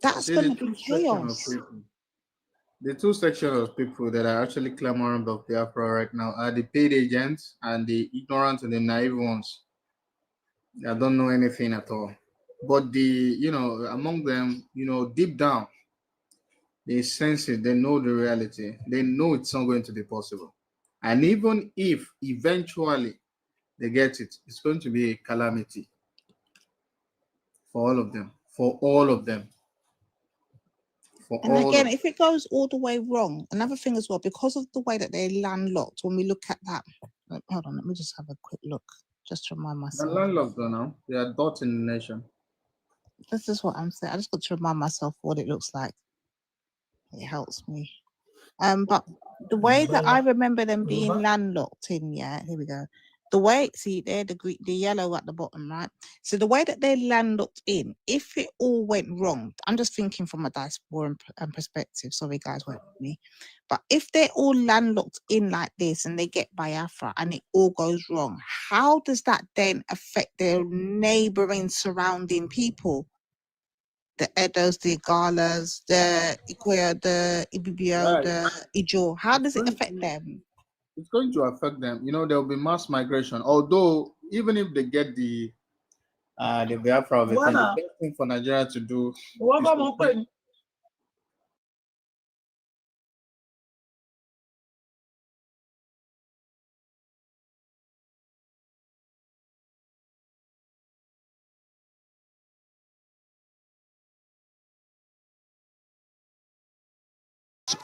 That's going to be chaos. The two sections of people that are actually clamoring about Biafra right now are the paid agents and the ignorant and the naive ones that don't know anything at all. But among them, deep down, they sense it, they know the reality, they know it's not going to be possible. And even if eventually they get it, it's going to be a calamity for all of them, for all of them. And again, if it goes all the way wrong, another thing as well, because of the way that they're landlocked, when we look at that, hold on, let me just have a quick look, just to remind myself. They're landlocked though now. They are dots in the nation. This is what I'm saying. I just got to remind myself what it looks like. It helps me. But the way that I remember them being landlocked in, here we go. The way, see there, the yellow at the bottom, right? So the way that they're landlocked in, if it all went wrong, I'm just thinking from a diaspora perspective. Sorry, guys, wait with me. But if they're all landlocked in like this and they get Biafra and it all goes wrong, how does that then affect their neighboring surrounding people? The Edos, the Galas, the Ikoya, the Ibibio, the Ijo. How does it affect them? It's going to affect them. There will be mass migration. Although, even if they get the Biafra of it, the best thing for Nigeria to do is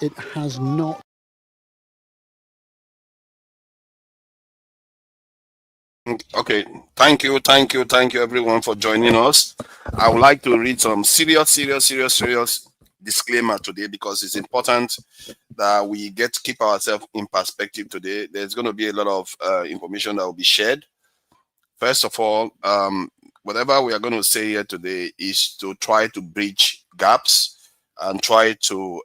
it has not. Okay, thank you everyone for joining us. I would like to read some serious disclaimer today, because it's important that we keep ourselves in perspective today. There's going to be a lot of information that will be shared. First of all, whatever we are going to say here today is to try to bridge gaps and try to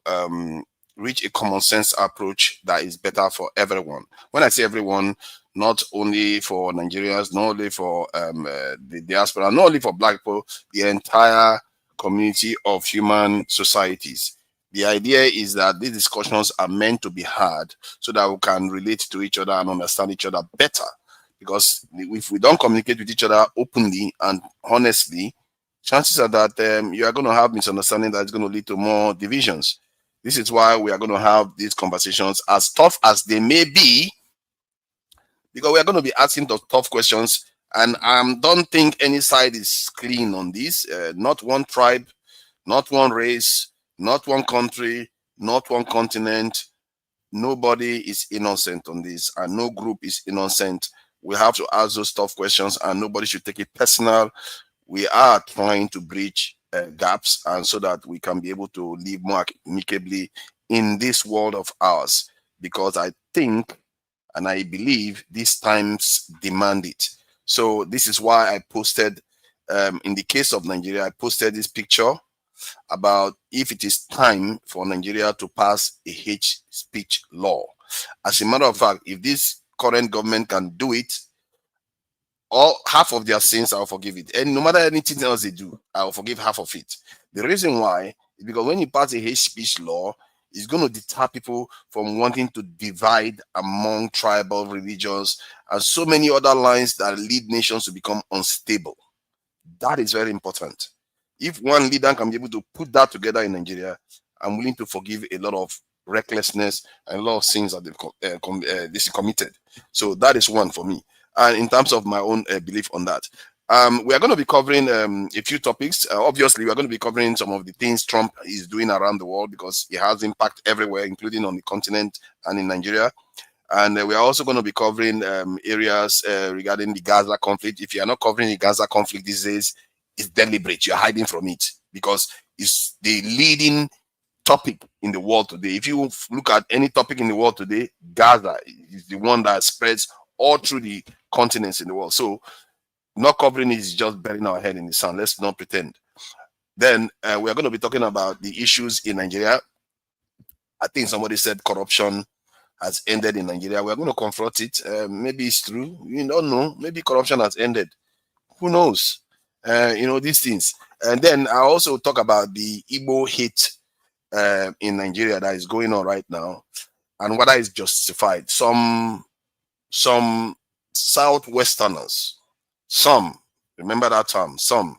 reach a common sense approach that is better for everyone. When I say everyone, not only for Nigerians, not only for the diaspora, not only for Black people, the entire community of human societies. The idea is that these discussions are meant to be had so that we can relate to each other and understand each other better. Because if we don't communicate with each other openly and honestly, chances are that you are going to have misunderstanding that is going to lead to more divisions. This is why we are going to have these conversations, as tough as they may be, because we are going to be asking those tough questions. And I don't think any side is clean on this. Not one tribe, not one race, not one country, not one continent. Nobody is innocent on this, and no group is innocent. We have to ask those tough questions, and nobody should take it personal. We are trying to bridge gaps, and so that we can be able to live more amicably in this world of ours, because I think and I believe these times demand it. So this is why I posted, in the case of Nigeria, I posted this picture about if it is time for Nigeria to pass a hate speech law. As a matter of fact, if this current government can do it, all half of their sins, I'll forgive it. And no matter anything else they do, I'll forgive half of it. The reason why is because when you pass a hate speech law, it's going to deter people from wanting to divide among tribal religions and so many other lines that lead nations to become unstable. That is very important. If one leader can be able to put that together in Nigeria, I'm willing to forgive a lot of recklessness and a lot of sins that this is committed. So that is one for me. And in terms of my own belief on that, we are going to be covering a few topics. Obviously, we are going to be covering some of the things Trump is doing around the world, because it has impact everywhere, including on the continent and in Nigeria. And we are also going to be covering areas regarding the Gaza conflict. If you are not covering the Gaza conflict these days, it's deliberate. You're hiding from it, because it's the leading topic in the world today. If you look at any topic in the world today, Gaza is the one that spreads all through the continents in the world. So not covering it is just burying our head in the sand. Let's not pretend. Then we are going to be talking about the issues in Nigeria. I think somebody said corruption has ended in Nigeria. We are going to confront it. Maybe it's true. You don't know. Maybe corruption has ended. Who knows? These things. And then I also talk about the Igbo hate in Nigeria that is going on right now, and whether it's justified. Some Southwesterners, some, remember that term, some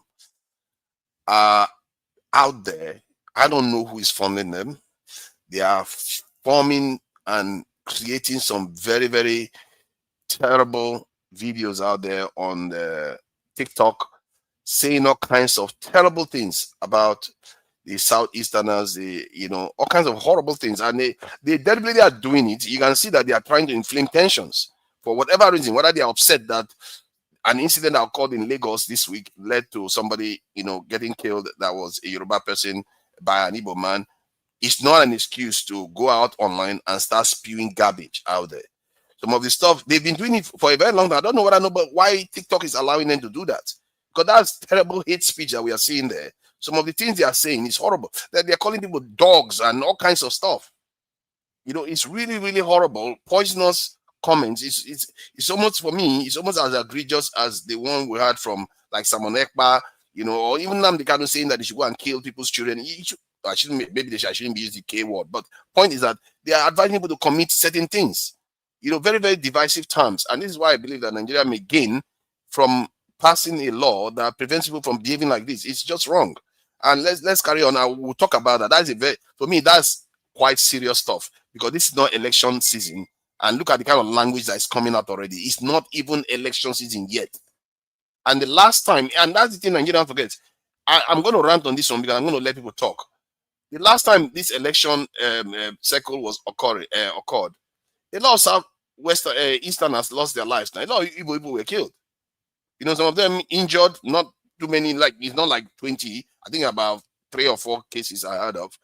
are out there. I don't know who is funding them. They are forming and creating some very, very terrible videos out there on the TikTok, saying all kinds of terrible things about the Southeasterners, all kinds of horrible things. And they deliberately are doing it. You can see that they are trying to inflame tensions for whatever reason, whether they are upset that an incident that occurred in Lagos this week led to somebody, getting killed that was a Yoruba person by an Igbo man. It's not an excuse to go out online and start spewing garbage out there. Some of the stuff, they've been doing it for a very long time. I don't know what I know, but why TikTok is allowing them to do that. Because that's terrible hate speech that we are seeing there. Some of the things they are saying is horrible. That they're calling people dogs and all kinds of stuff. It's really, really horrible. Poisonous comments. It's almost, for me, it's almost as egregious as the one we had from like Simon Ekpa, or even Nnamdi Kanu saying that they should go and kill people's children. I shouldn't be using the K word, but point is that they are advising people to commit certain things. Very, very divisive terms. And this is why I believe that Nigeria may gain from passing a law that prevents people from behaving like this. It's just wrong. And let's carry on. I will talk about that. For me, that's quite serious stuff, because this is not election season. And look at the kind of language that is coming out already. It's not even election season yet. And the last time, and that's the thing Nigerians forget. I'm going to rant on this one because I'm going to let people talk. The last time this election cycle was occurred, a lot of Southwestern Easterners lost their lives. Now, a lot of Igbo people were killed. Some of them injured, not too many, like it's not like 20. I think about 3 or 4 cases I heard of.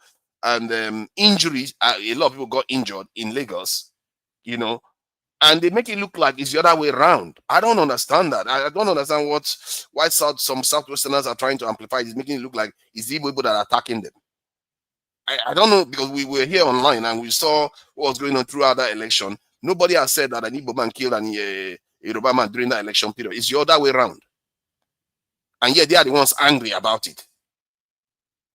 And injuries, a lot of people got injured in Lagos, and they make it look like it's the other way around. I don't understand that. I don't understand why some Southwesterners are trying to amplify it. It's making it look like it's the people that are attacking them. I don't know, because we were here online and we saw what was going on throughout that election. Nobody has said that an Igbo man killed a Yoruba man during that election period. It's the other way around. And yet they are the ones angry about it.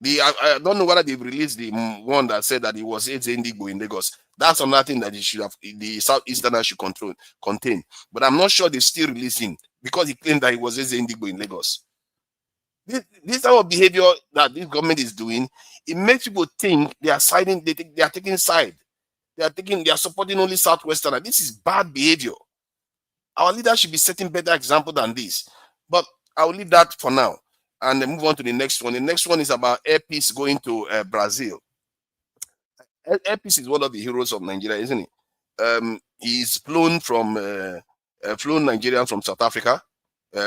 I don't know whether they've released the one that said that it was Igbo in Lagos. That's another thing that the Southeasterners should contain. But I'm not sure they still release him, because he claimed that he was Igbo in Lagos. This type of behavior that this government is doing, it makes people think they are siding. They are taking side. They are supporting only Southwestern. This is bad behavior. Our leaders should be setting better example than this. But I will leave that for now and then move on to the next one. The next one is about Airpeace going to Brazil. Airpeace is one of the heroes of Nigeria, isn't he? He's flown Nigerians from South Africa,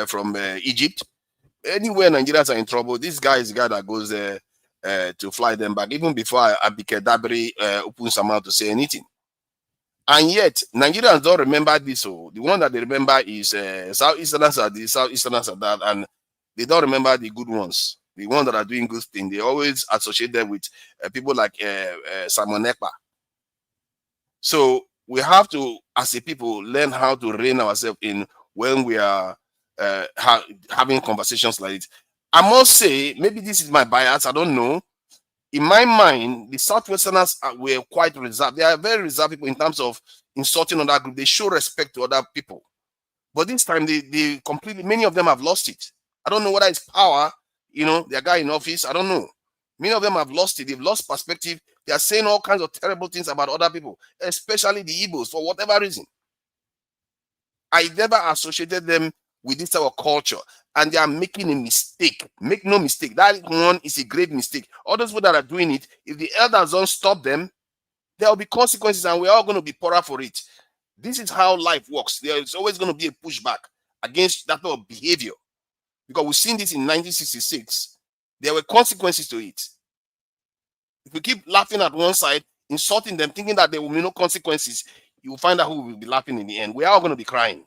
from Egypt. Anywhere Nigerians are in trouble, this guy is the guy that goes there to fly them back, even before Abike Dabiri opens her mouth to say anything. And yet, Nigerians don't remember this. So the one that they remember is Southeasterners are this, Southeasterners are that, and they don't remember the good ones, the ones that are doing good things. They always associate them with people like Simon Ekpa. So we have to, as a people, learn how to rein ourselves in when we are having conversations like it. I must say, maybe this is my bias, I don't know. In my mind, the Southwesterners were quite reserved. They are very reserved people in terms of insulting other group. They show respect to other people. But this time, they completely, many of them have lost it. I don't know whether it's power, their guy in office, I don't know. Many of them have lost it. They've lost perspective. They are saying all kinds of terrible things about other people, especially the Igbos, for whatever reason. I never associated them with this type of culture, and they are making a mistake. Make no mistake, that one is a grave mistake. All those people that are doing it, if the elders don't stop them, there will be consequences, and we're all going to be poorer for it. This is how life works. There is always going to be a pushback against that type of behavior, because we've seen this in 1966. There were consequences to it. If we keep laughing at one side, insulting them, thinking that there will be no consequences, you will find out who will be laughing in the end. We are all going to be crying.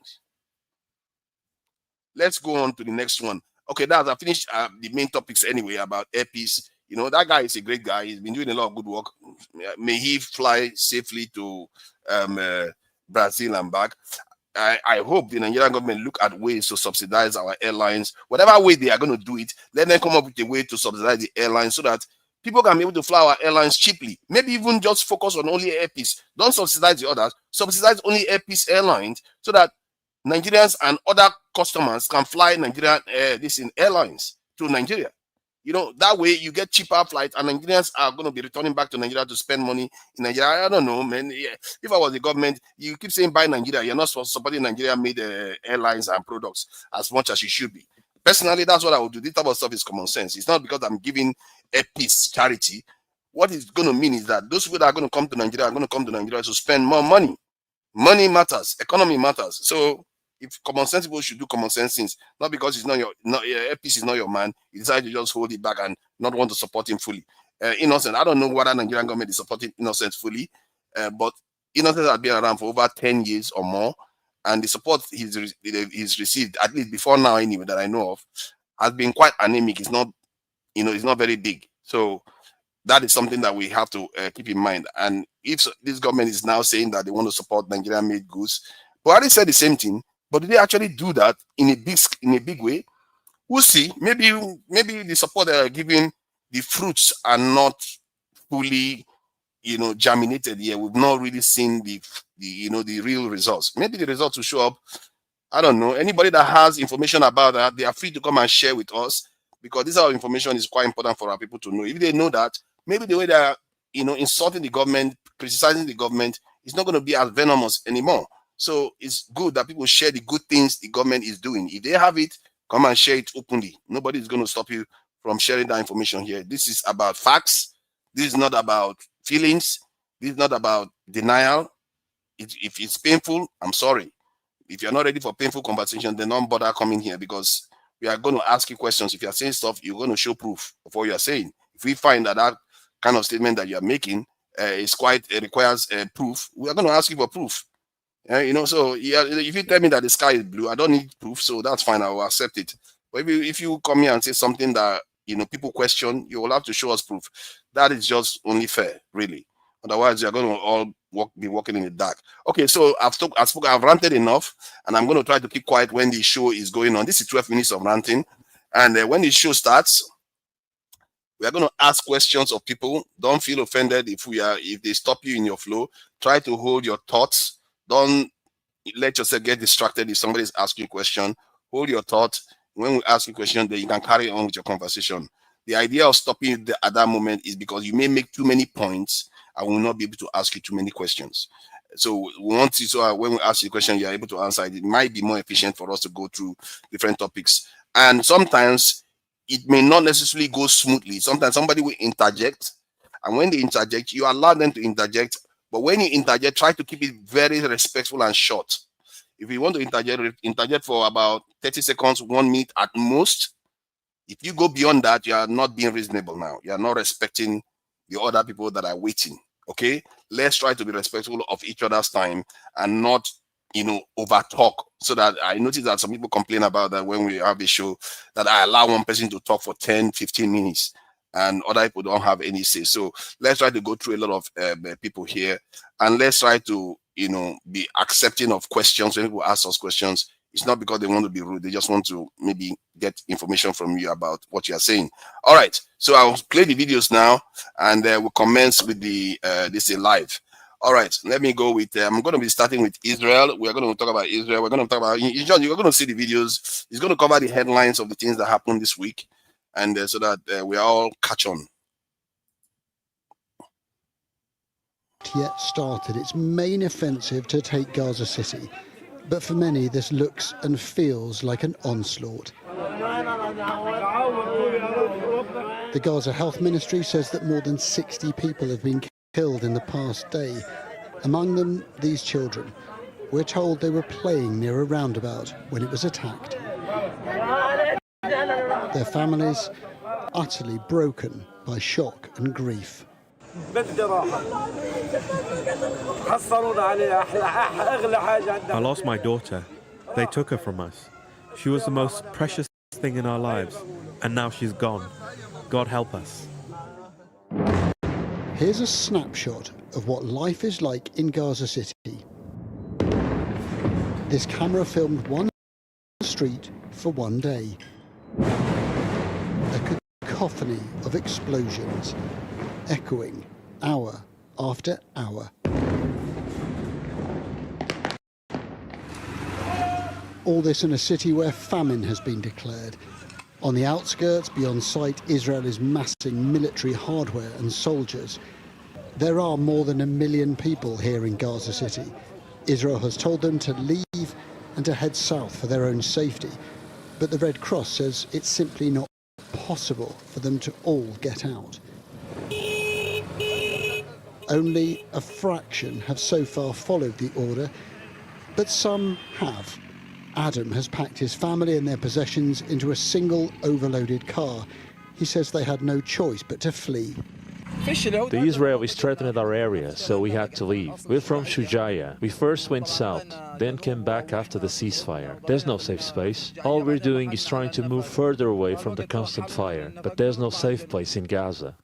Let's go on to the next one. Okay, I finished the main topics anyway about Airpeace. That guy is a great guy. He's been doing a lot of good work. May he fly safely to Brazil and back. I hope the Nigerian government look at ways to subsidize our airlines. Whatever way they are going to do it, let them come up with a way to subsidize the airlines so that people can be able to fly our airlines cheaply. Maybe even just focus on only Air Peace. Don't subsidize the others. Subsidize only Air Peace airlines so that Nigerians and other customers can fly Nigerian airlines to Nigeria. You know, that way you get cheaper flights and Nigerians are going to be returning back to Nigeria to spend money in Nigeria. I don't know, man. Yeah. If I was the government, you keep saying buy Nigeria. You're not supporting Nigeria-made airlines and products as much as you should be. Personally, that's what I would do. This type of stuff is common sense. It's not because I'm giving a peace charity. What it's going to mean is that those people that are going to come to Nigeria are going to come to Nigeria to spend more money. Money matters. Economy matters. So if common sense people should do common sense things, not because it's not your peace is not your man, you decide to just hold it back and not want to support him fully. Innocent, I don't know whether Nigerian government is supporting Innocent fully, but Innocent has been around for over 10 years or more, and the support he's received, at least before now anyway, that I know of, has been quite anemic. It's not, it's not very big. So that is something that we have to keep in mind. And if this government is now saying that they want to support Nigerian-made goods, Buhari said the same thing. But do they actually do that in a big way? We'll see. Maybe the support they are giving, the fruits are not fully, germinated yet. We've not really seen the real results. Maybe the results will show up. I don't know. Anybody that has information about that, they are free to come and share with us, because this our information is quite important for our people to know. If they know that, maybe the way they are, insulting the government, criticizing the government, is not going to be as venomous anymore. So it's good that people share the good things the government is doing. If they have it, come and share it openly. Nobody is going to stop you from sharing that information here. This is about facts. This is not about feelings. This is not about denial. If it's painful, I'm sorry. If you're not ready for painful conversation, then don't bother coming here, because we are going to ask you questions. If you're saying stuff, you're going to show proof of what you're saying. If we find that kind of statement that you're making requires proof, we are going to ask you for proof. So yeah, if you tell me that the sky is blue, I don't need proof, so that's fine. I will accept it. But if you come here and say something that people question, you will have to show us proof. That is just only fair, really. Otherwise, you're going to all be walking in the dark. Okay, so I've ranted enough, and I'm going to try to keep quiet when the show is going on. This is 12 minutes of ranting, and when the show starts, we are going to ask questions of people. Don't feel offended if they stop you in your flow. Try to hold your thoughts. Don't let yourself get distracted if somebody is asking you a question. Hold your thought. When we ask you a question, then you can carry on with your conversation. The idea of stopping at that moment is because you may make too many points and will not be able to ask you too many questions. So we want you to, when we ask you a question, you're able to answer it. It might be more efficient for us to go through different topics. And sometimes it may not necessarily go smoothly. Sometimes somebody will interject. And when they interject, you allow them to interject. But when you interject, try to keep it very respectful and short. If you want to interject for about 30 seconds, 1 minute at most. If you go beyond that, you are not being reasonable now. You are not respecting the other people that are waiting. Okay? Let's try to be respectful of each other's time and not, over talk. So that I notice that some people complain about that when we have a show, that I allow one person to talk for 10, 15 minutes. And other people don't have any say. So let's try to go through a lot of people here, and let's try to, be accepting of questions. When people ask us questions, it's not because they want to be rude. They just want to maybe get information from you about what you are saying. All right. So I'll play the videos now, and we'll commence with this live. All right. Let me go with. I'm going to be starting with Israel. We're going to talk about Israel. We're going to talk about. You're going to see the videos. It's going to cover the headlines of the things that happened this week. And so that we all catch on. Yet started its main offensive to take Gaza City. But for many, this looks and feels like an onslaught. The Gaza Health Ministry says that more than 60 people have been killed in the past day. Among them, these children. We're told they were playing near a roundabout when it was attacked. Their families utterly broken by shock and grief. I lost my daughter. They took her from us. She was the most precious thing in our lives, and now she's gone. God help us. Here's a snapshot of what life is like in Gaza City. This camera filmed one street for one day. A cacophony of explosions, echoing hour after hour. All this in a city where famine has been declared. On the outskirts, beyond sight, Israel is massing military hardware and soldiers. There are more than 1 million people here in Gaza City. Israel has told them to leave and to head south for their own safety. But the Red Cross says it's simply not possible for them to all get out. Only a fraction have so far followed the order, but some have. Adam has packed his family and their possessions into a single overloaded car. He says they had no choice but to flee. The Israelis threatened our area, so we had to leave. We're from Shujaya. We first went south, then came back after the ceasefire. There's no safe space. All we're doing is trying to move further away from the constant fire, but there's no safe place in Gaza.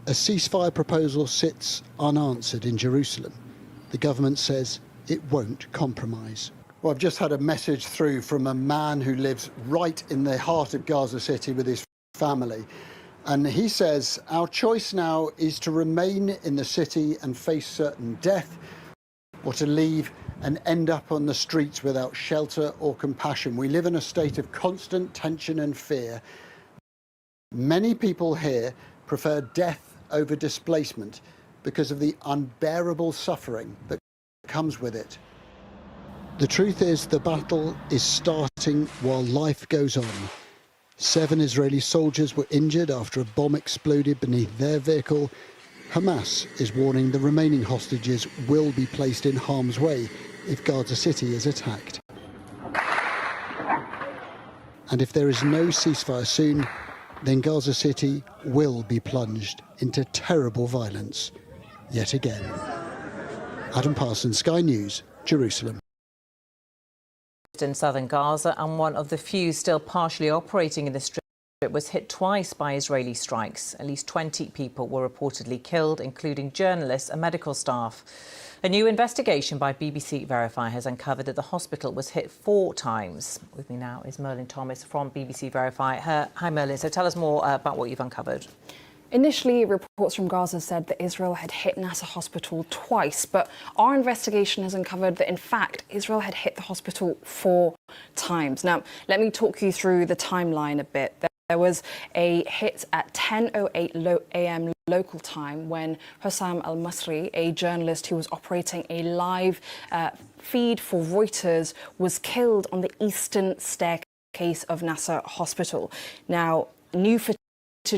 A ceasefire proposal sits unanswered in Jerusalem. The government says it won't compromise. Well, I've just had a message through from a man who lives right in the heart of Gaza City with his family. And he says, our choice now is to remain in the city and face certain death, or to leave and end up on the streets without shelter or compassion. We live in a state of constant tension and fear. Many people here prefer death over displacement because of the unbearable suffering that comes with it. The truth is, the battle is starting while life goes on. 7 Israeli soldiers were injured after a bomb exploded beneath their vehicle. Hamas is warning the remaining hostages will be placed in harm's way if Gaza City is attacked. And if there is no ceasefire soon, then Gaza City will be plunged into terrible violence yet again. Adam Parsons, Sky News, Jerusalem. In southern Gaza, and one of the few still partially operating in the strip was hit twice by Israeli strikes. At least 20 people were reportedly killed, including journalists and medical staff. A new investigation by BBC Verify has uncovered that the hospital was hit 4 times. With me now is Merlin Thomas from BBC Verify. Hi Merlin, so tell us more about what you've uncovered. Initially, reports from Gaza said that Israel had hit Nasser Hospital twice, but our investigation has uncovered that, in fact, Israel had hit the hospital 4 times. Now, let me talk you through the timeline a bit. There was a hit at 10:08 a.m. local time when Hussam al-Masri, a journalist who was operating a live feed for Reuters, was killed on the eastern staircase of Nasser Hospital. Now, new footage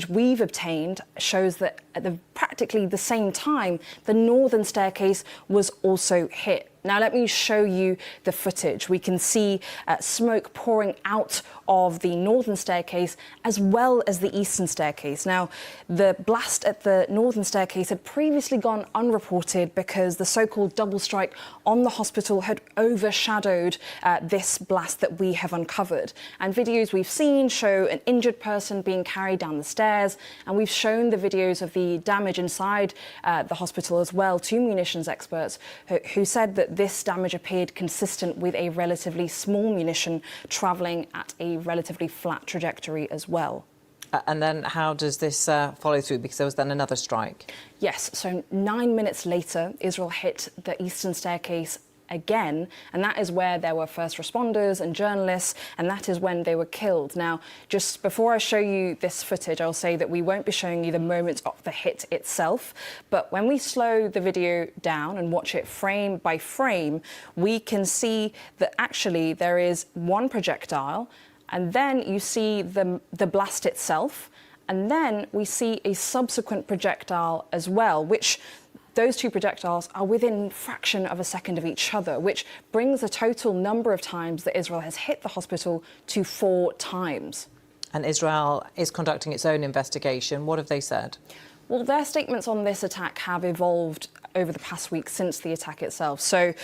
we've obtained shows that at practically the same time, the northern staircase was also hit. Now, let me show you the footage. We can see smoke pouring out of the northern staircase as well as the eastern staircase. Now, the blast at the northern staircase had previously gone unreported because the so-called double strike on the hospital had overshadowed this blast that we have uncovered. And videos we've seen show an injured person being carried down the stairs, and we've shown the videos of the damage inside the hospital as well to munitions experts who said that this damage appeared consistent with a relatively small munition travelling at a relatively flat trajectory as well. And then how does this follow through? Because there was then another strike. Yes, so 9 minutes later, Israel hit the eastern staircase again, and that is where there were first responders and journalists, and that is when they were killed. Now, just before I show you this footage, I'll say that we won't be showing you the moments of the hit itself, but when we slow the video down and watch it frame by frame, we can see that actually there is one projectile, and then you see the blast itself, and then we see a subsequent projectile as well, which those 2 projectiles are within a fraction of a second of each other, which brings the total number of times that Israel has hit the hospital to 4 times. And Israel is conducting its own investigation. What have they said? Well, their statements on this attack have evolved over the past week since the attack itself. So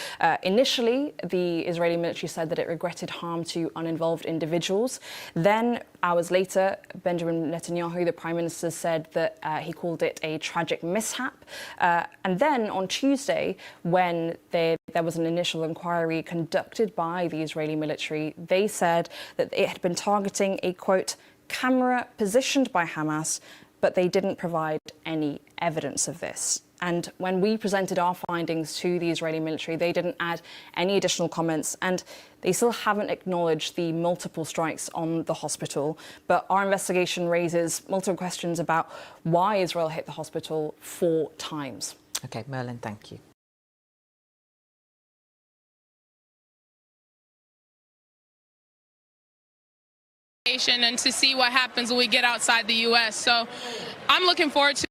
initially, the Israeli military said that it regretted harm to uninvolved individuals. Then, hours later, Benjamin Netanyahu, the Prime Minister, said that he called it a tragic mishap. And then on Tuesday, when they there was an initial inquiry conducted by the Israeli military. They said that it had been targeting a, quote, camera positioned by Hamas, but they didn't provide any evidence of this. And when we presented our findings to the Israeli military, they didn't add any additional comments, and they still haven't acknowledged the multiple strikes on the hospital. But our investigation raises multiple questions about why Israel hit the hospital 4 times. OK, Merlin, thank you. And to see what happens when we get outside the U.S. So I'm looking forward to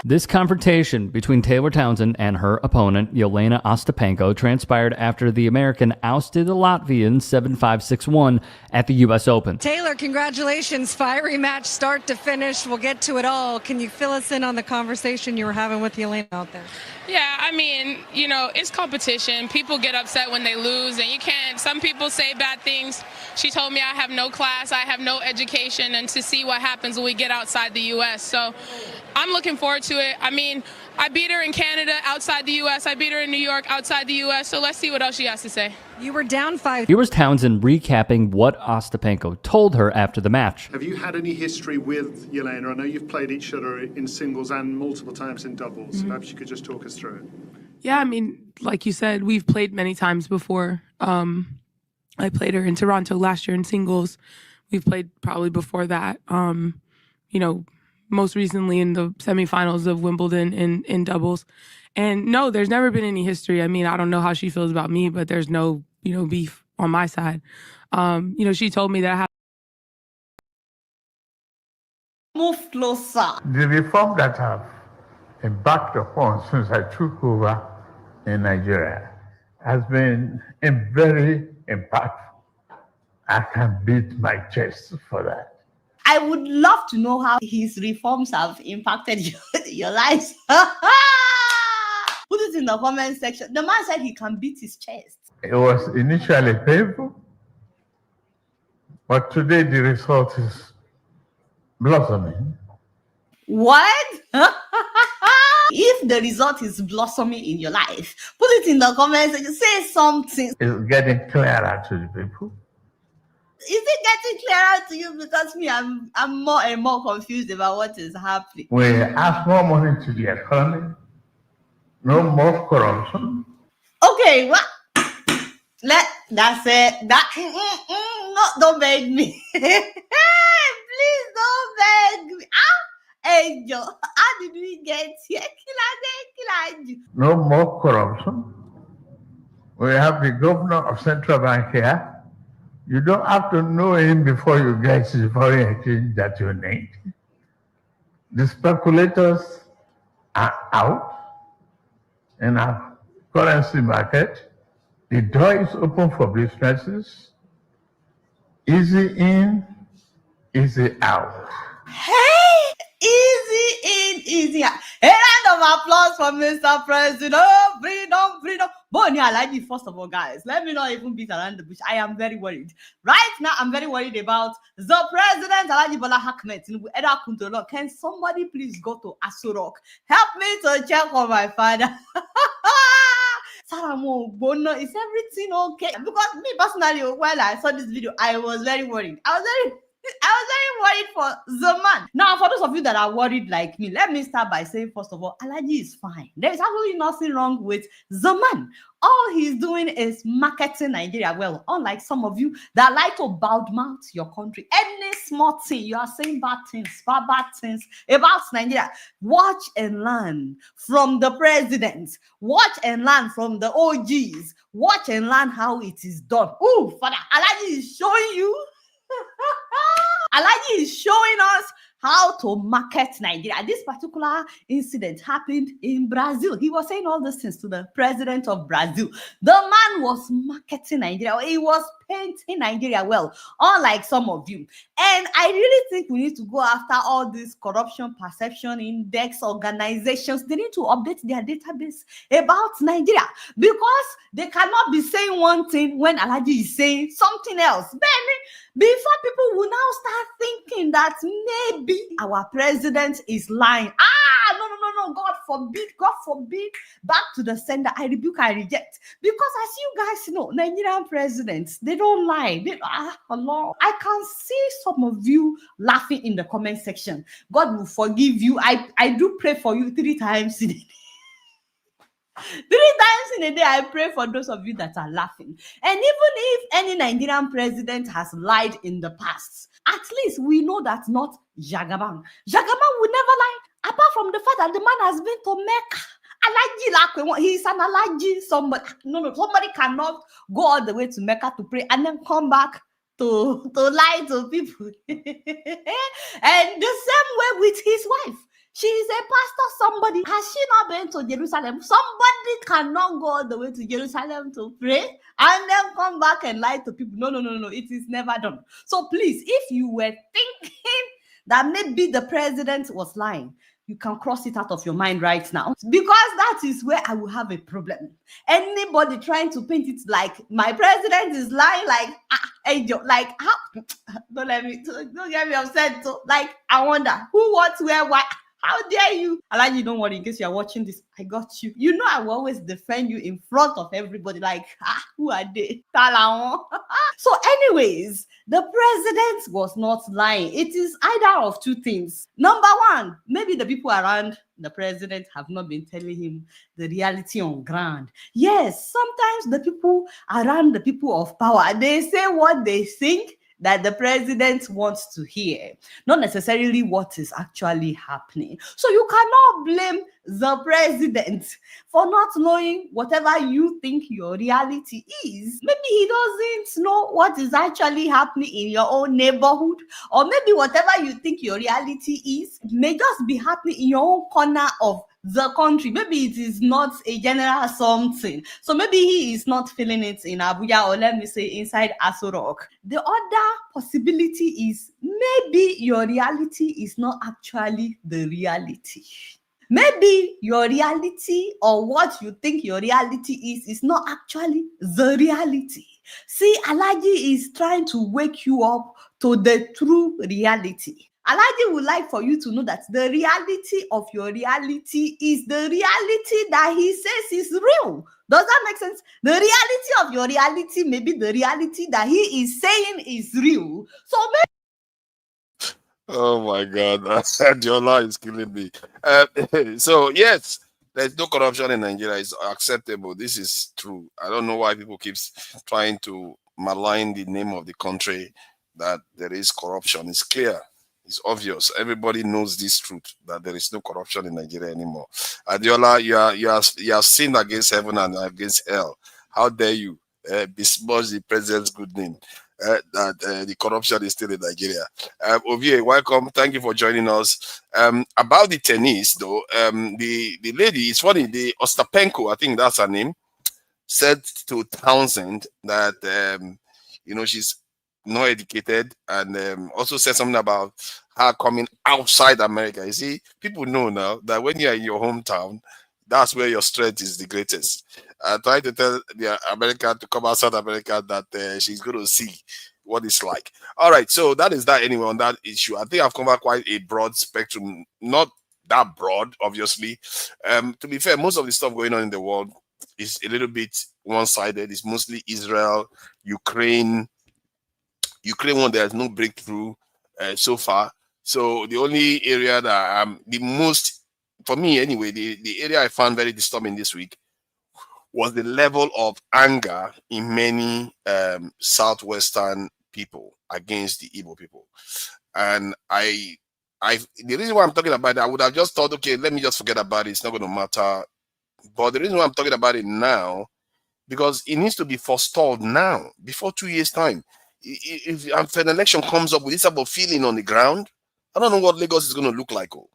This confrontation between Taylor Townsend and her opponent, Yelena Ostapenko, transpired after the American ousted the Latvian 7-5-6-1 at the U.S. Open. Taylor, congratulations. Fiery match start to finish. We'll get to it all. Can you fill us in on the conversation you were having with Yelena out there? Yeah, I mean, you know, it's competition. People get upset when they lose, and you can't. Some people say bad things. She told me I have no class, I have no education, and to see what happens when we get outside the U.S. So I'm looking forward to it. I mean, I beat her in Canada outside the U.S. I beat her in New York outside the U.S. So let's see what else she has to say. You were down 5. Here was Townsend recapping what Ostapenko told her after the match. Have you had any history with Yelena? I know you've played each other in singles and multiple times in doubles. Mm-hmm. Perhaps you could just talk us through it. Yeah, I mean, like you said, we've played many times before. I played her in Toronto last year in singles. We've played probably before that. You know, most recently in the semifinals of Wimbledon in doubles. And no, there's never been any history. I mean, I don't know how she feels about me, but there's no, you know, beef on my side. You know, she told me that I have Move closer. The reform that I've embarked upon since I took over in Nigeria has been very impactful. I can beat my chest for that. I would love to know how his reforms have impacted your lives. Put it in the comment section. The man said he can beat his chest. It was initially painful, but today the result is blossoming. What? If the result is blossoming in your life, put it in the comments and say something. It's getting clearer to the people. Is it getting clearer to you? Because me, I'm more and more confused about what is happening. We ask more money to the economy, no more corruption. Okay, what? That's it. No, don't beg me. Please don't beg me. Angel, how did we get here? No more corruption. We have the governor of Central Bank here. You don't have to know him before you get the foreign exchange that you need. The speculators are out in our currency market. The door is open for businesses. Easy in, easy out. Hey, easy in, easy out. A round of applause for Mr. President. Oh, freedom, freedom. Bonnie, I like you, first of all, guys. Let me not even beat around the bush. I am very worried. Right now, I'm very worried about the president, Alhaji Bola Ahmed. Can somebody please go to Asurok? Help me to check on my father. Saramo, Bono, is everything okay? Because me personally, while I saw this video, I was very worried. I was very worried for the man. Now, for those of you that are worried like me, let me start by saying, first of all, Alhaji is fine. There is absolutely nothing wrong with the man. All he's doing is marketing Nigeria well, unlike some of you that like to badmouth your country. Any small thing, you are saying bad things about Nigeria. Watch and learn from the president. Watch and learn from the OGs. Watch and learn how it is done. Ooh, Father, Alhaji is showing you. Alhaji is showing us how to market Nigeria. This particular incident happened in Brazil. He was saying all these things to the president of Brazil. The man was marketing Nigeria. He was painting Nigeria well, unlike some of you. And I really think we need to go after all these corruption perception index organizations. They need to update their database about Nigeria, because they cannot be saying one thing when Alhaji is saying something else. Before people will now start thinking that maybe our president is lying. No, God forbid, back to the sender. I rebuke, I reject. Because as you guys know, Nigerian presidents, they don't lie. Allah. I can see some of you laughing in the comment section. God will forgive you. I do pray for you 3 times in a day. 3 times in a day, I pray for those of you that are laughing. And even if any Nigerian president has lied in the past, at least we know that's not Jagaban. Jagaban will never lie, apart from the fact that the man has been to Mecca. He's an allergy. Somebody cannot go all the way to Mecca to pray and then come back to lie to people. And the same way with his wife. She is a pastor. Somebody, has she not been to Jerusalem? Somebody cannot go all the way to Jerusalem to pray and then come back and lie to people. No. It is never done. So please, if you were thinking that maybe the president was lying, you can cross it out of your mind right now, because that is where I will have a problem. Anybody trying to paint it like my president is lying, like angel, like how? Don't get me upset. So, like, I wonder who, what, where, why. How dare you? Alhaji, don't worry, in case you're watching this, I got you. You know I will always defend you in front of everybody, like, who are they? So anyways, the president was not lying. It is either of 2 things. Number 1, maybe the people around the president have not been telling him the reality on ground. Yes, sometimes the people around the people of power, they say what they think that the president wants to hear, not necessarily what is actually happening. So you cannot blame the president for not knowing whatever you think your reality is. Maybe he doesn't know what is actually happening in your own neighborhood, or maybe whatever you think your reality is may just be happening in your own corner of the country. Maybe it is not a general something. So maybe he is not feeling it in Abuja, or let me say inside Aso Rock. The other possibility is maybe your reality is not actually the reality. Maybe your reality, or what you think your reality is not actually the reality. See, Alhaji is trying to wake you up to the true reality. Alhaji would like for you to know that the reality of your reality is the reality that he says is real. Does that make sense? The reality of your reality may be the reality that he is saying is real. So maybe. Oh my God, Adiola is killing me. So yes, there's no corruption in Nigeria. It's acceptable. This is true. I don't know why people keep trying to malign the name of the country that there is corruption. It's clear. It's obvious. Everybody knows this truth, that there is no corruption in Nigeria anymore. Adiola, you are sinned against heaven and against hell. How dare you besmirch the president's good name? That the corruption is still in Nigeria. Ovie, welcome. Thank you for joining us. About the tennis, though, the lady, it's funny, the Ostapenko, I think that's her name, said to Townsend that she's not educated, and also said something about her coming outside America. You see, people know now that when you're in your hometown, that's where your strength is the greatest. Trying to tell the American to come outside America that she's going to see what it's like. All right, so that is that anyway on that issue. I think I've covered quite a broad spectrum, not that broad, obviously. To be fair, most of the stuff going on in the world is a little bit one-sided. It's mostly Israel, Ukraine one, there's no breakthrough so far. So the only area that the most, for me anyway, the area I found very disturbing this week was the level of anger in many southwestern people against the Igbo people. And the reason why I'm talking about it, I would have just thought, okay, let me just forget about it. It's not going to matter. But the reason why I'm talking about it now, because it needs to be forestalled now, before 2 years' time. If an election comes up with this type of feeling on the ground, I don't know what Lagos is going to look like. Oh.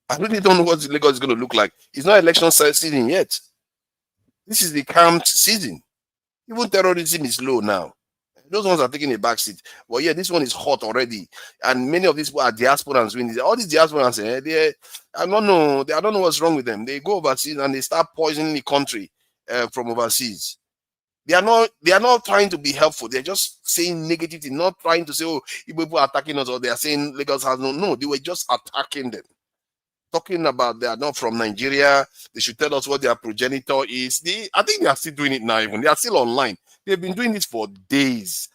I really don't know what Lagos is going to look like. It's not election season yet. This is the calm season. Even terrorism is low now. Those ones are taking a back seat. Well, yeah, this one is hot already. And many of these people are diasporans. All these diasporans, I don't know what's wrong with them. They go overseas and they start poisoning the country from overseas. They are not trying to be helpful. They're just saying negative things, not trying to say, oh, people are attacking us, or they are saying Lagos has no. They were just attacking them. Talking about they are not from Nigeria. They should tell us what their progenitor is. I think they are still doing it now. Even they are still online. They've been doing this for days.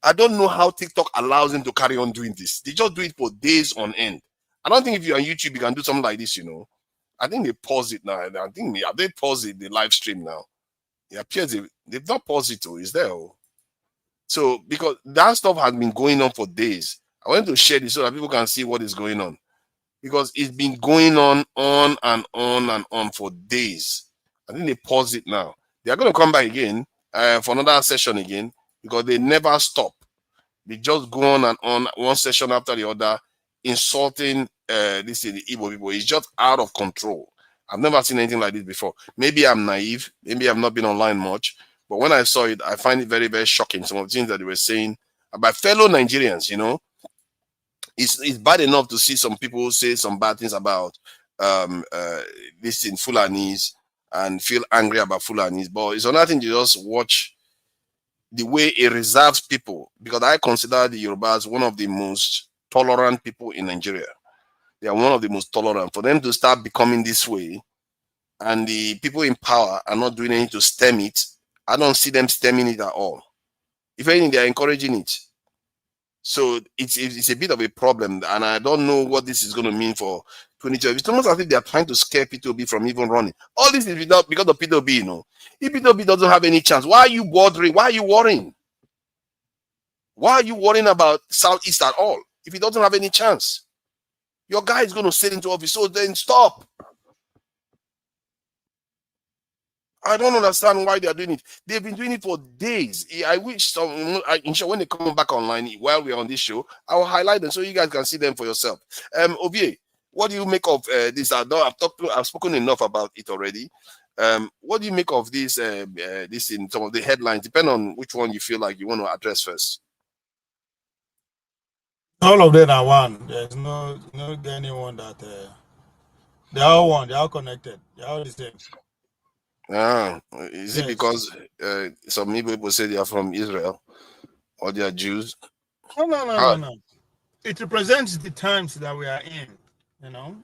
I don't know how TikTok allows them to carry on doing this. They just do it for days on end. I don't think if you're on YouTube, you can do something like this, I think they pause it now. I think they pause it, the live stream now. It appears they've not paused it, it's there. So, because that stuff has been going on for days. I want to share this so that people can see what is going on. Because it's been going on and on for days. I think they pause it now. They are going to come back again for another session again, because they never stop. They just go on and on, one session after the other, insulting the Igbo people. It's just out of control. I've never seen anything like this before. Maybe I'm naive. Maybe I've not been online much. But when I saw it, I find it very, very shocking. Some of the things that they were saying about fellow Nigerians, It's bad enough to see some people say some bad things about this in Fulanis and feel angry about Fulanis, but it's another thing to just watch the way it reserves people, because I consider the Yorubas one of the most tolerant people in Nigeria. They are one of the most tolerant. For them to start becoming this way, and the people in power are not doing anything to stem it, I don't see them stemming it at all. If anything, they are encouraging it. So it's a bit of a problem, and I don't know what this is going to mean for 2012. It's almost as if they are trying to scare P2B from even running. All this is because of P2B, If P2B doesn't have any chance, why are you bothering? Why are you worrying? Why are you worrying about Southeast at all? If he doesn't have any chance, your guy is going to sit into office. So then stop. I don't understand why they are doing it. They've been doing it for days. I wish when they come back online while we're on this show, I will highlight them so you guys can see them for yourself. Ovie, what do you make of this? I've spoken enough about it already. What do you make of this? This in some of the headlines, depending on which one you feel like you want to address first. All of them are one. There's no anyone that they're all one. They're all connected. They're all the same. Is it because some people say they are from Israel or they are Jews? No. It represents the times that we are in,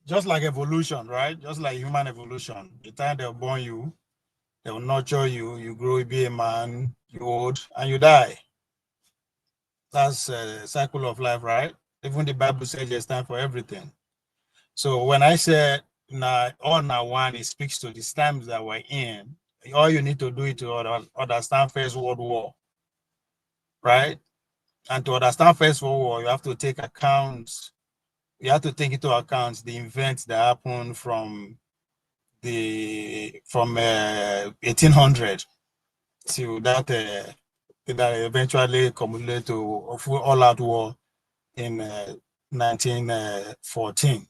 Just like evolution, right? Just like human evolution. The time they'll born you, they'll nurture you, you grow, you be a man, you old, and you die. That's a cycle of life, right? Even the Bible says there's time for everything. So when I said all now one, it speaks to the times that we're in. All you need to do is to understand First World War, right? And to understand First World War, you have to take accounts. You have to take into account the events that happened from 1800 to that eventually accumulated to all-out war in 1914.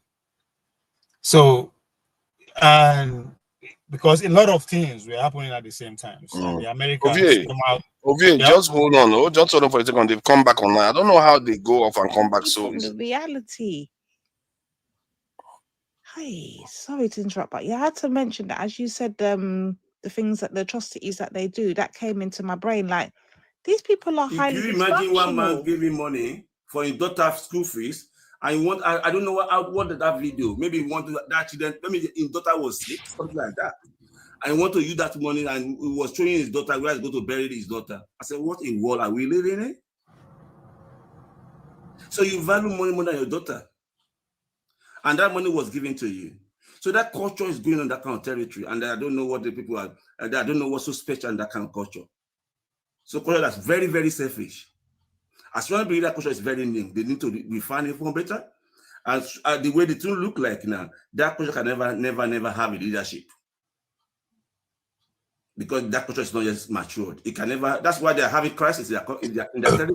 So, and because a lot of things were happening at the same time. So the Americans came out. Just hold on. Just hold on for a second. They've come back online. I don't know how they go off and come back. So the reality. Hey, sorry to interrupt, but you had to mention that, as you said, the things that the atrocities that they do, that came into my brain. Like, these people are highly. If you imagine one man giving money for his daughter's school fees, and you want, I don't know what did that video. Maybe you want that accident. Maybe his daughter was sick, something like that. And you want to use that money, and he was showing his daughter where he's going to bury his daughter. I said, what in world are we living in? So you value money more than your daughter. And that money was given to you. So that culture is going on that kind of territory. And I don't know what the people are, I don't know what's so special in that kind of culture. So culture that's very, very selfish. As long as that culture is very new, they need to refine it for better. And the way the two look like now, that culture can never have a leadership. Because that culture is not yet matured. It can never, that's why they're having crisis in their territory.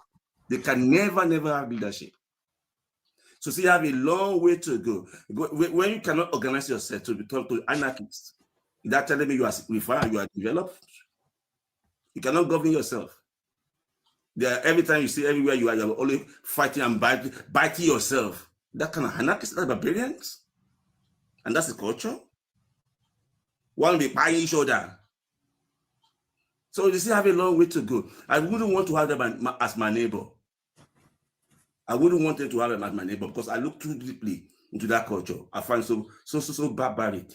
They can never have leadership. So see, you have a long way to go. When you cannot organize yourself to become to anarchists, that telling me you are developed. You cannot govern yourself. Every time you see everywhere you're only fighting and biting yourself. That kind of anarchist, that's barbarians. And that's the culture. One will be buying each other. So you still have a long way to go. I wouldn't want to have them as my neighbor. I wouldn't want them to have them as my neighbor because I look too deeply into that culture. I find so barbaric.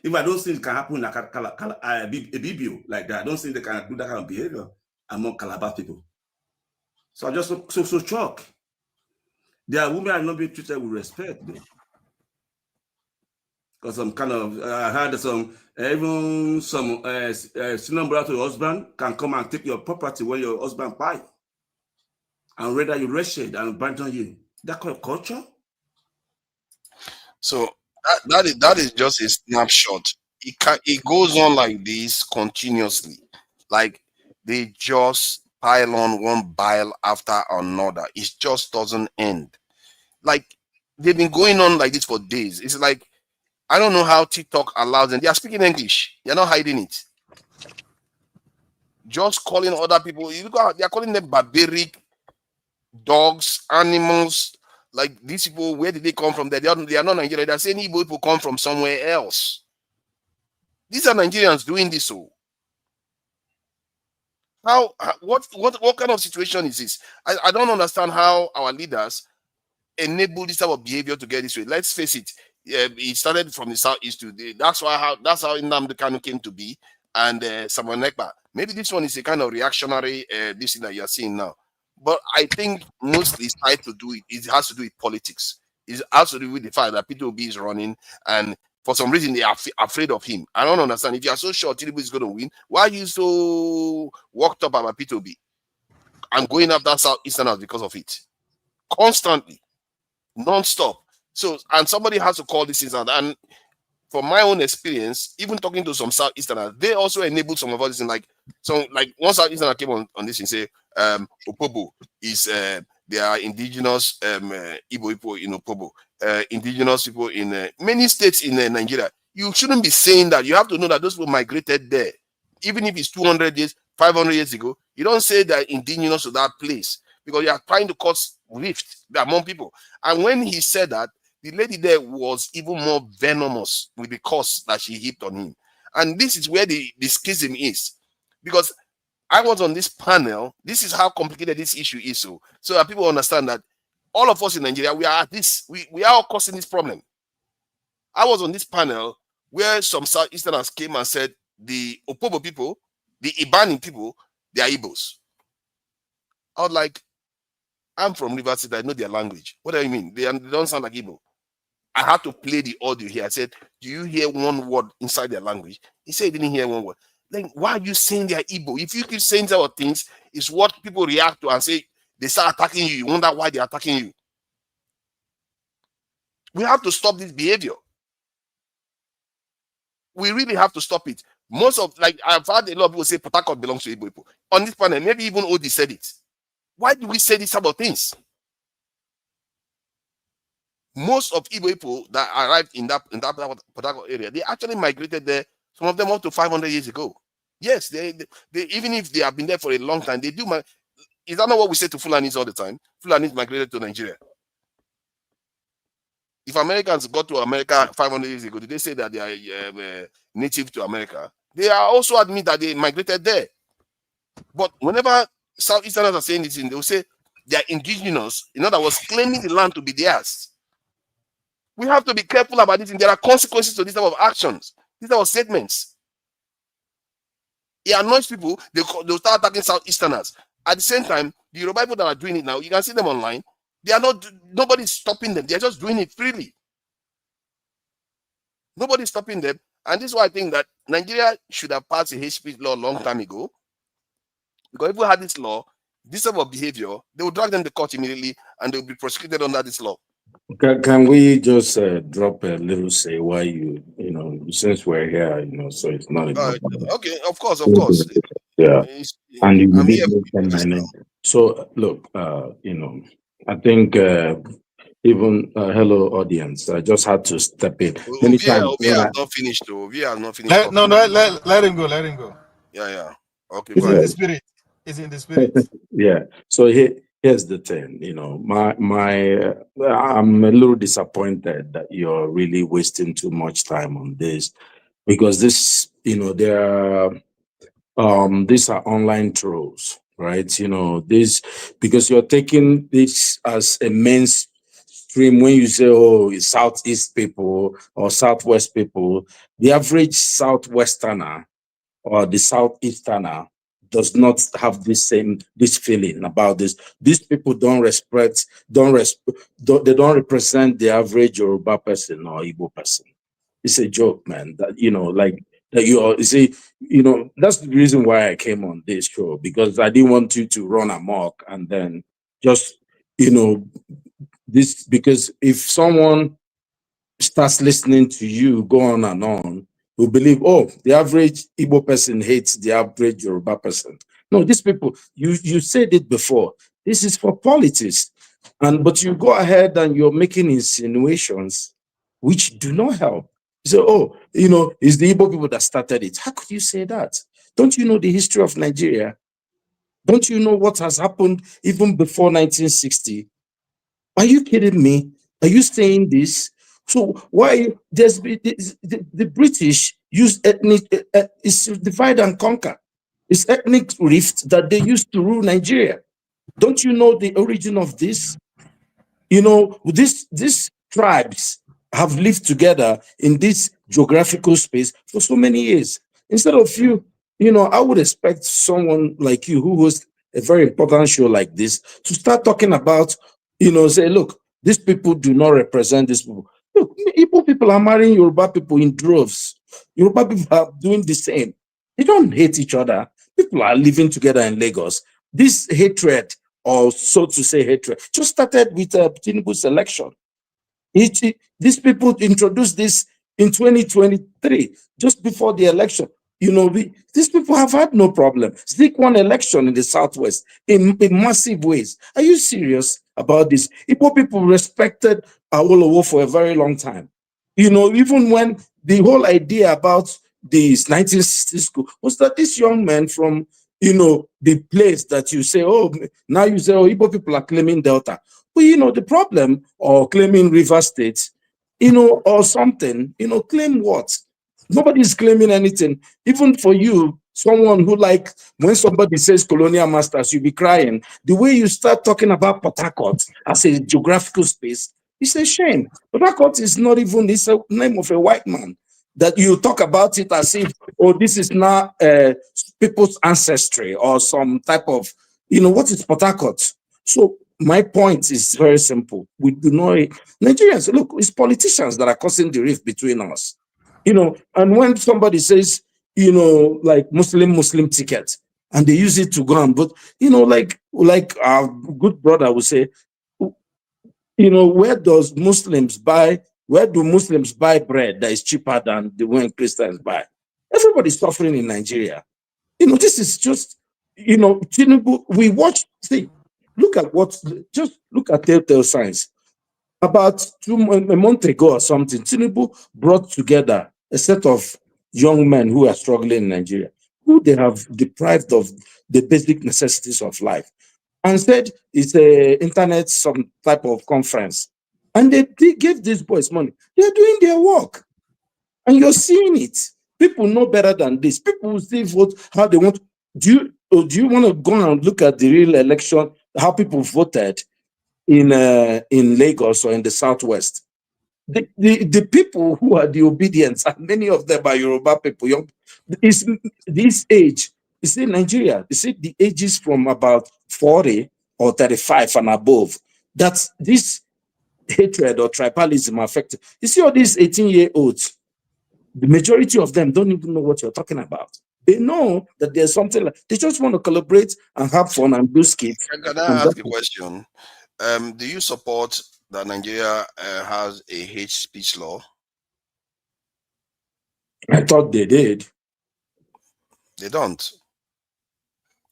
If I don't think it can happen like a BBO like that, I don't think they can do that kind of behavior among Calabar people. So I'm just so shocked. Their women are not being treated with respect, though. Because I heard even some senior brother to your husband can come and take your property when your husband buy, and rather you wretched and abandon you. That kind of culture. So that is just a snapshot. It goes on like this continuously. Like they just pile on one bile after another. It just doesn't end. Like they've been going on like this for days. It's like I don't know how TikTok allows them. They are speaking English. They're not hiding it. Just calling other people. They are calling them barbaric dogs, animals. Like these people, where did they come from? They are not Nigerian. They're saying Igbo people come from somewhere else. These are Nigerians doing this. So what kind of situation is this? I don't understand how our leaders enable this type of behavior to get this way. Let's face it. It started from the southeast to that's how Nnamdi Kanu came to be, and Samuel Nekpa. Maybe this one is a kind of reactionary this thing that you're seeing now. But I think mostly it's tied to do it has to do with politics. It has to do with the fact that P2B is running, and for some reason they are afraid of him. I don't understand. If you are so sure Tinubu is going to win, why are you so worked up about P2B? I'm going after Southeasterners because of it. Constantly. Non-stop. So, and somebody has to call this things out. And from my own experience, even talking to some Southeasterners, they also enabled some of us in like one Southeasterner came on this and say, Opobo is they are indigenous Igbo people in Opobo, indigenous people in many states in Nigeria. You shouldn't be saying that. You have to know that those people migrated there. Even if it's 200 years, 500 years ago, you don't say they're indigenous to that place because you are trying to cause rift among people. And when he said that, the lady there was even more venomous with the curse that she heaped on him. And this is where the schism is. Because I was on this panel. This is how complicated this issue is. So that people understand that all of us in Nigeria, we are at this. We are all causing this problem. I was on this panel where some Southeasterners came and said the Opobo people, the Ibani people, they are Igbos. I was like, I'm from River State. I know their language. What do you mean? They don't sound like Igbo. I had to play the audio here. I said, do you hear one word inside their language? He said he didn't hear one word. Then why are you saying they are Igbo? If you keep saying those things, it's what people react to and say they start attacking you. You wonder why they're attacking you. We have to stop this behavior. We really have to stop it. I've heard a lot of people say Port Harcourt belongs to Igbo people. On this panel, maybe even Odi said it. Why do we say these type of things? Most of Igbo people that arrived in that Port Harcourt area, they actually migrated there, some of them up to 500 years ago. Yes, they even if they have been there for a long time, they do. Is that not what we say to Fulanis all the time? Fulanis migrated to Nigeria. If Americans got to America 500 years ago, did they say that they are native to America? They are also admit that they migrated there. But whenever Southeasterners are saying this, they will say they are indigenous. In other words, claiming the land to be theirs. We have to be careful about this, and there are consequences to this type of actions, these type of statements. It annoys people. They'll start attacking Southeasterners. At the same time, the Yoruba people that are doing it now, you can see them online. They are not. Nobody's stopping them. They are just doing it freely. Nobody's stopping them, and this is why I think that Nigeria should have passed a hate speech law a long time ago. Because if we had this law, this type of behavior, they will drag them to court immediately, and they will be prosecuted under this law. Can we just drop a little say why since we're here, so it's not Okay, of course. Yeah. And you I'm here did mention my name. So look, I think even hello audience, I just had to step in. Many times Ovia when has I not finished though. Ovia has not finished talking. Let him go. Let him go. Yeah. Okay, It's go in the ahead. spirit. It's in the spirit. yeah. So here's the thing. I'm a little disappointed that you're really wasting too much time on this, because this, these are online trolls, right? This, because you're taking this as a mainstream when you say, oh, it's Southeast people or Southwest people. The average Southwesterner or the Southeasterner does not have this feeling about this. These people don't they don't represent the average Yoruba person or Igbo person. It's a joke, man. That you see, that's the reason why I came on this show, because I didn't want you to run amok and then just, this, because if someone starts listening to you go on and on, will believe, oh, the average Igbo person hates the average Yoruba person. No, these people, you said it before. This is for politics. But you go ahead and you're making insinuations which do not help. You say, oh, it's the Igbo people that started it. How could you say that? Don't you know the history of Nigeria? Don't you know what has happened even before 1960? Are you kidding me? Are you saying this? So why the British use ethnic, it's divide and conquer. It's ethnic rift that they used to rule Nigeria. Don't you know the origin of this? These tribes have lived together in this geographical space for so many years. Instead of I would expect someone like you who hosts a very important show like this to start talking about, say, look, these people do not represent these people. Look, Igbo people are marrying Yoruba people in droves. Yoruba people are doing the same. They don't hate each other. People are living together in Lagos. This hatred, or so to say hatred, just started with Tinubu's election. These people introduced this in 2023, just before the election. These people have had no problem. Stick one election in the Southwest in massive ways. Are you serious about this? Igbo people respected Awolowo for a very long time. Even when the whole idea about this 1960s school was that this young man from, the place that you say, oh, now you say, oh, Igbo people are claiming Delta. But, the problem, or claiming River State, or something, claim what? Nobody's claiming anything. Even for you, someone who, like, when somebody says colonial masters, you'll be crying. The way you start talking about Port Harcourt as a geographical space, it's a shame. Port Harcourt is not even, it's a name of a white man. That you talk about it as if, oh, this is not people's ancestry or some type of, what is Port Harcourt? So my point is very simple. We do not, Nigerians, look, it's politicians that are causing the rift between us. And when somebody says, like Muslim ticket, and they use it to go and, but, like our good brother would say, where do Muslims buy bread that is cheaper than the one Christians buy? Everybody's suffering in Nigeria. This is just, Tinubu, look at telltale signs. About a month ago or something, Tinubu brought together a set of young men who are struggling in Nigeria, who they have deprived of the basic necessities of life, and said it's a internet, some type of conference. And they gave these boys money. They're doing their work. And you're seeing it. People know better than this. People will still vote how they want. Do you want to go and look at the real election, how people voted in Lagos or in the Southwest? The people who are the obedience, and many of them are Yoruba people, is this age. You see, Nigeria, you see the ages from about 40 or 35 and above, that this hatred or tribalism affected. You see all these 18-year-olds, the majority of them don't even know what you're talking about. They know that there's something like, they just want to collaborate and have fun and do skits. Can I ask a question? Do you support that Nigeria has a hate speech law? I thought they did. They don't.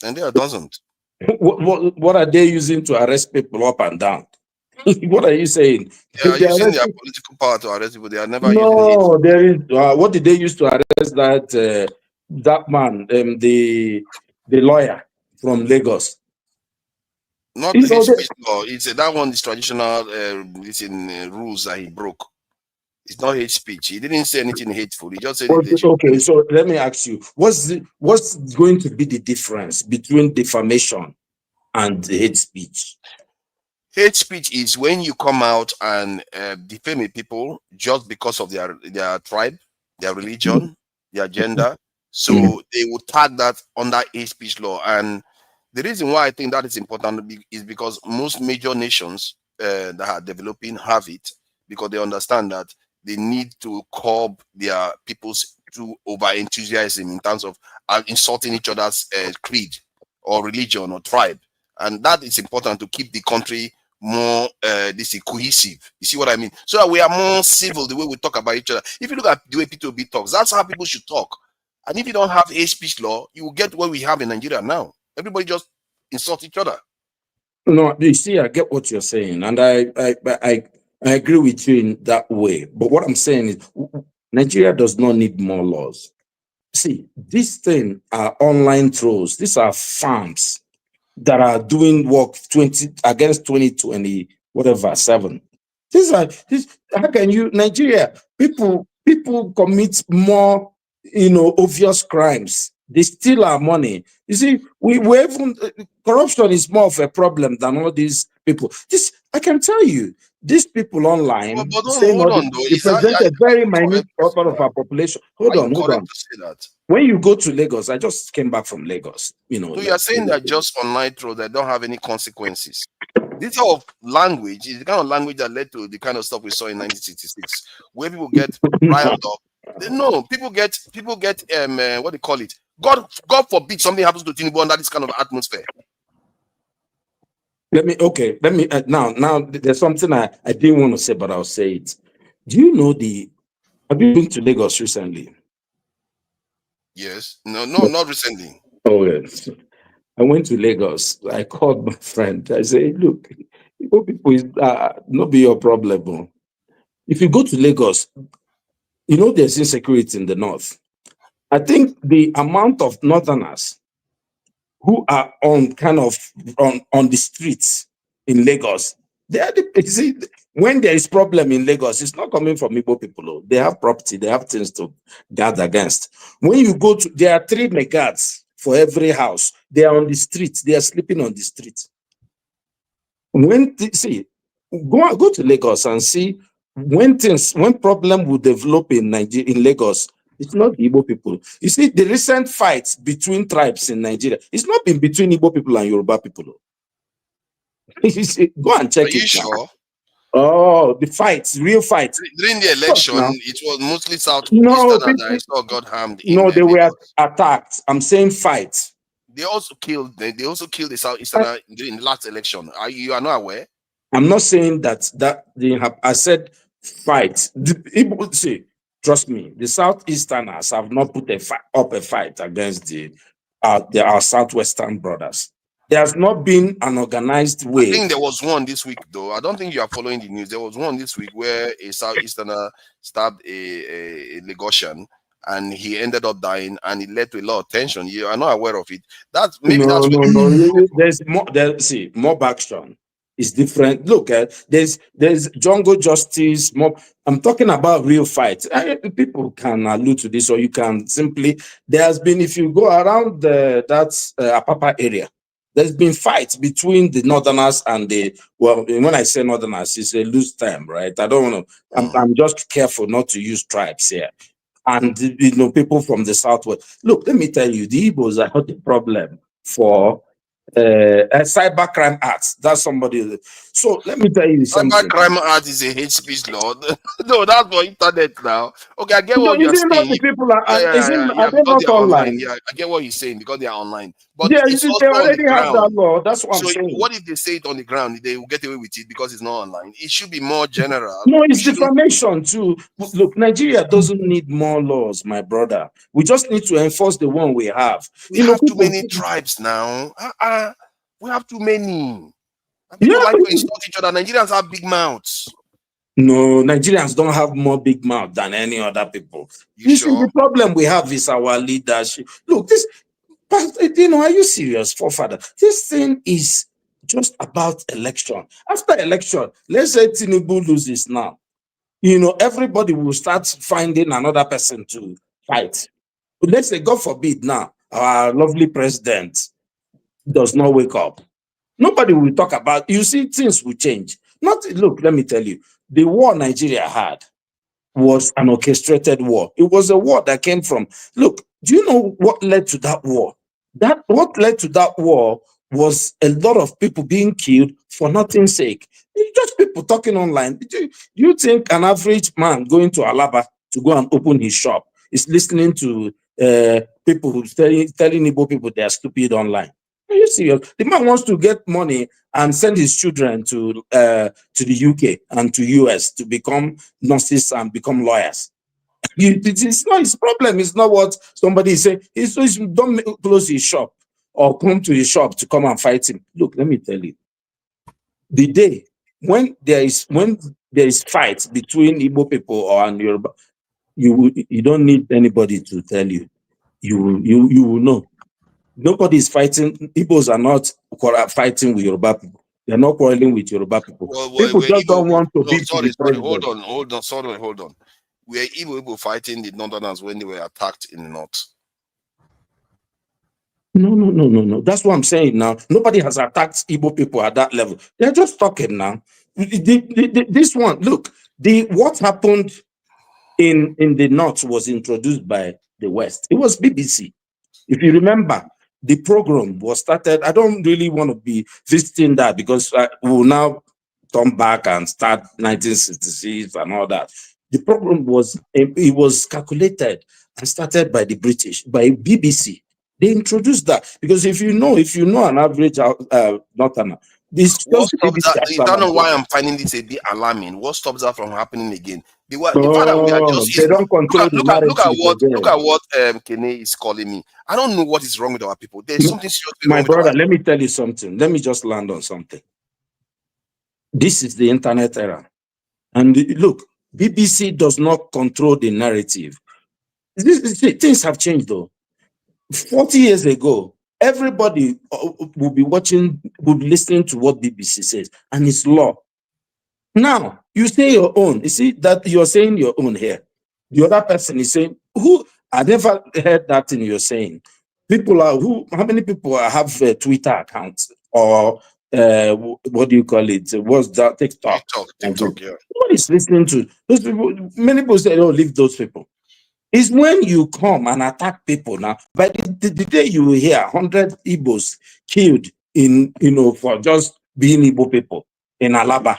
Nigeria doesn't. What are they using to arrest people up and down? What are you saying? They are using their political power to arrest people. They are never using hate. No, there is. What did they use to arrest that man, the lawyer from Lagos? Not hate speech law. It's that one is traditional. It's in rules that he broke. It's not hate speech. He didn't say anything hateful. He just said Okay, so let me ask you: what's going to be the difference between defamation and hate speech? Hate speech is when you come out and defame people just because of their tribe, their religion, their gender. So they will tag that under hate speech law. And the reason why I think that is important is because most major nations that are developing have it, because they understand that they need to curb their people's to over enthusiasm in terms of insulting each other's creed or religion or tribe. And that is important to keep the country more cohesive. You see what I mean? So that we are more civil the way we talk about each other. If you look at the way P2B talks, that's how people should talk. And if you don't have hate speech law, you will get what we have in Nigeria now. Everybody just insult each other. No, you see, I get what you're saying, and I agree with you in that way. But what I'm saying is, Nigeria does not need more laws. See, these things are online trolls. These are farms that are doing work against 2020, whatever, 7. How can you, Nigeria, people commit more, obvious crimes. They steal our money. You see, we even corruption is more of a problem than all these people. I can tell you, these people online represent a very minute part of our population. Hold on. To say that? When you go to Lagos, I just came back from Lagos. So you are saying that just online trolls that don't have any consequences. This type of language is the kind of language that led to the kind of stuff we saw in 1966, where people get riled up. No, people get what do you call it? God forbid something happens to Tinubu under this kind of atmosphere. Let me now there's something I didn't want to say, but I'll say it. Do you know have you been to Lagos recently? Yes. No, not recently. Oh yes. I went to Lagos. I called my friend. I said, look, Igbo people is not be your problem. If you go to Lagos, there's insecurity in the north. I think the amount of northerners who are on the streets in Lagos, when there is problem in Lagos, it's not coming from Igbo people. They have property, they have things to guard against. When you go to, there are 3 megads for every house. They are on the streets. They are sleeping on the streets. Go to Lagos and see when problem will develop in Nigeria, in Lagos. It's not the Igbo people. You see, the recent fights between tribes in Nigeria, it's not been between Igbo people and Yoruba people. You see, go and check it. Are you sure? Oh, the fights, real fights. During the election, it was mostly Southeastern that I saw got harmed. They were attacked. I'm saying fights. They also killed the Southeastern during the last election. You are not aware? I'm not saying that didn't happen. I said fight. People say, trust me, the Southeasterners have not put up a fight against our Southwestern brothers. There has not been an organized way. I think there was one this week, though. I don't think you are following the news. There was one this week where a Southeasterner stabbed a Lagosian, and he ended up dying, and it led to a lot of tension. You are not aware of it. There's more. Mob action is different. Look, there's jungle justice. I'm talking about real fights. People can allude to this, or you can simply. There has been, if you go around Apapa area, there's been fights between the northerners and when I say northerners, it's a loose term, right? I don't want to. I'm just careful not to use tribes here. And people from the southwest. Look, let me tell you, the Igbos are not the problem for cybercrime acts. That's somebody. So let me tell you something. Cybercrime act is a hate speech law. No, that's for internet now. Okay, I get what you're saying. The people are not online. Yeah, I get what you're saying because they are online. But yeah, it's they already have that law. That's what I'm saying. What if they say it on the ground? They will get away with it because it's not online. It should be more general. No, it's defamation too. Look, Nigeria doesn't need more laws, my brother. We just need to enforce the one we have. We have too many tribes now. We have too many. And people like to insult each other. Nigerians have big mouths. No, Nigerians don't have more big mouth than any other people. You see, the problem we have is our leadership. Look, this, you know, are you serious, forefather? This thing is just about election. After election, let's say Tinubu loses now. You know, everybody will start finding another person to fight. But let's say, God forbid now, our lovely president does not wake up. Nobody will talk about, you see, things will change. Look, let me tell you, the war Nigeria had was an orchestrated war. It was a war that came from, look, do you know what led to that war? What led to that war was a lot of people being killed for nothing's sake. It's just people talking online. Do you think an average man going to Alaba to go and open his shop is listening to people who telling Igbo people they are stupid online? Are you serious? The man wants to get money and send his children to the UK and to US to become nurses and become lawyers. It's not his problem. It's not what somebody is saying. Don't close his shop or come to his shop to come and fight him. Look, let me tell you. The day when there is fight between Igbo people and Yoruba, you don't need anybody to tell you. You will know. Nobody is fighting. Igbos are not fighting with Yoruba people. They're not quarreling with Yoruba people. People just don't want to be to the president. Hold on. Were Igbo fighting the Northerners when they were attacked in the north? No. That's what I'm saying now. Nobody has attacked Igbo people at that level. They're just talking now. This one, look, what happened in the north was introduced by the West. It was BBC. If you remember, the program was started. I don't really want to be visiting that because we will now turn back and start 1966 and all that. The program was calculated and started by the British, by BBC. They introduced that because if you know an average northerner, this what stops that? You don't know why I'm finding this a bit alarming. What stops that from happening again? The fact that we are just they don't control look at what Kene is calling me. I don't know what is wrong with our people. There's something seriously wrong my with brother. Let me tell you something. Let me just land on something. This is the internet era, and look, BBC does not control the narrative. Things have changed though. 40 years ago, everybody will be listening to what BBC says, and it's law. Now, you say your own. You see that you're saying your own here. The other person is saying, I never heard that thing you're saying. How many people have Twitter accounts or what do you call it? What's that? TikTok, yeah. Nobody's listening to those people. Many people say, leave those people. It's when you come and attack people now. By the day you hear 100 Igbos killed for just being Igbo people in Alaba.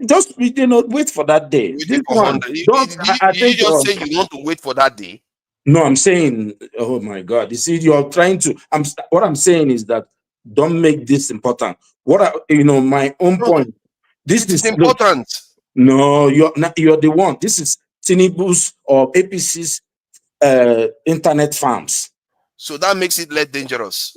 Just wait for that day. This one, did you just say you want to wait for that day? No, I'm saying, oh my God. You see, you're trying to. What I'm saying is that don't make this important. My own point. This is important. No, you're the one. This is Tinubu's or APC's internet farms. So that makes it less dangerous.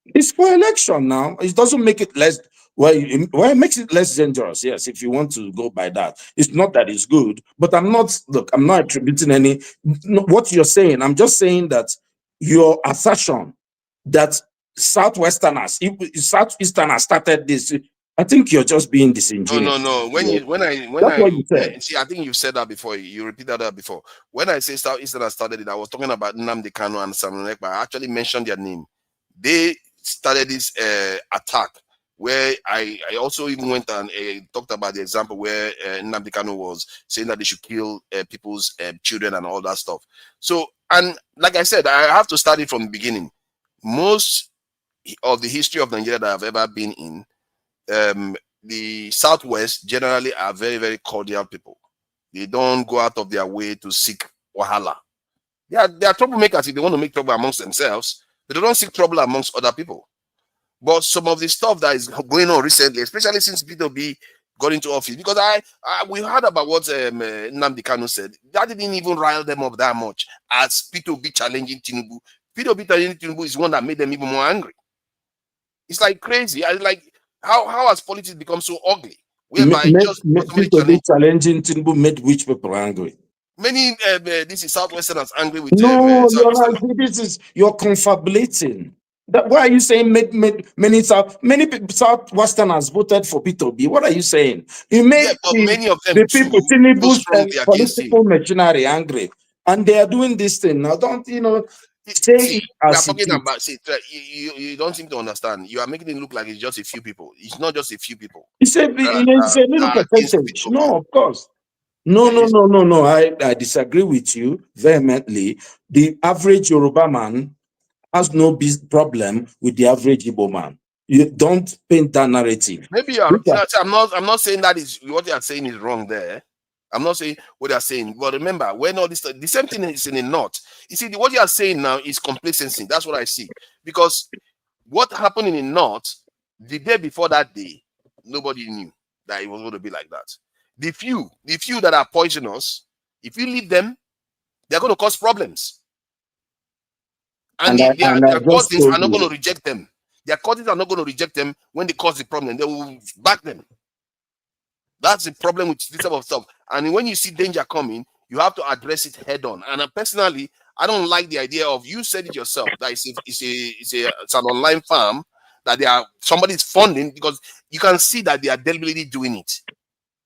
It's for election now. It doesn't make it less. Well, it makes it less dangerous. Yes, if you want to go by that. It's not that it's good, but I'm not attributing what you're saying. I'm just saying that your assertion that Southeasterners started this. I think you're just being disingenuous. No. That's what you said. See, I think you've said that before. You repeated that before. When I say Southeasterners started it, I was talking about Nnamdi Kanu and Samuel Ekpa. I actually mentioned their name. They started this attack where I also even went and talked about the example where Nnamdi Kanu was saying that they should kill people's children and all that stuff. So, and like I said, I have to start it from the beginning. Most of the history of Nigeria that I've ever been in, the Southwest generally are very, very cordial people. They don't go out of their way to seek wahala. They are troublemakers if they want to make trouble amongst themselves. They don't seek trouble amongst other people. But some of the stuff that is going on recently, especially since P2B got into office, because we heard about what Nnamdi Kanu said. That didn't even rile them up that much as P2B challenging Tinubu Tinubu is one that made them even more angry. It's like crazy. I like how has politics become so ugly? Whereby just people challenging Tinubu made which people angry. Many this is Southwesterners angry with no, you're confabulating. Why are you saying many Southwesterners voted for P2B? What are you saying? You made many of them the people Tinubu's political him. machinery angry, and they are doing this thing now. Don't say it as it is. You don't seem to understand. You are making it look like it's just a few people. It's not just a few people. It's a little percentage. No, of course. No. I disagree with you vehemently. The average Yoruba man has no problem with the average Igbo man. You don't paint that narrative. Maybe I'm not saying that is what you are saying is wrong there. I'm not saying what they are saying, but remember, when all this, the same thing is in the north. You see, what you are saying now is complacency. That's what I see. Because what happened in the north, the day before that day, nobody knew that it was going to be like that. The few that are poisonous, if you leave them, they're going to cause problems. And their cousins are not going to reject them. Their cousins are not going to reject them when they cause the problem. They will back them. That's the problem with this type of stuff. And when you see danger coming, you have to address it head on. And personally, I don't like the idea of, you said it yourself, that it's an online farm that somebody's funding, because you can see that they are deliberately doing it.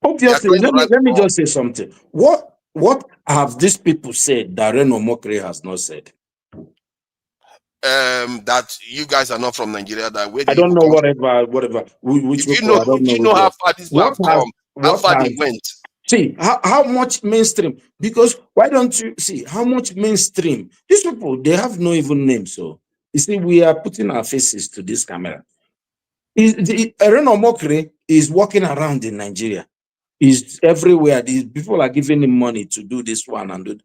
Obviously, let me just say something. What have these people said that Reno Mokri has not said? That you guys are not from Nigeria. I don't know, whatever. If you know how far these people have come, how far they went. See, how much mainstream? Because why don't you see how much mainstream? These people, they have no even name. So, you see, we are putting our faces to this camera. Reno Mokri is walking around in Nigeria. He's everywhere. These people are giving him money to do this one and do.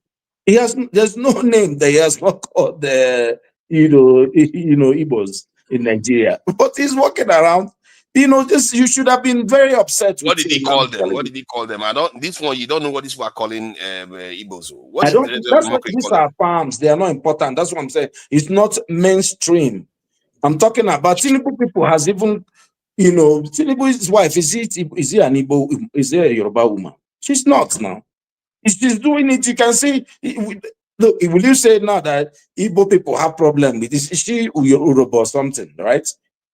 There's no name that he has not called the Igbos in Nigeria, but he's walking around. You should have been very upset. What did he call them? What did he call them? This one, you don't know what this one are calling Igbos. These are farms. They are not important. That's what I'm saying. It's not mainstream. I'm talking about Tinubu people has even, Tinubu's wife, is he an Igbo? Is he a Yoruba woman? She's not now. She's doing it. You can see. Look, will you say now that Igbo people have problem with this? Is she Yoruba or something, right?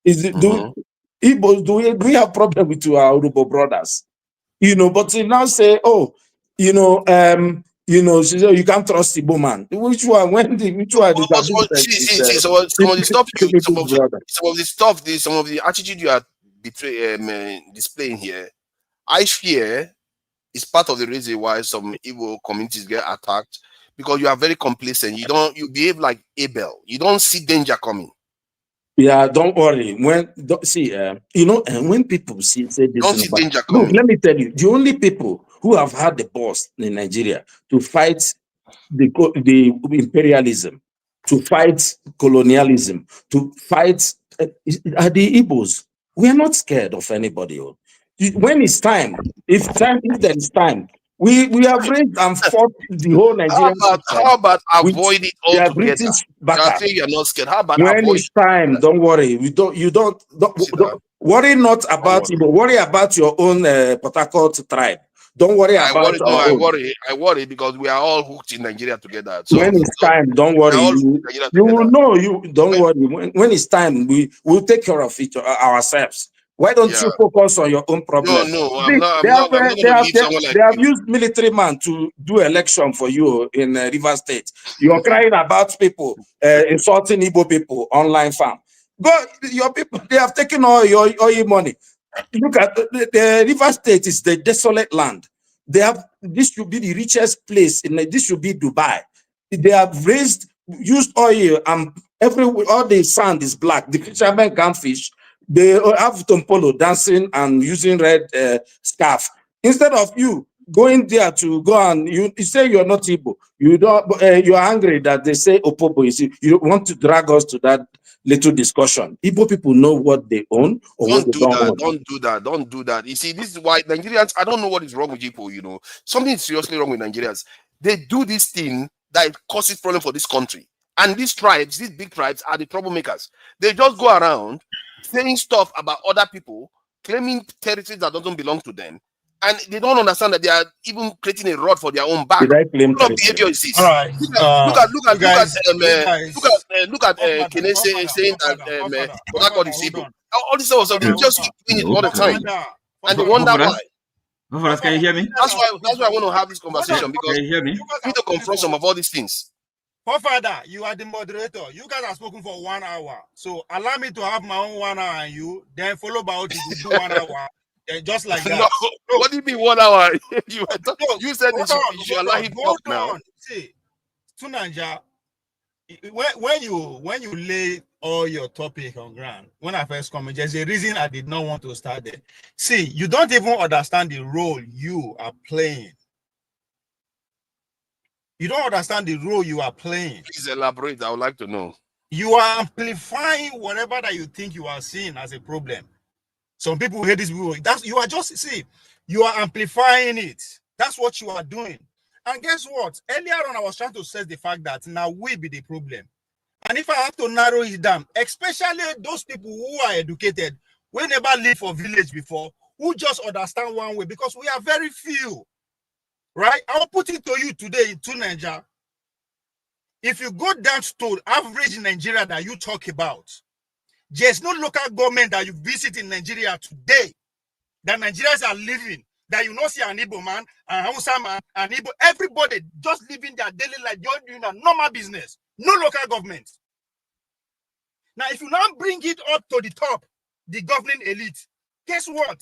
Do we have problem with our Yoruba brothers? But you now say, she said, you can't trust Igbo man. Which one? Which one? Some of the attitude you are displaying here, I fear is part of the reason why some Igbo communities get attacked, because you are very complacent. You behave like Abel. You don't see danger coming. Yeah, don't worry. When people say this, don't see danger coming. Look, let me tell you, the only people who have had the balls in Nigeria to fight the imperialism, to fight colonialism, to fight are the Igbos. We are not scared of anybody. When it's time, if there is time, we have raised and fought the whole Nigerian. How about avoid it altogether? I think you're not scared. How about when it's time? Don't worry. You don't worry not about Igbo. Worry about your own Port Harcourt tribe. Don't worry about I worry because we are all hooked in Nigeria together. So when it's time, don't worry. You will know. Don't worry. When it's time, we will take care of it ourselves. Why don't you focus on your own problem? No, they have used military man to do election for you in Rivers State. You're crying about people insulting Igbo people online farm. But your people, they have taken all your money. Look at the Rivers State is the desolate land. This should be the richest place this should be Dubai. They have used oil and all the sand is black. The fishermen can't fish. They have Tompolo dancing and using red scarf. Instead of you going there to go and you say you're not Igbo, you're angry that they say Opobo is you want to drag us to that little discussion. Igbo people know what they own or what they don't own. Don't do that. You see, this is why Nigerians, I don't know what is wrong with people, Something is seriously wrong with Nigerians. They do this thing that causes problem for this country. And these tribes, these big tribes, are the troublemakers. They just go around saying stuff about other people, claiming territories that doesn't belong to them, and they don't understand that they are even creating a rod for their own back. Did I claim What kind of territory? behavior is this? All right. Look at Kene saying that God is Igbo. All this sort of stuff, they just keep doing it all the time, and they wonder why. Can you hear me? That's why I want to have this conversation, because Can you hear me? we need to confront some of all these things. Father, you are the moderator. You guys have spoken for 1 hour. So allow me to have my own 1 hour and you, then follow by what you do 1 hour. Just like that. No, what do you mean 1 hour? You said you should allow him talk now. See, Tunanja, when you lay all your topic on ground, when I first come, there's a reason I did not want to start there. See, you don't even understand the role you are playing. You don't understand the role you are playing. Please elaborate. I would like to know. You are amplifying whatever that you think you are seeing as a problem. Some people hate this people. You are amplifying it. That's what you are doing. And guess what? Earlier on, I was trying to stress the fact that now we be the problem. And if I have to narrow it down, especially those people who are educated, who never lived for village before, who just understand one way, because we are very few. Right? I'll put it to you today in Nigeria. If you go down to average Nigeria that you talk about, there's no local government that you visit in Nigeria today that Nigerians are living, that you not see an Igbo man, an Hausa man, an Igbo, everybody just living their daily life, just doing a normal business. No local government. Now, if you now bring it up to the top, the governing elite, guess what?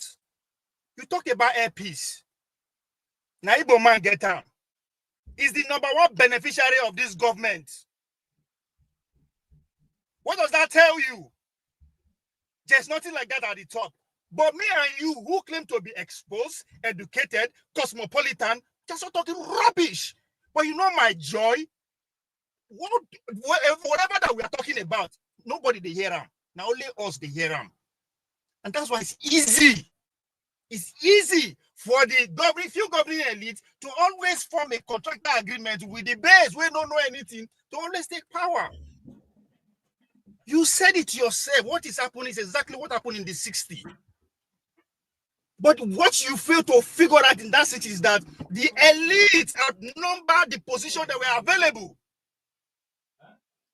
You talk about air peace. Now, Igbo man get down. Is the #1 beneficiary of this government. What does that tell you? There's nothing like that at the top. But me and you, who claim to be exposed, educated, cosmopolitan, just are talking rubbish. But you know my joy? Whatever that we are talking about, nobody they hear them. Now only us they hear them. And that's why it's easy. It's easy for the few governing elite to always form a contractor agreement with the base where don't know anything to always take power. You said it yourself. What is happening is exactly what happened in the 60s. But what you fail to figure out in that city is that the elites outnumber the position that were available.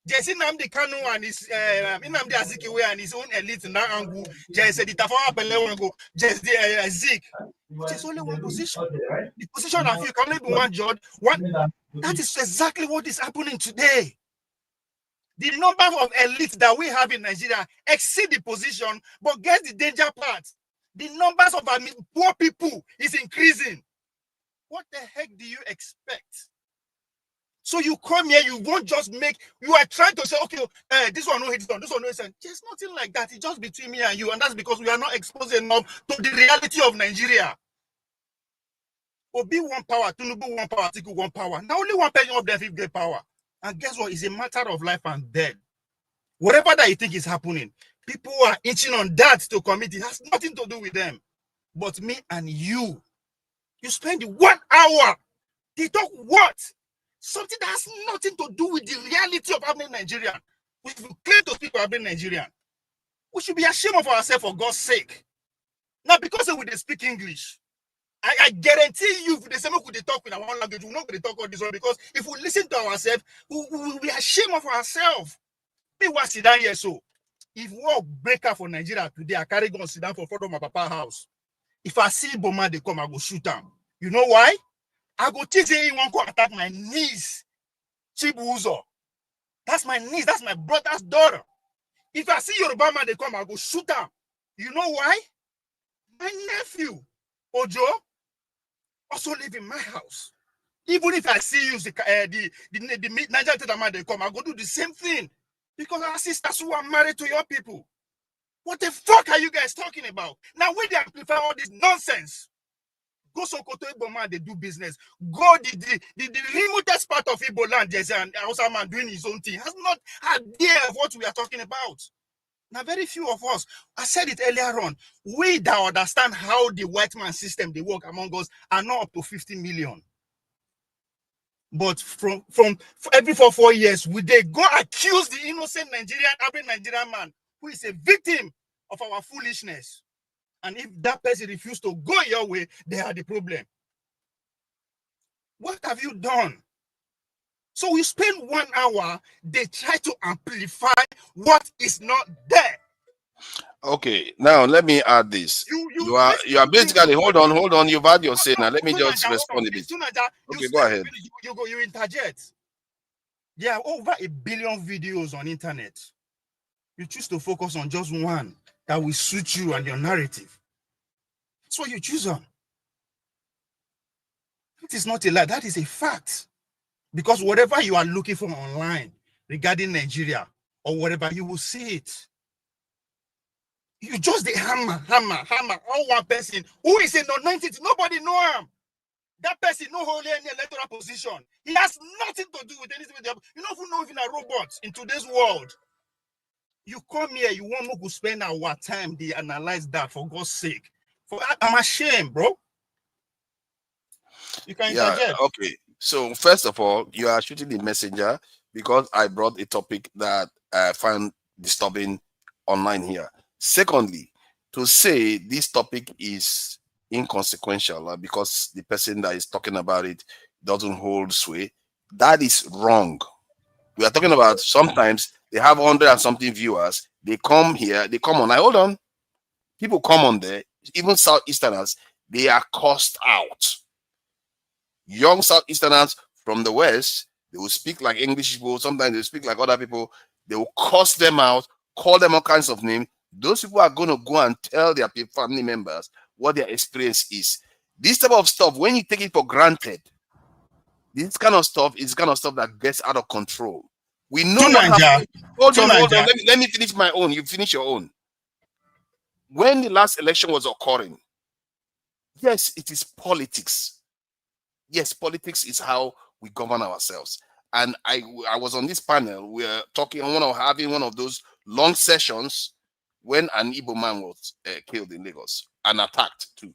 Jesse Nnamdi Kanu and his Nnamdi Azikiwe and his own elite in that angle. Jesse the Tafawa Belewango, Jesse Zik. There's only one position. The position of you can only be one judge. That is exactly what is happening today. The number of elites that we have in Nigeria exceed the position, but guess the danger part. The numbers of poor people is increasing. What the heck do you expect? So you come here, you won't just you are trying to say, okay, this one no hit on, this one no hit on. There's nothing like that. It's just between me and you, and that's because we are not exposed enough to the reality of Nigeria. Obi one power, Tinubu one power, Atiku one power. Now only one person of them will get power. And guess what? It's a matter of life and death. Whatever that you think is happening, people who are itching on that to commit, it has nothing to do with them. But me and you spend 1 hour. They talk what? Something that has nothing to do with the reality of happening in Nigeria. If you claim to speak for happening Nigerian, we should be ashamed of ourselves for God's sake. Now, because we speak English, I guarantee you, if the same way they talk in our own language, we're not going to talk all this one, because if we listen to ourselves, we will be ashamed of ourselves. Me was sit down here, so if war break out for Nigeria today, I carry gun sit down for front of my papa's house. If I see Boma, they come, I go shoot them. You know why? I go think he won't go attack my niece, Chibuzo. That's my niece, that's my brother's daughter. If I see Yoruba man, they come, I go shoot them. You know why? My nephew, Ojo, also live in my house. Even if I see you, the Nigerian man, they come, I go do the same thing. Because our sisters who are married to your people. What the fuck are you guys talking about? Now, when they amplify all this nonsense, go Sokoto Igbo man, they do business. Go the remotest part of Igbo land, there's an Hausa man doing his own thing. Has not idea of what we are talking about. Now, very few of us, I said it earlier on, we that understand how the white man system they work among us are not up to 50 million. But from every 4 years, we they go accuse the innocent average Nigerian man who is a victim of our foolishness. And if that person refuses to go your way, they are the problem. What have you done? So we spend 1 hour, they try to amplify what is not there. Okay, now let me add this. You are basically hold on. You've had your say now. Let me just respond a bit. Okay, go ahead. You interject. There are over 1 billion videos on internet. You choose to focus on just one that will suit you and your narrative. That's what you choose on. It is not a lie. That is a fact. Because whatever you are looking for online regarding Nigeria or whatever, you will see it. You just the hammer. All one person who is a non-entity. Nobody know him. That person no hold any electoral position. He has nothing to do with anything. You don't even know even a robot in today's world. You come here, you want me to spend our time, they analyze that for God's sake. I'm ashamed, bro. You can interject. Okay. So first of all, you are shooting the messenger because I brought a topic that I found disturbing online here. Secondly, to say this topic is inconsequential because the person that is talking about it doesn't hold sway, that is wrong. We are talking about sometimes they have 100 and something viewers. They come here, they come on. Hold on. People come on there, even Southeasterners, they are cursed out. Young Southeasterners from the West, they will speak like English people. Sometimes they speak like other people. They will curse them out, call them all kinds of names. Those people are going to go and tell their family members what their experience is. This type of stuff, when you take it for granted, this kind of stuff is kind of stuff that gets out of control. We know what happened. Hold on. Let me finish my own. You finish your own. When the last election was occurring, yes, it is politics. Yes, politics is how we govern ourselves. And I was on this panel. We are talking having one of those long sessions when an Igbo man was killed in Lagos and attacked too.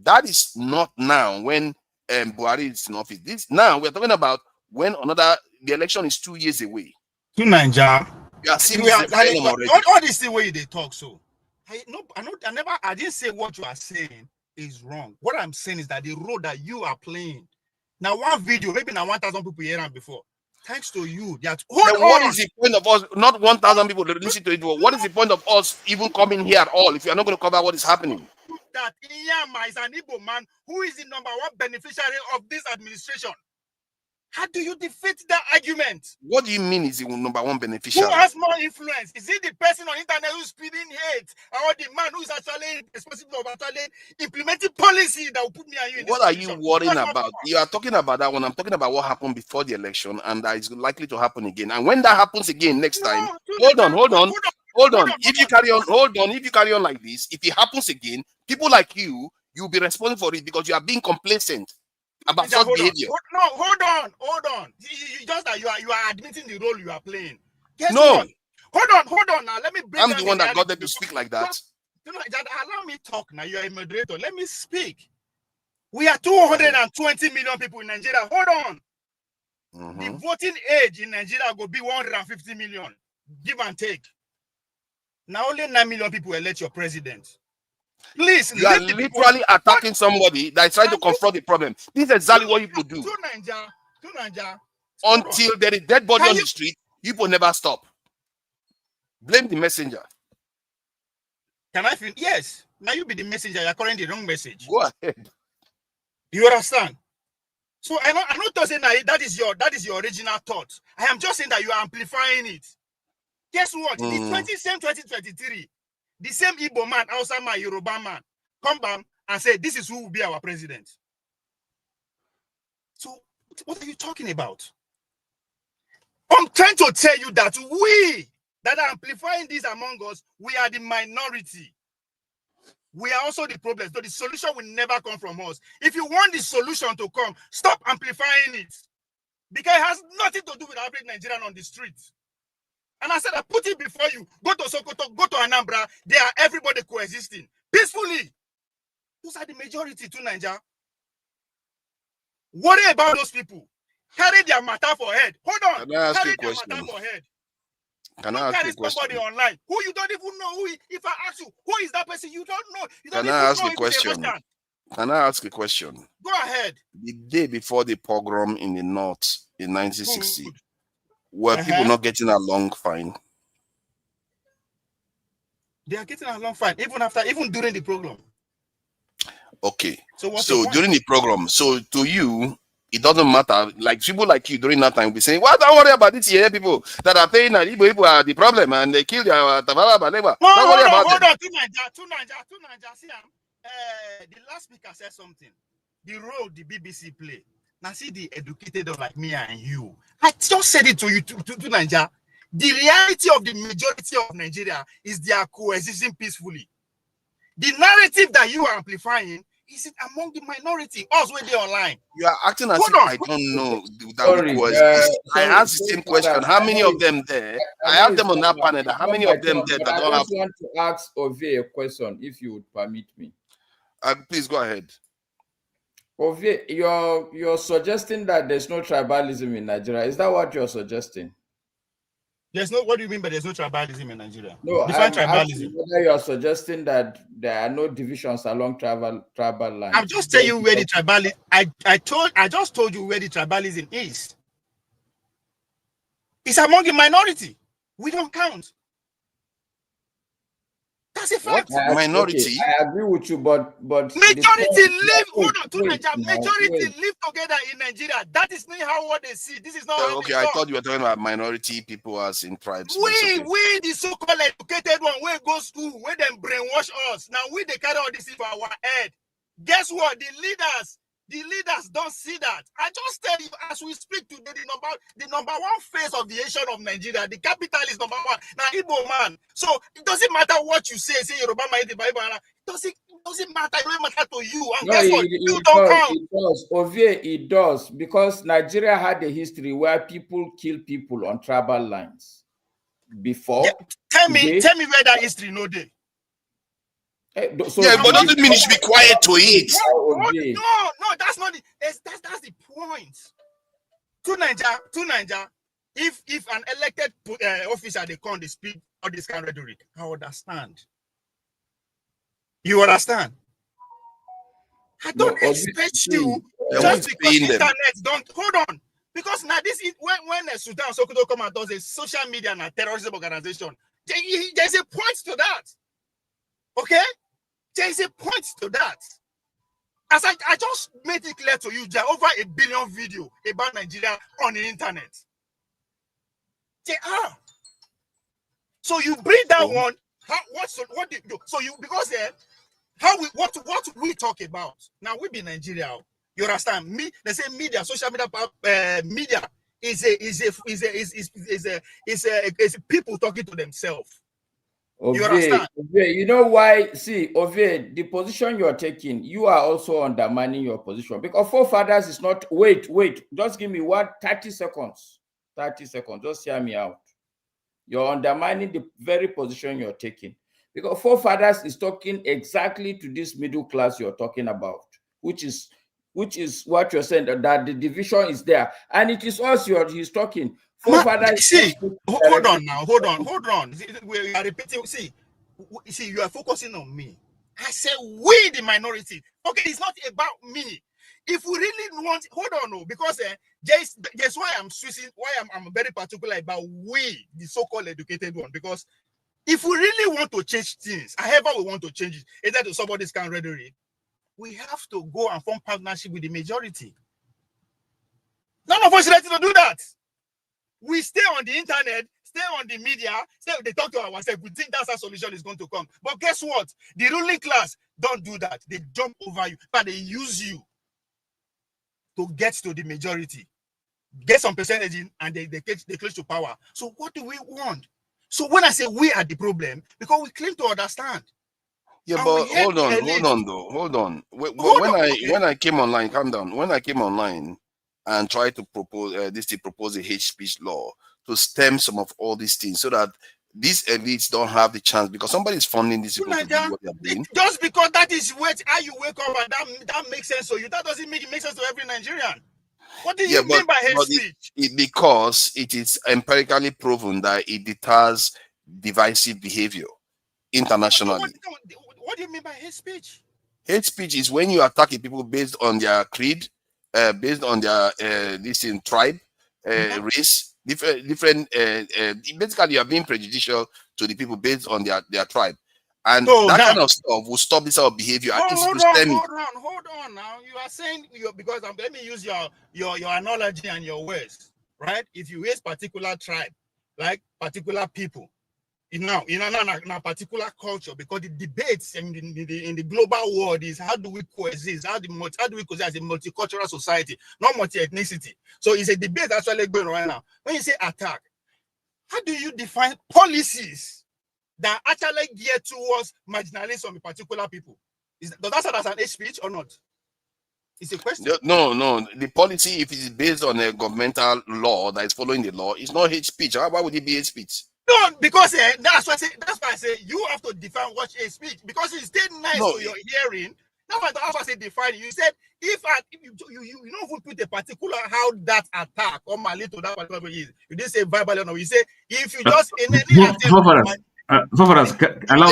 That is not now when Buhari is in office. Now we're talking about when the election is 2 years away. To Nigeria. Yeah, all this the way they talk. So I didn't say what you are saying is wrong. What I'm saying is that the role that you are playing. Now, one video, maybe now 1,000 people hear it before. Thanks to you. What is the point of us? Not 1,000 people listen to it. What is the point of us even coming here at all if you are not going to cover what is happening? That Iyama is an Igbo man who is the #1 beneficiary of this administration. How do you defeat that argument? What do you mean is the #1 beneficiary? Who has more influence? Is it the person on internet who's spreading hate, or the man who's actually responsible of actually implementing policy that will put me and you in this What position? Are you worrying about? You are talking about that one. I'm talking about what happened before the election, and that is likely to happen again. And when that happens again next time, hold on. If you carry on like this, if it happens again, people like you'll be responsible for it because you are being complacent about such behavior. Hold on. You just that you are admitting the role you are playing. Guess no. What? Hold on now. Let me break I'm the one that got them to speak like that. Allow me talk now. You are a moderator. Let me speak. We are 220 million people in Nigeria. Hold on. The voting age in Nigeria will be 150 million. Give and take. Now only 9 million people elect your president. Please, you are literally attacking somebody that is trying to confront the problem. This is exactly what people do. To Nigeria. Until there is dead body on the street, people never stop. Blame the messenger. Can I finish? Yes. Now you be the messenger. You're calling the wrong message. Go ahead. You understand? So I'm not saying that is your original thought. I am just saying that you are amplifying it. Guess what? The 2023. The same Igbo man, Hausa man, Yoruba man, come back and say, this is who will be our president. So, what are you talking about? I'm trying to tell you that we that are amplifying this among us, we are the minority. We are also the problem. So the solution will never come from us. If you want the solution to come, stop amplifying it. Because it has nothing to do with average Nigerian on the streets. And I said, I put it before you. Go to Sokoto, go to Anambra. They are everybody coexisting peacefully. Those are the majority to Nigeria. Worry about those people. Carry their matter for head. Hold on. Can I ask Carry you a their question? matter for head. Can I Don't ask carry you a question? somebody online who you don't even know who. If I ask you who is that person, you don't know. You don't Can even I ask know a if it's a question? Russian. Can I ask a question? Go ahead. The day before the pogrom in the north in 1960, were people not getting along fine? They are getting along fine, even during the program. Okay. So what's So your point? during the program, so to you, it doesn't matter. Like people like you during that time will be saying, "Well, don't worry about this here. People that are paying that Igbo people are the problem, and they kill their Tavala Baleba. No, Don't worry about hold them." on. To Niger. See, the last speaker said something. The role the BBC play. Now see the educated of like me and you. I just said it to you to Niger. The reality of the majority of Nigeria is they are coexisting peacefully. The narrative that you are amplifying is it among the minority, us when they online. You are acting as Hold if on. I don't know that Sorry, we coexist. I sorry, asked the same question. How many of them there? I asked them on that panel. How many of them there that I don't have? just want to ask Ovie a question, if you would permit me. Please go ahead. Ovie, you're suggesting that there's no tribalism in Nigeria. Is that what you're suggesting? There's no. What do you mean by there's no tribalism in Nigeria? No, Define I'm tribalism. asking whether you're suggesting that there are no divisions along tribal lines. I'm just telling you where the tribalism. I just told you where the tribalism is. It's among the minority. We don't count. That's a fact. Minority. Okay, I agree with you, but majority live. Hold on, to Nigeria. Majority live together in Nigeria. That is not how what they see. This is not how Okay, they I talk. thought you were talking about minority people as in tribes. We the so-called educated one, we go school, where them brainwash us. Now we they carry all this in our head. Guess what? The leaders don't see that. I just tell you, as we speak today, the number one face of the nation of Nigeria, the capital is number one. Now, Igbo man. So it doesn't matter what you say Yoruba man, it doesn't matter. It doesn't matter to you. And no, guess what? You don't count. It does. Ovie, it does, because Nigeria had a history where people kill people on tribal lines before. Yeah, tell me where that history no day. So yeah, but doesn't mean you should be quiet to it. No, that's not the that's the point. To Niger, if an elected officer they come, they speak all this kind of rhetoric, I understand. You understand? I don't expect you just because internet don't hold on. Because now this is when Sudan Sokoto come and does a social media and a terrorism organization, there's a point to that. Okay? There is a point to that. As I just made it clear to you, there are over 1 billion videos about Nigeria on the internet. They are. So you bring that one. What do you do? So you because what we talk about now, we be Nigeria. You understand me? They say media, social media, media is people talking to themselves. You understand? Ovie, you know why? See, Ovie, the position you're taking, you are also undermining your position, because forefathers is not. Wait, just give me 30 seconds. 30 seconds. Just hear me out. You're undermining the very position you're taking, because forefathers is talking exactly to this middle class you're talking about, which is what you're saying, that the division is there, and it is us he's talking. Forefathers. See, hold on. We are repeating. See, you are focusing on me. I said we, the minority. Okay, it's not about me. If we really want, hold on, because guess why I'm switching. Why I'm very particular about we, the so-called educated one, because if we really want to change things, however we want to change it, either to support this kind of rhetoric, we have to go and form partnership with the majority. None of us is ready to do that. We stay on the internet, stay on the media, they talk to ourselves. We think that's how solution is going to come. But guess what? The ruling class don't do that. They jump over you, but they use you to get to the majority, get some percentage in, and they clinch to power. So what do we want? So when I say we are the problem, because we claim to understand. Yeah, but hold on. When I came online, calm down. When I came online and tried to propose a hate speech law to stem some of all these things, so that these elites don't have the chance because somebody is funding these people to do what they're doing. Just because that is how you wake up and that makes sense to you, that doesn't make it make sense to every Nigerian. What do you mean by hate speech? Because it is empirically proven that it deters divisive behavior internationally. What do you mean by hate speech? Hate speech is when you attack people based on their creed, based on their tribe, race, different. Basically, you are being prejudicial to the people based on their tribe, and So that now- kind of stuff will stop this sort of behavior. At least Hold systemic. on. Now you are saying because let me use your analogy and your words, right? If you raise particular tribe, like particular people, in a particular culture, because the debates in the global world is how do we coexist? How do we coexist as a multicultural society, not multi-ethnicity? So it's a debate actually going on right now. When you say attack, how do you define policies that actually gear towards marginalizing some particular people? Does that sound as an hate speech or not? It's a question. No. The policy, if it is based on a governmental law that is following the law, is not hate speech. Why would it be hate speech? No, because that's why I say you have to define what hate speech, because it's still nice to your hearing. That's why I say define. You said if you don't even put a particular how that attack or malate to that particular is. You didn't say verbally or no. You say if you just in any attempt. Allow me.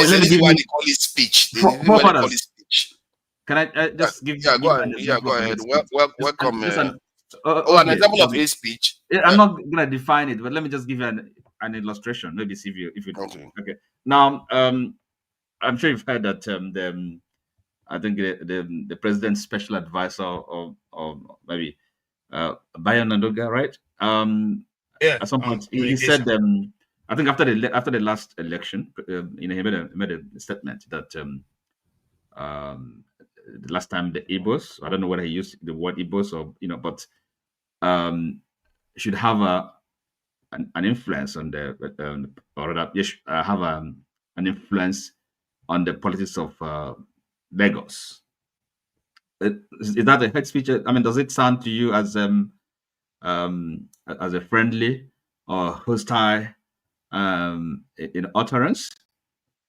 Let me give you. They call it speech. They call it speech. Can I just give? Go ahead. Welcome. An example of hate speech. I'm not gonna define it, but let me just give you an illustration. Maybe see if you okay. Now, I'm sure you've heard that I think the president's special advisor or maybe Bayo Nandoga, right? At some point he said I think after the last election, he made a statement that the last time the Igbos, I don't know whether he used the word Igbos or but should have an influence on the or rather have an influence on the politics of Lagos. Is that a hate speech? I mean, does it sound to you as a friendly or hostile in utterance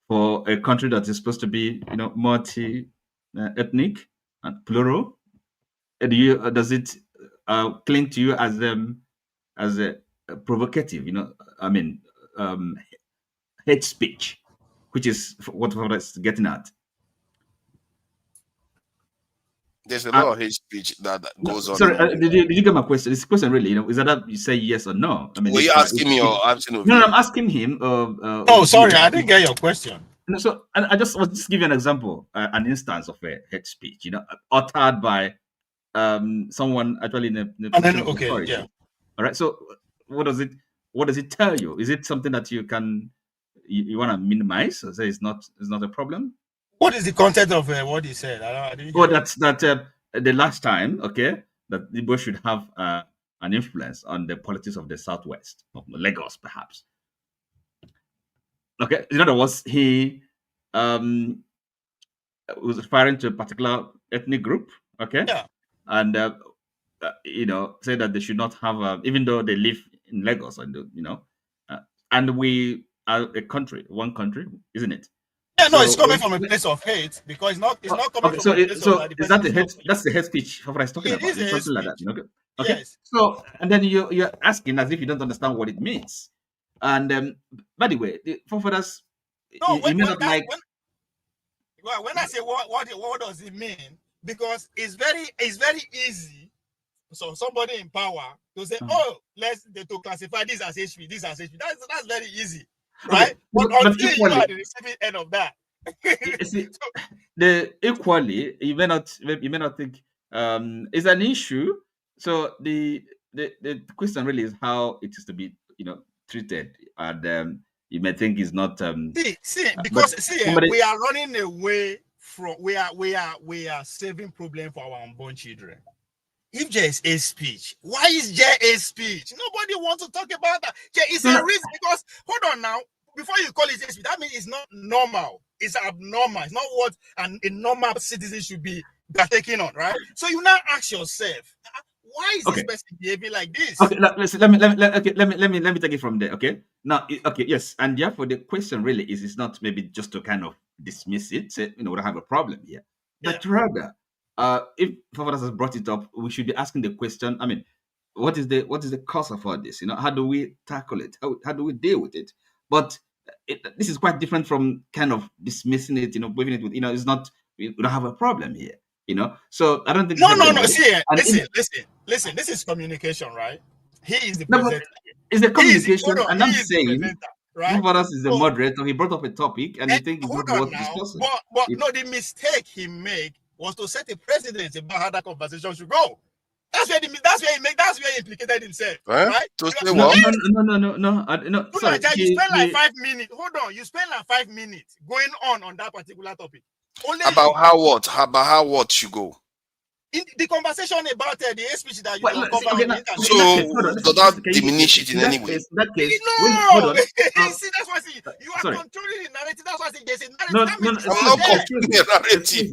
for a country that is supposed to be multi-ethnic and plural? Does it cling to you as a provocative? I mean, hate speech, which is what it's getting at. There's a lot of hate speech that goes on. Sorry, did you get my question? This question really, is that you say yes or no? I mean, were you asking me or asking? No, I'm asking him. Sorry, I didn't get your question. So I just want to give you an example, an instance of a hate speech, uttered by someone actually in a position of authority. Yeah. All right. So what does it tell you? Is it something that you want to minimize or say it's not a problem? What is the content of what he said? That the last time, okay, that Igbo should have an influence on the politics of the Southwest, of Lagos, perhaps. Okay, in other words, he was referring to a particular ethnic group, okay, and said that they should not have, even though they live in Lagos, and and we are one country, isn't it? Yeah, no, it's coming from a place of hate because it's not coming from a place of is that the hate? That's the hate speech. What I was talking about. It's something like that. Okay. Yes. So and then you're asking as if you don't understand what it means. And by the way, the forefathers, when I say what does it mean? Because it's very easy. So somebody in power to say, to classify this as HP, this as HP. That's very easy. Right, but until you are the receiving end of that, equally, you may not think is an issue. So the question really is how it is to be treated, and you may think it's not. Because we are running away from we are saving problem for our unborn children. If there is a speech, why is there a speech? Nobody wants to talk about that. It's a reason because hold on now. Before you call it a speech, that means it's not normal. It's abnormal. It's not what a normal citizen should be taking on, right? So you now ask yourself, why is this person behaving like this? Okay, let me take it from there. Okay, now, okay, yes, and therefore the question really is not maybe just to kind of dismiss it, say, we don't have a problem here, but rather, if Favadas has brought it up, we should be asking the question. I mean, what is the cause of all this? How do we tackle it? How do we deal with it? But this is quite different from kind of dismissing it. Waving it with, it's not. We don't have a problem here. So I don't think. No. See, listen. This is communication, right? He is the presenter. It's the communication, and I'm saying, right? Favadas is the moderator. He brought up a topic, and he thinks it's not worth discussing. But no, the mistake he made was to set a precedent about how that conversation should go. That's where he implicated himself, right? To say what? No. Sorry, you spend like 5 minutes. Hold on, you spend like 5 minutes going on that particular topic. About how what should go? In the conversation about the hate speech that you uncovered. So does that diminish it in any way? No. See, that's why I say you are controlling the narrative. That's why I say there's a narrative. No, I'm not controlling the narrative.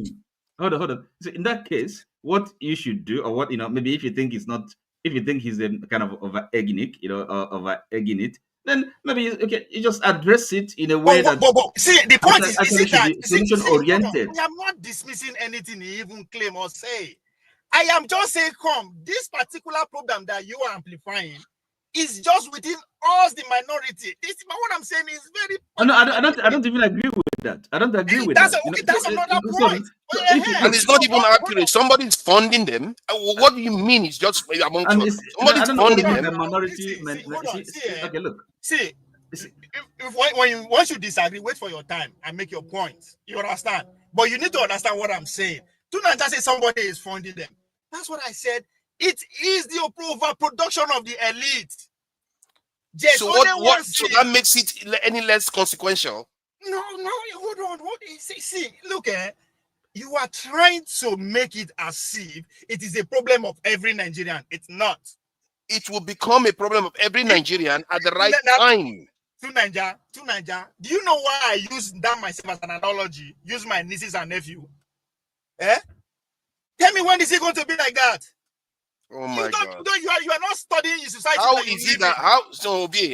Hold on. So in that case, what you should do, or what maybe if you think he's a kind of over egging it, then maybe you just address it in a way that. See, the point is that solution oriented. I am not dismissing anything he even claim or say. I am just saying, this particular problem that you are amplifying is just within us, the minority. What I'm saying is very. No, I don't even agree with that. I don't agree with that. That's another point. And it's not even accurate. Somebody's funding them. What do you mean? It's just among somebody's funding them. Okay, look. See, once you disagree, wait for your time and make your point. You understand? But you need to understand what I'm saying. Do not just say somebody is funding them. That's what I said. It is the overproduction of the elite. Yes, so so that makes it any less consequential? No, hold on. See, look, you are trying to make it as if it is a problem of every Nigerian. It's not. It will become a problem of every Nigerian at the right time. To Niger. Do you know why I use that myself as an analogy? Use my nieces and nephew. Tell me, when is it going to be like that? Oh my God! You are not studying in society. How is it that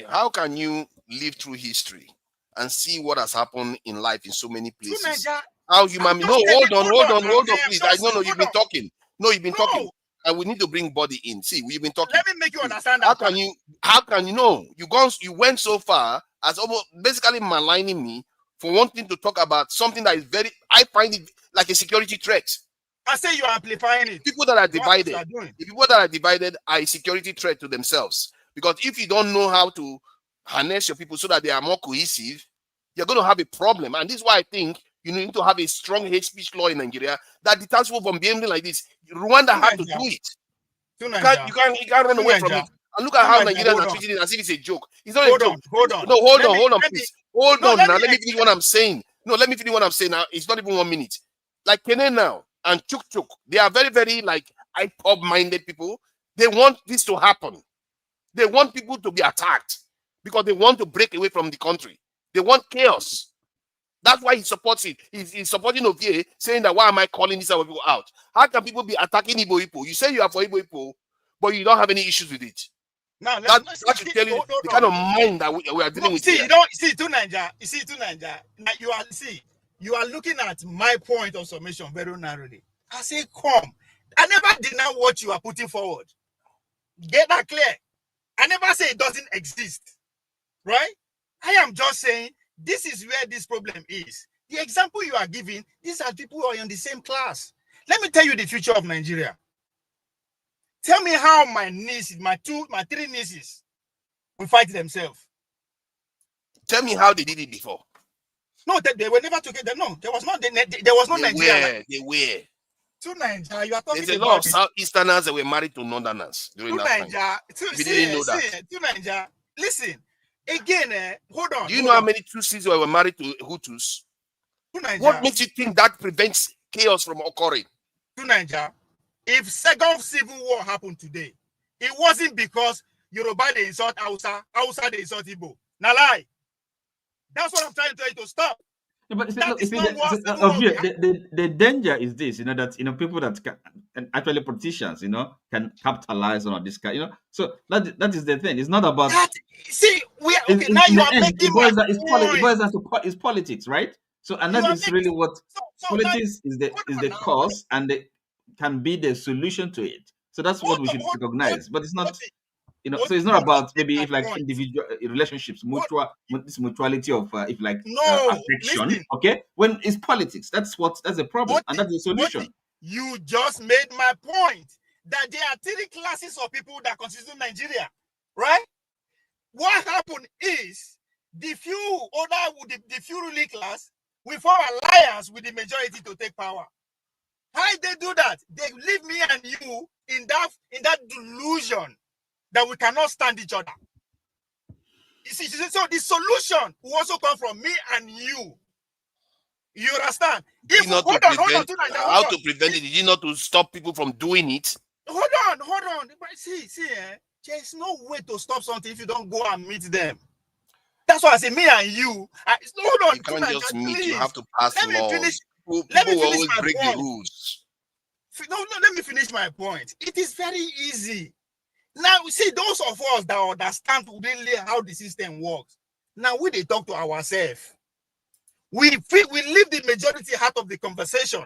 how can you live through history and see what has happened in life in so many places? How human? No, hold on, please. I know you've been talking. No, you've been talking, and we need to bring body in. See, we've been talking. Let me make you understand. How can you know? You went so far as almost basically maligning me for wanting to talk about something that is I find it like a security threat. I say you are amplifying it. People that are divided, the people that are divided are a security threat to themselves. Because if you don't know how to harness your people so that they are more cohesive, you're going to have a problem. And this is why I think you need to have a strong hate speech law in Nigeria that deters people from behaving like this. Rwanda had to do it. You can't run away from it. And look at how Nigerians are treating it as if it's a joke. It's not a joke. Hold on. No, hold on, please. Hold on now. Let me finish what I'm saying. No, let me finish what I'm saying now. It's not even 1 minute. Like Kene now and Chuk, they are very, very IPOB-minded people. They want this to happen. They want people to be attacked because they want to break away from the country. They want chaos. That's why he supports it. He's supporting Ovie, saying that why am I calling these other people out? How can people be attacking Igbo people? You say you are for Igbo people, but you don't have any issues with it. Now, that should tell you the kind of mind that we are dealing with. To Nigeria. Now you are looking at my point of submission very narrowly. I say, I never deny what you are putting forward. Get that clear. I never say it doesn't exist. Right? I am just saying this is where this problem is. The example you are giving, these are people who are in the same class. Let me tell you the future of Nigeria. Tell me how my nieces, my 3 nieces will fight themselves. Tell me how they did it before. No, they were never together. No, there was no Nigeria. They were. To Nigeria, you are talking There's a lot of Southeasterners that were married to Northerners during that time. We didn't know that. To Nigeria, listen, again, hold on. Do you know how many Tutsis were married to Hutus? What makes you think that prevents chaos from occurring? To Nigeria, if second civil war happened today, it wasn't because Yoruba they insult Hausa, Hausa they insult Igbo. Now lie. That's what I'm trying to tell you to stop. Yeah, but That is not what the danger is this, that people that can, and actually politicians, can capitalize on this kind, So that is the thing. It's not about that. See, we are okay. in Now you the are end, making it my boils down, point. it boils down to it's politics, right? So, and You that are is making really what so politics is the cause, and can be the solution to it. So that's what we should recognize. But it's not, so it's not about maybe if like individual relationships, this mutuality of affection. Listen. Okay, when it's politics, that's the problem, and that's the solution. You just made my point that there are 3 classes of people that constitute Nigeria, right? What happened is the few ruling class will form alliance with the majority to take power. How they do that? They leave me and you in that delusion that we cannot stand each other. You see, so the solution will also come from me and you. You understand? Hold on. How to prevent it? Did you not to stop people from doing it? Hold on. See, there's no way to stop something if you don't go and meet them. That's why I say me and you. Hold on. You can't just meet. Please. You have to pass laws. People will always break the rules. No, let me finish my point. It is very easy. Now, see, those of us that understand really how the system works, now they talk to ourselves. We leave the majority out of the conversation.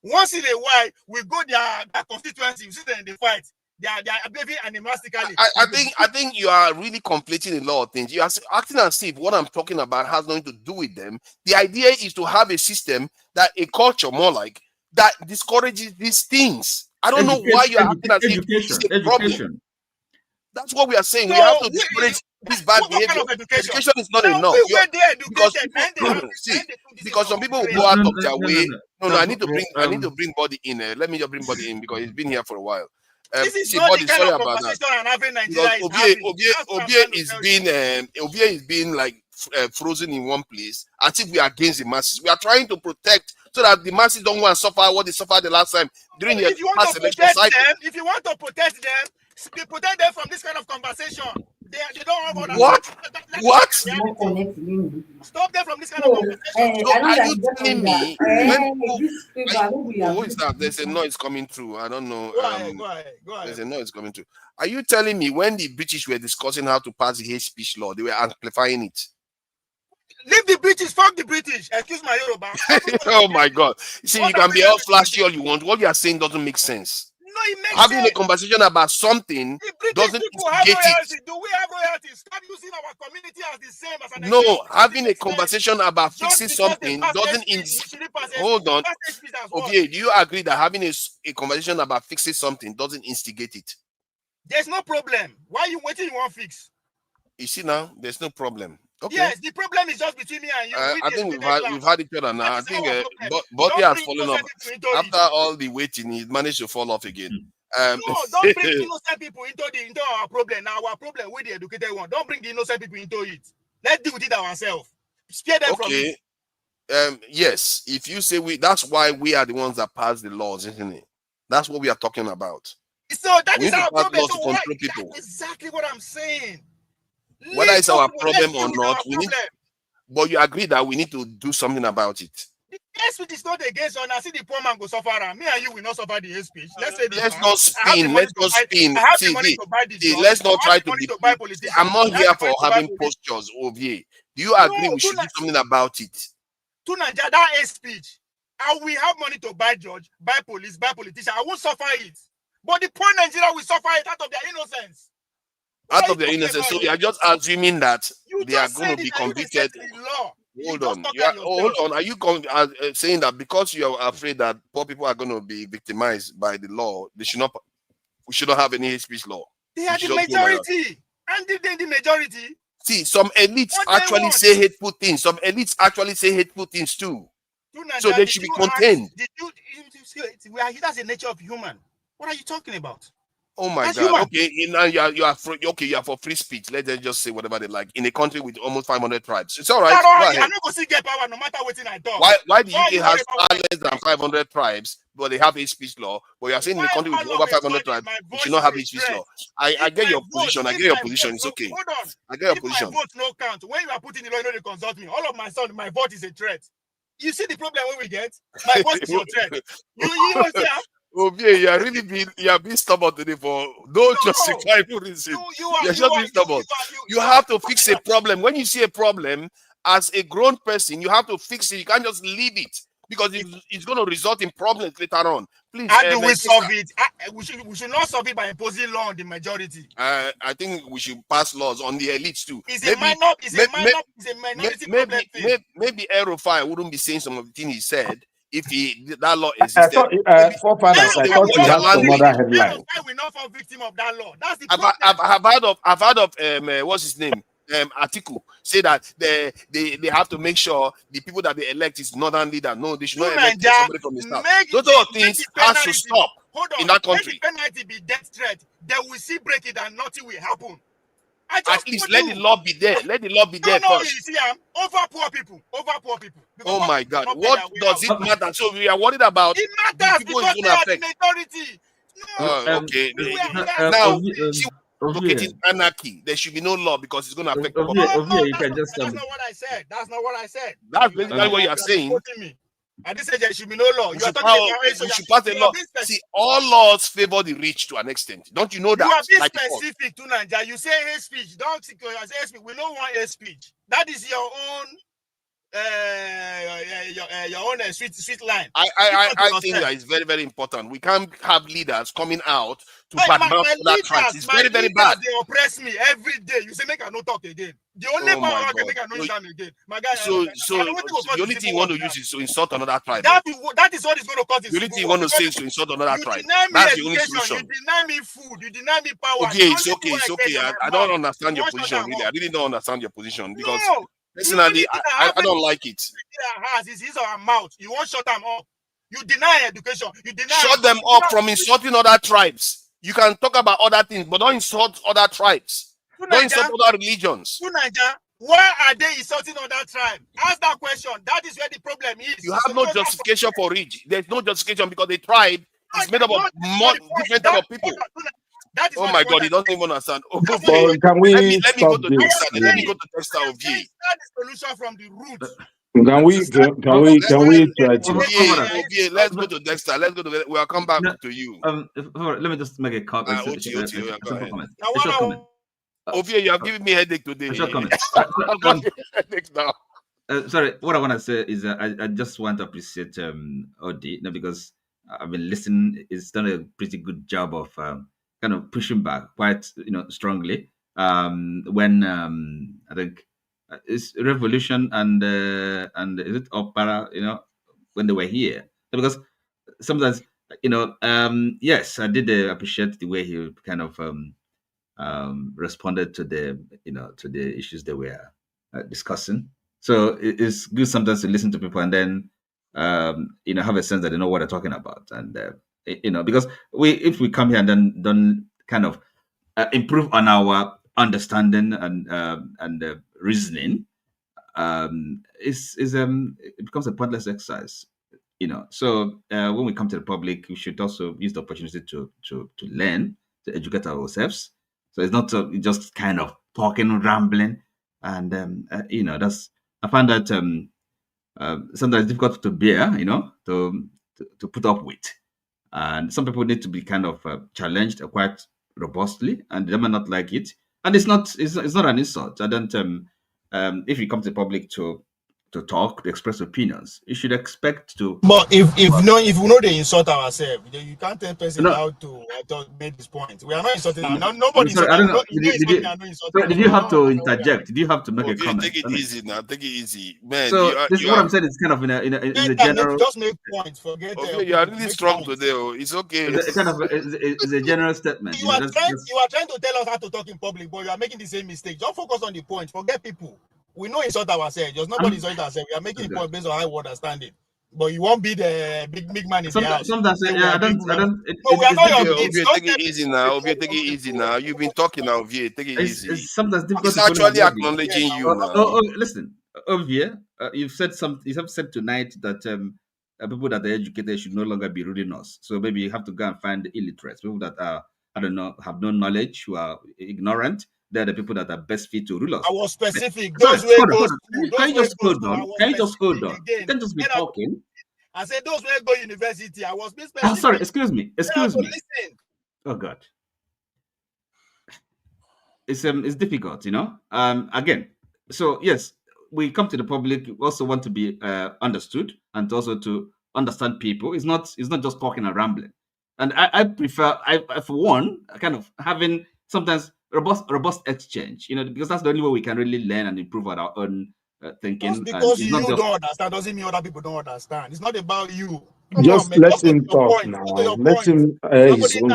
Once in a while, we go their constituency, we see them in the fight. They are behaving animalistically. I think you are really conflating a lot of things. You are acting as if what I'm talking about has nothing to do with them. The idea is to have a system, that a culture more like, that discourages these things. I don't know why you are acting as if it's a problem. That's what we are saying. We have to discourage this bad behavior. Kind of education is not enough. Because some people will go out of their way. No, I need to bring body in. Let me just bring body in because he's been here for a while. This is not the kind of conversation I'm having Nigeria Obie is being like frozen in one place as if we are against the masses. We are trying to protect so that the masses don't want to suffer what they suffered the last time during the past election cycle. If you want to protect them from this kind of conversation. They don't have other what? Stop them from this kind of conversation. So are you telling me who is that? There's a noise coming through. I don't know. Go ahead. There's a noise coming through. Are you telling me when the British were discussing how to pass the hate speech law, they were amplifying it? Leave the British, fuck the British. Excuse my Yoruba. Oh my God. You see, you can be all flashy all you want. What you are saying doesn't make sense. No, it makes having sense. A conversation about something doesn't instigate it. Do we have royalty? Stop using our community as the same as an No, having a conversation about fixing something doesn't instigate. Hold on. Okay, do you agree that having a conversation about fixing something doesn't instigate it? There's no problem. Why are you waiting? You want fix? You see now, there's no problem. Okay. Yes, the problem is just between me and you. I think we've had each other now. I think Body has fallen off after all the waiting. He managed to fall off again. No, don't bring innocent people into our problem. Now our problem with the educated one. Don't bring the innocent people into it. Let's deal with it ourselves. Spare them from it. Yes, if you say that's why we are the ones that pass the laws, isn't it? That's what we are talking about. So that is our problem. So that's exactly what I'm saying. Whether it's our problem or not, we need. But you agree that we need to do something about it. The hate speech is not against us. I see the poor man go suffer, and me and you will not suffer the hate speech. Let's say let's not spin. Let's not spin. Let's not try to be. I'm not here for having postures, Ovie. Do you agree we should do something about it? To Nigeria, that hate speech, and we have money to buy judge, buy police, buy politicians. I won't suffer it. But the poor Nigeria will suffer it out of their innocence. Out of their innocence. So we are just assuming that they are going to be convicted. Hold on. Hold on. Are you saying that because you are afraid that poor people are going to be victimized by the law, we should not have any hate speech law? They are the majority. And then the majority. See, some elites actually say hateful things. Some elites actually say hateful things too. So they should be contained. That's the nature of human. What are you talking about? Oh my God! Okay, now you are for free speech. Let them just say whatever they like in a country with almost 500 tribes. It's all right. I'm not going to get power no matter what I talk. Why the UK has far less than 500 tribes, but they have a speech law? But you are saying in a country with over 500 tribes, you should not have a speech law. I get your position. I get your position. It's okay. Hold on. I get your position. My vote no count. When you are putting the law, you know they consult me. All of my vote is a threat. You see the problem when we get? Like, what is your threat? You know, say, Ovie, you are being stubborn today for no justifiable reason. You're just being stubborn. You have to fix a problem. When you see a problem as a grown person, you have to fix it. You can't just leave it because it's going to result in problems later on. Please, how do we solve it? We should not solve it by imposing law on the majority. I think we should pass laws on the elites too. It's a minority problem. Maybe Erufai wouldn't be saying some of the things he said if that law existed. Forefathers, I thought you had some other headline. We're not fall victim of that law. That's the problem. I've heard of what's his name? Atiku say that they have to make sure the people that they elect is northern leader. No, they should not elect somebody from the south. Those sort of things has to stop in that country. Let the penalty be death threat. They will see break it and nothing will happen. At least let the law be there. Let the law be there first. You see, over poor people. Oh my God! What does it matter? So we are worried about it matters the people because it's they going are to the affect. majority. Okay. Look, it is anarchy. There should be no law because it's going to affect. You can just. That's not what I said. That's not what I said. That's basically what you are saying. I didn't say there should be no law. We should pass a law. See, all laws favor the rich to an extent. Don't you know that? You are being specific to Nigeria. You say hate speech. Don't say hate speech. We don't want hate speech. That is your own. Your own sweet line. I think that is very, very important. We can't have leaders coming out to badmouth other tribes. It's very, very bad. They oppress me every day. You say make I not talk again. The only power I can make I not stand again. My guy. So the only thing you want to use is to insult another tribe. That is what is going to cause this. The only thing you want to say is to insult another tribe. That's the only solution. You deny me food. You deny me power. Okay, it's okay. It's okay. I don't understand your position. Really, I really don't understand your position because. Personally, I don't like it. It's his or her mouth. You won't shut them up. You deny education. You deny. Shut them up from insulting other tribes. You can talk about other things, but don't insult other tribes. Don't insult other religions. Why are they insulting other tribes? Ask that question. That is where the problem is. You have no justification for it. There's no justification because the tribe is made up of more different type of people. Oh my God, he doesn't even understand. Can we let me go to Dexter. Let me go to Dexter of That is the solution from the root. Can we try to? Let's go to Dexter. Let's go to. We'll come back to you. Let me just make a comment. Ovie, you have given me a headache today. Headache now. Sorry, what I want to say is I just want to appreciate Odi because I've been listening. It's done a pretty good job of kind of pushing back quite strongly when I think it's revolution and is it opera when they were here, because sometimes yes, I did appreciate the way he kind of responded to the to the issues they were discussing. So it's good sometimes to listen to people and then have a sense that they know what they're talking about, and because if we come here and then don't kind of improve on our understanding and reasoning, it becomes a pointless exercise. So when we come to the public, we should also use the opportunity to learn, to educate ourselves. So it's not just kind of talking, rambling, and that's, I find that sometimes difficult to bear, to put up with. And some people need to be kind of challenged quite robustly, and they might not like it. And it's not an insult. I don't. If you come to the public to talk, to express opinions, you should expect to. But if we know they insult ourselves, you can't tell person how to make this point. We are not insulting. Nobody. Sorry, I don't know. Did you have to interject? Did you have to make a comment? Take it easy now. Take it easy, man. So this is what I'm saying. It's kind of in a general. Just make points. Forget. Okay, you are really strong today. It's okay. It's kind of it's a general statement. You are trying to tell us how to talk in public, but you are making the same mistake. Don't focus on the point. Forget people. We know insult ourselves. Just nobody insult ourselves. We are making the point based on how we understand it. But you won't be the big man in the house. Sometimes I don't. No, we are not your kids. Take it easy now. Ovie, take it easy now. You've been talking now, Ovie. Take it easy. It's sometimes difficult. It's actually acknowledging you now. Listen, Ovie, you have said tonight that people that are educated should no longer be ruling us. So maybe you have to go and find the illiterates, people that are, I don't know, have no knowledge, who are ignorant. they're the people that are best fit to rule us. I was specific. Sorry, Those who go hold on. school. Can you Those just who go hold school. I on? was Can you just hold specific on? again. You can't just be talking. I said those who go university. I was being specific. Sorry, excuse me. Excuse me. Listen. Oh God. It's difficult, you know. Again, so yes, we come to the public. We also want to be understood and also to understand people. It's not just talking and rambling. And I prefer, for one, kind of having sometimes robust exchange, you know, because that's the only way we can really learn and improve our own thinking. Just because and you don't understand doesn't mean other people don't understand. It's not about you. Just let him talk now. Let him his own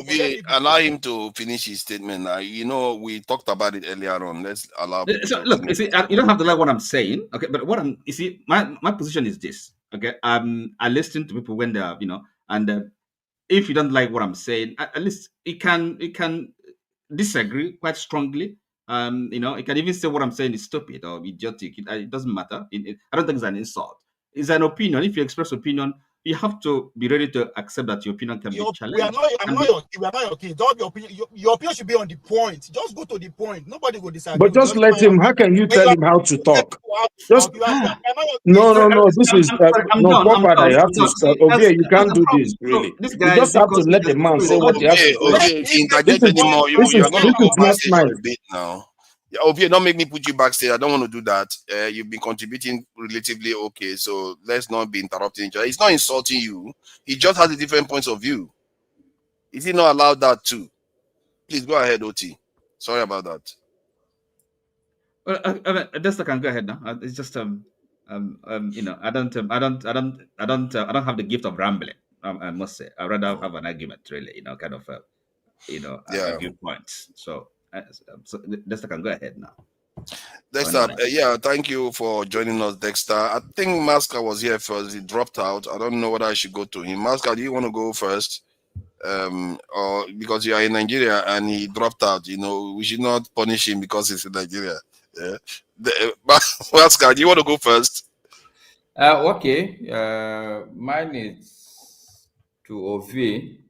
view. Allow him to finish his statement. You know, we talked about it earlier on. Let's allow. So, look, you see, you don't have to like what I'm saying, okay? But you see, my position is this, okay? I listen to people when they're, you know, and if you don't like what I'm saying, at least it can disagree quite strongly. You know, it can even say what I'm saying is stupid or idiotic. It doesn't matter. I don't think it's an insult. It's an opinion. If you express opinion, you have to be ready to accept that your opinion can be challenged. We are not your kid. Don't your opinion. Your opinion should be on the point. Just go to the point. Nobody will disagree. But just let him. How can you tell him how to talk? Just no. This is no proper. You have to stop. Okay, you can't do this. Really, you just have to let the man say what he has to say. Interject anymore. You're going to go not backstage nice. for a bit now. Yeah, okay, don't make me put you backstage. I don't want to do that. You've been contributing relatively okay, so let's not be interrupting each other. He's not insulting you. He just has a different points of view. Is he not allowed that too? Please go ahead, Oti. Sorry about that. Well, I can go ahead now. It's just you know, I don't have the gift of rambling. I must say, I'd rather have an argument, really. You know, kind of argue points. So Dexter can go ahead now. Dexter, yeah, thank you for joining us, Dexter. I think Masca was here first. He dropped out. I don't know whether I should go to him. Masca, do you want to go first? Or because you are in Nigeria and he dropped out, you know, we should not punish him because he's in Nigeria. Yeah. Masca, do you want to go first? Okay. Mine is to Ovie,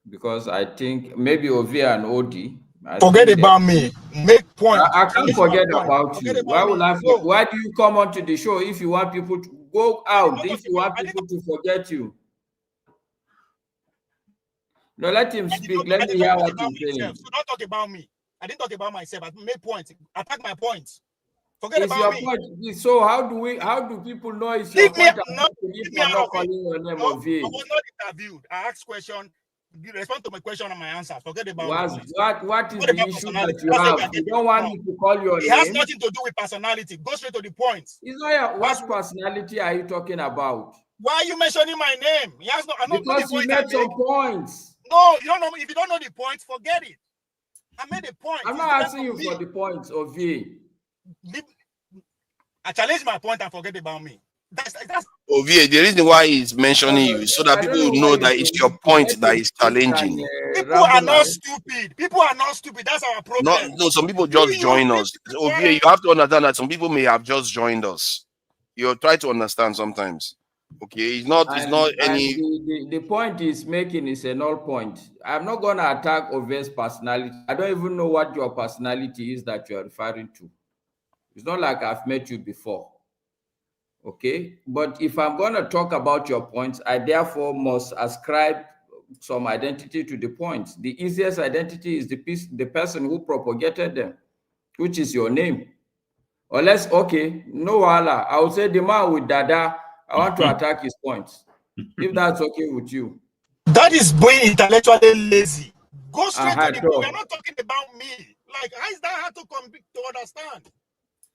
because I think maybe Ovie and Odi. Forget about me. Make point. I can't forget about you. Why do you come onto the show if you want people to go out? If you want people to forget you? No, let him speak. Let me hear what he's saying. So don't talk about me. I didn't talk about myself. I made points. Attack my points. Forget it's about your me. Point. So how do people know it's your point? I'm not calling your name Ovie. I was not interviewed. I asked questions. You respond to my question and my answer. Forget about me. What is the issue that you have? You don't want me to call your name? It has nothing to do with personality. Go straight to the point. What personality are you talking about? Why are you mentioning my name? He has no. Because you made some points. No, you don't know. If you don't know the points, forget it. I made a point. I'm not asking you for the points, Ovie. I challenge my point and forget about me. That's Ovie, the reason why he's mentioning you so that people know that it's your point that is challenging. People are not stupid. People are not stupid. That's our problem. No, some people just join us. Ovie, you have to understand that some people may have just joined us. You try to understand sometimes. Okay, it's not any. The point he's making is a null point. I'm not gonna attack Ovie's personality. I don't even know what your personality is that you're referring to. It's not like I've met you before. Okay, but if I'm going to talk about your points, I therefore must ascribe some identity to the points. The easiest identity is the person who propagated them, which is your name. Unless, okay, no wala, I would say the man with Dada, I want to attack his points. If that's okay with you. That is being intellectually lazy. Go straight to the point. You're not talking about me. Like, how is that hard to understand?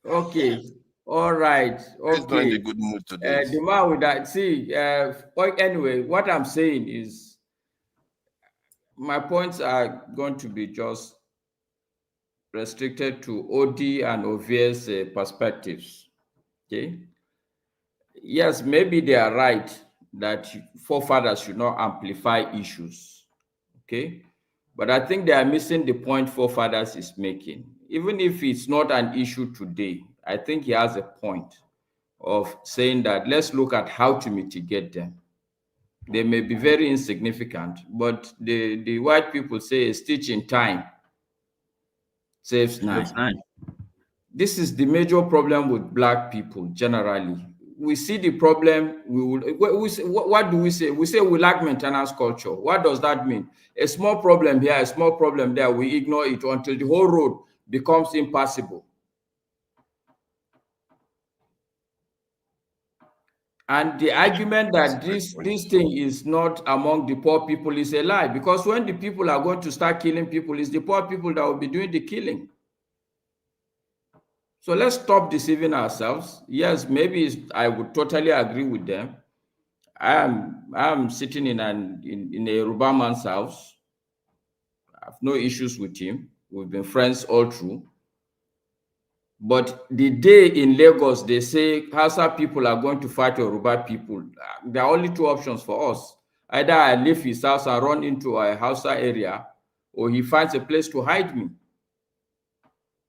Okay. All right. Okay. He's not in a good mood today. The man with that. See, anyway, what I'm saying is my points are going to be just restricted to OD and Ovie's perspectives. Okay. Yes, maybe they are right that forefathers should not amplify issues. Okay. But I think they are missing the point forefathers is making. Even if it's not an issue today, I think he has a point of saying that let's look at how to mitigate them. They may be very insignificant, but the white people say a stitch in time saves nine. This is the major problem with black people generally. We see the problem, what do we say? We say we lack maintenance culture. What does that mean? A small problem here, a small problem there, we ignore it until the whole road becomes impassable. And the argument that this thing is not among the poor people is a lie, because when the people are going to start killing people, it's the poor people that will be doing the killing. So let's stop deceiving ourselves. Yes, maybe I would totally agree with them. I'm sitting in a Yoruba man's house. I have no issues with him. We've been friends all through. But the day in Lagos, they say Hausa people are going to fight Yoruba people. There are only two options for us. Either I leave his house and run into a Hausa area, or he finds a place to hide me.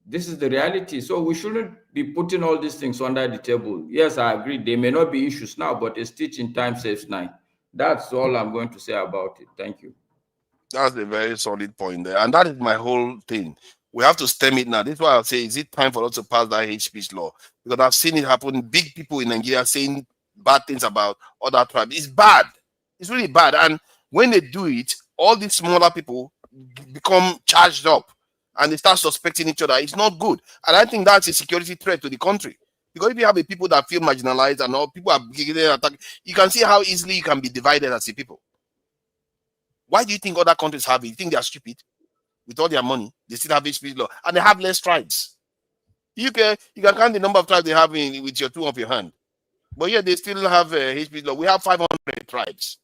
This is the reality. So we shouldn't be putting all these things under the table. Yes, I agree. There may not be issues now, but a stitch in time saves nine. That's all I'm going to say about it. Thank you. That's a very solid point there. And that is my whole thing. We have to stem it now. This is why I'll say, is it time for us to pass that hate speech law? Because I've seen it happen. Big people in Nigeria saying bad things about other tribes. It's bad. It's really bad. And when they do it, all these smaller people become charged up and they start suspecting each other. It's not good. And I think that's a security threat to the country. Because if you have a people that feel marginalized and all people are getting attacked, you can see how easily you can be divided as a people. Why do you think other countries have it? You think they are stupid? With all their money, they still have hate speech law, and they have less tribes. You can count the number of tribes they have with your two of your hand, but yeah, they still have hate speech law. We have 500 tribes.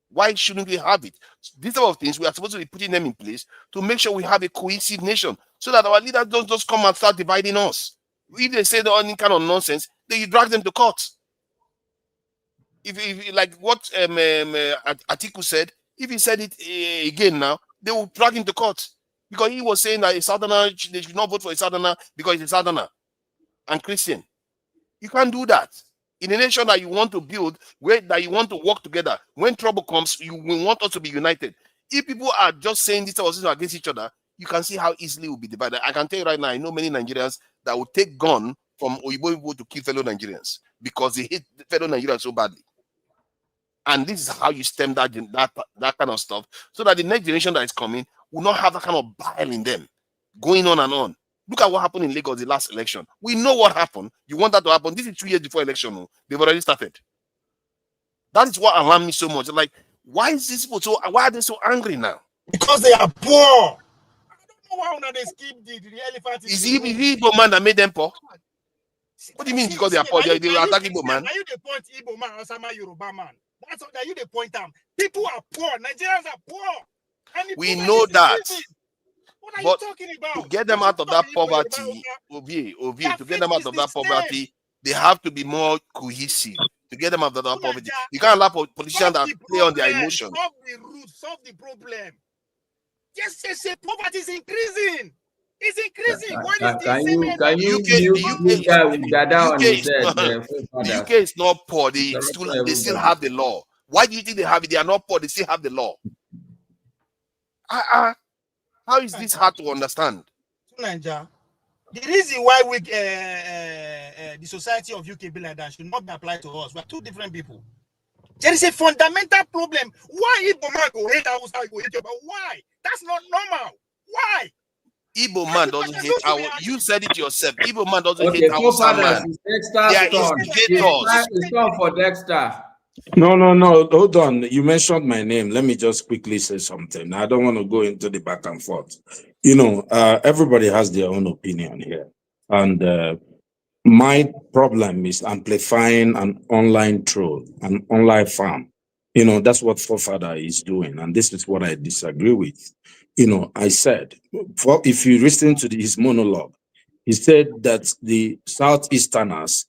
Why shouldn't we have it? These type of things we are supposed to be putting them in place to make sure we have a cohesive nation, so that our leaders don't just come and start dividing us. If they say any kind of nonsense, then you drag them to court. If like what Atiku said, if he said it again now, they will drag him to court because he was saying that a Southerner, they should not vote for a Southerner because he's a Southerner and Christian. You can't do that. In a nation that you want to build, that you want to work together, when trouble comes, you will want us to be united. If people are just saying this against each other, you can see how easily it will be divided. I can tell you right now, I know many Nigerians that will take gun from Igbo people to kill fellow Nigerians because they hate fellow Nigerians so badly. And this is how you stem that kind of stuff, so that the next generation that is coming will not have that kind of bile in them, going on and on. Look at what happened in Lagos the last election. We know what happened. You want that to happen? This is 2 years before election. They've already started. That is what alarmed me so much. Like, why are they so angry now? Because they are poor. I don't know why they skip the elephant. Is he Igbo man that made them poor? What do you mean because they are poor? They are attacking Igbo man. Are you the point Igbo man or some Yoruba man? That's what you the point out. People are poor. Nigerians are poor. We know that. What are you talking about? To get them out of that poverty, to get them out of that poverty, they have to be more cohesive. To get them out of that poverty, you can't allow politicians that play on their emotions. Solve the root, solve the problem. Yes, poverty is increasing. It's increasing. Can you the UK is not poor. They still have the law. Why do you think they have it? They are not poor. They still have the law. How is this hard to understand? Nigeria, the reason why the society of UK be like that should not be applied to us. We're two different people. There is a fundamental problem. Why Igbo man go hate Hausa, go hate Yoruba? Why? That's not normal. Why? Igbo man doesn't hate our. You said it yourself. Igbo man doesn't hate Hausa man. They are instigators. It's time for Dexter. No. Hold on. You mentioned my name. Let me just quickly say something. I don't want to go into the back and forth. Everybody has their own opinion here. And my problem is amplifying an online troll, an online farm. That's what Forefather is doing. And this is what I disagree with. I said, if you listen to his monologue, he said that the Southeasterners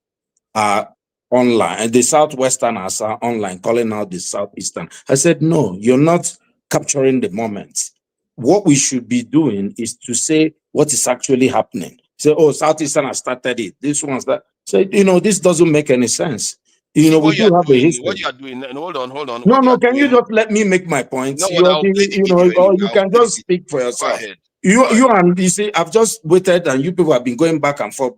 are online and the Southwesterners are online, calling out the Southeastern. I said, no, you're not capturing the moment. What we should be doing is to say what is actually happening. Say, oh, Southeastern has started it. This one's that. Say, this doesn't make any sense. You know, we what you do are have a doing. history. What you are doing. And hold on. No, no. Can you just let me make my point? No, I'll play the You know, video. or you can just speak for yourself. Go ahead. You and you see, I've just waited, and you people have been going back and forth.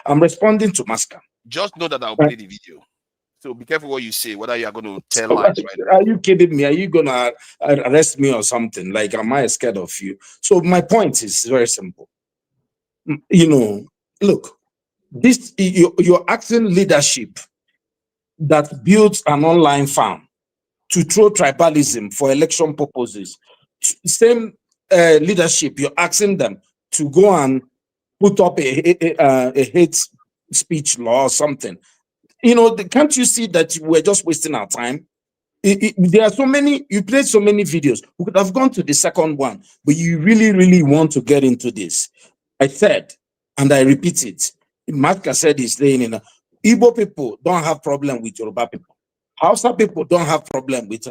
I'm responding to Maska. Just know that I'll play the video. So be careful what you say, whether you are going to tell lies right now. Are you kidding me? Are you gonna arrest me or something? Like, am I scared of you? So my point is very simple. You know, look, this you're asking leadership that builds an online farm to throw tribalism for election purposes. Same leadership, you're asking them to go and put up a hate speech law or something. You know, can't you see that we're just wasting our time? There are so many, you played so many videos. We could have gone to the second one, but you really, really want to get into this. I said, and I repeat it, Matka said he's saying, Igbo people don't have problem with Yoruba people. Hausa people don't have problem with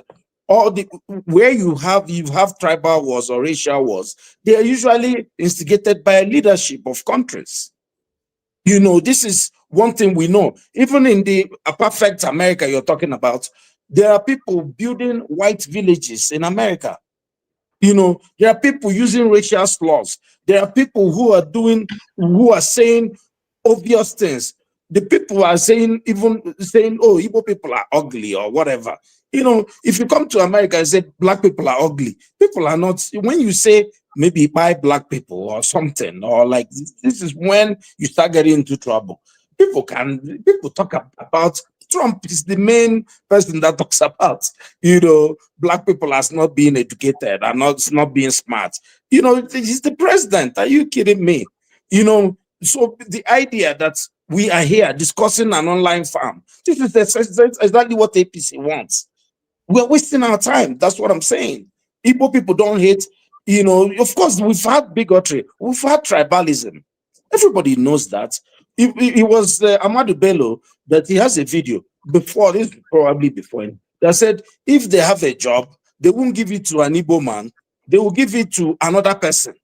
all the, where you have tribal wars or racial wars, they are usually instigated by a leadership of countries. You know, this is one thing we know. Even in the perfect America you're talking about, there are people building white villages in America. You know, there are people using racial slurs. There are people who are saying obvious things. The people are saying, oh, Igbo people are ugly or whatever. You know, if you come to America and say black people are ugly, people are not. When you say maybe by black people or something, or like this is when you start getting into trouble. People talk about Trump is the main person that talks about, you know, black people as not being educated and not being smart. You know, he's the president. Are you kidding me? You know, so the idea that we are here discussing an online farm, this is exactly what APC wants. We're wasting our time. That's what I'm saying. Igbo people don't hate, you know, of course, we've had bigotry, we've had tribalism. Everybody knows that. It was Amadou Bello that he has a video before, this probably before him, that said if they have a job, they won't give it to an Igbo man, they will give it to another person.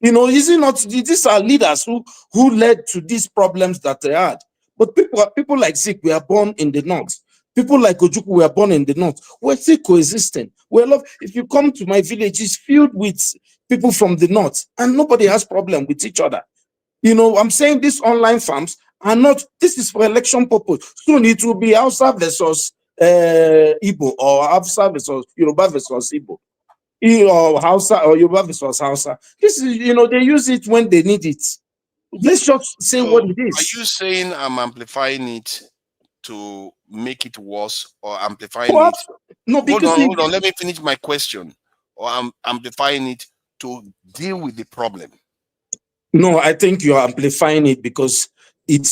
You know, is it not? These are leaders who led to these problems that they had. But people like Zik were born in the north. People like Ojukwu were born in the north. We're still coexisting. If you come to my village, it's filled with people from the north, and nobody has problem with each other. You know, I'm saying these online farms are not, this is for election purpose. Soon it will be Hausa versus Igbo, or Hausa versus Yoruba versus Igbo. Or Hausa or Yoruba versus Hausa. This is, you know, they use it when they need it. Let's just say what it is. Are you saying I'm amplifying it to make it worse, or amplifying it? No, because hold on. Let me finish my question. Or I'm amplifying it to deal with the problem. No, I think you're amplifying it because it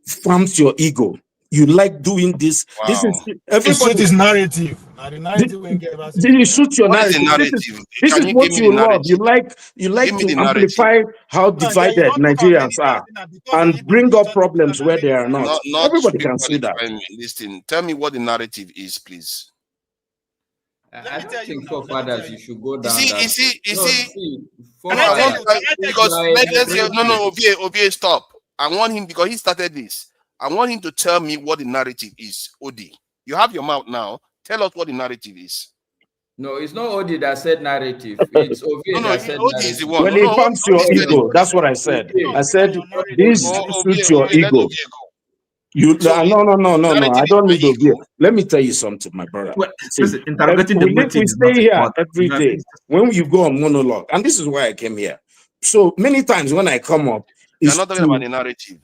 farms your ego. You like doing this. Wow. This is everybody. It narrative. Now the narrative you shoot your what narrative. Is the narrative? This is what you love. You like to amplify how divided Nigerians are and bring up problems where they are not. Everybody can see that. Listen, tell me what the narrative is, please. I don't think forefathers you should go down. You see, Obie, stop. I want him, because he started this. I want him to tell me what the narrative is. Odi, you have your mouth now. Tell us what the narrative is. No, it's not Odi that said narrative. It's Ovie that said Odi narrative. is the one. Well, it farms your ego. That's what I said. I said this suits your ego. No. I don't need to be. Let me tell you something, my brother. Well, listen, interrogating the motive we stay here every day. When you go on monologue, and this is why I came here. So many times when I come up, you're not talking about the narrative.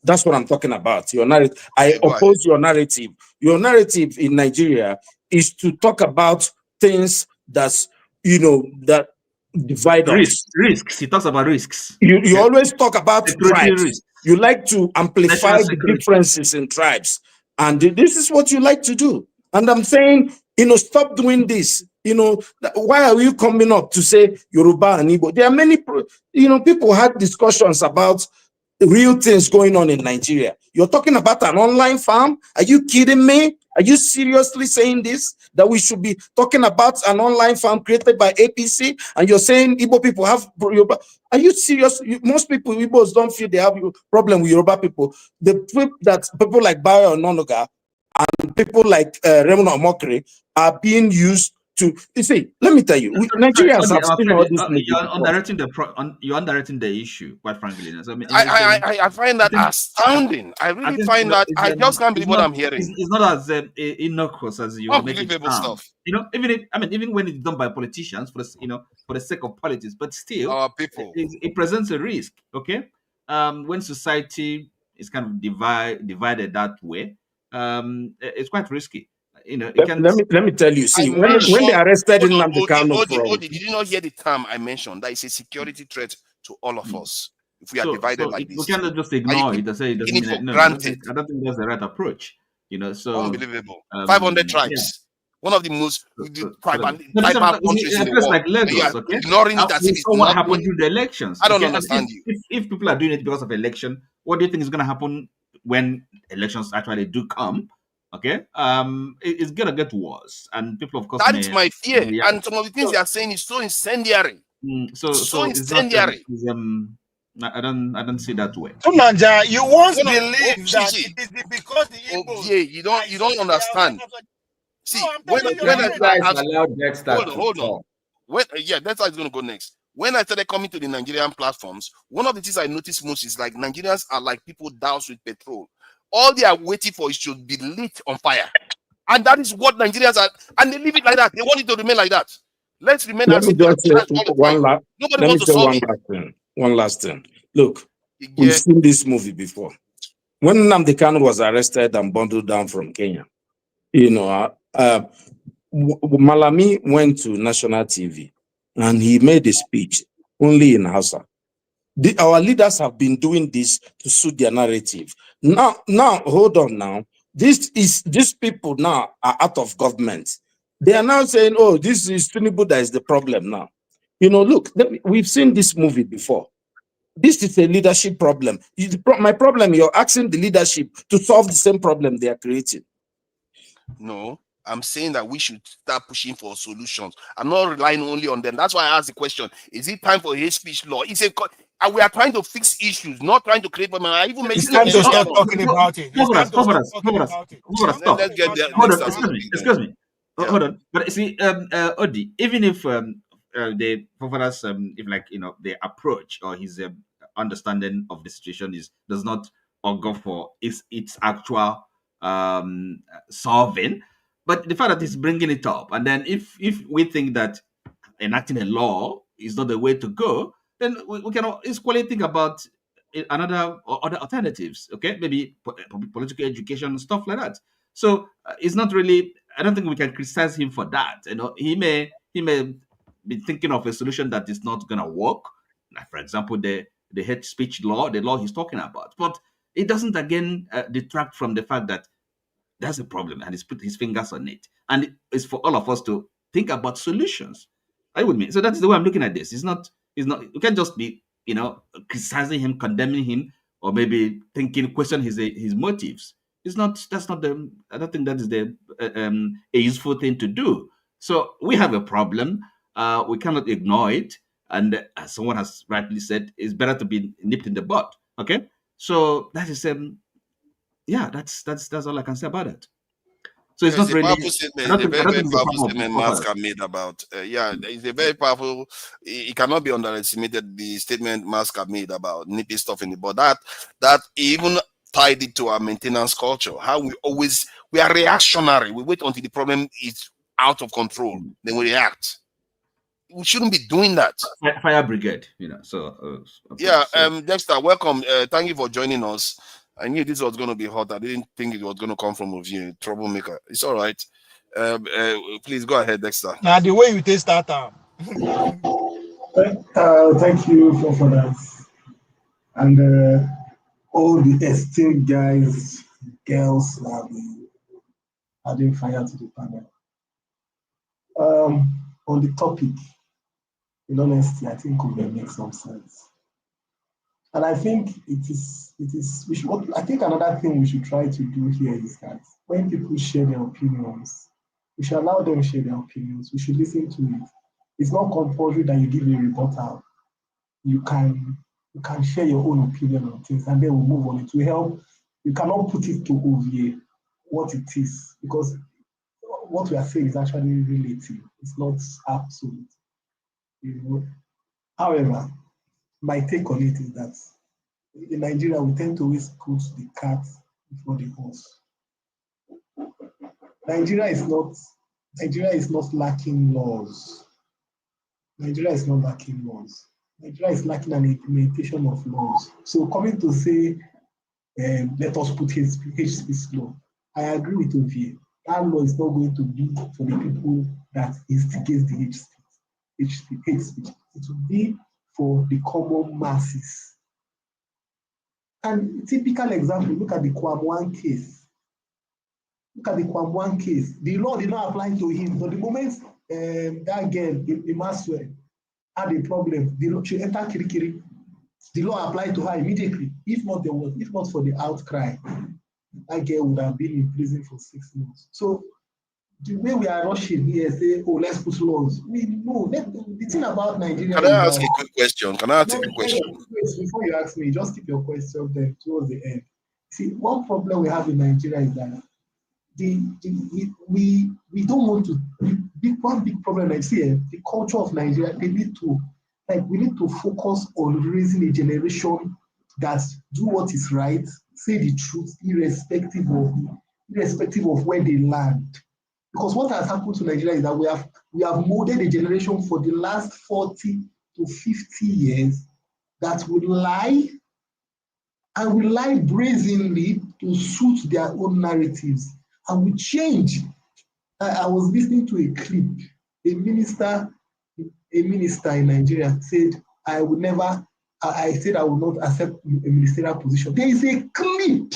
That's what I'm talking about. Your narrative. I oppose your narrative. Your narrative in Nigeria is to talk about things that's, you know, that divide us. Risks. He talks about risks. You always talk about tribes. You like to amplify the differences in tribes. And this is what you like to do. And I'm saying, you know, stop doing this. You know, why are you coming up to say Yoruba and Igbo? There are many, you know, people had discussions about real things going on in Nigeria. You're talking about an online farm? Are you kidding me? Are you seriously saying this? That we should be talking about an online farm created by APC, and you're saying Igbo people have Yoruba? Are you serious? Most people, Igbos, don't feel they have a problem with Yoruba people. The people like Bayo Nonoga and people like Raymond Omokri are being used to, you see, let me tell you, Nigerians have seen all this movie. You're underrating the issue, quite frankly. So, I mean, I find that astounding. I really find that I just can't believe what I'm hearing. It's not as innocuous as you make it sound. Stuff. You know, even when it's done by politicians for the sake of politics, but still, our people, it presents a risk. Okay, when society is kind of divided that way, it's quite risky. You know, let me tell you. See, when they arrested Nnamdi Kanu from, did you not hear the term I mentioned? That is a security threat to all of us. If we are divided like this, we cannot just ignore it and say it doesn't mean it. No, granted. I don't think that's the right approach. You know, so unbelievable. 500 tribes. Yeah. One of the most tribal countries in the world. Like Lagos, okay? Ignoring it as if it's what happened during the elections. I don't understand you. If people are doing it because of election, what do you think is going to happen when elections actually do come? Okay, it's gonna get worse, and people, of course, that is my fear. And some of the things they are saying is so incendiary. So incendiary. I don't see that way. Nanja, you once believed that it is because the Igbo. Yeah, you don't understand. See, hold on. Dexter is going to go next. When I started coming to the Nigerian platforms, one of the things I noticed most is like Nigerians are like people doused with petrol. All they are waiting for is to be lit on fire. And that is what Nigerians are, and they leave it like that. They want it to remain like that. Let's remain as it is. One last thing. Look, we've seen this movie before. When Nnamdi Kanu was arrested and bundled down from Kenya, you know, Malami went to national TV and he made a speech only in Hausa. Our leaders have been doing this to suit their narrative. Now, hold on now. These people now are out of government. They are now saying, oh, this is Tinubu that is the problem now. You know, look, we've seen this movie before. This is a leadership problem. My problem, you're asking the leadership to solve the same problem they are creating. No, I'm saying that we should start pushing for solutions. I'm not relying only on them. That's why I asked the question, is it time for hate speech law? We are trying to fix issues, not trying to create problems. I even it's time to start talking about it. Excuse me. Hold on. But see, Odi, even if the forefathers, if like their approach or his understanding of the situation does not augur for its actual solving, but the fact that he's bringing it up, and then if we think that enacting a law is not the way to go, then we can equally think about other alternatives. Okay, maybe political education, stuff like that. So it's not really. I don't think we can criticize him for that. You know, he may be thinking of a solution that is not going to work. Like, for example, the hate speech law, the law he's talking about. But it doesn't again detract from the fact that that's a problem, and he's put his fingers on it. And it's for all of us to think about solutions. Are you with me? So that's the way I'm looking at this. It's not. You can't just be criticizing him, condemning him, or maybe question his motives. It's not. That's not the. I don't think that is a useful thing to do. So we have a problem. We cannot ignore it. And as someone has rightly said, it's better to be nipped in the bud. Okay. So that is that's all I can say about it. So it's not really. It's a very powerful statement Musk have made about. It's a very powerful. It cannot be underestimated. The statement Musk have made about nipping stuff in the bud. That even tied it to our maintenance culture. How we are reactionary. We wait until the problem is out of control, then we react. We shouldn't be doing that. Fire brigade, Dexter, welcome. Thank you for joining us. I knew this was going to be hot. I didn't think it was going to come from a view troublemaker. It's all right. Please go ahead, Dexter. Now the way you taste that time. Thank you for that. And all the esteemed guys, girls have been adding fire to the panel. On the topic, in honesty, I think we will make some sense. And I think I think another thing we should try to do here is that when people share their opinions, we should allow them to share their opinions. We should listen to it. It's not compulsory that you give a rebuttal. You can share your own opinion on things, and then we'll move on. It will help. You cannot put it to OVA what it is, because what we are saying is actually relative. It's not absolute. However, my take on it is that in Nigeria, we tend to always put the cat before the horse. Nigeria is not lacking laws. Nigeria is not lacking laws. Nigeria is lacking an implementation of laws. So coming to say, let us put hate speech law, I agree with OVA. That law is not going to be for the people that instigate the hate speech. It will be for the common masses. And a typical example, look at the Kwamwan case. The law did not apply to him. But the moment that girl, the Maxwell, had a problem, she entered Kirikiri. The law applied to her immediately. If not for the outcry, that girl would have been in prison for 6 months. So the way we are rushing here, say, oh, let's put laws. The thing about Nigeria. Can I ask a quick question? Before you ask me, just keep your question there towards the end. See, one problem we have in Nigeria is that we don't want to. One big problem I see, the culture of Nigeria. We need to focus on raising a generation that do what is right, say the truth, irrespective of where they land. Because what has happened to Nigeria is that we have molded a generation for the last 40 to 50 years that would lie, and will lie brazenly to suit their own narratives, and will change. I was listening to a clip. A minister in Nigeria said, I will not accept a ministerial position. There is a clip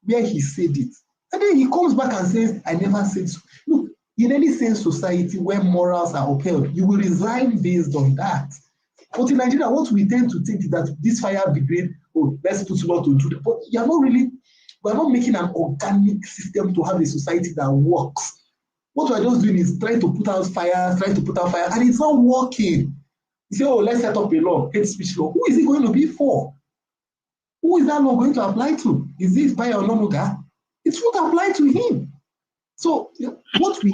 where he said it. And then he comes back and says, I never said so. Look, in any sense society where morals are upheld, you will resign based on that. But in Nigeria, what we tend to think is that this fire brigade, let's put law to do that. But we're not making an organic system to have a society that works. What we're just doing is trying to put out fires, and it's not working. You say, let's set up a law, hate speech law. Who is it going to be for? Who is that law going to apply to? Is this Bayo Ononuga? It won't apply to him. So what we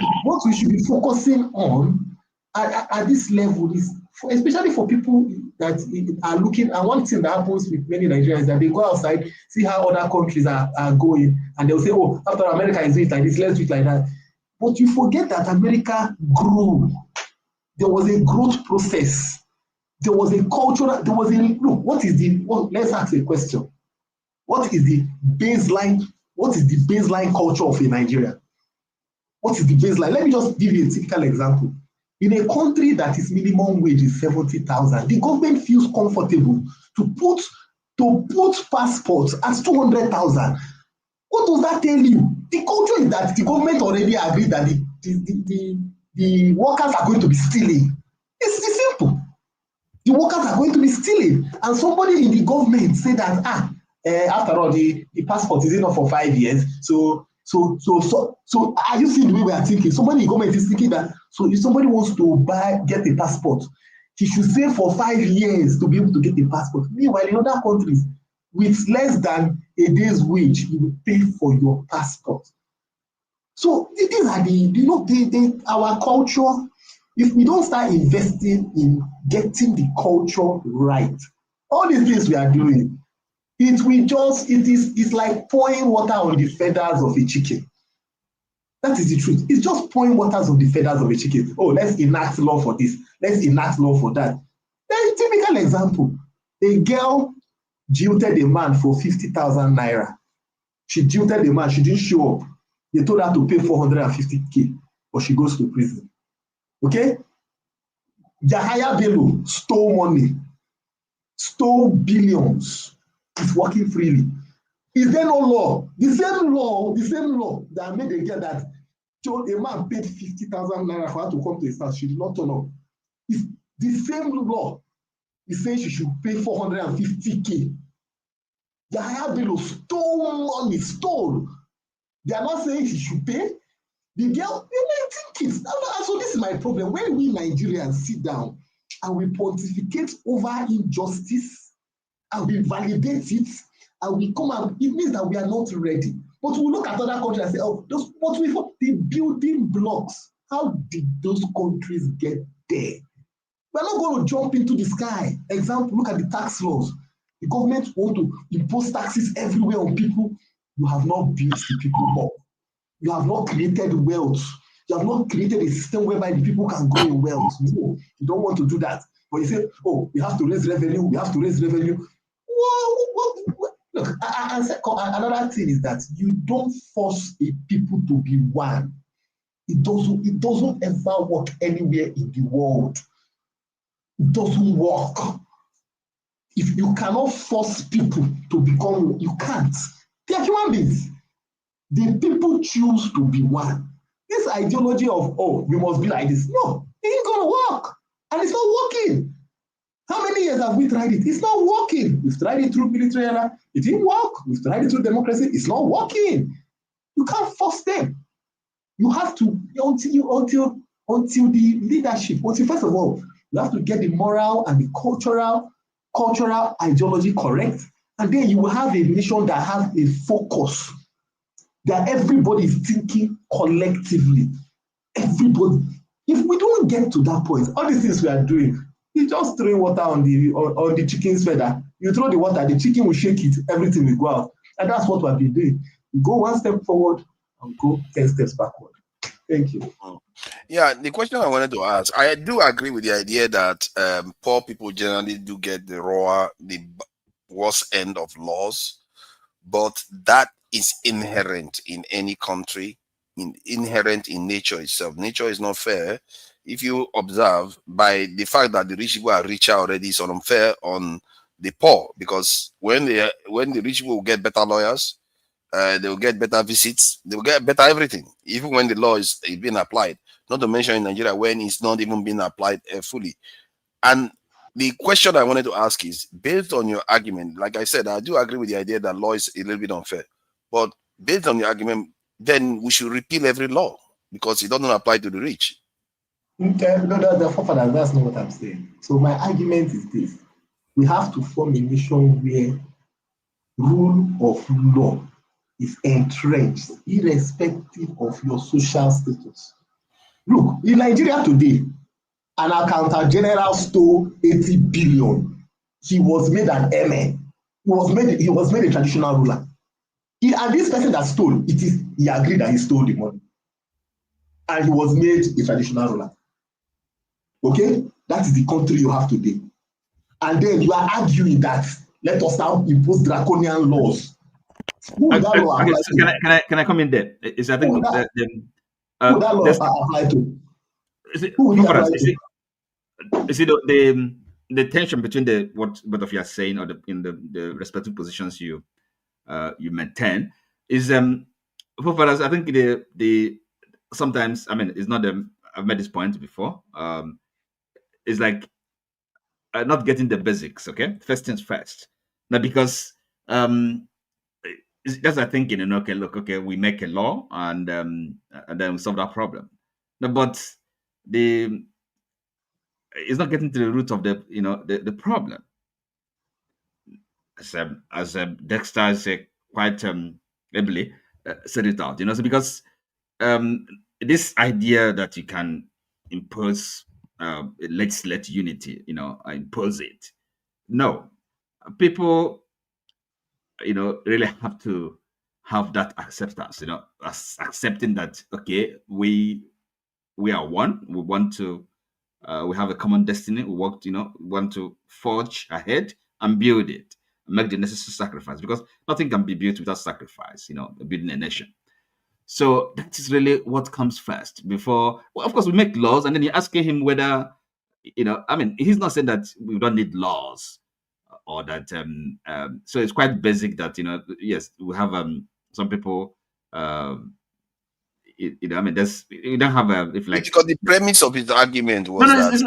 should be focusing on at this level is, especially for people that are looking, and one thing that happens with many Nigerians is that they go outside, see how other countries are going, and they'll say, after America is doing it like this, let's do it like that. But you forget that America grew. There was a growth process. There was a cultural, let's ask a question. What is the baseline culture of a Nigeria? What is the baseline? Let me just give you a typical example. In a country that is minimum wage is 70,000, the government feels comfortable to put passports as 200,000. What does that tell you? The culture is that the government already agreed that the workers are going to be stealing. It's simple. The workers are going to be stealing. And somebody in the government said that, after all, the passport is enough for 5 years. So are you seeing the way we are thinking? Somebody in the government is thinking that, so if somebody wants to get a passport, he should save for 5 years to be able to get a passport. Meanwhile, in other countries, with less than a day's wage, you will pay for your passport. So these are our culture. If we don't start investing in getting the culture right, all these things we are doing, it's like pouring water on the feathers of a chicken. That is the truth. It's just pouring water on the feathers of a chicken. Let's enact law for this. Let's enact law for that. There's a typical example. A girl jilted a man for 50,000 naira. She jilted the man. She didn't show up. They told her to pay 450K, but she goes to prison. Okay? Yahaya Bello stole money, stole billions. Is working freely. Is there no law? The same law that made a girl that told a man paid 50,000 naira for her to come to his house. She did not turn up. It's the same law. He says she should pay 450K Yahya Bello stole money, stole. They are not saying he should pay. The girl, think it. So this is my problem. When we Nigerians sit down and we pontificate over injustice and we validate it and we come out, it means that we are not ready. But we look at other countries and say, oh, the building blocks, how did those countries get there? We're not going to jump into the sky. Example, look at the tax laws. The government want to impose taxes everywhere on people. You have not built the people up. You have not created wealth. You have not created a system whereby the people can grow in wealth. No, you don't want to do that. But you say, oh, we have to raise revenue. We have to raise revenue. Look, another thing is that you don't force a people to be one. It doesn't ever work anywhere in the world. It doesn't work. If you cannot force people to become, you can't. They are human beings. The people choose to be one. This ideology of, oh, we must be like this. No, it ain't gonna work. And it's not working. How many years have we tried it? It's not working. We've tried it through military era. It didn't work. We've tried it through democracy. It's not working. You can't force them. You have to, until the leadership, first of all, you have to get the moral and the cultural ideology correct. And then you will have a nation that has a focus, that everybody is thinking collectively. Everybody. If we don't get to that point, all these things we are doing, you just throw water on the chicken's feather. You throw the water, the chicken will shake it, everything will go out. And that's what we've been doing. You go one step forward and go 10 steps backward. Thank you. Yeah, the question I wanted to ask, I do agree with the idea that poor people generally do get the worst end of laws, but that is inherent in any country, inherent in nature itself. Nature is not fair. If you observe, by the fact that the rich people are richer already, it's unfair on the poor, because when the rich people will get better lawyers, they will get better visits, they will get better everything, even when the law is being applied. Not to mention in Nigeria when it's not even being applied fully. And the question I wanted to ask is, based on your argument, like I said, I do agree with the idea that law is a little bit unfair. But based on your argument, then we should repeal every law because it doesn't apply to the rich. Okay, no, that's not what I'm saying. So my argument is this. We have to form a nation where rule of law is entrenched, irrespective of your social status. Look, in Nigeria today, an accountant general stole 80 billion. He was made an emir. He was made a traditional ruler. And this person that stole, he agreed that he stole the money. And he was made a traditional ruler. Okay? That is the country you have today. And then you are arguing that let us now impose draconian laws. Who would that law apply to? Can I come in there? Is I think who would that law apply to? Who would apply to? You see the tension between what both of you are saying, or in the respective positions you maintain is for us. I think the sometimes, I mean, it's not I've made this point before. It's like not getting the basics. Okay, first things first. Now, because that's our thinking. Okay, look, okay, we make a law and then we solve that problem. No, but it's not getting to the root of the problem. As Dexter said quite ably said it out, so because this idea that you can impose legislate unity, impose it. No, people, really have to have that acceptance, accepting that, okay, we are one. We want to, we have a common destiny. We want to forge ahead and build it, make the necessary sacrifice, because nothing can be built without sacrifice, building a nation. So that is really what comes first before, well, of course, we make laws, and then you're asking him whether, I mean, he's not saying that we don't need laws or that, so it's quite basic that, yes, we have some people, I mean, you don't have a if like because the premise of his argument was no, that it's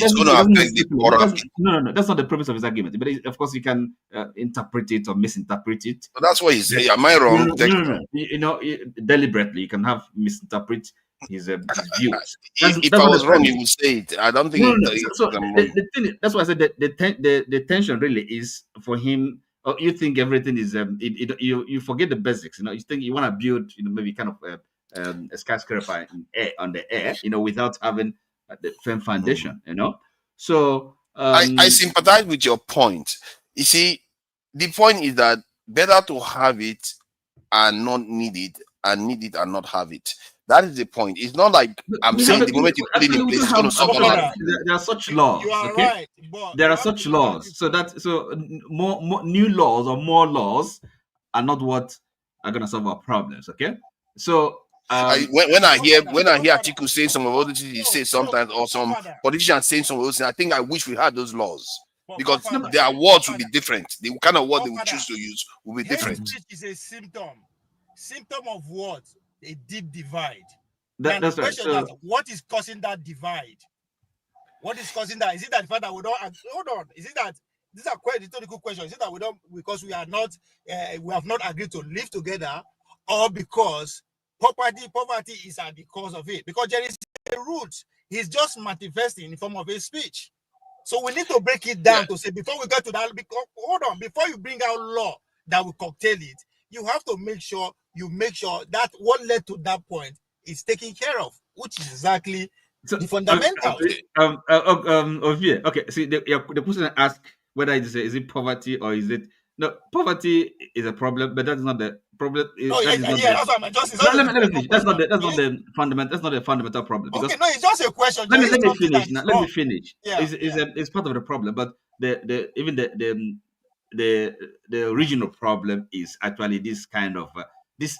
it's going to affect the poorer people. No, that's not the premise of his argument. But of course, you can interpret it or misinterpret it. But that's what he's saying. Am I wrong? No. You know, deliberately, you can have misinterpret his views. If I was wrong, he would say it. I don't think. The thing, that's why I said that the tension really is for him. You think everything is you forget the basics. You know, you think you want to build, maybe kind of a skyscraper on the air, without having the firm foundation. So I sympathize with your point. You see, the point is that better to have it and not need it, and need it and not have it. That is the point. It's not like I'm saying the moment you put it in place, it's going to solve it. There are such laws. Okay? Right, there are such laws. So more new laws or more laws are not what are going to solve our problems. Okay. So when I hear articles saying some of the things he says sometimes, or some politicians saying some of those things, I think I wish we had those laws, because their words will be different. The kind of word they would choose to use will be different. Hate speech is a symptom of what? A deep divide. That's right. So, what is causing that divide? What is causing that? Is it that the fact that we don't hold on? Is it that these are quite rhetorical questions? Is it that we don't, because we are not we have not agreed to live together, or because poverty is at the cause of it? Because there is a root. He's just manifesting in the form of a speech. So we need to break it down to say, before we get to that, hold on, before you bring out law that will cocktail it, you have to make sure that what led to that point is taken care of, which is exactly the fundamentals. Okay. See, the person asked whether is it poverty or is it no? Poverty is a problem, but that's not the problem. Let me finish. That's not the fundamental. That's not the fundamental problem. Because, okay, no, it's just a question. Let me finish. Now, let me finish. It's part of the problem, but the original problem is actually this kind of this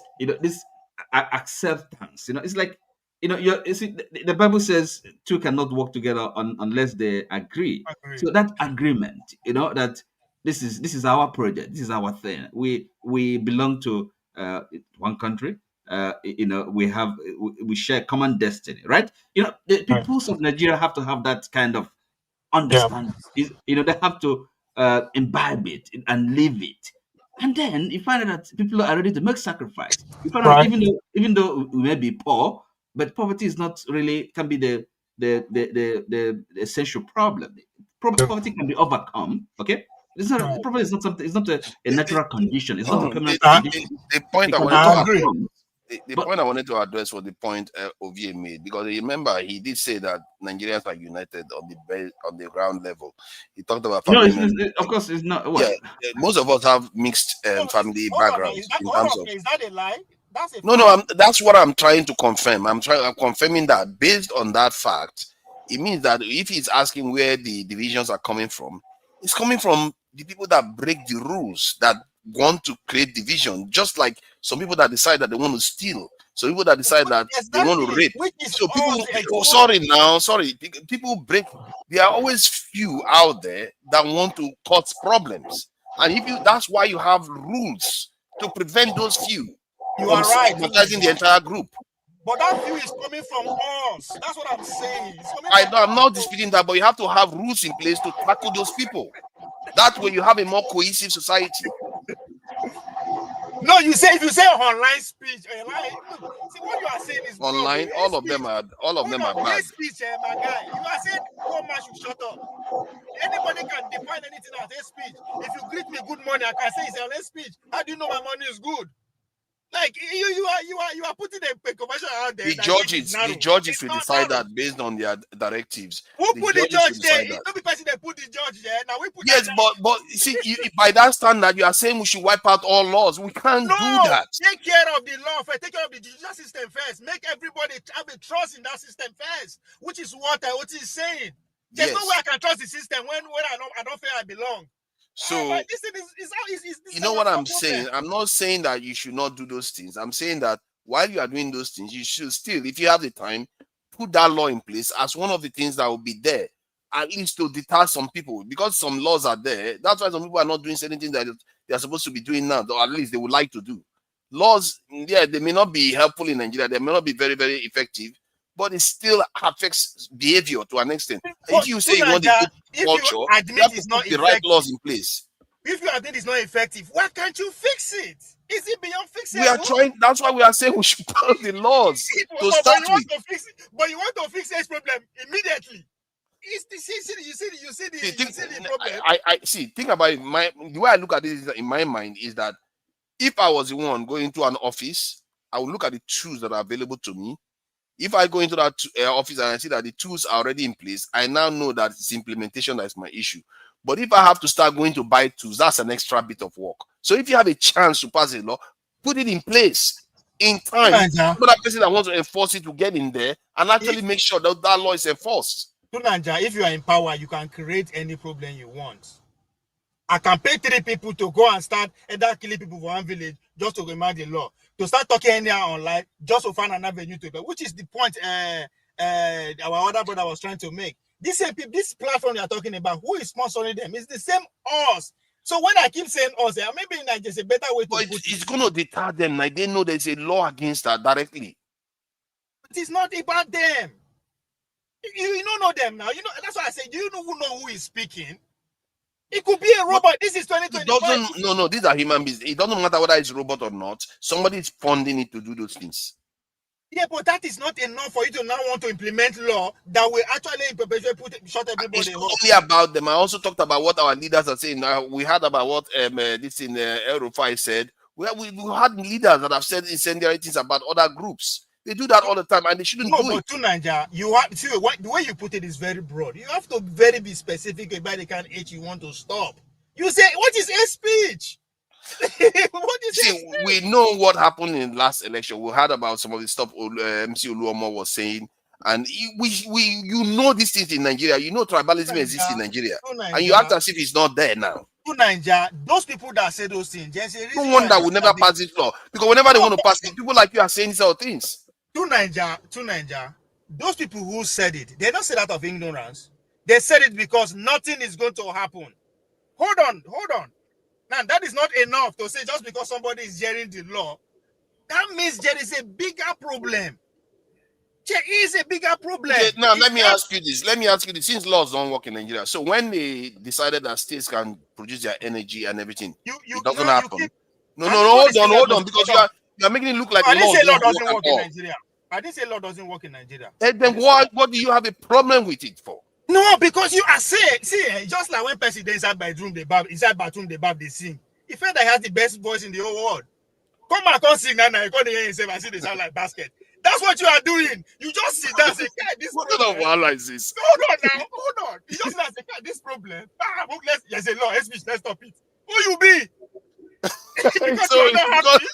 acceptance. It's like you see, the Bible says two cannot work together unless they agree. So that agreement, that this is our project, this is our thing. We belong to one country. We share common destiny, right? The peoples of Nigeria have to have that kind of understanding. They have to imbibe it and live it. And then you find out that people are ready to make sacrifice. You find out even though we may be poor, but poverty is not really can be the essential problem. Poverty can be overcome. Okay, poverty is not something. It's not a natural condition. It's not a permanent condition. The point I wanted to address was the point Ovie made, because remember he did say that Nigerians are united on the ground level. He talked about family. Of course, it's not. Most of us have mixed family backgrounds. Is that a lie? That's what I'm trying to confirm. I'm confirming that based on that fact, it means that if he's asking where the divisions are coming from, it's coming from the people that break the rules, that want to create division, just like some people that decide that they want to steal, some people that decide that they want to rape. So people break. There are always few out there that want to cause problems, and that's why you have rules to prevent those few. You are right. Advertising the entire group. But that view is coming from us. That's what I'm saying. I'm not disputing that, but you have to have rules in place to tackle those people. That way you have a more cohesive society. No, if you say online speech, see what you are saying is online. All of them are bad. Speech, my guy. You are saying one man should shut up. Anybody can define anything as a speech. If you greet me good morning, I can say it's a speech. How do you know my money is good? Like you are putting a commercial out there. The judges will decide that based on their directives. Who put the judge there? It's not the person that put the judge there. Now we put. Yes, but see, by that standard, you are saying we should wipe out all laws. We can't do that. Take care of the law first. Take care of the judicial system first. Make everybody have a trust in that system first, which is what is saying. There's no way I can trust the system when I don't feel I belong. So you know what I'm saying? I'm not saying that you should not do those things. I'm saying that while you are doing those things, you should still, if you have the time, put that law in place as one of the things that will be there, at least to deter some people, because some laws are there. That's why some people are not doing certain things that they are supposed to be doing now, or at least they would like to do. Laws, yeah, they may not be helpful in Nigeria. They may not be very, very effective, but it still affects behavior to an extent. If you say you want a good culture, you have to put the right laws in place. If you admit it's not effective, why can't you fix it? Is it beyond fixing? We are trying. That's why we are saying we should pass the laws to start with. But you want to fix this problem immediately. You see the problem. I see. Think about it. The way I look at this in my mind is that if I was the one going to an office, I would look at the tools that are available to me. If I go into that office and I see that the tools are already in place, I now know that it's implementation that is my issue. But if I have to start going to buy tools, that's an extra bit of work. So if you have a chance to pass a law, put it in place in time. But that person that wants to enforce it to get in there and actually make sure that that law is enforced. Tunanja, if you are in power, you can create any problem you want. I can pay 3 people to go and start either killing people for one village just to remind the law. To start talking anyhow online just to find an avenue to go, which is the point our other brother was trying to make. This platform you are talking about, who is sponsoring them? It's the same us. So when I keep saying us, maybe there's a better way to put it. It's going to deter them. Like they know there's a law against that directly. It is not about them. You don't know them now. You know that's why I say, do you know who is speaking? It could be a robot. This is 2025. No, these are human beings. It doesn't matter whether it's a robot or not. Somebody is funding it to do those things. Yeah, but that is not enough for you to now want to implement law that will actually shut everybody. It's not only about them. I also talked about what our leaders are saying. We heard about what this in El-Rufai said. We had leaders that have said incendiary things about other groups. They do that all the time, and they shouldn't do it. To Nigeria, the way you put it is very broad. You have to be specific about the kind of hate you want to stop. You say, what is hate speech? We know what happened in the last election. We heard about some of the stuff MC Oluomo was saying, and you know these things in Nigeria. You know tribalism exists in Nigeria, and you act as if it's not there now. To Nigeria, those people that say those things, there's a reason. No wonder we never pass this law, because whenever they want to pass it, people like you are saying these sort of things. To Nigeria, those people who said it, they don't say that of ignorance. They said it because nothing is going to happen. Hold on. Now, that is not enough to say just because somebody is hearing the law. That means there is a bigger problem. There is a bigger problem. Okay, now, let me ask you this. Since laws don't work in Nigeria, so when they decided that states can produce their energy and everything, it doesn't happen. Hold on, because you are making it look like I didn't say law doesn't work in Nigeria. I didn't say law doesn't work in Nigeria. Then what do you have a problem with it for? No, because you are saying, just like when person inside bathroom they bab, they sing. He felt that he has the best voice in the whole world. Come back and sing now, you can't hear himself and see they sound like basket. That's what you are doing. You just sit down and say, this what kind of wahala is this? Hold on. You just say, this problem. There's a law, let's stop it. Who you be? Because you're not happy.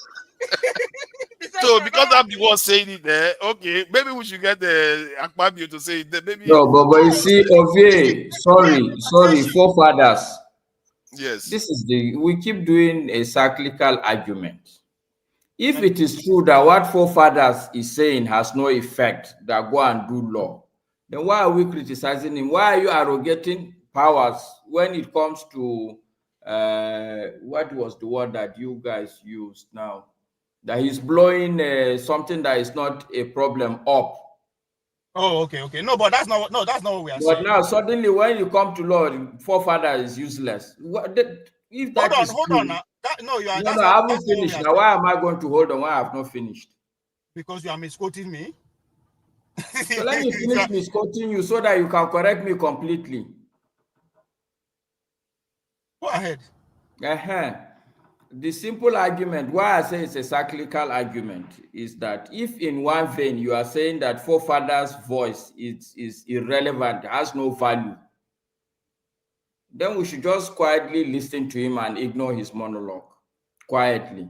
Because I'm the one saying it there, okay, maybe we should get the Akpabio to say it. Maybe. No, but you see, Ovie, sorry, forefathers. Yes. We keep doing a cyclical argument. If it is true that what forefathers is saying has no effect, that go and do law, then why are we criticizing him? Why are you arrogating powers when it comes to what was the word that you guys used now? That he's blowing something that is not a problem up. Oh, okay. No, but that's not what we are saying. But now suddenly, when you come to law, forefather is useless. Hold on. Now. I haven't finished. Now, why am I going to hold on? Why I have not finished? Because you are misquoting me. So let me finish misquoting you so that you can correct me completely. Go ahead. The simple argument, why I say it's a cyclical argument, is that if in one vein you are saying that forefathers' voice is irrelevant, has no value, then we should just quietly listen to him and ignore his monologue quietly.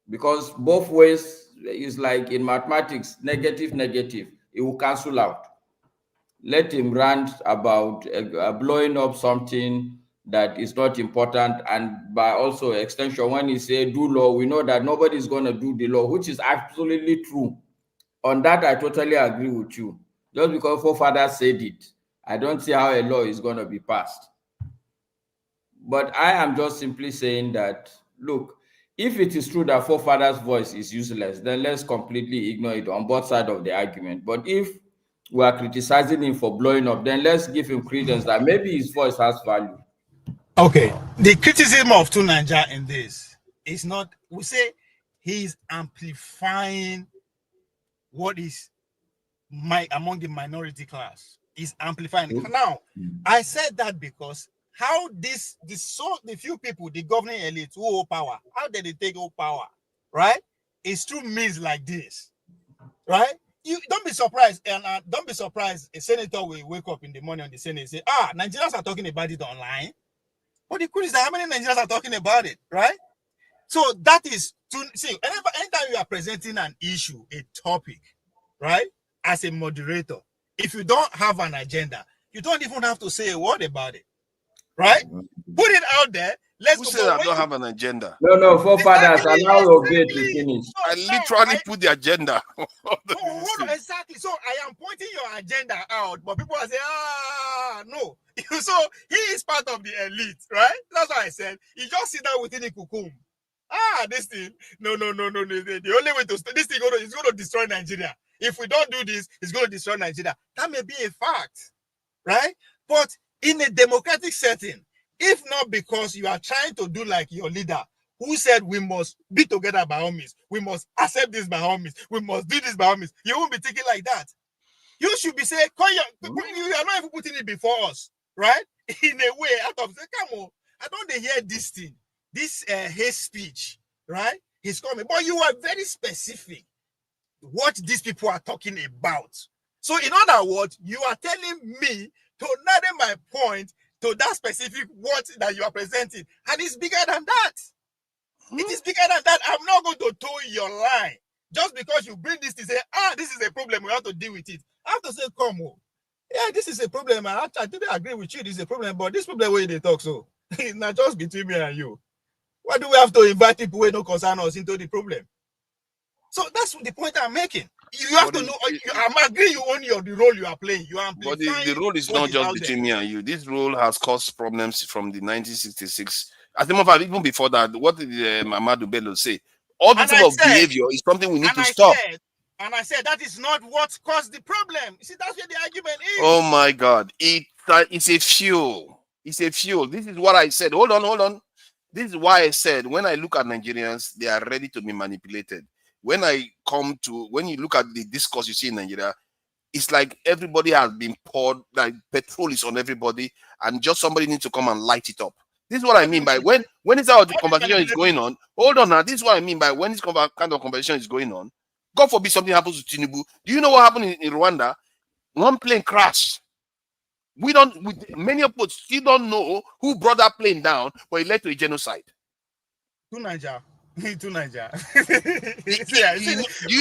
Because both ways is like in mathematics, negative, it will cancel out. Let him rant about blowing up something that is not important, and by also extension, when he say do law, we know that nobody is going to do the law, which is absolutely true. On that, I totally agree with you. Just because forefathers said it, I don't see how a law is going to be passed. But I am just simply saying that, look, if it is true that forefathers' voice is useless, then let's completely ignore it on both sides of the argument. But if we are criticizing him for blowing up, then let's give him credence that maybe his voice has value. Okay, the criticism of Two Niger in this is not, we say he's amplifying what is among the minority class. He's amplifying. Now, I said that because how the few people, the governing elite who hold power, how did they take hold power, right? It's through means like this, right? You don't be surprised, and don't be surprised a senator will wake up in the morning on the Senate and say, Nigerians are talking about it online. But the question is how many Nigerians are talking about it, right? So that is to see, anytime you are presenting an issue, a topic, right? As a moderator, if you don't have an agenda, you don't even have to say a word about it, right? Put it out there. Who said I don't have an agenda? No, forefathers, allow your bit to finish. I literally put the agenda. Hold on, exactly. So I am pointing your agenda out, but people are saying, no. So he is part of the elite, right? That's why I said, he just sit down within the cocoon. This thing, no. The only way to stop this thing is going to destroy Nigeria. If we don't do this, it's going to destroy Nigeria. That may be a fact, right? But in a democratic setting, if not because you are trying to do like your leader, who said we must be together by all means, we must accept this by all means, we must do this by all means, you won't be thinking like that. You should be saying, you are not even putting it before us, right? In a way, out of say, come on, I don't hear this thing, this hate speech, right? He's coming, but you are very specific what these people are talking about. So in other words, you are telling me to narrow my point to that specific word that you are presenting, and it's bigger than that. It is bigger than that. I'm not going to toe your line just because you bring this to say, this is a problem, we have to deal with it. I have to say, come on, this is a problem. I didn't agree with you. This is a problem, but this problem where they talk so it's not just between me and you. Why do we have to invite people who don't concern us into the problem? So that's the point I'm making. You have to know. I'm agreeing you own the role you are playing. You are but the role is not just between me and you. This role has caused problems from the 1966. As a matter of fact, even before that, what did Mamadou Bello say? All this type of behavior is something we need to stop. And I said that is not what caused the problem. You see, that's where the argument is. Oh my God! It's a fuel. It's a fuel. This is what I said. Hold on. This is why I said when I look at Nigerians, they are ready to be manipulated. When you look at the discourse you see in Nigeria, it's like everybody has been poured, like petrol is on everybody, and just somebody needs to come and light it up. This is what I mean by when this how the conversation is going on. Hold on now. This is what I mean by when this kind of conversation is going on. God forbid something happens to Tinubu. Do you know what happened in Rwanda? One plane crashed. Many of us still don't know who brought that plane down, but it led to a genocide. To Niger. Do you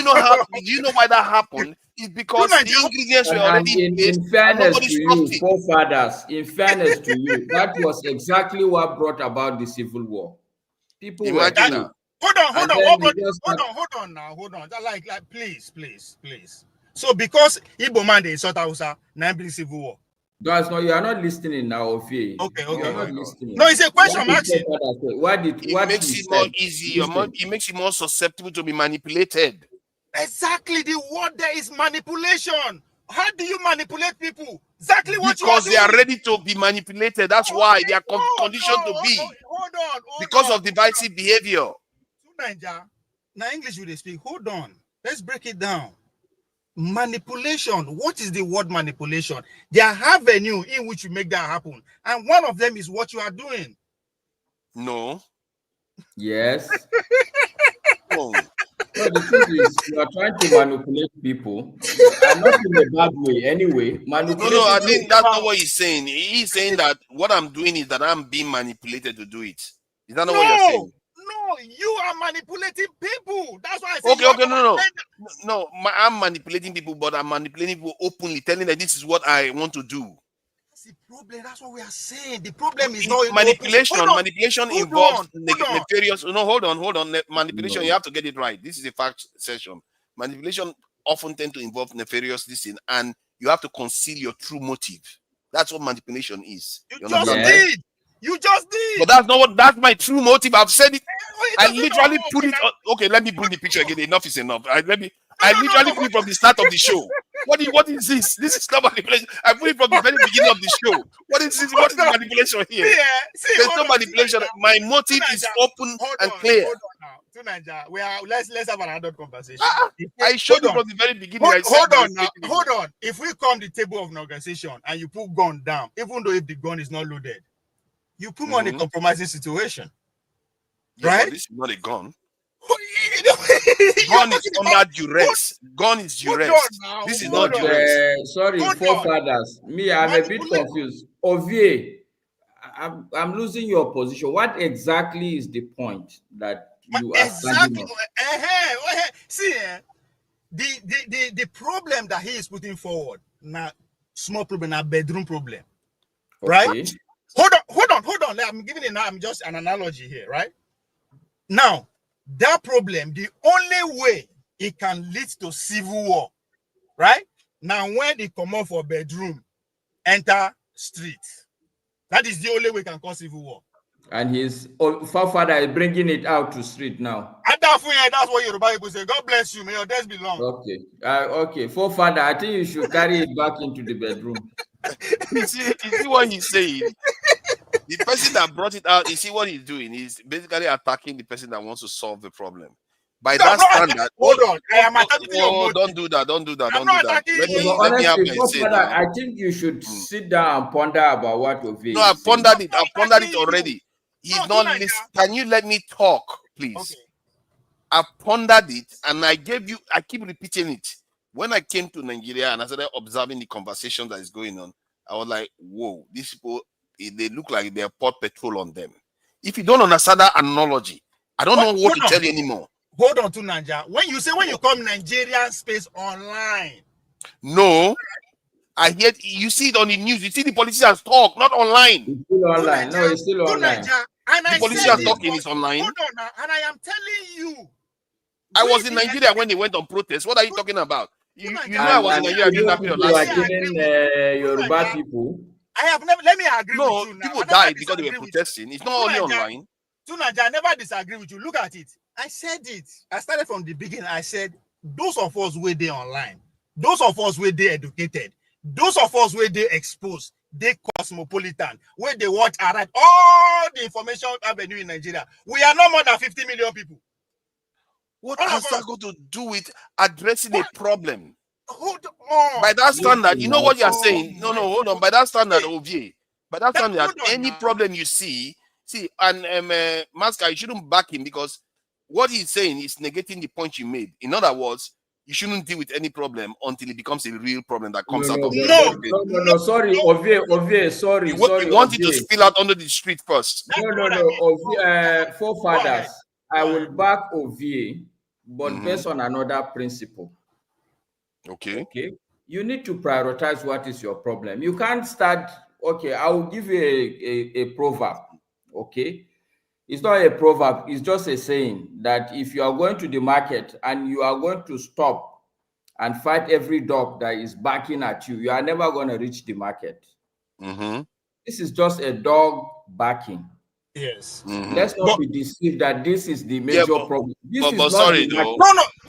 know why that happened? It's because the ingredients were already in fairness to you, forefathers, in fairness to you, that was exactly what brought about the civil war. People imagine were hold on. Like, please. So because Igbo man they sort Hausa, now bring civil war. Guys, no, you are not listening now, Ophi. Okay. You are not listening. No, it's a question I'm asking. It makes it more easy. It makes it more susceptible to be manipulated. Exactly. The word there is manipulation. How do you manipulate people? Exactly what you are because they are ready to be manipulated. That's why they are conditioned to be. Hold on. Because of divisive behavior. Now English will they speak. Hold on. Let's break it down. Manipulation. What is the word manipulation? There are avenues in which you make that happen, and one of them is what you are doing. No. Yes. No, the truth is, you are trying to manipulate people, and not in a bad way. Anyway, no. I think that's not what he's saying. He's saying that what I'm doing is that I'm being manipulated to do it. Is that not what you're saying? No, you are manipulating people. That's why I say. Okay, no. I'm manipulating people, but I'm manipulating people openly, telling them this is what I want to do. That's the problem. That's what we are saying. The problem is not manipulation. Manipulation involves nefarious. No, hold on. Manipulation, you have to get it right. This is a fact session. Manipulation often tend to involve nefarious this thing, and you have to conceal your true motive. That's what manipulation is. You just did. You just did. But that's not what. That's my true motive. I've said it. I literally put it on. Okay, let me bring the picture again. Enough is enough. I literally put it from the start of the show. What is this? This is not manipulation. I put it from the very beginning of the show. What is this? What is the manipulation here? There's no manipulation. My motive is open and clear. Hold on now. To Nigeria, let's have an adult conversation. I showed you from the very beginning. Hold on. If we come the table of negotiation and you put gun down, even though if the gun is not loaded, you put me on a compromising situation. Right? This is not a gun. Gun is under duress. Gun is duress. This is not duress. Sorry, forefathers. Me, I'm a bit confused. Ovie, I'm losing your position. What exactly is the point that you are standing on? See, the problem that he is putting forward, now small problem, now bedroom problem, right? Okay. Hold on. I'm just an analogy here, right? Now, that problem, the only way it can lead to civil war, right? Now, when they come out for bedroom, enter street. That is the only way it can cause civil war. And his forefather is bringing it out to street now. And that's what Yoruba people say. God bless you. May your days be long. Okay. Okay. Forefather, I think you should carry it back into the bedroom. You see what he's saying? The person that brought it out, you see what he's doing? He's basically attacking the person that wants to solve the problem. By that standard, hold on. I am attacking you. Don't do that. Let me have my say. I think you should sit down and ponder about what Ovie. No, I've pondered it. I've pondered it already. He's not listening. Can you let me talk, please? Okay. I've pondered it and I keep repeating it. When I came to Nigeria and I started observing the conversation that is going on, I was like, whoa, these people, they look like they have poured petrol on them. If you don't understand that analogy, I don't know what to tell you anymore. Hold on to Nigeria. When you come Nigerian space online. No, I hear you see it on the news. You see the politicians talk, not online. It's still online. No, it's still online. The politicians talking is online. Hold on now, and I am telling you. I was in Nigeria when they went on protest. What are you talking about? You know I was in Nigeria during that period last year. Yoruba people. I have never. Let me agree with you now. People died because they were protesting. It's not only online. Tunaja, I never disagree with you. Look at it. I said it. I started from the beginning. I said those of us where they online, those of us where they educated, those of us where they exposed, they cosmopolitan, where they watch around all the information avenue in Nigeria. We are not more than 50 million people. What has that got to do with addressing a problem? Hold on. By that standard, you know what you are saying? No, hold on. By that standard, Ovie, by that standard, any problem you see, and Masca, you shouldn't back him because what he's saying is negating the point you made. In other words, you shouldn't deal with any problem until it becomes a real problem that comes out of the No, sorry, Ovie, sorry. You want it to spill out onto the street first. No, forefathers, I will back Ovie, but based on another principle. Okay. You need to prioritize what is your problem. You can't start, I will give you a proverb, okay? It's not a proverb, it's just a saying that if you are going to the market and you are going to stop and fight every dog that is barking at you, you are never going to reach the market. This is just a dog barking. Yes. Let's not be deceived that this is the major problem. But sorry, no.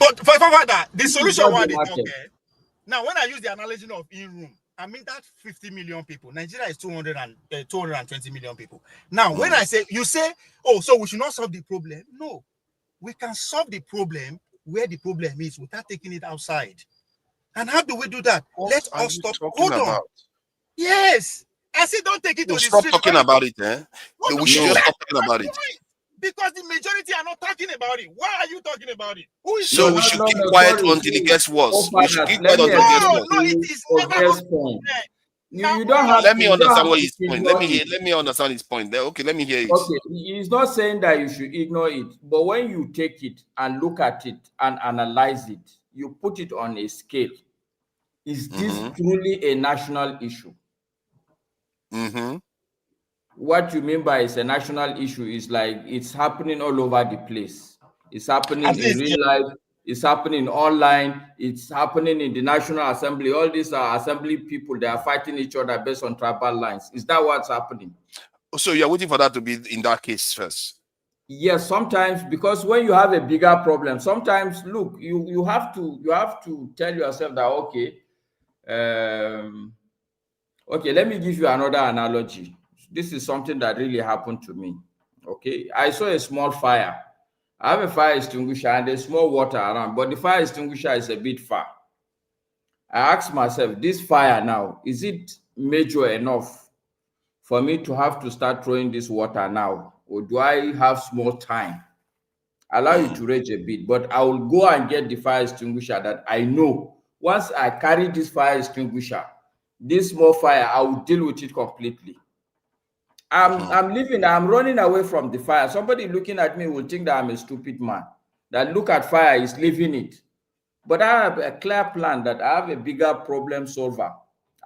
But for that, the solution was okay. Now, when I use the analogy of in-room, I mean that 50 million people. Nigeria is 220 million people. Now, when I say, you say, so we should not solve the problem. No, we can solve the problem where the problem is without taking it outside. And how do we do that? Let us stop. Hold on. Yes. I say don't take it to the stop street. Talking about it, eh? We should just stop talking about it. Because the majority are not talking about it. Why are you talking about it? Who is so we should keep quiet until it gets worse. We should keep quiet until it gets worse. No, it is never. You don't have. Let me understand what his point. Let me understand his point. Okay, let me hear it. Okay, he's not saying that you should ignore it, but when you take it and look at it and analyze it, you put it on a scale. Is this truly a national issue? What you mean by it's a national issue is like it's happening all over the place. It's happening in real life. It's happening online. It's happening in the National Assembly. All these are assembly people. They are fighting each other based on tribal lines. Is that what's happening? So you're waiting for that to be in that case first? Yes, sometimes, because when you have a bigger problem, sometimes look, you have to tell yourself that okay, okay, let me give you another analogy. This is something that really happened to me. Okay, I saw a small fire. I have a fire extinguisher and there's small water around, but the fire extinguisher is a bit far. I asked myself, this fire now, is it major enough for me to have to start throwing this water now? Or do I have small time? Allow you to rage a bit, but I will go and get the fire extinguisher that I know. Once I carry this fire extinguisher, this small fire, I will deal with it completely. I'm running away from the fire. Somebody looking at me will think that I'm a stupid man. That look at fire is leaving it. But I have a clear plan that I have a bigger problem solver.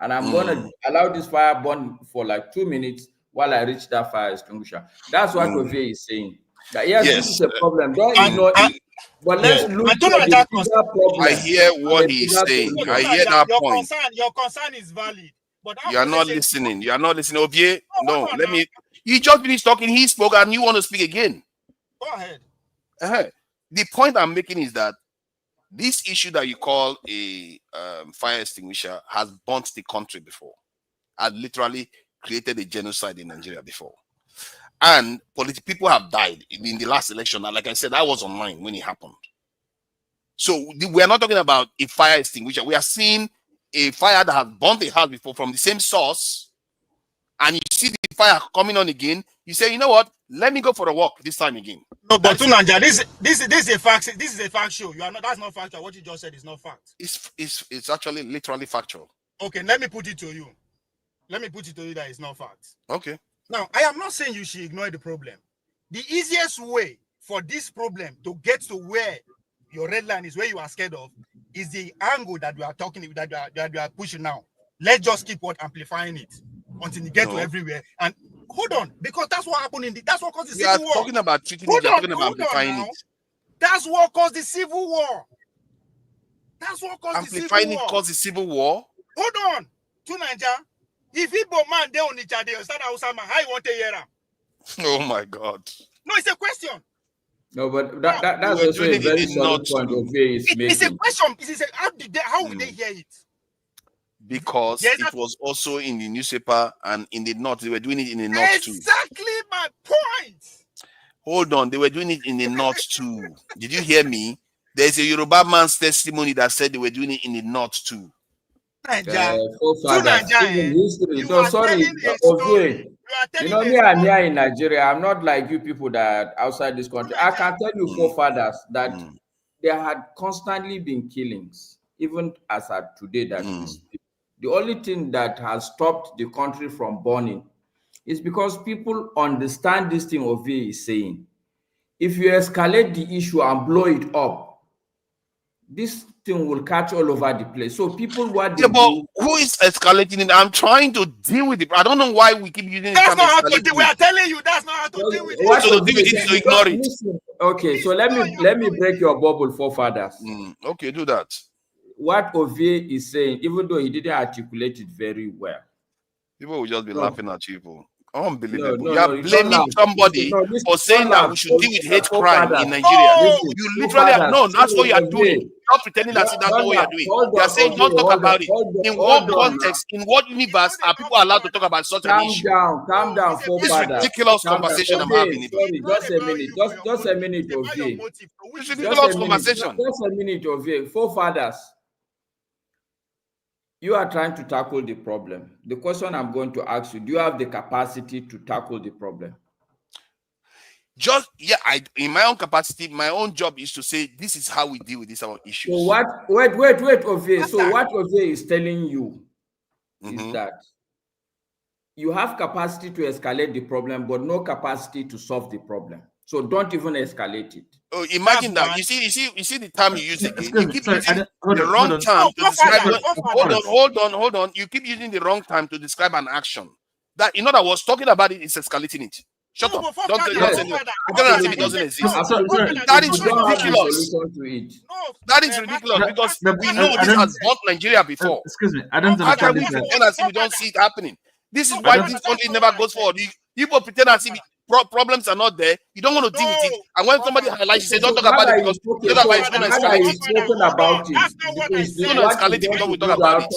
And I'm going to allow this fire burn for like 2 minutes while I reach that fire extinguisher. That's what Ovie is saying. That yes, this is a problem. Don't ignore it. But let's look at the bigger problem. I hear what he's saying. I hear that point. Your concern is valid. But you are not listening. You are not listening. Ovie, no, let me. You just finished talking. He spoke and you want to speak again. Go ahead. The point I'm making is that this issue that you call a fire extinguisher has burnt the country before. Had literally created a genocide in Nigeria before. And people have died in the last election. And like I said, I was online when it happened. So we are not talking about a fire extinguisher. We are seeing a fire that has burnt a house before from the same source. And you see the fire coming on again. You say, you know what? Let me go for a walk this time again. No, but Tunanja, this is a fact. This is a fact show. That's not factual. What you just said is not fact. It's actually literally factual. Okay, let me put it to you. Let me put it to you that it's not fact. Okay. Now, I am not saying you should ignore the problem. The easiest way for this problem to get to where your red line is, where you are scared of, is the angle that we are talking that we are pushing now. Let's just keep amplifying it until you get to everywhere. And hold on, because that's what happened that's what caused the civil war. We are talking about treating it, talking about amplifying it. That's what caused the civil war. That's what caused the civil war. Amplifying it caused the civil war? Hold on. Tunanja, if Igbo man they on each other, how you want to hear them? Oh my God. No, it's a question. No, but that's also a very solid point of view. It's a question. How will they hear it? Because it was also in the newspaper and in the north. They were doing it in the north too. Exactly my point. Hold on, they were doing it in the north too. Did you hear me? There's a Yoruba man's testimony that said they were doing it in the north too. You know me, I'm here in Nigeria. I'm not like you people that are outside this country. I can tell you forefathers that there had constantly been killings, even as at today that we speak. The only thing that has stopped the country from burning is because people understand this thing Ovie is saying. If you escalate the issue and blow it up, this thing will catch all over the place. So people what but who is escalating it? I'm trying to deal with it. I don't know why we keep using it. That's not how to deal. We are telling you that's not how to deal with it. So to deal with it, to ignore it. Okay, so let me break your bubble, forefathers. Okay, do that. What Ovie is saying, even though he didn't articulate it very well, people will just be laughing at you. Unbelievable. You are blaming somebody for saying that we should deal with hate crime in Nigeria. You literally that's what you are doing. Not pretending that that's not what you are doing. You are saying don't talk about it. In what context, in what universe are people allowed to talk about such an issue? Calm down, This ridiculous conversation I'm having. Just a minute, Ovie. This ridiculous conversation. Just a minute, Ovie. Forefathers. You are trying to tackle the problem. The question I'm going to ask you, do you have the capacity to tackle the problem? In my own capacity, my own job is to say this is how we deal with these issues. So wait, Ovie. So what Ovie is telling you is that you have capacity to escalate the problem, but no capacity to solve the problem. So don't even escalate it. Oh, imagine that. You see the term you use again. You keep using the wrong term to describe. Hold on. You keep using the wrong time to describe an action. That in other words, talking about it is escalating it. Shut up. Don't say it doesn't exist. That is ridiculous. That is ridiculous because we know this has bought Nigeria before. Excuse me, I don't understand this. We don't see it happening. This is why this country never goes forward. People pretend as if problems are not there. You don't want to deal with it. And when somebody highlights, you say, don't talk about it because it's going to escalate it. It's going to escalate it because we talk about it.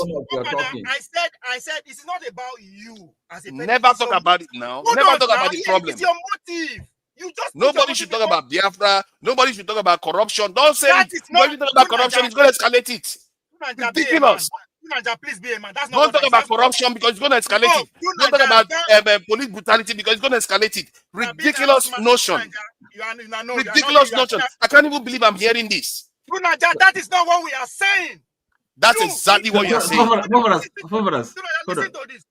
I said, it's not about you. Never talk about it now. Never talk about the problem. It's your motive. Nobody should talk about Biafra. Nobody should talk about corruption. Don't say when you talk about corruption, it's going to escalate it. Ridiculous. Please be a man. That's Don't talk about corruption because it's going to escalate it. Don't talk about police brutality because it's going to escalate it. Ridiculous notion. Ridiculous notion. I can't even believe I'm hearing this. That is not what we are saying. That's exactly what you're saying. Listen to this.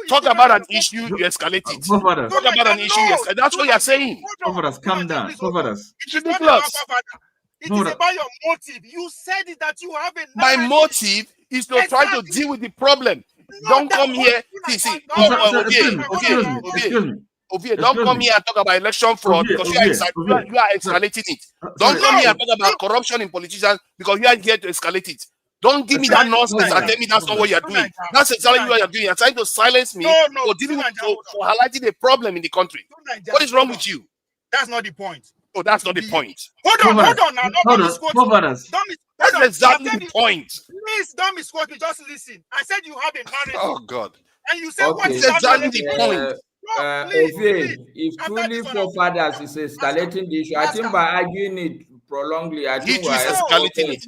Talk about an issue, you escalate it. Talk about an issue, you escalate. That's what you're saying. Calm down. It's ridiculous. It is about your motive. You said it that you have a narrative. My motive is to try to deal with the problem. Don't come here. See, Ovie, don't come here and talk about election fraud because you are escalating it. Don't come here and talk about corruption in politicians because you are here to escalate it. Don't give me that nonsense and tell me that's not what you're doing. That's exactly what you're doing. You're trying to silence me for dealing with for highlighting a problem in the country. What is wrong with you? That's not the point. Oh, that's not the point. Hold on now. That's exactly the point. Please don't misquote me. Just listen. I said you have a narrative. Oh God. And you said what is exactly the point. If truly forefathers is escalating the issue, I think by arguing it prolongly, I think we're escalating it.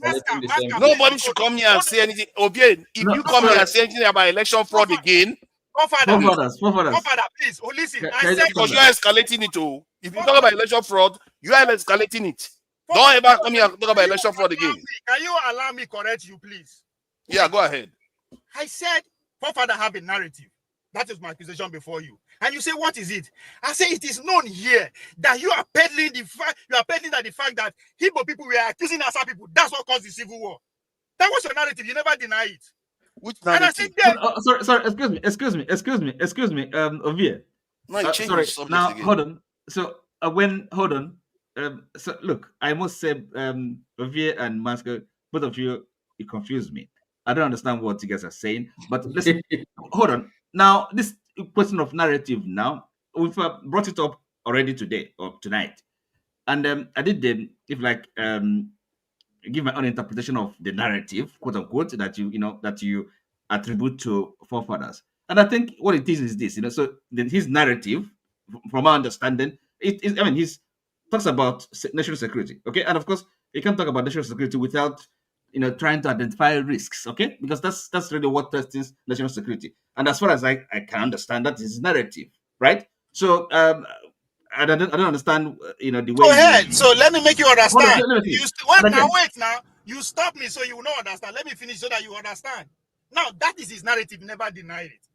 Nobody should come here and say anything. Ovie, if you come here and say anything about election fraud again, forefather, please. Oh, listen. I said because you are escalating it too. If you talk about election fraud, you are escalating it. Don't ever come here and talk about election fraud again. Can you allow me correct you, please? Yeah, go ahead. I said forefather have a narrative. That is my accusation before you. And you say, what is it? I say it is known here that you are peddling the fact. You are peddling that the fact that Igbo people were accusing Nasser people. That's what caused the civil war. That was your narrative. You never deny it. Which narrative? And I said, sorry. Excuse me. Ovie. No, sorry. Now again. Hold on. So hold on. So look, I must say, Ovie and Masco, both of you confuse me. I don't understand what you guys are saying. But listen, hold on. Now this question of narrative. Now we've brought it up already today or tonight, and I did give my own interpretation of the narrative, quote unquote, that you attribute to forefathers. And I think what it is this, so his narrative, from our understanding, he talks about national security, okay? And of course, you can't talk about national security without, trying to identify risks, okay? Because that's really what threatens national security. And as far as I can understand, that is his narrative, right? So, I don't understand, the way. Go ahead. So let me make you understand. Wait now. You stop me so you will not understand. Let me finish so that you understand. Now, that is his narrative. Never denied it.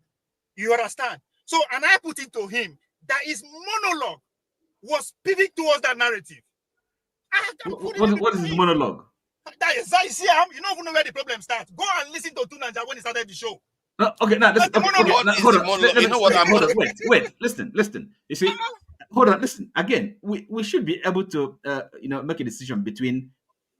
You understand? So, and I put it to him that his monologue was pivot towards that narrative. What is his monologue? That is, you don't even know where the problem starts. Go and listen to Tunanja when he started the show. No, okay, now listen. Hold on. Wait. Listen. You see, hold on. Listen. Again, we should be able to, make a decision between,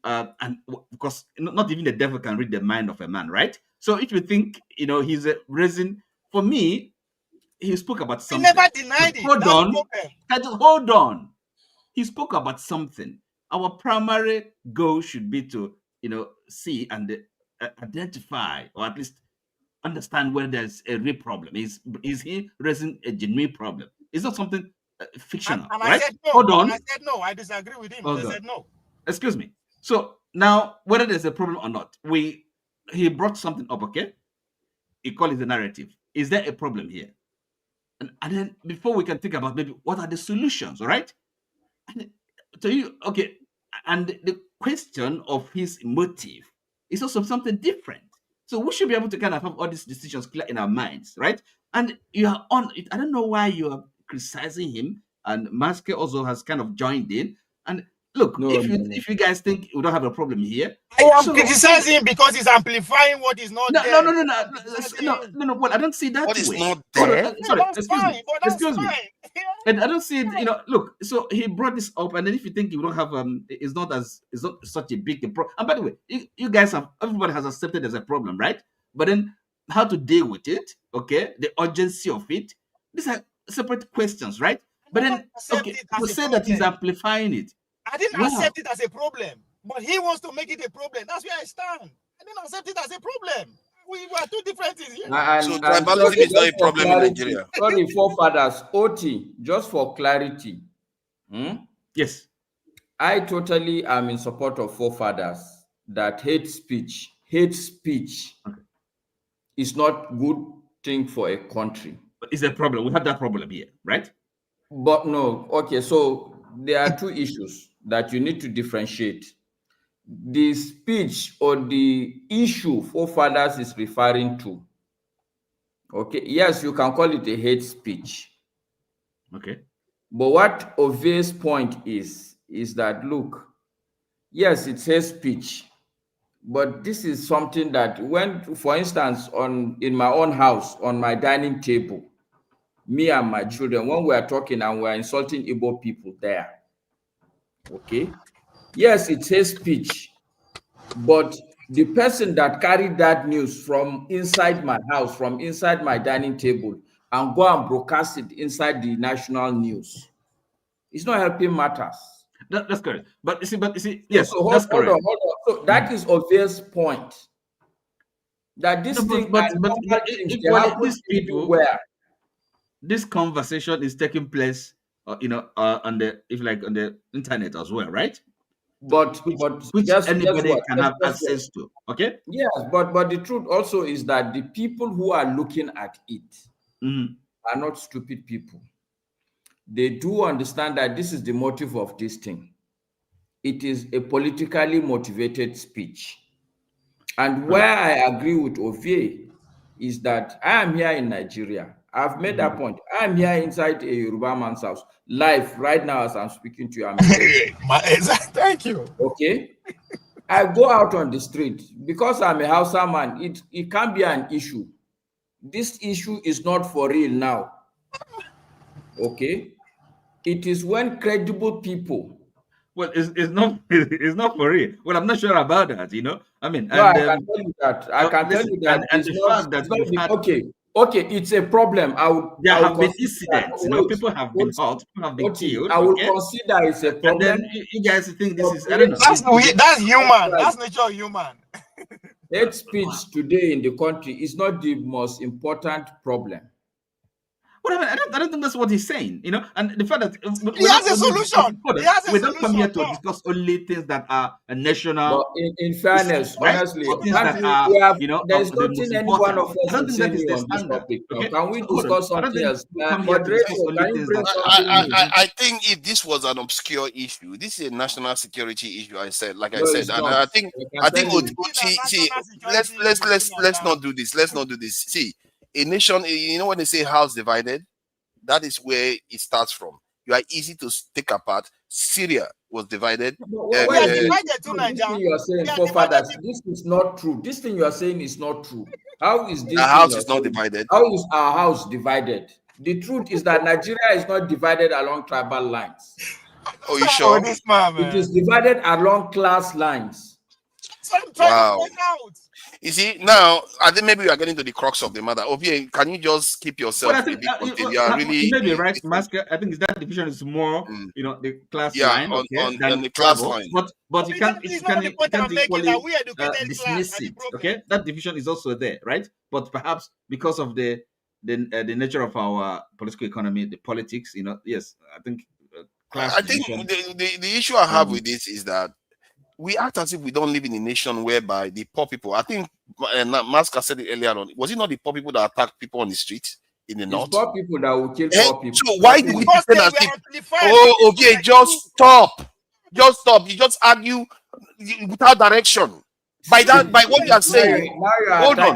and because not even the devil can read the mind of a man, right? So if you think, he's raising, for me, he spoke about something. He never denied it. Hold on. He spoke about something. Our primary goal should be to, see and identify, or at least understand where there's a real problem. Is he raising a genuine problem? It's not something fictional, and right? I said no. Hold on. I said no. I disagree with him. I said no. Excuse me. So now, whether there's a problem or not, he brought something up, okay? He called it the narrative. Is there a problem here? And then before we can think about maybe what are the solutions, all right? And to you, okay, and the question of his motive is also something different. So we should be able to kind of have all these decisions clear in our minds, right? And you are on it. I don't know why you are criticizing him, and Maske also has kind of joined in. And look, if you guys think we don't have a problem here, I am criticizing him because he's amplifying what is not there. No. Well, I don't see that. What is not there? Sorry, excuse me. And I don't see it. Look. So he brought this up, and then if you think you don't have it's not such a big problem. And by the way, you guys everybody has accepted there's a problem, right? But then how to deal with it, okay, the urgency of it. These are separate questions, right? But then, okay, to say that he's amplifying it. I didn't Wow. accept it as a problem, but he wants to make it a problem. That's where I stand. I didn't accept it as a problem. We are two different things here. So tribalism is not a problem in Nigeria. Sorry, forefathers. Oti, just for clarity. Yes. I totally am in support of forefathers that hate speech is not good thing for a country. But it's a problem. We have that problem here, right? But no, okay, so there are two issues that you need to differentiate. The speech or the issue forefathers is referring to. Okay, yes, you can call it a hate speech. Okay. But what obvious point is that, look, yes, it's hate speech, but this is something that when, for instance, in my own house, on my dining table, me and my children, when we are talking and we are insulting Igbo people there, okay, yes, it's hate speech, but the person that carried that news from inside my house, from inside my dining table, and go and broadcast it inside the national news, it's not helping matters. That's correct. But you see, yes, so that's correct. Hold on. So that is obvious point. That this thing, but these people, where this conversation is taking place, on the internet as well, right? But which guess anybody what? can have access to. Okay. Yes, but the truth also is that the people who are looking at it are not stupid people. They do understand that this is the motive of this thing. It is a politically motivated speech. And where I agree with Ovie is that I am here in Nigeria. I've made that point. I am here inside a Yoruba man's house, live right now as I'm speaking to you. Thank you. Okay. I go out on the street because I'm a Hausa man. It can be an issue. This issue is not for real now. Okay. It is when credible people. Well, it's not for real. Well, I'm not sure about that. I mean, no, I can tell you that. I can tell you that. And the fact that okay, it's a problem. There have been incidents. People have been hurt, people have been killed. I will consider it's a problem. And then you guys think this is, I don't know. That's human. That's nature human. Hate speech today in the country is not the most important problem. Well, I don't think that's what he's saying, and the fact that he has a solution. We don't come here to discuss only things that are national. But in fairness, right? honestly, things that are, there's nothing any one of us I don't think that is the on this standard. topic. Okay? Can we discuss something else? I think if this was an obscure issue, this is a national security issue. I said, and I think see, let's not do this. Let's not do this. See, a nation, when they say house divided, that is where it starts from. You are easy to take apart. Syria was divided. We are divided too, Nigeria. You are saying, forefathers, this is not true. This thing you are saying is not true. How is this? Our house is not divided. How is our house divided? The truth is that Nigeria is not divided along tribal lines. Oh, you sure? It is divided along class lines. Wow. You see, now I think maybe we are getting to the crux of the matter. Ovie, can you just keep yourself a bit? You are really maybe right, Masker. I think that division is more, the class line, on the class line. But you can't equally dismiss it. Okay, that division is also there, right? But perhaps because of the nature of our political economy, the politics, yes, I think. I think the issue I have with this is that we act as if we don't live in a nation whereby the poor people, I think Maska said it earlier on, was it not the poor people that attack people on the street in the north? Poor people that will kill poor people. So why do we pretend as if, okay, just stop. Just stop. You just argue without direction. By what you are saying. Hold on.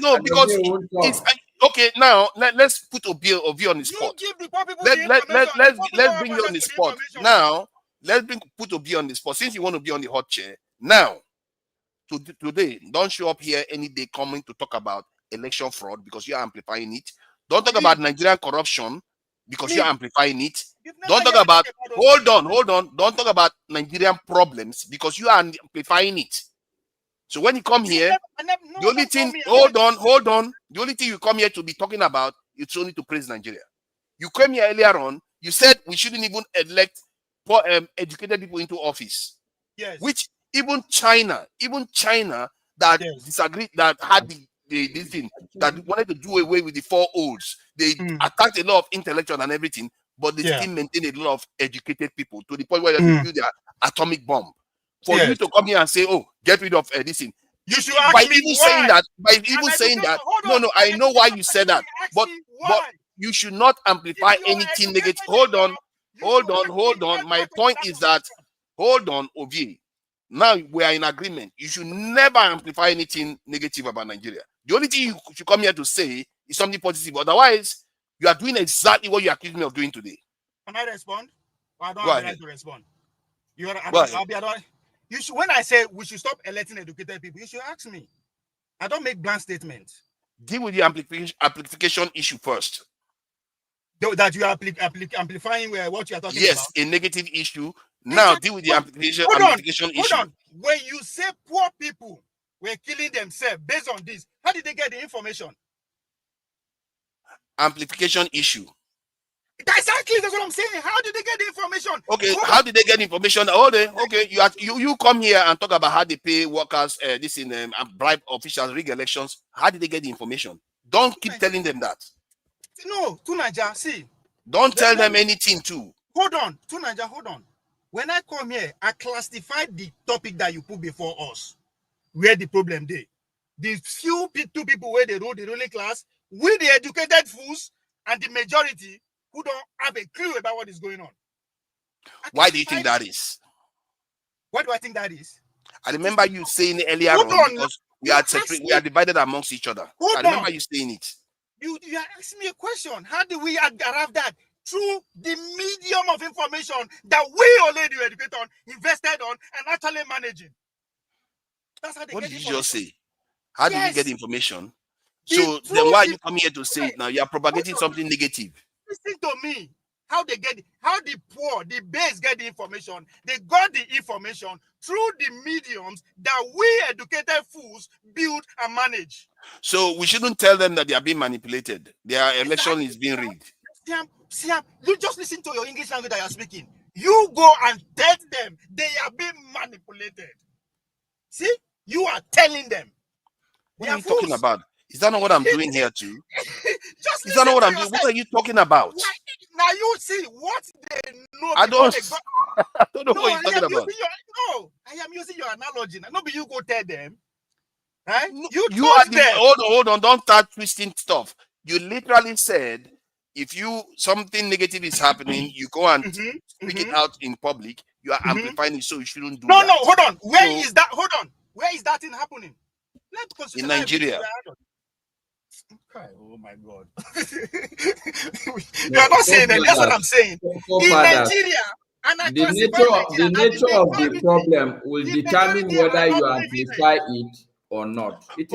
No, because it's okay. Now let's put Ovie on the spot. Let's bring you on the spot. Now let's put Ovie on the spot. Since you want to be on the hot chair now, today, don't show up here any day coming to talk about election fraud because you are amplifying it. Don't talk about Nigerian corruption because you are amplifying it. Don't talk about hold on. Don't talk about Nigerian problems because you are amplifying it. So when you come here, the only thing, hold on. The only thing you come here to be talking about, it's only to praise Nigeria. You came here earlier on, you said we shouldn't even elect educated people into office. Yes. Which even China that disagreed, that had this thing, that wanted to do away with the 4 olds. They attacked a lot of intellectuals and everything, but they still maintain a lot of educated people to the point where they build their atomic bomb. For you to come here and say, "Oh, get rid of this thing," you should ask me why. No, I know why you said that, but you should not amplify anything negative. Hold on. My point is that, hold on, Ovi. Now we are in agreement. You should never amplify anything negative about Nigeria. The only thing you should come here to say is something positive. Otherwise, you are doing exactly what you accused me of doing today. Can I respond? Or I don't have the right to respond. You should, when I say we should stop electing educated people, you should ask me. I don't make blank statements. Deal with the amplification issue first. That you are amplifying what you are talking about? Yes, a negative issue. Now deal with the amplification issue. Hold on. When you say poor people were killing themselves based on this, how did they get the information? Amplification issue. That's what I'm saying. How did they get the information? Okay, how did they get information? Okay, you come here and talk about how they pay workers, bribe officials, rig elections. How did they get the information? Don't keep telling them that. No, Tunaja, see. Don't tell them anything too. Hold on, Tunaja, hold on. When I come here, I classified the topic that you put before us, where the problem they. The few two people where they rule the ruling class, with the educated fools, and the majority who don't have a clue about what is going on. Why do you think that is? What do I think that is? I remember you saying earlier on, because we are divided amongst each other. I remember you saying it. You are asking me a question. How do we arrive that? Through the medium of information that we already educated on, invested on, and actually managing. That's how they What get did you information. just say? How did you get the information? So then why are you coming here to say it now? You are propagating something negative. Listen to me. How they get it, how the poor, the base get the information. They got the information through the mediums that we educated fools build and manage. So we shouldn't tell them that they are being manipulated. Their election is being rigged. Siam, you just listen to your English language that you're speaking. You go and tell them they are being manipulated. See? You are telling them. What are you talking about? Is that not what I'm doing here too? Is that not what I'm doing? What are you talking about? Now you see what they know. I don't know what you're talking about. I am using your analogy. Now, not be you go tell them. Right? You are the hold on, don't start twisting stuff. You literally said if something negative is happening, you go and speak it out in public. You are amplifying it, so you shouldn't do that. No, hold on. Where is that? Hold on. Where is that thing happening? In Nigeria. Oh my God. You are not saying that. That's what I'm saying. In Nigeria, the nature of the problem will determine whether you amplify it or not. It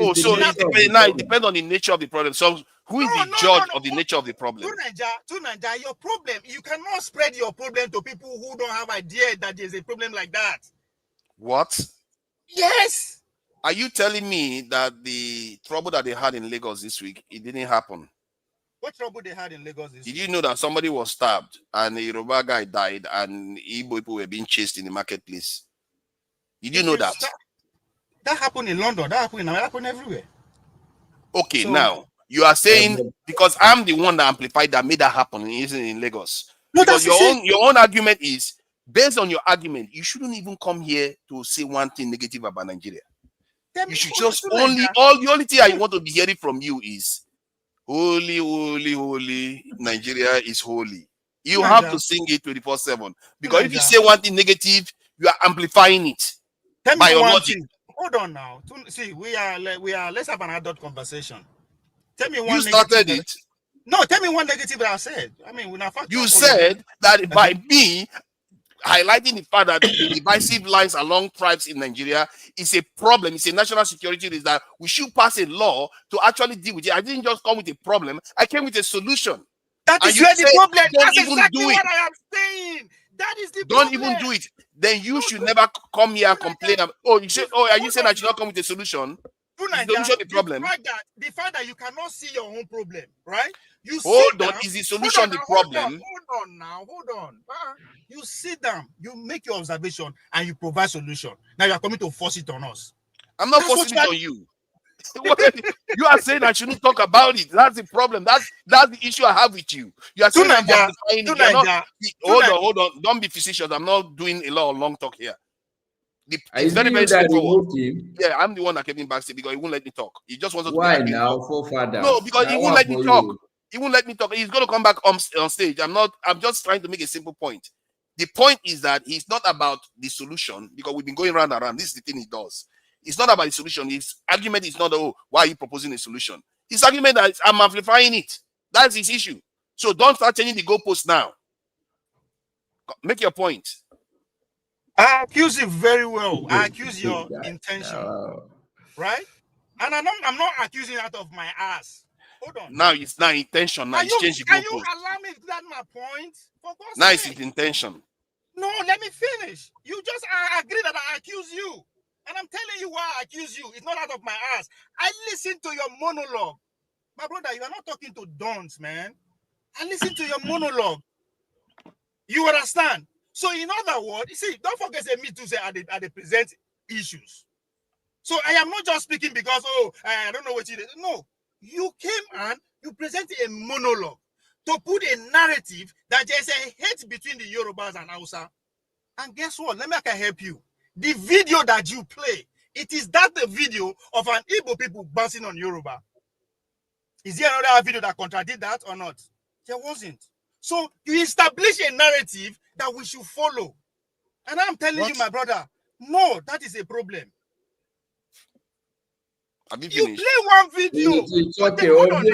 depends on the nature of the problem. So who is the judge of the nature of the problem? To Nigeria, your problem, you cannot spread your problem to people who don't have idea that there's a problem like that. What? Yes. Are you telling me that the trouble that they had in Lagos this week, it didn't happen? What trouble they had in Lagos this week? Did you know that somebody was stabbed and a Yoruba guy died and Igbo people were being chased in the marketplace? Did you know that? That happened in London. That happened everywhere. Okay, so, now you are saying because I'm the one that amplified that made that happen in Lagos. No, because your own argument is based on your argument. You shouldn't even come here to say one thing negative about Nigeria. You should just the only thing I want to be hearing from you is holy, holy, holy, Nigeria is holy. You have to sing it 24/7 because if you say one thing negative, you are amplifying it. Tell me one thing. Hold on now. See, we are. Let's have an adult conversation. Tell me one. You started it. No, tell me one negative that I said. I mean, you said that by me highlighting the fact that the divisive lines along tribes in Nigeria is a problem. It's a national security risk that we should pass a law to actually deal with it. I didn't just come with a problem. I came with a solution. That is where the problem. That's exactly what I am saying. That is the Don't problem. even do it. Then you should never come here and complain. Oh, you say, oh, are you saying I should not come with a solution? Is the solution the problem? The fact that you cannot see your own problem, right? You Hold sit on. down. Is the solution the problem? Hold on. You sit down, you make your observation, and you provide solution. Now you are coming to force it on us. I'm not forcing it on you. You are saying I shouldn't talk about it. That's the problem. That's the issue I have with you. You are saying I'm justifying it. You're not, hold on. Don't be facetious. I'm not doing a lot of long talk here. It's very, very straightforward. Yeah, I'm the one that kept him backstage because he won't let me talk. He just wants to be Why now, forefathers? No, because he won't let me talk. He won't let me talk. He's going to come back on stage. I'm just trying to make a simple point. The point is that it's not about the solution because we've been going round and round. This is the thing he does. It's not about the solution. His argument is not, oh, why are you proposing a solution? His argument is, I'm amplifying it. That's his issue. So don't start changing the goalposts now. Make your point. I accuse you very well. I accuse your intention. Right? And I'm not accusing out of my ass. Hold on. Now it's not intention. Now it's changed the goalpost. Can you allow me to that my point? Now it's intention. No, let me finish. You just agree that I accuse you. And I'm telling you why I accuse you. It's not out of my ass. I listened to your monologue. My brother, you are not talking to dons, man. I listened to your monologue. You understand? So in other words, you see, don't forget say me too say they present issues. So I am not just speaking because, oh, I don't know what you did. No. You came and you presented a monologue to put a narrative that there's a hate between the Yorubas and Hausa. And guess what? Let me help you. The video that you play, it is that the video of an Igbo people bouncing on Yoruba. Is there another video that contradicts that or not? There wasn't. So you establish a narrative that we should follow. And I'm telling you, my brother, no, that is a problem. You play one video. It's okay.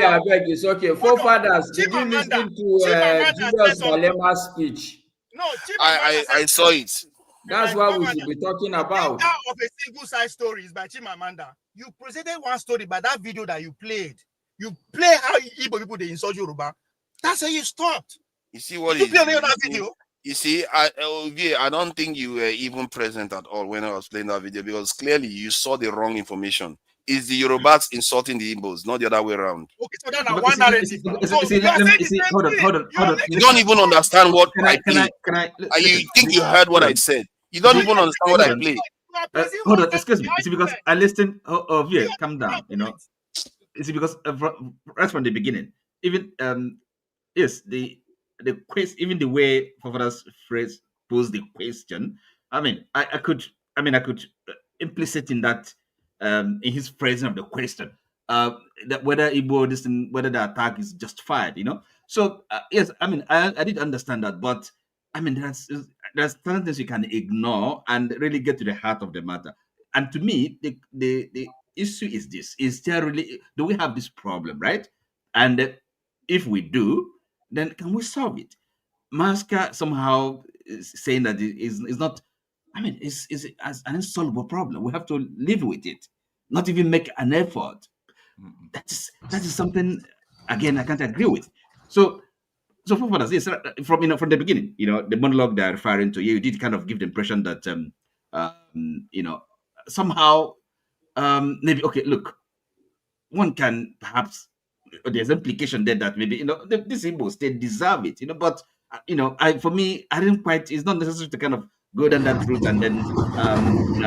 I beg. It's okay. Forefathers, did you listen to Julius Malema's speech? No, I saw it. That's what we should be talking about. Of a single side story is by Chimamanda. You presented one story by that video that you played. You play how Igbo people they insult Yoruba. That's how you stopped. You see what you play that video? You see, I don't think you were even present at all when I was playing that video because clearly you saw the wrong information. Is the Yorubas insulting the Igbos, not the other way around? Okay, so that's one narrative. Hold on. You don't even understand what I played. You think you heard what I said. You don't even understand what I played. Hold on, excuse me. It's because I listened. Yeah, calm down. You know, it's because right from the beginning, even yes, the question, even the way Fafada's phrase posed the question. I mean, I could implicit in that. In his phrasing of the question, that whether Igbo, whether the attack is justified, you know. So yes, I mean, I did understand that, but I mean, there's certain things you can ignore and really get to the heart of the matter. And to me, the issue is this: is there really, do we have this problem, right? And if we do, then can we solve it? Maska somehow is saying that it is not. I mean, it's as an insoluble problem. We have to live with it, not even make an effort. That is something, again, I can't agree with. So for us, yes, from the beginning, the monologue they're referring to, you did kind of give the impression that somehow maybe, okay, look, one can perhaps, there's implication there that maybe these Igbos, they deserve it, but for me, I didn't quite. It's not necessary to kind of go down that route and then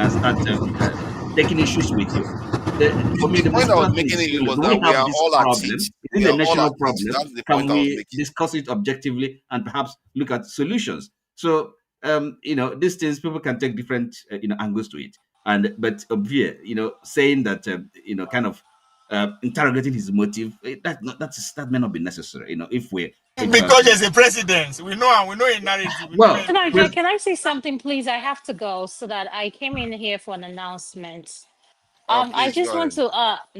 start taking issues with you. For me, the point I was making was that we are all at it. Is it a national problem? Can we discuss it objectively and perhaps look at solutions? So, these things, people can take different, angles to it. But obviously, saying that, kind of interrogating his motive, that may not be necessary. Because there's a precedent, we know a narrative. Well, can I say something, please? I have to go, so that I came in here for an announcement. I just want to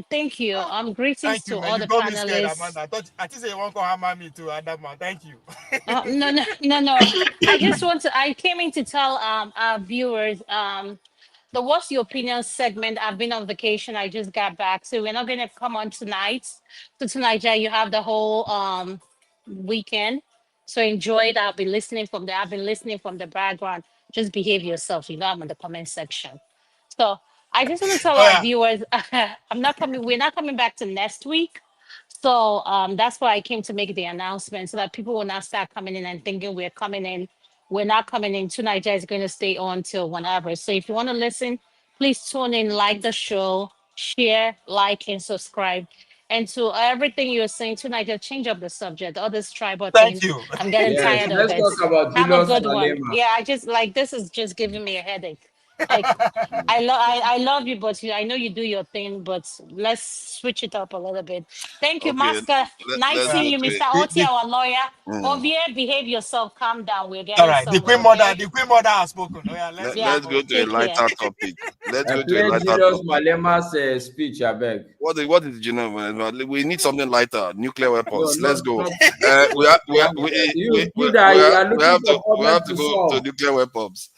thank you. Greetings to all the panelists. I think you want to hammer me too, Adama. Thank you. No. I came in to tell our viewers the What's Your Opinion segment. I've been on vacation. I just got back, so we're not going to come on tonight. So tonight, you have the whole weekend. So enjoy it. I'll be listening from there. I've been listening from the background. Just behave yourself. You know, I'm in the comment section. So I just want to tell our viewers, I'm not coming. We're not coming back to next week. So that's why I came to make the announcement so that people will not start coming in and thinking we're coming in. We're not coming in. Tonight is going to stay on till whenever. So if you want to listen, please tune in, like the show, share, like, and subscribe. And to everything you're saying tonight, just change up the subject. All this tribal thing, Thank you. I'm getting Yes, tired of let's it. talk about Have a Julius good one. Malema. Yeah, I just like this is just giving me a headache. Like I love you, but I know you do your thing, but let's switch it up a little bit. Thank you, Okay, Master. Nice let's seeing go you, to Mr. it. Oti, our lawyer. Mm. Ovie, behave yourself. Calm down. We're All getting right. The somewhere. Queen Mother has spoken. Oh, yeah, let's Yeah, Let's go to a take care. lighter topic. Let's go to a Play lighter Julius topic. Malema's speech, I beg. What is we need something lighter, nuclear weapons. No, Let's go. not. We have You that are looking for we problem have to to go to solve. nuclear weapons.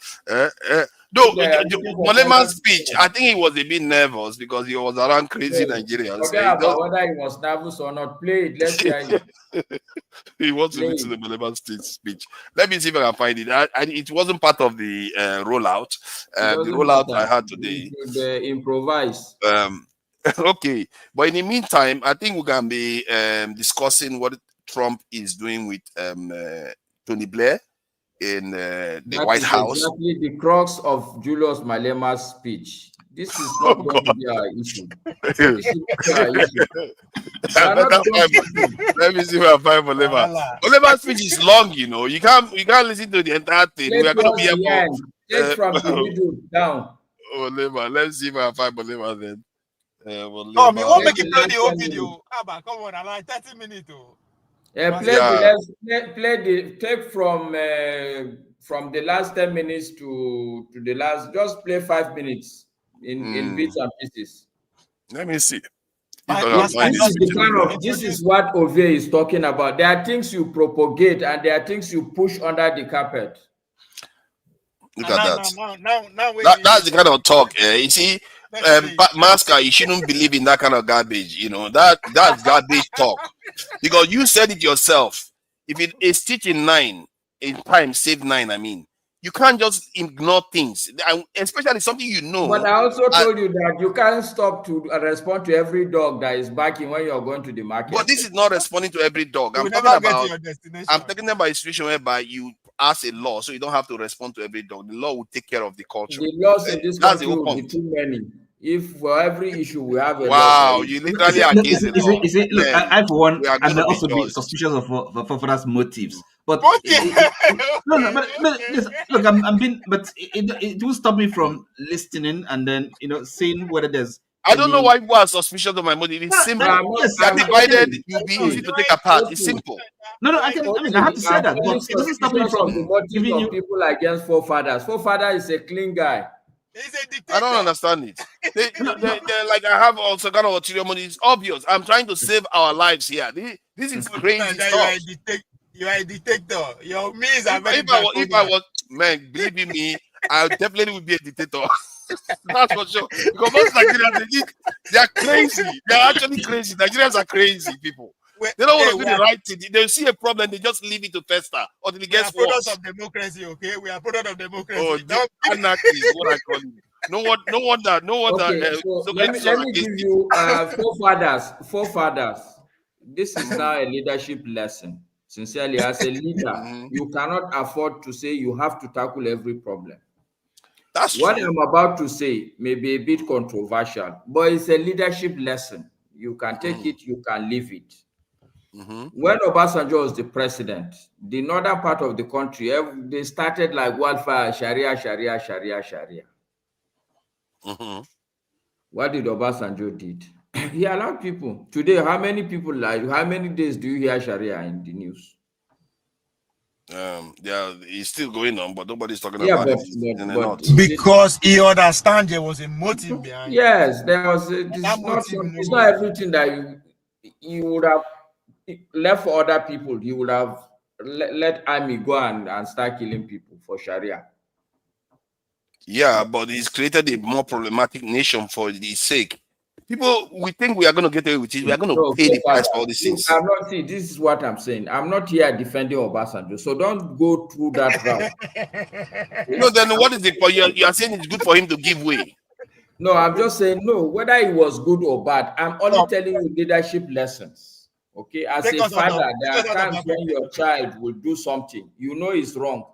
Though They are looking for Malema's problem to speech, solve. I think he was a bit nervous because he was around crazy No, Nigerians. forget about whether he was nervous or not. Play it. Let's hear it. He wants to listen to the Malema speech. Let me see if I can find it. It wasn't part of the rollout. The rollout I had today. You should improvise. Okay, but in the meantime, I think we can be discussing what Trump is doing with Tony Blair in the White House. Exactly the crux of Julius Malema's speech. This is not going to be our issue. This is not our issue. Let me see where I find Malema. Malema's speech is long, you know. You can't listen to the entire thing. We are going to be able. Take from the middle down. Malema. Let's see if I find Malema then. Oh, we won't make it play the whole video. Abba, come on, I like 30 minutes. Take from the last 10 minutes to the last. Just play 5 minutes in bits and pieces. Let me see. This is what Ovie is talking about. There are things you propagate and there are things you push under the carpet. Look at that. That's the kind of talk. You see, Masker, you shouldn't believe in that kind of garbage. You know, that's garbage talk. Because you said it yourself. If it is teaching 9 in time, save 9, I mean. You can't just ignore things, especially something you know. But I also told you that you can't stop to respond to every dog that is barking when you're going to the market. But this is not responding to every dog. I'm talking about a situation whereby you pass a law, so you don't have to respond to every dog. The law will take care of the culture. The laws in this country will be too many. If for every issue we have a law, you literally against the law. Look, I for one, I may also be suspicious of Fofana's motives. But look, I'm being, but it will stop me from listening and then seeing whether there's. I don't know why people are suspicious of my motive. It's simple. They are divided. You'll be easy to take apart. It's simple. No, I have to say that, but it doesn't stop me from giving you people against forefathers. Forefather is a clean guy. I don't understand it. They're like, I have also kind of ulterior motive. It's obvious. I'm trying to save our lives here. This is crazy stuff. You are a dictator. Your means are very if I was, man, believe me, I definitely would be a dictator. That's for sure. Because most Nigerians, they are crazy. They are actually crazy. Nigerians are crazy people. They don't want to do the right thing. They see a problem, they just leave it to fester until it gets worse. We are products of democracy, okay? We are products of democracy. Oh, anarchy is what I call it. No wonder. Okay, so let me give you forefathers. This is now a leadership lesson. Sincerely, as a leader, you cannot afford to say you have to tackle every problem. That's what true. I'm about to say may be a bit controversial, but it's a leadership lesson. You can take it, you can leave it. When Obasanjo was the president, the northern part of the country, they started like wildfire, Sharia. What did Obasanjo did? He allowed people. Today, how many days do you hear Sharia in the news? Yeah, it's still going on, but nobody's talking about it. Because he understands there was a motive behind it. Yes, there was. It's not everything that you would have left for other people. You would have let army go and start killing people for Sharia. Yeah, but he's created a more problematic nation for his sake. People, we think we are going to get away with it. We are going to pay the price for all these things. I'm not, see, this is what I'm saying. I'm not here defending Obasanjo, so don't go through that route. No, then what is the point? You are saying it's good for him to give way. No, I'm just saying, no, whether it was good or bad, I'm only telling you leadership lessons. Okay, as a father, there are times when your child will do something, you know it's wrong,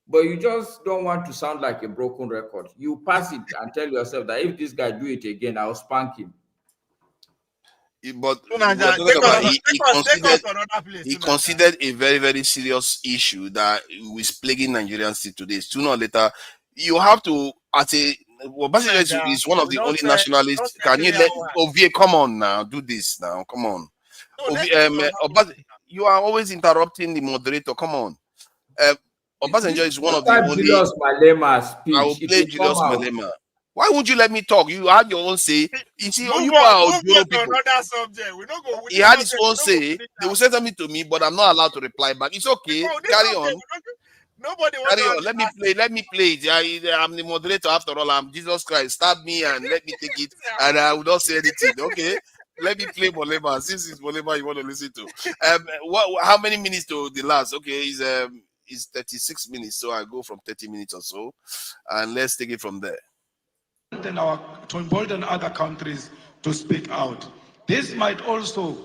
but you just don't want to sound like a broken record. You pass it and tell yourself that if this guy do it again, I'll spank him. But he considered a very, very serious issue that is plaguing Nigerians still today. Sooner or later, you have to, at a Obasanjo is one of the only nationalists. Can you let Ovie come on now? Do this now. Come on. You are always interrupting the moderator. Come on. Obasanjo is one of the only. Julius Malema speech. I will play Julius Malema. Why would you let me talk? You had your own say. You see, you are people. He had his own say. They will say something to me, but I'm not allowed to reply back. It's okay. Carry on. Carry on. Let me play. Let me play it. I'm the moderator after all. I'm Jesus Christ. Stab me and let me take it, and I will not say anything. Okay. Let me play Malema. Since it's Malema you want to listen to. How many minutes to the last? Okay, it's 36 minutes. So I go from 30 minutes or so, and let's take it from there. To embolden other countries to speak out. This fight also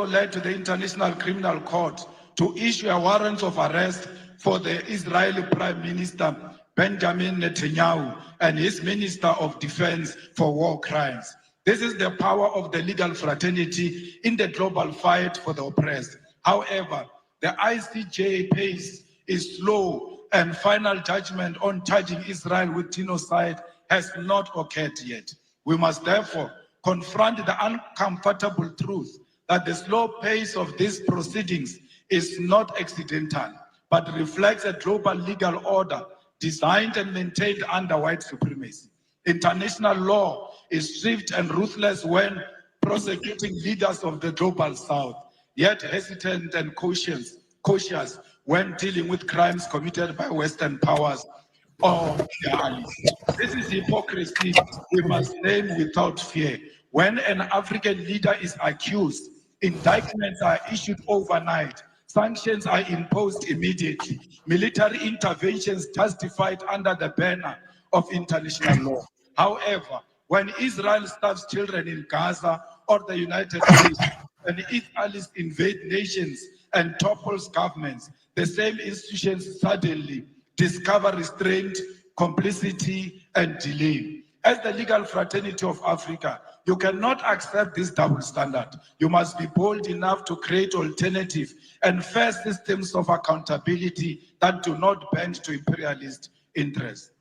led to the International Criminal Court to issue a warrant of arrest for the Israeli Prime Minister Benjamin Netanyahu and his Minister of Defense for war crimes. This is the power of the legal fraternity in the global fight for the oppressed. However, the ICJ pace is slow, and final judgment on charging Israel with genocide has not occurred yet. We must therefore confront the uncomfortable truth that the slow pace of these proceedings is not accidental, but reflects a global legal order designed and maintained under white supremacy. International law is swift and ruthless when prosecuting leaders of the global south, yet hesitant and cautious when dealing with crimes committed by Western powers or their allies. This is hypocrisy we must name without fear. When an African leader is accused, indictments are issued overnight, sanctions are imposed immediately, military interventions justified under the banner of international law. However, when Israel starves children in Gaza or the United States and its allies invade nations and topples governments, the same institutions suddenly discover restraint, complicity, and delay. As the legal fraternity of Africa, you cannot accept this double standard. You must be bold enough to create alternative and fair systems of accountability that do not bend to imperialist interests.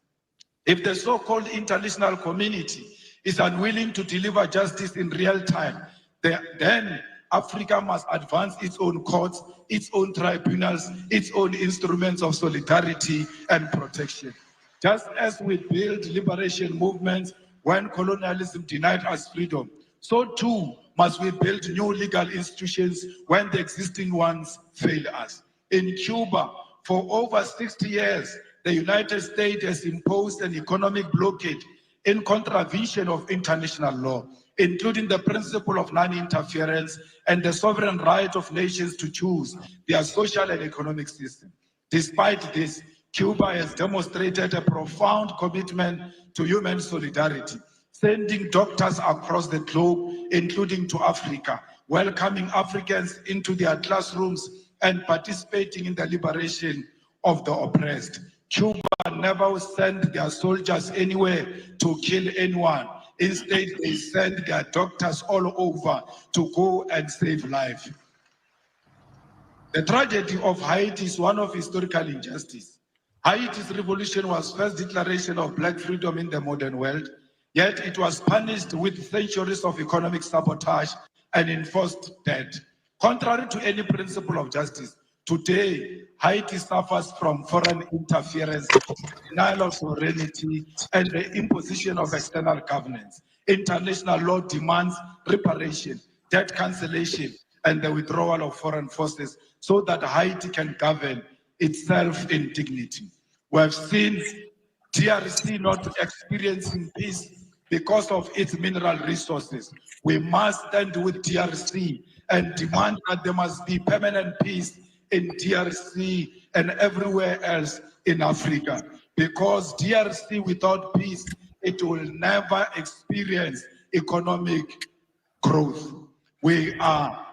If the so-called international community is unwilling to deliver justice in real time, then Africa must advance its own courts, its own tribunals, its own instruments of solidarity and protection. Just as we build liberation movements when colonialism denied us freedom, so too must we build new legal institutions when the existing ones fail us. In Cuba, for over 60 years, the United States has imposed an economic blockade in contravention of international law, including the principle of non-interference and the sovereign right of nations to choose their social and economic system. Despite this, Cuba has demonstrated a profound commitment to human solidarity, sending doctors across the globe, including to Africa, welcoming Africans into their classrooms and participating in the liberation of the oppressed. Cuba never sent their soldiers anywhere to kill anyone. Instead, they send their doctors all over to go and save life. The tragedy of Haiti is one of historical injustice. Haiti's revolution was first declaration of black freedom in the modern world, yet it was punished with centuries of economic sabotage and enforced debt. Contrary to any principle of justice, today, Haiti suffers from foreign interference, denial of sovereignty, and the imposition of external governance. International law demands reparation, debt cancellation, and the withdrawal of foreign forces so that Haiti can govern itself in dignity. We have seen DRC not experiencing peace because of its mineral resources. We must stand with DRC and demand that there must be permanent peace in DRC and everywhere else in Africa. Because DRC without peace, it will never experience economic growth. We are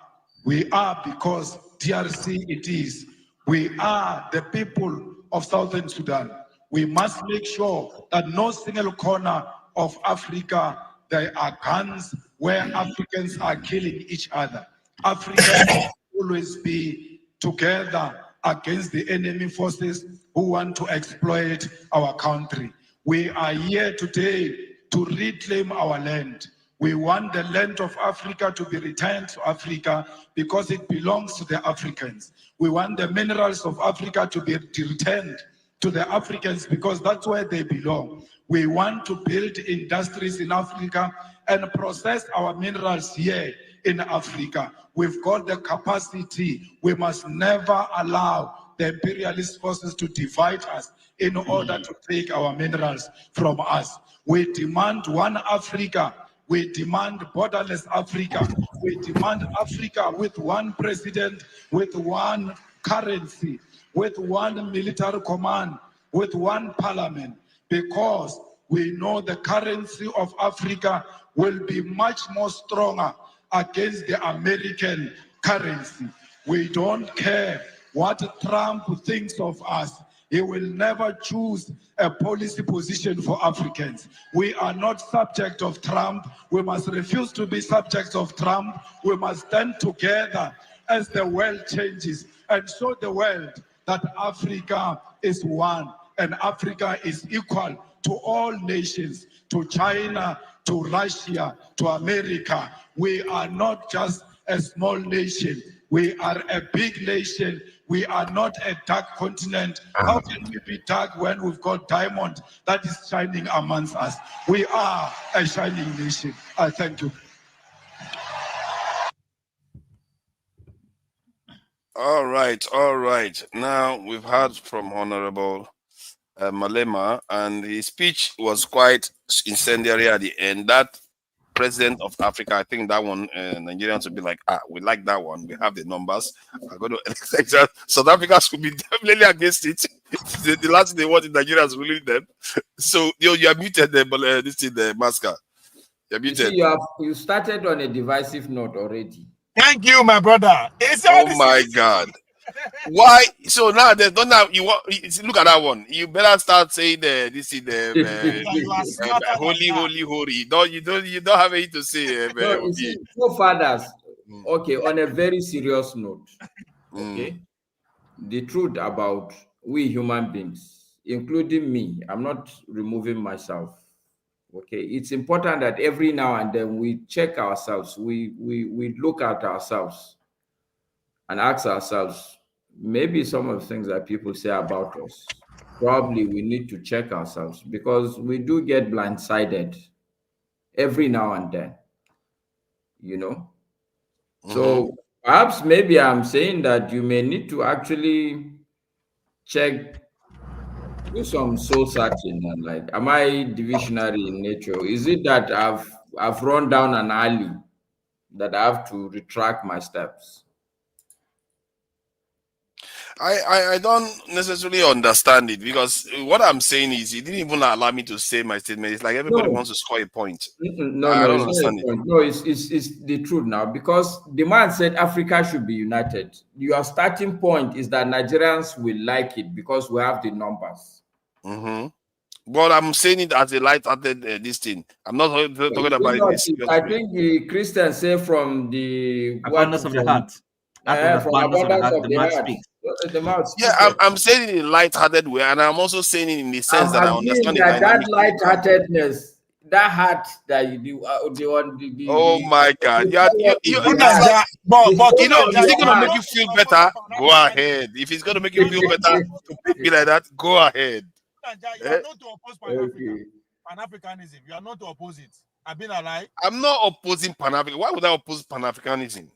because DRC it is. We are the people of Southern Sudan. We must make sure that no single corner of Africa there are guns where Africans are killing each other. Africans will always be together against the enemy forces who want to exploit our country. We are here today to reclaim our land. We want the land of Africa to be returned to Africa because it belongs to the Africans. We want the minerals of Africa to be returned to the Africans because that's where they belong. We want to build industries in Africa and process our minerals here in Africa. We've got the capacity. We must never allow the imperialist forces to divide us in order to take our minerals from us. We demand one Africa. We demand borderless Africa. We demand Africa with one president, with one currency, with one military command, with one parliament, because we know the currency of Africa will be much more stronger against the American currency. We don't care what Trump thinks of us. He will never choose a policy position for Africans. We are not subject of Trump. We must refuse to be subjects of Trump. We must stand together as the world changes and show the world that Africa is one and Africa is equal to all nations, to China, to Russia, to America. We are not just a small nation. We are a big nation. We are not a dark continent. How can we be dark when we've got diamond that is shining amongst us? We are a shining nation. I thank you. All right, all right. Now we've heard from Honorable Malema, and his speech was quite incendiary at the end. That president of Africa, I think that one, Nigerians will be like, we like that one. We have the numbers. I'm going to elect that. South Africa should be definitely against it. The last thing they want in Nigeria is ruling them. So you are muted, this is the masker. You're muted. You see, you started on a divisive note already. Thank you, my brother. Oh my God. Why? So now there's not now you want look at that one. You better start saying this is the holy. You don't have anything to say. No, you see, fathers. Okay, on a very serious note. Okay. The truth about we human beings, including me, I'm not removing myself. Okay, it's important that every now and then we check ourselves, we look at ourselves and ask ourselves, maybe some of the things that people say about us, probably we need to check ourselves because we do get blindsided every now and then, you know. So perhaps maybe I'm saying that you may need to actually check, do some soul searching and like, am I divisionary in nature? Is it that I've run down an alley that I have to retract my steps? I don't necessarily understand it because what I'm saying is he didn't even allow me to say my statement. It's like everybody wants to score a point. I don't understand it. No, it's the truth now because the man said Africa should be united. Your starting point is that Nigerians will like it because we have the numbers. But I'm saying it as a light-hearted this thing. I'm not talking about it. I think the Christians say from the abundance of the heart. From abundance of the heart. Yeah, I'm saying it in a light-hearted way, and I'm also saying it in the sense that I understand that light-heartedness, that heart that you do. Oh my God! Is it gonna make you feel better? Go ahead. If it's gonna make you feel better to be like that, go ahead. You are not to oppose Pan-Africanism. You are not to oppose it. I've been alive. I'm not opposing Pan-Africanism. Why would I oppose Pan-Africanism?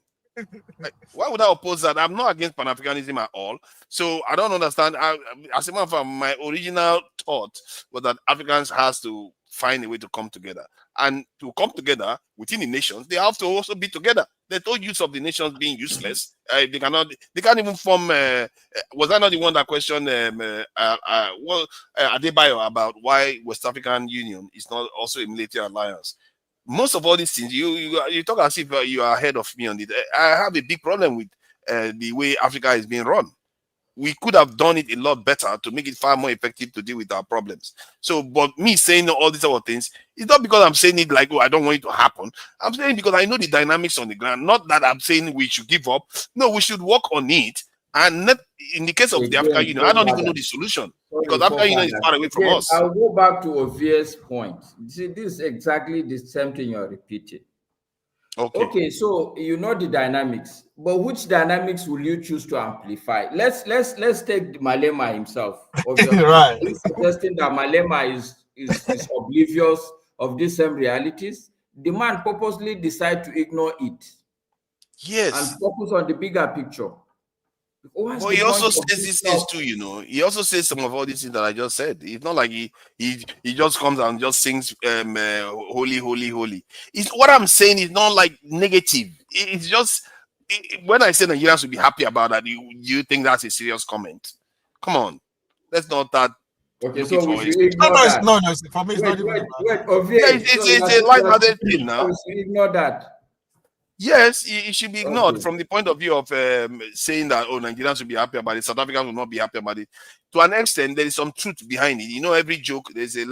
Why would I oppose that? I'm not against Pan-Africanism at all. So I don't understand. As a matter of fact, my original thought was that Africans has to find a way to come together. And to come together within the nations, they have to also be together. There's no use of the nations being useless. They can't even form. Was I not the one that questioned Adebayo about why West African Union is not also a military alliance? Most of all these things, you talk as if you are ahead of me on it. I have a big problem with the way Africa is being run. We could have done it a lot better to make it far more effective to deal with our problems. So, but me saying all these other things, it's not because I'm saying it like, oh, I don't want it to happen. I'm saying because I know the dynamics on the ground. Not that I'm saying we should give up. No, we should work on it. And not, in the case of the African Union, I don't even know the solution because African Union is far away from us. I'll go back to Ovie's point. See, this is exactly the same thing you're repeating. Okay, so you know the dynamics, but which dynamics will you choose to amplify? Let's take Malema himself. Right. He's suggesting that Malema is oblivious of these same realities. The man purposely decide to ignore it. Yes. And focus on the bigger picture. But he also says these things too, you know. He also says some of all these things that I just said. It's not like he just comes and just sings holy, holy, holy. It's what I'm saying is not like negative. It's just when I say Nigerians should be happy about that, you think that's a serious comment? Come on, that's not that. Okay, so we should ignore that. No, for me, it's not even. It's a light-hearted thing now. We should ignore that. Yes, it should be ignored from the point of view of saying that, oh, Nigerians will be happy about it, South Africans will not be happy about it. To an extent, there is some truth behind it. You know, every joke, there's a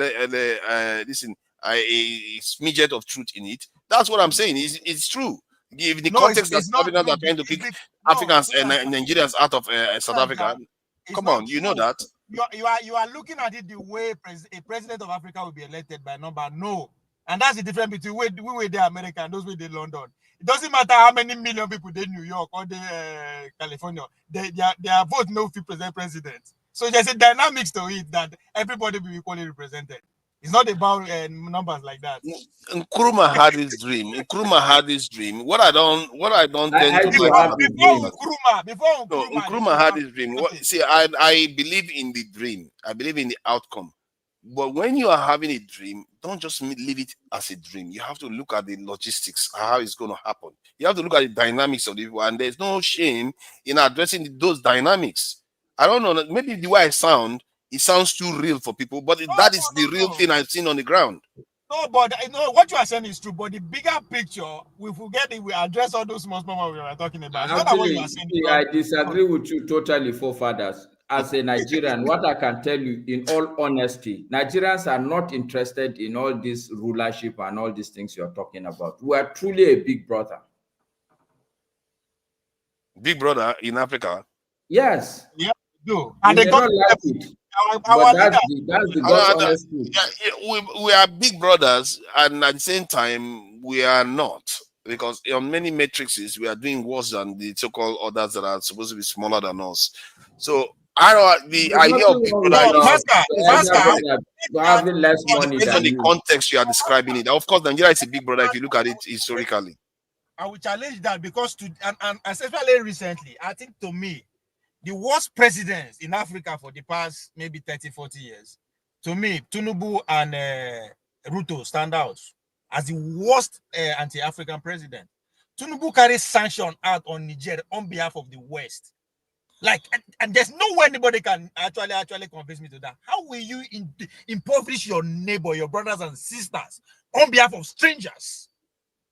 smidget of truth in it. That's what I'm saying. It's true. If the context that South Africans are trying to kick Africans and Nigerians out of South Africa, come on, you know that. You are looking at it the way a president of Africa will be elected by number. No. And that's the difference between we were the American and those were the London. It doesn't matter how many million people in New York or California, their vote no fit present president. So there's a dynamics to it that everybody will be equally represented. It's not about numbers like that. Nkrumah had his dream. What I don't tend to like before Nkrumah had his dream. See, I believe in the dream. I believe in the outcome. But when you are having a dream, don't just leave it as a dream. You have to look at the logistics, how it's going to happen. You have to look at the dynamics of the people, and there's no shame in addressing those dynamics. I don't know, maybe the way I sound, it sounds too real for people, but that is the real thing I've seen on the ground. No, but what you are saying is true, but the bigger picture, we forget it, we address all those small we were talking about. Actually, I disagree with you totally, forefathers. As a Nigerian, what I can tell you in all honesty, Nigerians are not interested in all this rulership and all these things you're talking about. We are truly a big brother. Big brother in Africa? Yes. Yeah, we do. And they don't like it. But that's the God's honesty. We are big brothers, and at the same time, we are not. Because on many matrices, we are doing worse than the so-called others that are supposed to be smaller than us. So, I know the idea of big brother having less money based on the context you are describing it. Of course, Nigeria is a big brother if you look at it historically. I will challenge that because and especially recently, I think to me, the worst presidents in Africa for the past maybe 30, 40 years, to me, Tinubu and Ruto stand out as the worst anti-African president. Tinubu carries sanction out on Niger on behalf of the West. Like, and there's no way anybody can actually convince me to that. How will you impoverish your neighbor, your brothers and sisters on behalf of strangers?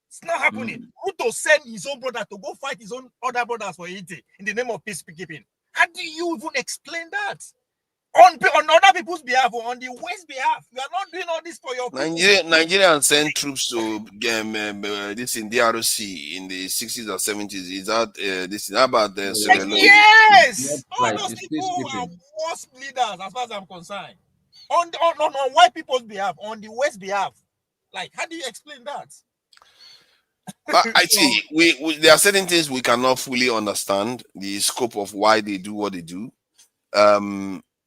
It's not happening. Ruto sent his own brother to go fight his own other brothers for Haiti in the name of peacekeeping. How do you even explain that? On other people's behalf or on the West behalf, you are not doing all this for your people. Nigerians sent troops to this in DRC in the 60s or 70s. Is that this? How about the yes, all those people are worst leaders as far as I'm concerned. On white people's behalf, on the West behalf, like how do you explain that? But I see, there are certain things we cannot fully understand the scope of why they do what they do.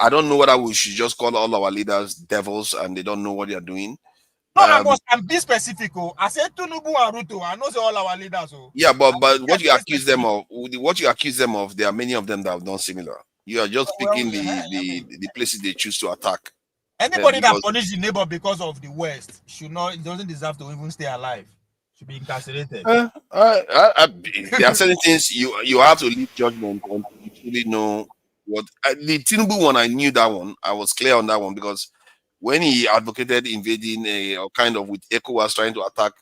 I don't know whether we should just call all our leaders devils and they don't know what they are doing. No, I must be specific. I said Tinubu and Ruto. I know all our leaders. Yeah, but what you accuse them of, there are many of them that have done similar. You are just picking the places they choose to attack. Anybody that punishes the neighbor because of the West doesn't deserve to even stay alive. Should be incarcerated. There are certain things you have to leave judgment on. You truly know what the Tinubu one. I knew that one. I was clear on that one because when he advocated invading or kind of with ECOWAS trying to attack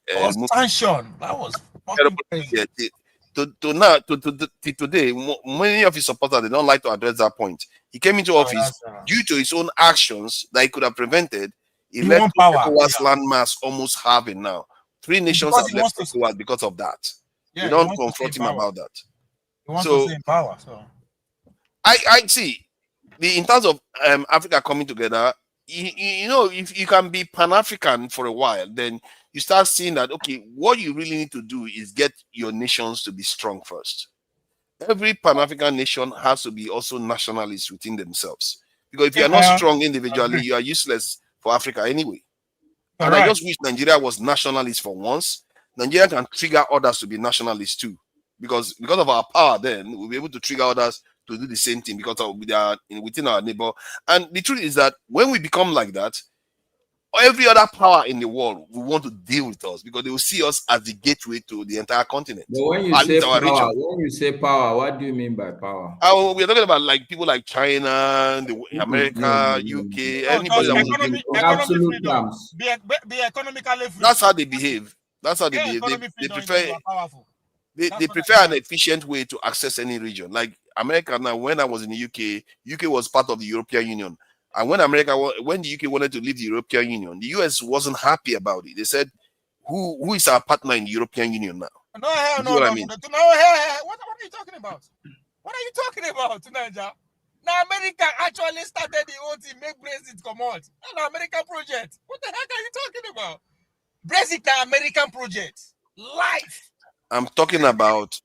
sanction, that was fucking crazy. Today, many of his supporters, they don't like to address that point. He came into office due to his own actions that he could have prevented. He left ECOWAS landmass almost halving now. 3 nations have left ECOWAS because of that. Yeah, you don't confront him about that. He wants to stay in power. So I see. In terms of Africa coming together, you know, if you can be Pan-African for a while, then you start seeing that, okay, what you really need to do is get your nations to be strong first. Every Pan-African nation has to be also nationalists within themselves. Because if you are not strong individually, you are useless for Africa anyway. And I just wish Nigeria was nationalist for once. Nigeria can trigger others to be nationalists too. Because of our power, then we'll be able to trigger others to do the same thing because of within our neighbor. And the truth is that when we become like that, every other power in the world will want to deal with us because they will see us as the gateway to the entire continent. But when you say power, what do you mean by power? We're talking about like people like China, America, UK, anybody that wants to deal with absolute terms. Be economically free. That's how they behave. That's how they behave. They prefer. They prefer an efficient way to access any region. Like America now, when I was in the UK was part of the European Union. And when the UK wanted to leave the European Union, the US wasn't happy about it. They said, who is our partner in the European Union now? No. What are you talking about? What are you talking about, Nigeria? Now America actually started the whole thing, make Brexit come out. An American project. What the heck are you talking about? Brexit, an American project. Life. I'm talking about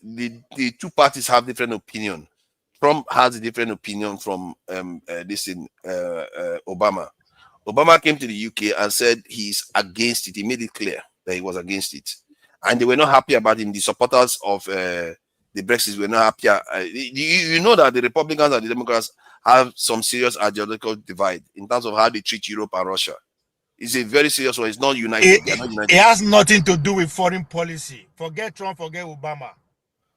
the 2 parties have different opinion. Trump has a different opinion from Obama. Obama came to the UK and said he's against it. He made it clear that he was against it. And they were not happy about him. The supporters of the Brexit were not happy. You know that the Republicans and the Democrats have some serious ideological divide in terms of how they treat Europe and Russia. It's a very serious one. It's not united. It has nothing to do with foreign policy. Forget Trump, forget Obama.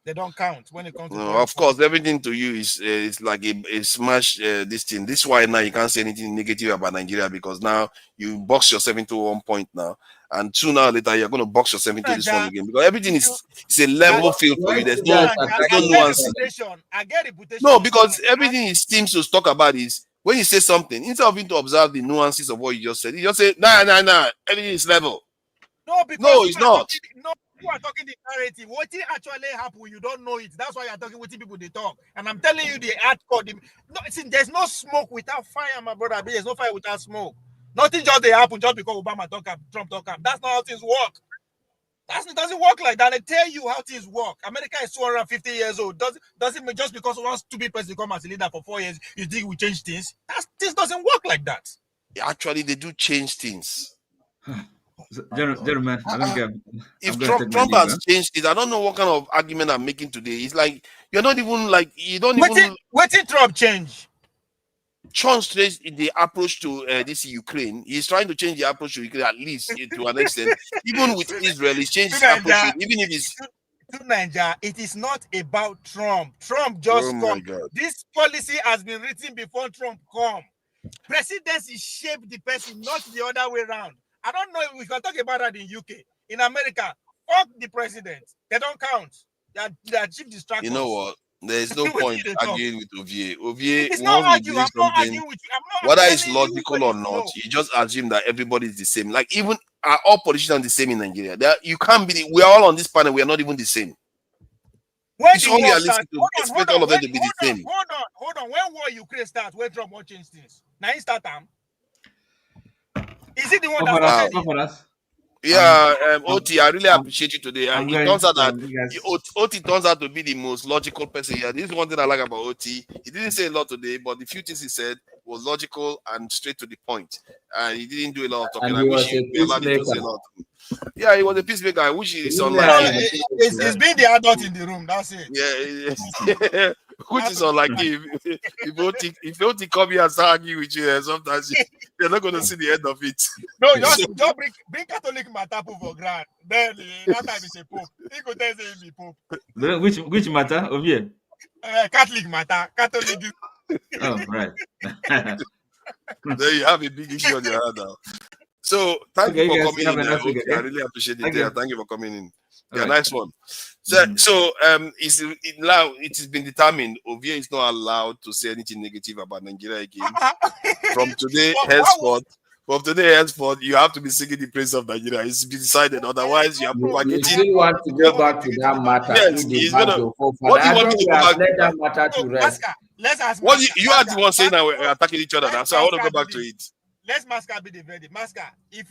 They don't count when it comes to of course, everything to you is like a smash this thing. This is why now you can't say anything negative about Nigeria because now you box yourself into one point now, and sooner or later you're going to box yourself into this one again because everything is a level field for you. There's no nuance. I get reputation. No, because everything he seems to talk about is when you say something, instead of him to observe the nuances of what you just said, he just say, nah, everything is level. No, it's not. You are talking the narrative. What actually happened, you don't know it. That's why you're talking with people they talk. And I'm telling you the hardcore. There's no smoke without fire, my brother. There's no fire without smoke. Nothing just they happen just because Obama talk up, Trump talk up. That's not how things work. It doesn't work like that. They tell you how things work. America is 250 years old. Doesn't mean just because one stupid person come as a leader for 4 years, you think we change things? This doesn't work like that. Actually, they do change things. Gentlemen, I don't get. If Trump has changed it, I don't know what kind of argument I'm making today. It's like you're not even like you don't even. What did Trump change? Trump changed the approach to this Ukraine. He's trying to change the approach to Ukraine at least to an extent. Even with Israel, he's changed his approach. Even if it's to Nigeria, it is not about Trump. Trump just come. This policy has been written before Trump come. Presidency shaped the person, not the other way around. I don't know if we can talk about that in UK. In America, fuck the president. They don't count. They are chief distractors. You know what? There is no point arguing with Ovie. Ovie wants to believe something, whether it's logical or not. You just assume that everybody is the same. Like even are all politicians the same in Nigeria? You can't be. We are all on this panel. We are not even the same. It's unrealistic to expect all of them to be the same. Hold on. When war Ukraine starts, when Trump won't change things. Now he start time. Is it the one that started? Yeah, Oti, I really appreciate you today. And it turns out that Oti turns out to be the most logical person here. This is one thing I like about Oti. He didn't say a lot today, but the few things he said was logical and straight to the point. And he didn't do a lot of talking. And I he wish was he a would be allowed him to say a peacemaker. lot. Yeah, he was a peacemaker. I wish it's unlike No, him. it's being the adult in the room. That's it. Yeah, which is unlike him. If you don't come here and start arguing with you, sometimes you're not going to see the end of it. No, just bring Catholic matter for grand. Then that time is a pope. He could tell him be pope. Which matter over here? Catholic matter. Catholic. Oh, right. Then you have a big issue on your hand now. So thank you for coming in. I really appreciate it. Yeah, thank you for coming in. Yeah, nice one. So, now it has been determined Ovie is not allowed to say anything negative about Nigeria again. From today henceforth, you have to be singing the praise of Nigeria. It's been decided. Otherwise, you are propagating. You still want to go back to that matter? Yes, he's gonna. What do you want to go back to? That matter to rest. Let's ask. What you are the one saying that we're attacking each other now, so I want to go back to it. Let's Masca be the verdict. Masca, if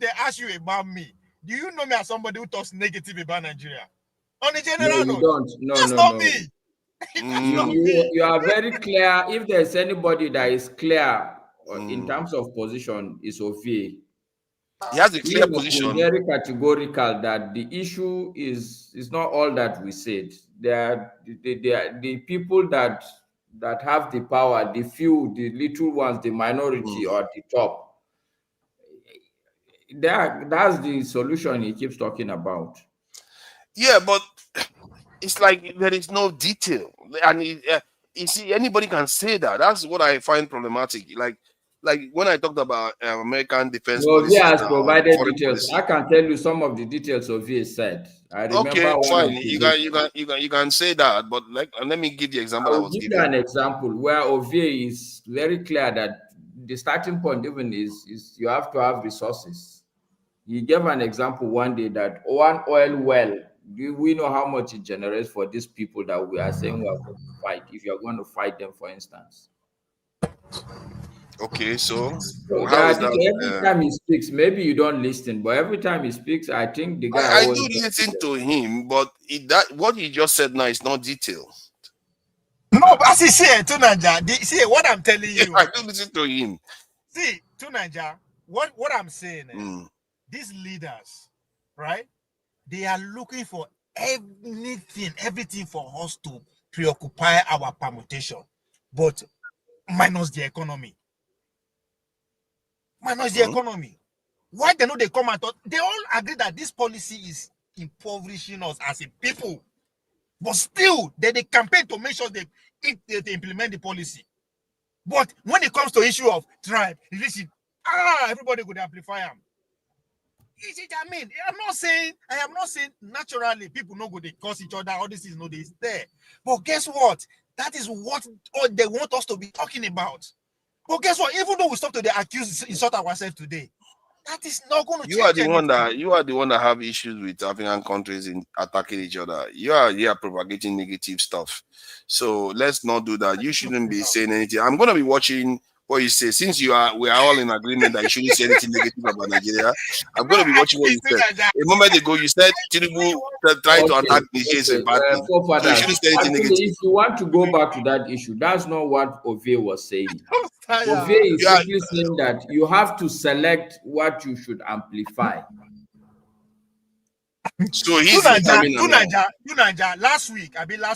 they ask you about me, do you know me as somebody who talks negative about Nigeria? On the general No, you note, don't. No, that's no, not no. me. You are very clear. If there's anybody that is clear in terms of position, is Ovie. He has a clear position. Very categorical that the issue is not all that we said. They are the people that have the power, the few, the little ones, the minority or the top. That's the solution he keeps talking about. Yeah, but it's like there is no detail, and you see, anybody can say that. That's what I find problematic. Like when I talked about American defense policy, has provided details. Policy. I can tell you some of the details Ovie said. I remember. Okay, fine. You can say that, but let me give the example. I was give you an example where Ovie is very clear that the starting point even is you have to have resources. He gave an example one day that one oil well. Do we know how much it generates for these people that we are saying we are going to fight? If you are going to fight them, for instance. Okay, so how is that? Every time he speaks, maybe you don't listen, but every time he speaks, I think the guy. I do listen to him, but what he just said now is not detailed. No, but see, Tunanja, see what I'm telling you. I do listen to him. See, Tunanja, what I'm saying is these leaders, right? They are looking for everything for us to preoccupy our permutation, but minus the economy. Minus the economy. Why they know they come and talk? They all agree that this policy is impoverishing us as a people. But still, they campaign to make sure they implement the policy. But when it comes to issue of tribe, religion, everybody could amplify them. I mean, I am not saying naturally people know they curse each other, all this is no they there. But guess what? That is what they want us to be talking about. But guess what? Even though we stop to the accuse insult ourselves today, that is not going to change. You are the one that have issues with African countries in attacking each other. You are here propagating negative stuff. So let's not do that. You shouldn't be saying anything. I'm going to be watching what you say. Since we are all in agreement that you shouldn't say anything negative about Nigeria, I'm going to be watching what you said. A moment ago, you said Tinubu trying to attack Nigeria is a bad thing. So you shouldn't say anything negative. If you want to go back to that issue, that's not what Ovie was saying. Ovie is simply saying that you have to select what you should amplify. So he's Tunanja, last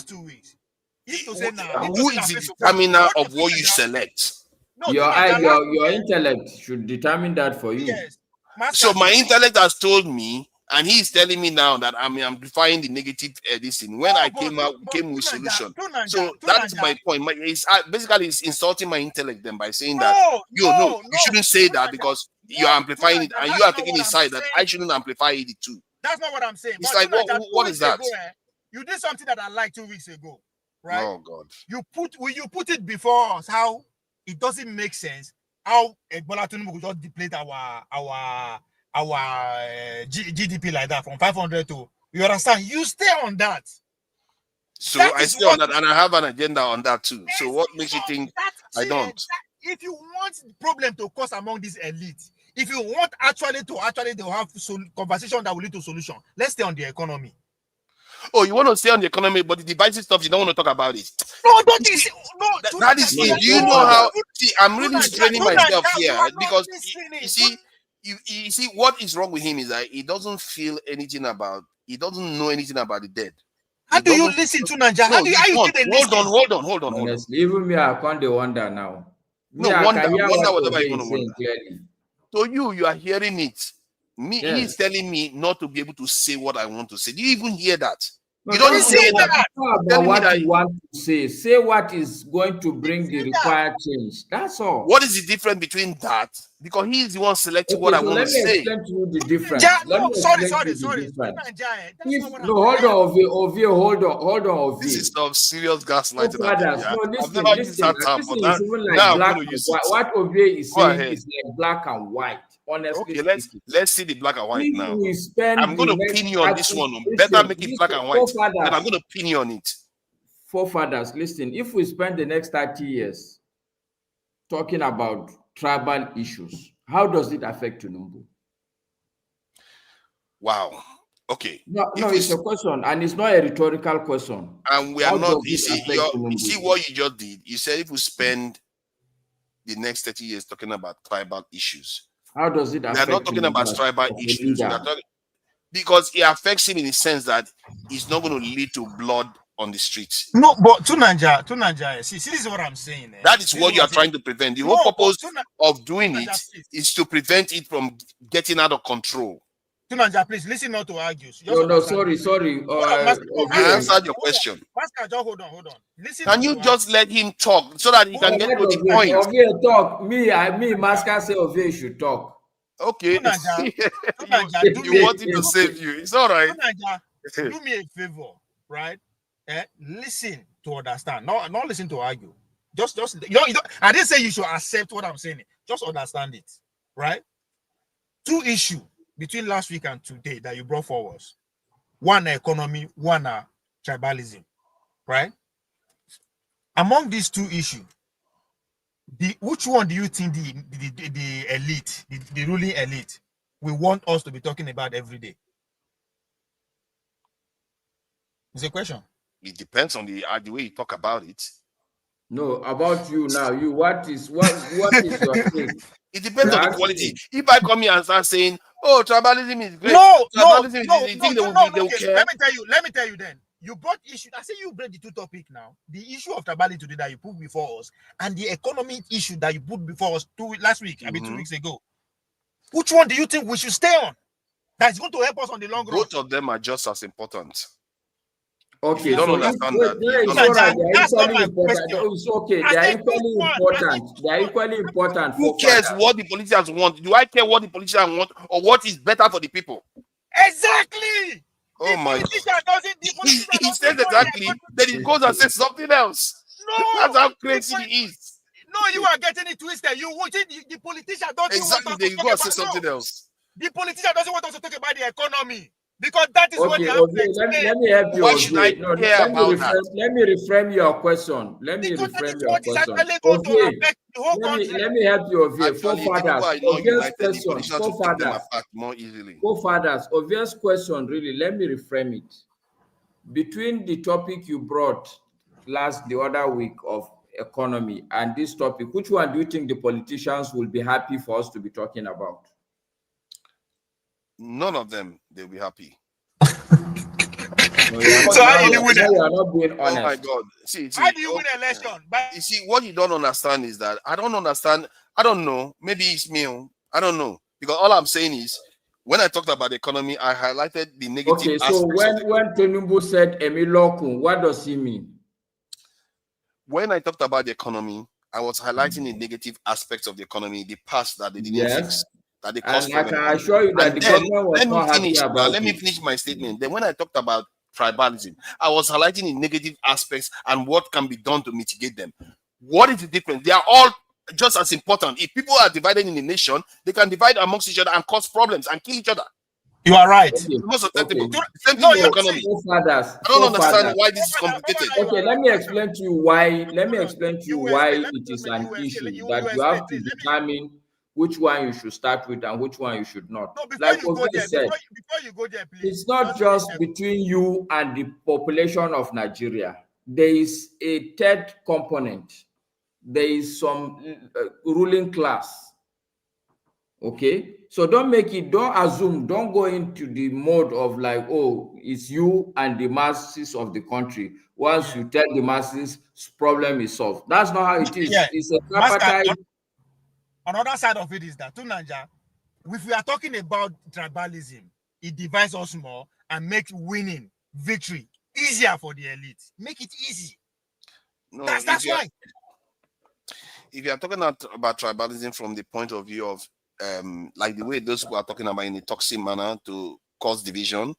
2 weeks. Who is the determiner of what you select? No, your intellect should determine that for you. Yes. So my intellect has told me, and he's telling me now that I'm amplifying the negative editing when I came with solution. So that's my point. Basically, it's insulting my intellect then by saying that you shouldn't say that because you're amplifying it, and you are taking a side that I shouldn't amplify it too. That's not what I'm saying. It's like what is that? You did something that I liked 2 weeks ago, right? Oh God! You put it before us how it doesn't make sense how Bola Tinubu could just deplete our GDP like that from 500 to, you understand? You stay on that. So I stay on that, and I have an agenda on that too. So what makes you think I don't? If you want the problem to cause among these elites, if you want actually to have conversation that will lead to solution, let's stay on the economy. Oh, you want to stay on the economy, but the divisive stuff, you don't want to talk about it. No, don't you see? No, That is it. Do you know how? See, I'm really straining myself here because you see what is wrong with him is that he doesn't feel anything about. He doesn't know anything about the dead. How do you listen to Nigeria? No, hold on. Honestly, even me, I can't wonder now. No, wonder whatever you want to wonder. Clearly. So you are hearing it. Me, yes. He's telling me not to be able to say what I want to say. Do you even hear that? No, you don't say that. About what you want to say. Say what is going to bring the required change. That's all. What is the difference between that? Because he's the one selecting what I want to say. Let me explain to you the difference. Sorry. Hold on, Ovie. This is some serious gaslighting. Listen, it's even like black and white. What Ovie is saying is like black and white. Honestly, okay, let's see the black and white now. I'm going to pin you on this one. Better make it black and white. And I'm going to pin you on it. Forefathers, listen, if we spend the next 30 years talking about tribal issues, how does it affect Tinubu? Wow. Okay. No, it's a question, and it's not a rhetorical question. And we are not. You see what you just did? You said if we spend the next 30 years talking about tribal issues, how does it affect? We are not talking about tribal issues. Because it affects him in the sense that it's not going to lead to blood on the streets. No, but to Nigeria, see, this is what I'm saying. That is what you are trying to prevent. The whole purpose of doing it is to prevent it from getting out of control. To Nigeria, please listen not to argue. No, sorry. I answered your question. Hold on. Listen. Can you just let him talk so that he can get to the point? Ovie talk. Me, Masker say Ovie should talk. Okay. You want him to save you. It's all right. Do me a favor, right? Listen to understand. Not listen to argue. Just I didn't say you should accept what I'm saying. Just understand it, right? Two issues between last week and today that you brought forward. One economy, one tribalism, right? Among these two issues, which one do you think the elite, the ruling elite, we want us to be talking about every day? It's a question. It depends on the way you talk about it. No, about you now. What is your thing? It depends on the quality. If I come here and start saying, "Oh, tribalism is great," Let me tell you. Then you brought issue. I say you brought the two topics now. The issue of tribalism today that you put before us, and the economic issue that you put before us 2 weeks ago. Which one do you think we should stay on? That's going to help us on the long run. Both of them are just as important. Okay, you don't understand that. That's not my question. It's okay. They are equally important. They are equally important. Who cares what the politicians want? Do I care what the politicians want or what is better for the people? Exactly. Oh my God. He says exactly. Then he goes and says something else. No, that's how crazy he is. No, you are getting it twisted. You the politician don't exactly. Then you go and say something else. The politician doesn't want us to talk about the economy. Because that is what you have let me help you. Why should I care about that? Let me reframe your question. Let me reframe your question. Let me help you, Ovie. Forefathers, obvious question, really. Let me reframe it. Between the topic you brought the other week of economy and this topic, which one do you think the politicians will be happy for us to be talking about? None of them, they'll be happy. So how do you win it? You are not being honest. Oh my God. See, how do you win an election? You see, what you don't understand is that I don't understand. I don't know. Maybe it's me. I don't know. Because all I'm saying is, when I talked about the economy, I highlighted the negative aspects. Okay, so when Tinubu said Emilokun, what does he mean? When I talked about the economy, I was highlighting the negative aspects of the economy, the past that they didn't fix. That they caused and I can assure you that the government was not happy about it. Let me finish my statement. Then when I talked about tribalism, I was highlighting the negative aspects and what can be done to mitigate them. What is the difference? They are all just as important. If people are divided in the nation, they can divide amongst each other and cause problems and kill each other. You are right. Okay. Same thing in the economy. I don't understand why this is complicated. Okay, let me explain to you why. Let me explain to you why it is an issue that you have to determine which one you should start with and which one you should not. No, before Like you go there, said, before you go there, please. it's not just between you and the population of Nigeria. There is a third component. There is some ruling class. Okay, so don't assume, don't go into the mode of like, oh, it's you and the masses of the country. Once you tell the masses, problem is solved. That's not how it is. Yeah. It's a tripartite. Another side of it is that, Tunanja, if we are talking about tribalism, it divides us more and makes winning, victory, easier for the elite. Make it easy. No, that's why. If you are talking about tribalism from the point of view of like the way those people are talking about in a toxic manner to cause division,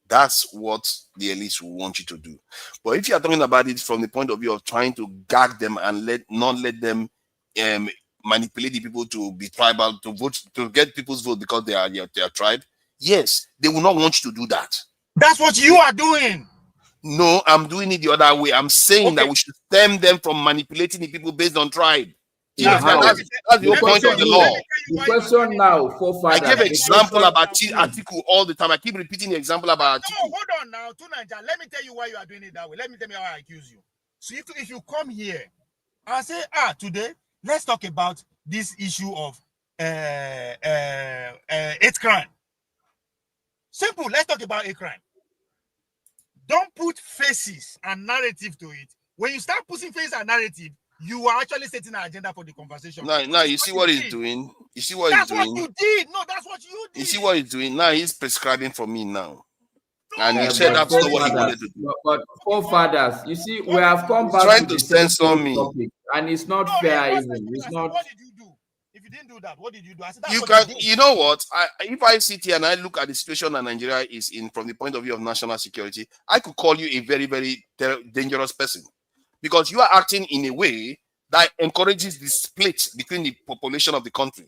that's what the elites will want you to do. But if you are talking about it from the point of view of trying to gag them and not let them manipulate the people to be tribal, to vote, to get people's vote because they are their tribe, yes, they will not want you to do that. That's what you are doing. No, I'm doing it the other way. I'm saying that we should stem them from manipulating the people based on tribe. That's the whole point of the law. The question now, forefathers. I gave example about article all the time. I keep repeating the example about article. No, hold on now, Tunanja. Let me tell you why you are doing it that way. Let me tell you how I accuse you. So if you come here and say, today, let's talk about this issue of hate crime. Simple, let's talk about hate crime. Don't put faces and narrative to it. When you start putting faces and narrative, you are actually setting an agenda for the conversation. Now you see what he's doing. You see what that's he's doing. That's what you did. No, that's what you did. You see what he's doing. Now he's prescribing for me now. And you said that's not what he wanted to do. But forefathers, you see, we have come back trying to censor me. Topic, and it's not fair even. It's not. What did you do? If you didn't do that, what did you do? I said, that's you what can. you, you know what? If I sit here and I look at the situation that Nigeria is in from the point of view of national security, I could call you a very, very dangerous person because you are acting in a way that encourages the split between the population of the country.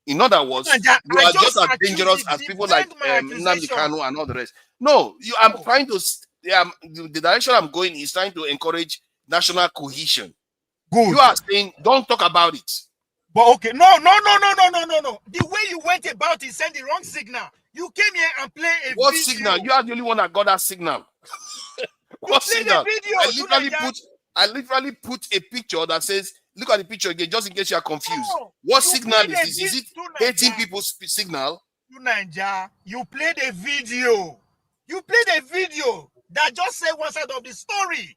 In other words, you are just as dangerous as people like Nnamdi Kanu and all the rest. No, I'm trying to. The direction I'm going is trying to encourage national cohesion. Good. You are saying don't talk about it. But okay, no. The way you went about it sent the wrong signal. You came here and played a what video. Signal? You are the only one that got that signal. What signal? I literally put a picture that says, look at the picture again, just in case you are confused. What signal is this? Is it hating people's signal? You played a video. You played a video that just said one side of the story.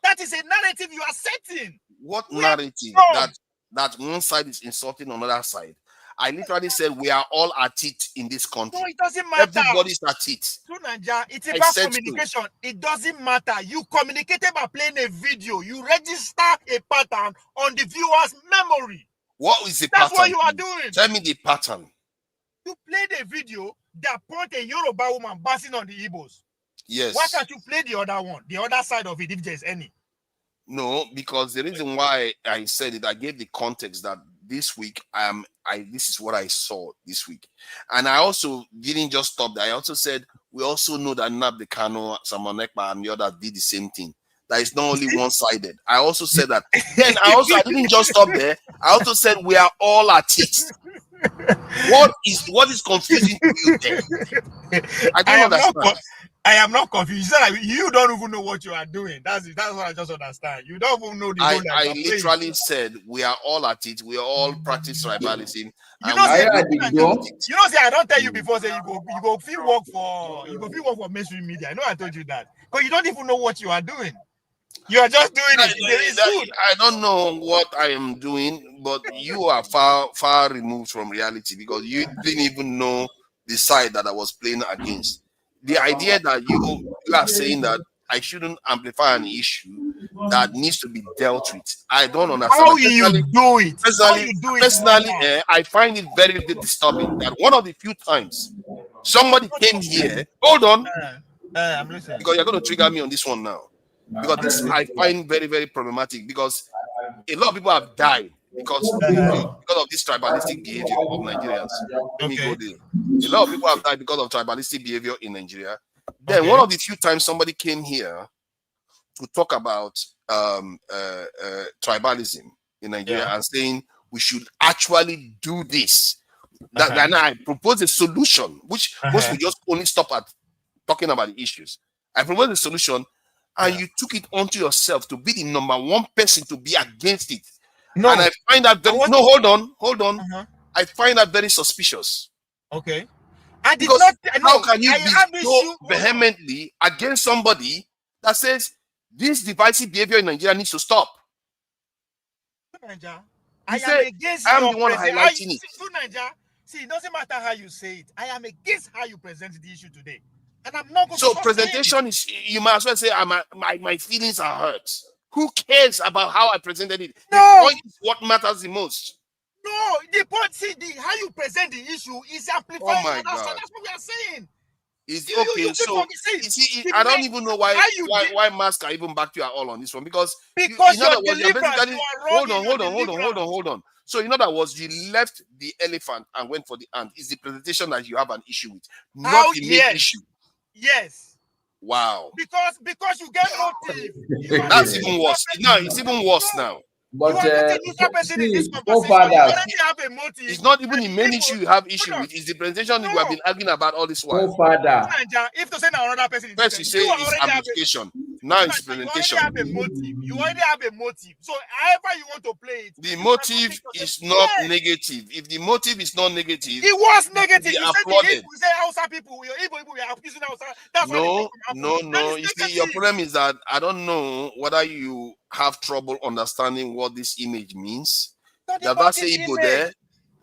That is a narrative you are setting. What narrative? That one side is insulting another side. I literally said we are all at it in this country. No, it doesn't matter. Everybody's at it. It's about communication. It doesn't matter. You communicated by playing a video. You register a pattern on the viewer's memory. What is the pattern? That's what you are doing. Tell me the pattern. You played a video that pointed a Yoruba woman bouncing on the Igbos. Yes. Why can't you play the other one, the other side of it, if there's any? No, because the reason why I said it, I gave the context that this week this is what I saw this week. And I also didn't just stop there. I also said we also know that Nnamdi Kanu, Samuel Ekpa, and the others did the same thing. That is not only one-sided. I also said that. Then I didn't just stop there. I also said we are all at it. What is confusing to you there? I don't understand. I am not confused. You don't even know what you are doing. That's what I just understand. You don't even know the role that I literally said we are all at it. We are all practice tribalism. I don't tell you before. Say you go feel work for mainstream media. I know I told you that, but you don't even know what you are doing. You are just doing it. I don't know what I am doing, but you are far removed from reality because you didn't even know the side that I was playing against. The idea that you are saying that I shouldn't amplify an issue that needs to be dealt with, I don't understand. How you do it? Personally, I find it very disturbing that one of the few times somebody came here. Hold on, I'm listening. Because you're going to trigger me on this one now. Because this I find very, very problematic because a lot of people have died because of this tribalistic behavior of Nigerians. Let me go there. A lot of people have died because of tribalistic behavior in Nigeria. Then one of the few times somebody came here to talk about tribalism in Nigeria and saying we should actually do this. Then I propose a solution, which most will just only stop at talking about the issues. I propose a solution, and you took it onto yourself to be the number one person to be against it. No, and I find that very, no, hold on. I find that very suspicious. Okay. I did Because not. how can you be so vehemently against somebody that says this divisive behavior in Nigeria needs to stop? I am against I'm your the one highlighting it. See, it doesn't matter how you say it. I am against how you present the issue today. And I'm not going so to presentation is, you might as well say my feelings are hurt. Who cares about how I presented it? No. The point is what matters the most. No, the point, see, how you present the issue is amplifying. Oh my that's God. what we are saying. Is okay, so you see, I don't even know why Masker even backed you at all on this one, because in other words, you're basically hold on. So in other words, you left the elephant and went for the ant. Is the presentation that you have an issue with, not the main issue? Yes. Wow. Because you get motive. That's even worse. No, it's even worse now. But it's not even the main issue you have issue with. It's the presentation you have been arguing about all this while. If to say another person, first you say it's amplification, now it's presentation. You already have a motive. So however you want to play it, the motive is not negative. If the motive is not negative, it was negative. You applauded. You say Hausa people, Igbo people, we are accusing Hausa. That's no. You see, your problem is that I don't know whether you have trouble understanding what this image means. Does that say Igbo there?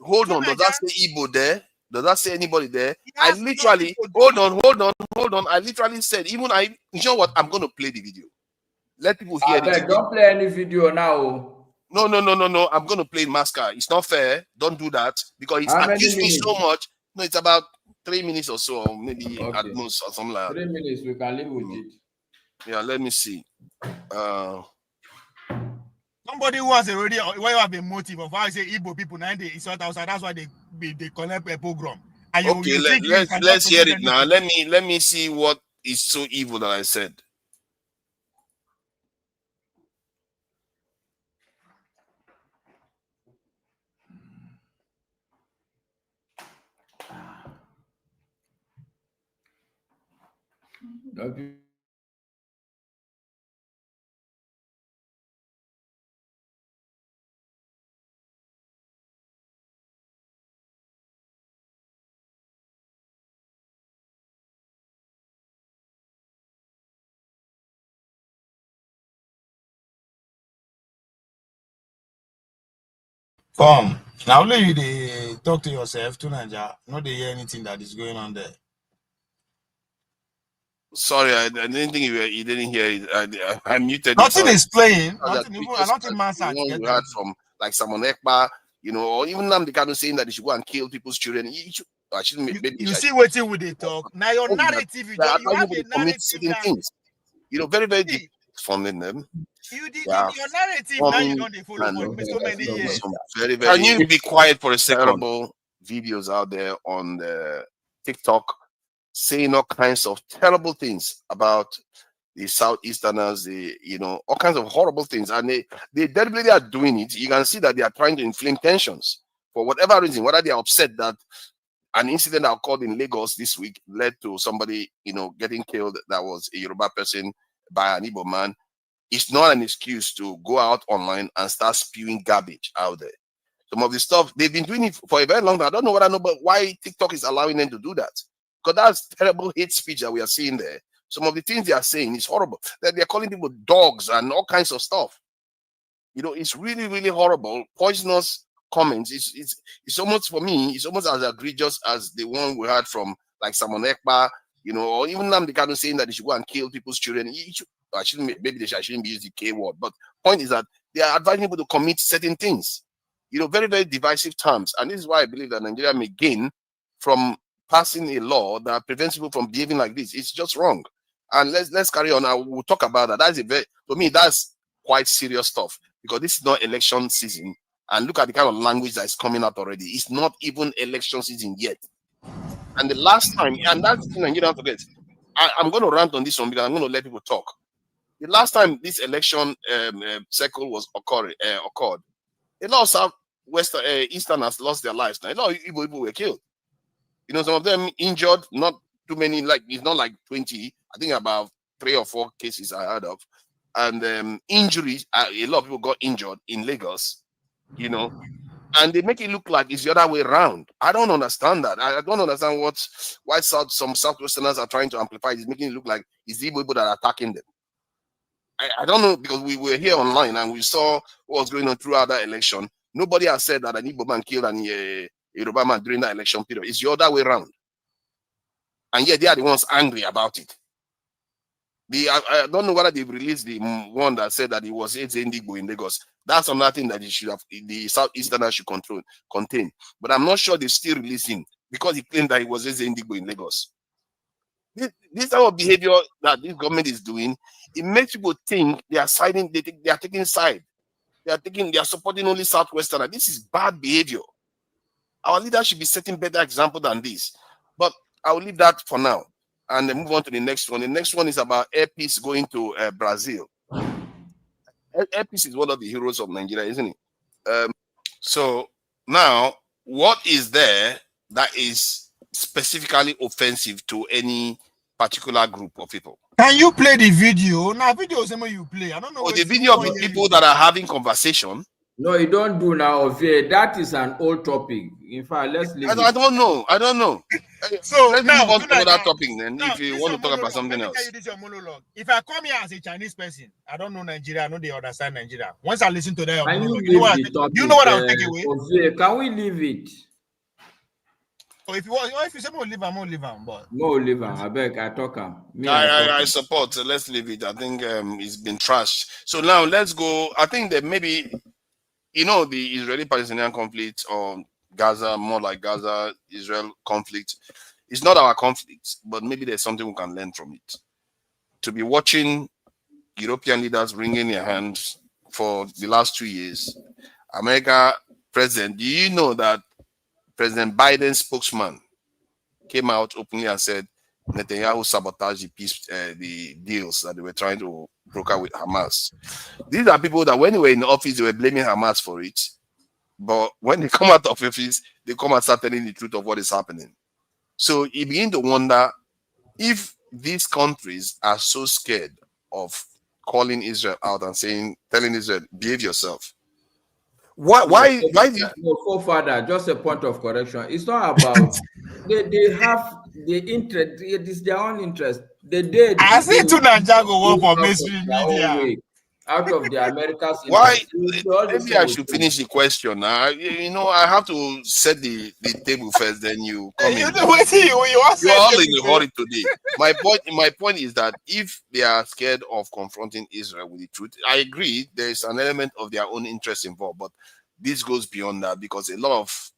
Hold on. Does that say Igbo there? Does that say anybody there? I literally hold on. I literally said, you know what? I'm going to play the video. Let people hear it. Don't play any video now. No. I'm going to play Masker. It's not fair. Don't do that because it's accused me so much. No, it's about 3 minutes or so, or maybe at most, or something like that. 3 minutes, we can live with it. Yeah, let me see. Somebody who has already, where you have a motive of how I say Igbo people, that's why they connect a program. Okay, let's hear it now. Let me see what is so evil that I said. Come. Now only you talk to yourself to Nigeria. Not they hear anything that is going on there. Sorry, I didn't think you didn't hear it. I muted. Nothing is playing. Nothing we heard from like Simon Ekpa, or even Namdekanu saying that they should go and kill people's children. You see what with they talk. Now your narrative, you have a narrative certain things. Very, very deep funding them. Your narrative now you don't follow for so many years. Very, very. Can you be quiet for a second? Terrible videos out there on the TikTok saying all kinds of terrible things about the Southeasterners, all kinds of horrible things, and they deliberately are doing it. You can see that they are trying to inflame tensions for whatever reason, whether they are upset that an incident that occurred in Lagos this week led to somebody, getting killed that was a Yoruba person by an Igbo man. It's not an excuse to go out online and start spewing garbage out there. Some of the stuff, they've been doing it for a very long time. I don't know but why TikTok is allowing them to do that. Because that's terrible hate speech that we are seeing there. Some of the things they are saying is horrible. That they're calling people dogs and all kinds of stuff. It's really, really horrible. Poisonous comments. It's almost, for me, it's almost as egregious as the one we heard from like Simon Ekpa, or even Namdekanu saying that they should go and kill people's children. I shouldn't be using the K word, but point is that they are advising people to commit certain things. Very, very divisive terms. And this is why I believe that Nigeria may gain from passing a law that prevents people from behaving like this. It's just wrong. And let's carry on. I will talk about that. For me, that's quite serious stuff, because this is not election season. And look at the kind of language that is coming out already. It's not even election season yet. And the last time, and that's the thing you don't forget, I'm going to rant on this one because I'm going to let people talk. The last time this election cycle was occurred, a lot of Easterners lost their lives. Now, a lot of Igbo people were killed. You know, some of them injured, not too many, like it's not like 20. I think about 3 or 4 cases I heard of. And injuries, a lot of people got injured in Lagos, you know, and they make it look like it's the other way around. I don't understand that. I don't understand why some Southwesterners are trying to amplify it. It's making it look like it's the Igbo people that are attacking them. I don't know, because we were here online and we saw what was going on throughout that election. Nobody has said that an Igbo man killed an Yoruba man during that election period. It's the other way around. And yet they are the ones angry about it. I don't know whether they've released the one that said that it was Igbo in Lagos. That's another thing that the Southeasterners should contain. But I'm not sure they still release him because he claimed that it was Igbo in Lagos. This type of behavior that this government is doing, it makes people think they are siding, they are taking side. They are supporting only Southwesterners. This is bad behavior. Our leaders should be setting better example than this. But I will leave that for now and then move on to the next one. The next one is about Air Peace going to Brazil. Air Peace is one of the heroes of Nigeria, isn't it? So now, what is there that is specifically offensive to any particular group of people? Can you play the video? Now, video is something you play. I don't know. Oh, the video of the people that are having conversation. No, you don't do now, Ovie. That is an old topic. In fact, let's leave I don't know. So let's now, move on to like another that. topic then. Now, If you want to talk about something else. This is your monologue. If I come here as a Chinese person, I don't know Nigeria. I know they understand Nigeria. Once I listen to their monologue, you know what I'll take away? Ovie, can we leave it? So if you say more leave, I'm more leave, but more leave. I beg, I talk. I support. Let's leave it. I think it's been trashed. So now let's go. I think that maybe, you know, the Israeli-Palestinian conflict, or Gaza, more like Gaza-Israel conflict, it's not our conflict, but maybe there's something we can learn from it. To be watching European leaders wringing their hands for the last 2 years, America president, do you know that President Biden's spokesman came out openly and said Netanyahu sabotaged the peace, the deals that they were trying to broker with Hamas? These are people that when they were in the office, they were blaming Hamas for it. But when they come out of office, they come and start telling the truth of what is happening. So you begin to wonder if these countries are so scared of calling Israel out and telling Israel, behave yourself. Why no, Father, just a point of correction. It's not about they have the interest, it is their own interest. I see to Nigeria go work for mainstream media. Out of the Americas. Why? Maybe I should finish the question. You know, I have to set the table first. Then you come in. You're all in a hurry today. My point is that if they are scared of confronting Israel with the truth, I agree. There is an element of their own interest involved, but this goes beyond that, because a lot of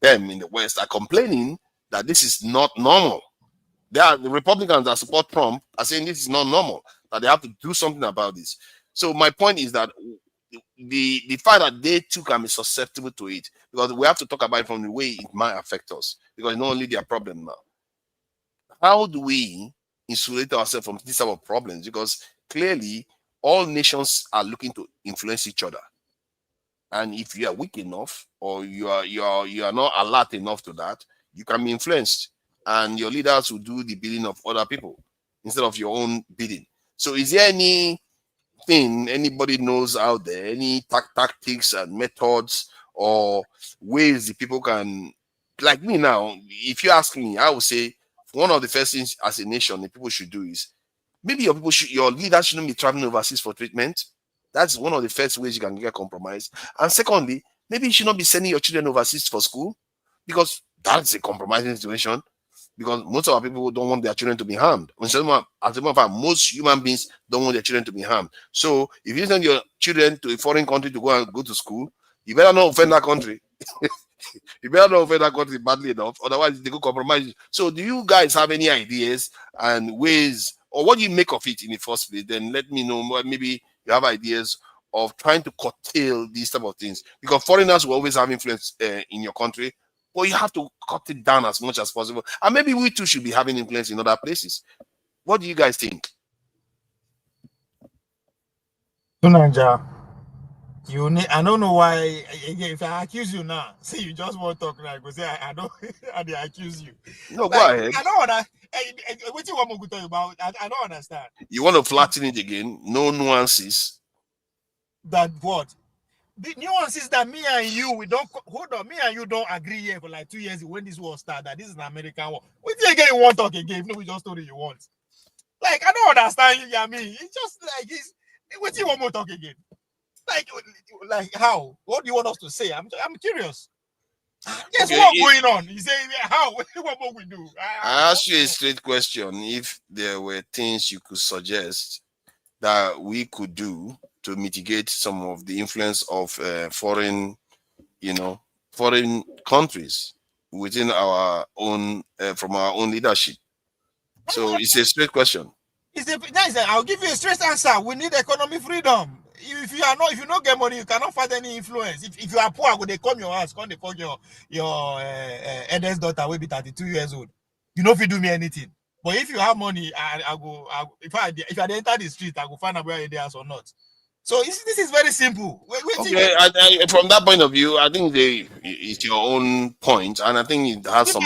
them in the West are complaining that this is not normal. The Republicans that support Trump are saying this is not normal, that they have to do something about this. So my point is that the fact that they too can be susceptible to it, because we have to talk about it from the way it might affect us, because it's not only their problem now. How do we insulate ourselves from this type of problems? Because clearly all nations are looking to influence each other. And if you are weak enough, or you are not alert enough to that, you can be influenced, and your leaders will do the bidding of other people instead of your own bidding. So is there anything anybody knows out there, any tactics and methods or ways the people can, like me now, if you ask me, I would say one of the first things as a nation the people should do is, maybe your leaders shouldn't be traveling overseas for treatment. That's one of the first ways you can get compromised. And secondly, maybe you should not be sending your children overseas for school, because that's a compromising situation. Because most of our people don't want their children to be harmed. As a matter of fact, most human beings don't want their children to be harmed. So if you send your children to a foreign country to go to school, you better not offend that country. You better not offend that country badly enough, otherwise they could compromise you. So do you guys have any ideas and ways, or what do you make of it in the first place? Then let me know. Maybe you have ideas of trying to curtail these type of things, because foreigners will always have influence in your country. But you have to cut it down as much as possible. And maybe we too should be having influence in other places. What do you guys think? Tunanja, You need, I don't know why. Again, if I accuse you now, say you just want to talk, like, go say I don't, and they accuse you. No, Like, go ahead. I don't wanna. What you want me to talk about? I don't understand. You want to flatten it again? No nuances. That what? The nuance is that me and you, we don't hold on. Me and you don't agree here for like 2 years when this war started. That this is an American war. What you again? You want to talk again? No, we just told you want. Like, I don't understand you. I mean, it's just like it's. What you want more talk again? Like how? What do you want us to say? I'm curious. Yes, Okay, what's going on? You say how? What more we do? I asked you a straight question. If there were things you could suggest that we could do to mitigate some of the influence of foreign countries within our own, from our own leadership. So it's a straight question. I'll give you a straight answer. We need economic freedom. If you don't get money, you cannot fight any influence. If you are poor, they come your house, come they fuck your eldest daughter will be 32 years old. You know if you do me anything. But if you have money, I go. If I enter the street, I go find out where they are or not. So this is very simple. Okay, from that point of view, I think it's your own point, and I think it has some.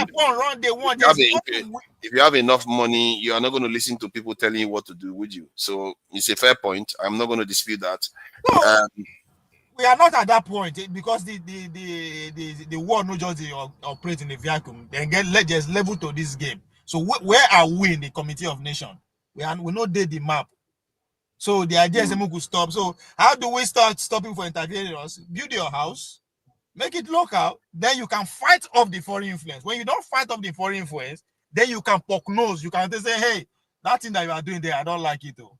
If you have enough money, you are not going to listen to people telling you what to do, would you? So it's a fair point. I'm not going to dispute that. No, we are not at that point because the world not just operate in a vacuum. Then just level to this game. So where are we in the Committee of Nations? We not did the map. So the idea is we could stop. So how do we start stopping for intervening us? Build your house, make it local, then you can fight off the foreign influence. When you don't fight off the foreign influence, then you can poke nose. You can say, hey, that thing that you are doing there, I don't like it though.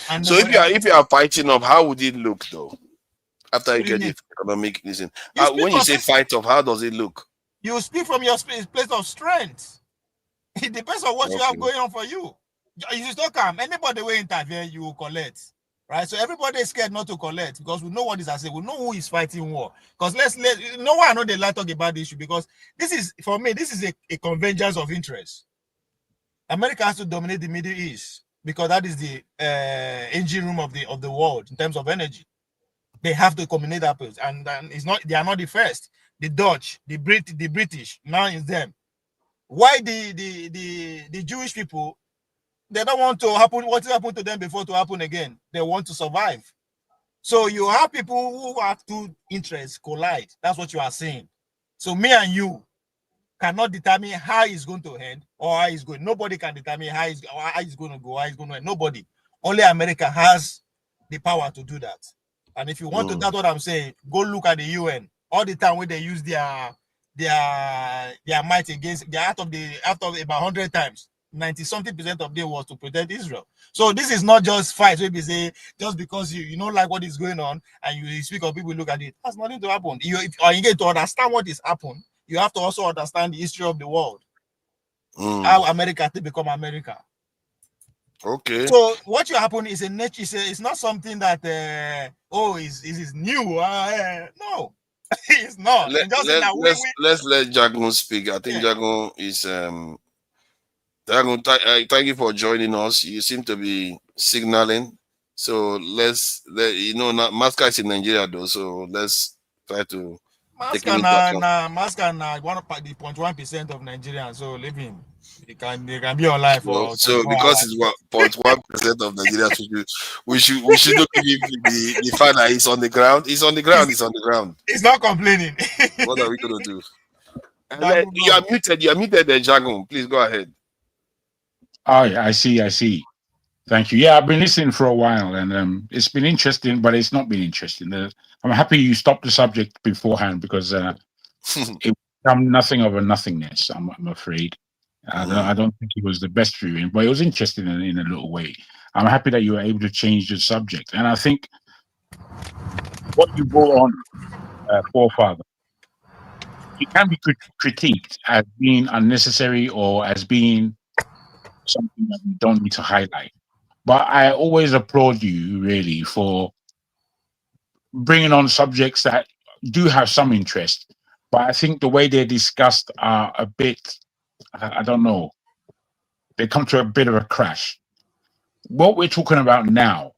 And so if you are fighting off, how would it look though? After you get the economic reason. When you say fight off, how does it look? You speak from your place of strength. It depends on what you have going on for you. You still come. Anybody will intervene, you will collect. Right? So everybody is scared not to collect because we know what is at stake. We know who is fighting war. Because no one I know they like talk about the issue because this is, for me, this is a convergence of interest. America has to dominate the Middle East because that is the engine room of the world in terms of energy. They have to combine that place, and it's not. They are not the first. The Dutch, the British, now it's them. Why the Jewish people? They don't want to happen. What happened to them before to happen again? They want to survive. So you have people who have two interests collide. That's what you are saying. So me and you cannot determine how it's going to end or how it's going. Nobody can determine how it's going to go, how it's going to end. Nobody. Only America has the power to do that. And if you want to, that's what I'm saying. Go look at the UN. All the time when they use their might against, they're out of about 100 times. 90-something% of them was to protect Israel. So this is not just fight. Maybe say just because you don't like what is going on and you speak of people look at it. That's nothing to happen. You get to understand what is happening. You have to also understand the history of the world. How America to become America. Okay. So what you happen is a nature. It's not something that is new. No, it's not. Let's let Jagun speak. I think Jagun is Jagun, thank you for joining us. You seem to be signaling. So Masca is in Nigeria though. So let's try to take him into account. Masca one of the 0.1% of Nigerians. So leave him. They can be alive for. So because it's 0.1% of Nigerians, we should look at the fact that he's on the ground. He's on the ground. He's not complaining. What are we gonna do? You are muted. You are muted, Jagun. Please go ahead. Oh, I see. Thank you. Yeah, I've been listening for a while, and it's been interesting, but it's not been interesting. I'm happy you stopped the subject beforehand because it became nothing of a nothingness. I'm afraid. I don't think it was the best viewing, but it was interesting in a little way. I'm happy that you were able to change the subject, and I think what you brought on, forefather, it can be critiqued as being unnecessary or as being something that we don't need to highlight. But I always applaud you really for bringing on subjects that do have some interest. But I think the way they're discussed are a bit, I don't know, they come to a bit of a crash. What we're talking about now,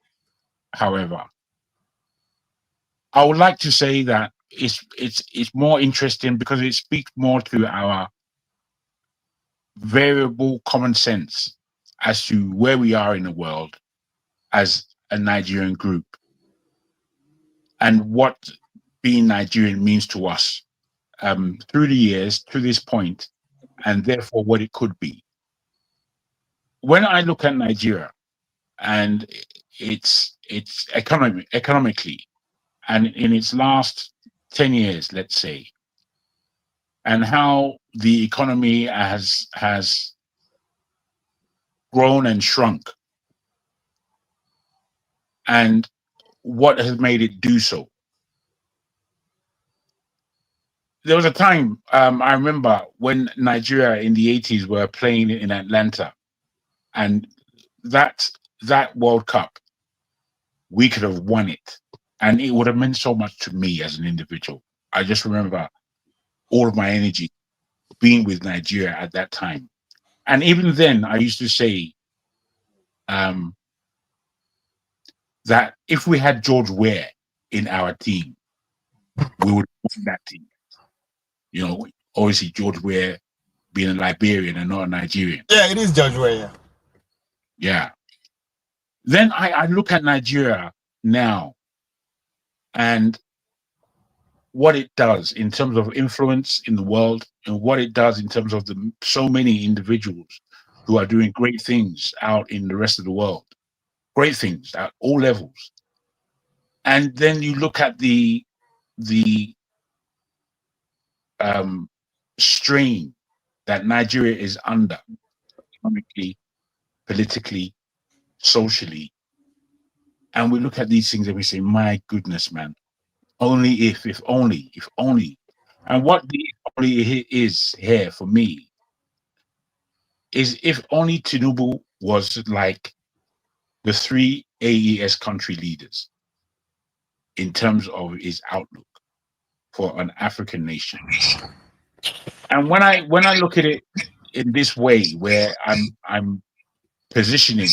however, I would like to say that it's more interesting because it speaks more to our variable common sense as to where we are in the world as a Nigerian group and what being Nigerian means to us through the years to this point, and therefore what it could be. When I look at Nigeria and it's economically, and in its last 10 years, let's say, and how the economy has grown and shrunk, and what has made it do so. There was a time, I remember when Nigeria in the 80s were playing in Atlanta, and that World Cup, we could have won it, and it would have meant so much to me as an individual. I just remember all of my energy being with Nigeria at that time. And even then, I used to say that if we had George Weah in our team, we would win that team. You know, obviously George Weah being a Liberian and not a Nigerian. Yeah, it is George Weah. Yeah. Then I look at Nigeria now and what it does in terms of influence in the world and what it does in terms of the so many individuals who are doing great things out in the rest of the world. Great things at all levels. And then you look at the strain that Nigeria is under economically, politically, socially. And we look at these things and we say, my goodness, man, only if only. And what the only is here for me is if only Tinubu was like the 3 AES country leaders in terms of his outlook for an African nation. And when I look at it in this way, where I'm positioning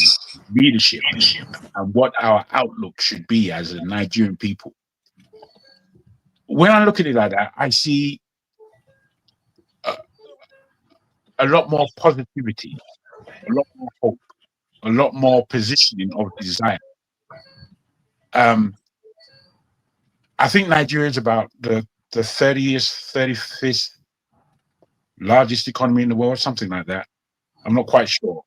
leadership and what our outlook should be as a Nigerian people, when I look at it like that, I see a lot more positivity, a lot more hope, a lot more positioning of desire. I think Nigeria is about the 35th largest economy in the world, something like that. I'm not quite sure.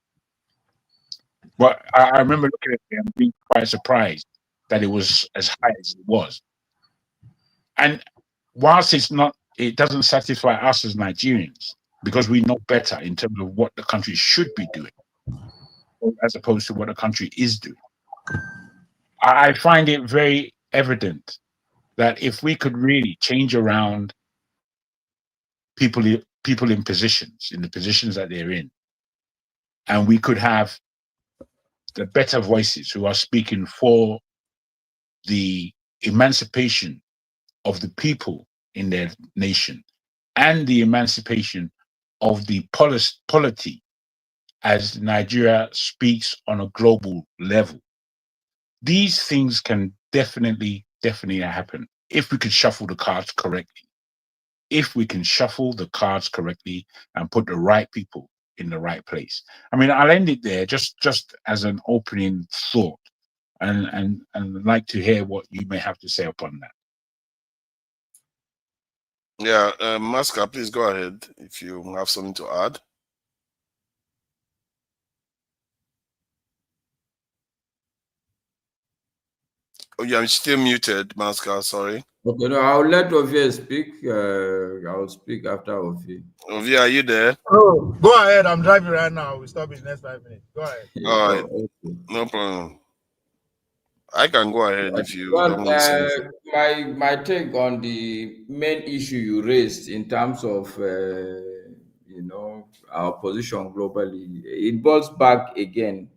But I remember looking at it and being quite surprised that it was as high as it was. And whilst it doesn't satisfy us as Nigerians, because we know better in terms of what the country should be doing, as opposed to what the country is doing. I find it very evident that if we could really change around people in positions, in the positions that they're in, and we could have the better voices who are speaking for the emancipation of the people in their nation and the emancipation of the polity as Nigeria speaks on a global level. These things can definitely happen if we could shuffle the cards correctly. If we can shuffle the cards correctly and put the right people in the right place. I mean, I'll end it there just as an opening thought, and like to hear what you may have to say upon that. Yeah, Masca, please go ahead if you have something to add. Oh, yeah, I'm still muted, Masca, sorry. Okay, no, I'll let Ovie speak. I'll speak after Ovie. Ovie, are you there? Oh, go ahead. I'm driving right now. We'll stop in the next 5 minutes. Go ahead. All right, no problem. I can go ahead if you don't want to say anything. My take on the main issue you raised in terms of our position globally, it boils back again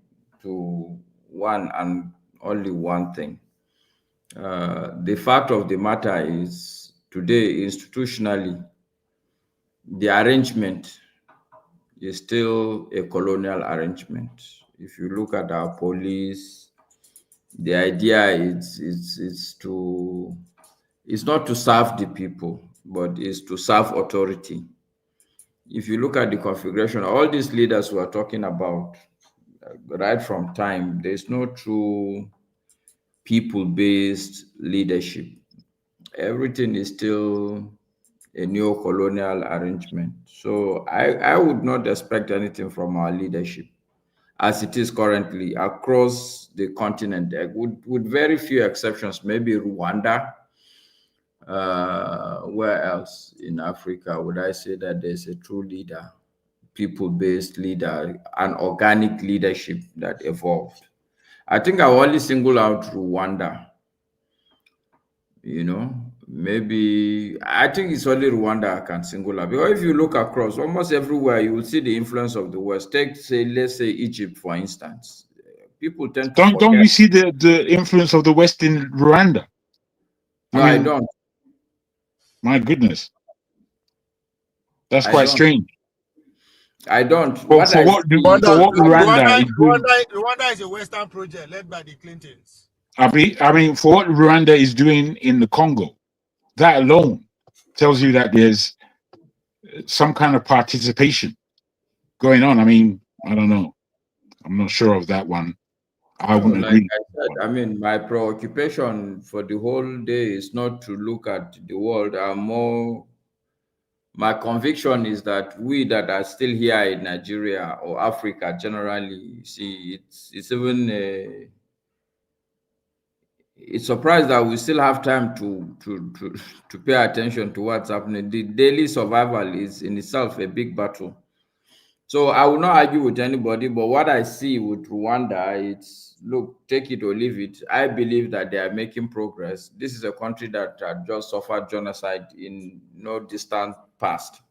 to one and only one thing. The fact of the matter is today, institutionally, the arrangement is still a colonial arrangement. If you look at our police, the idea is to is not to serve the people, but is to serve authority. If you look at the configuration, all these leaders we are talking about, right from time, there's no true people-based leadership. Everything is still a neo-colonial arrangement. So I would not expect anything from our leadership as it is currently across the continent, with very few exceptions, maybe Rwanda. Where else in Africa would I say that there's a true leader, people-based leader, an organic leadership that evolved? I think I only single out Rwanda. You know, maybe I think it's only Rwanda I can single out, because if you look across almost everywhere, you will see the influence of the West. Take, say, let's say Egypt, for instance. People tend to Don't you see the influence of the West in Rwanda? No, I don't. My goodness, that's I quite don't. strange. I don't. Rwanda is a Western project led by the Clintons. I mean, for what Rwanda is doing in the Congo, that alone tells you that there's some kind of participation going on. I mean, I don't know. I'm not sure of that one. I wouldn't agree. I said, I mean, my preoccupation for the whole day is not to look at the world. My conviction is that we that are still here in Nigeria or Africa generally, see, it's even it's surprised that we still have time to pay attention to what's happening. The daily survival is in itself a big battle. So I will not argue with anybody, but what I see with Rwanda, it's, look, take it or leave it. I believe that they are making progress. This is a country that had just suffered genocide in no distant past.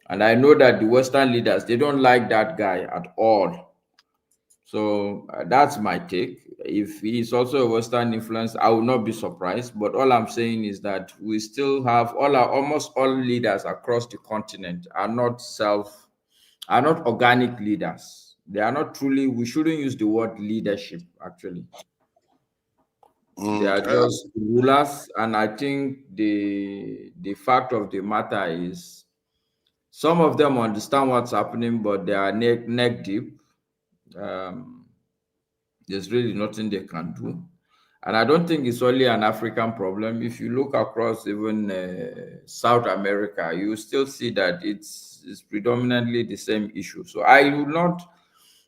And I know that the Western leaders, they don't like that guy at all. So that's my take. If he's also a Western influence, I will not be surprised. But all I'm saying is that we still have almost all leaders across the continent are not organic leaders. They are not truly, we shouldn't use the word leadership, actually. They are just rulers. And I think the fact of the matter is some of them understand what's happening, but they are neck deep. There's really nothing they can do. And I don't think it's only an African problem. If you look across even South America, you still see that it's predominantly the same issue. So I would not,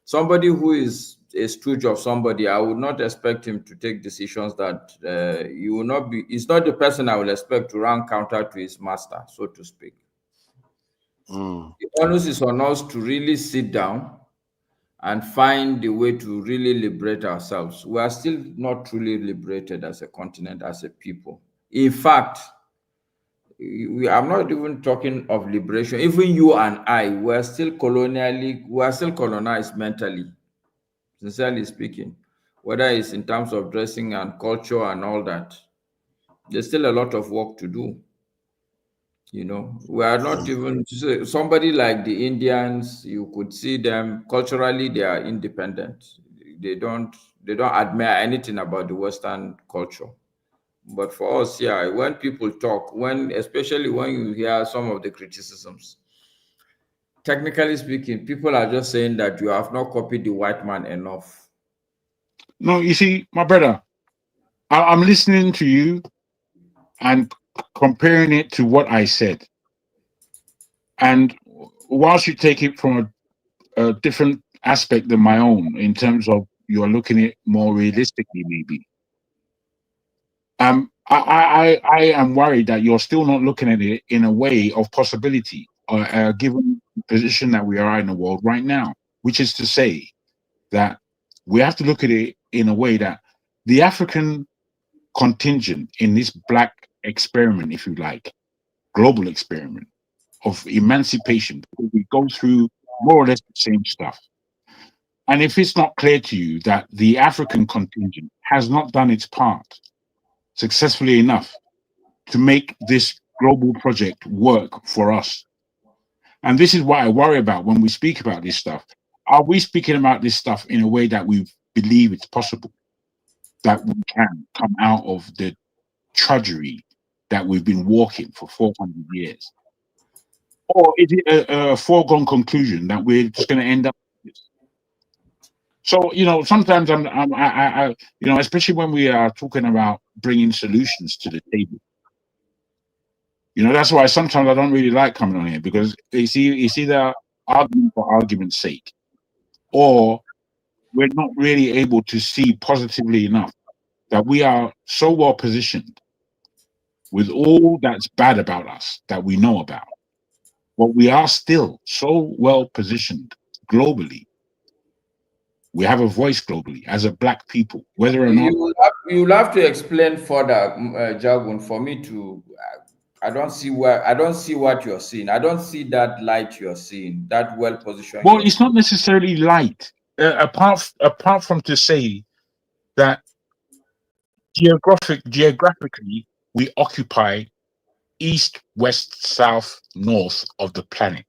somebody who is a stooge of somebody, I would not expect him to take decisions that you will not be, it's not the person I will expect to run counter to his master, so to speak. The onus is on us to really sit down and find the way to really liberate ourselves. We are still not truly liberated as a continent, as a people. In fact, I'm not even talking of liberation. Even you and I, we are still colonized mentally, sincerely speaking, whether it's in terms of dressing and culture and all that. There's still a lot of work to do. You know, we are not even somebody like the Indians. You could see them culturally; they are independent. They don't admire anything about the Western culture. But for us, yeah, when people talk, especially when you hear some of the criticisms, technically speaking, people are just saying that you have not copied the white man enough. No, you see, my brother, I'm listening to you and comparing it to what I said. And whilst you take it from a different aspect than my own, in terms of you're looking at it more realistically, maybe. I am worried that you're still not looking at it in a way of possibility, given the position that we are in the world right now, which is to say that we have to look at it in a way that the African contingent in this black experiment, if you like, global experiment of emancipation, we go through more or less the same stuff. And if it's not clear to you that the African contingent has not done its part successfully enough to make this global project work for us, and this is what I worry about when we speak about this stuff. Are we speaking about this stuff in a way that we believe it's possible, that we can come out of the tragedy that we've been walking for 400 years? Or is it a foregone conclusion that we're just going to end up with this? So, sometimes I especially when we are talking about bringing solutions to the table, that's why sometimes I don't really like coming on here, because it's either argument for argument's sake, or we're not really able to see positively enough that we are so well positioned with all that's bad about us that we know about. But we are still so well positioned globally. We have a voice globally as a black people, whether or not. You'll have to explain further, Jagun, for me to. I don't see what you're seeing. I don't see that light you're seeing, that well positioned. Well, it's not necessarily light. Apart from to say that geographically we occupy east, west, south, north of the planet,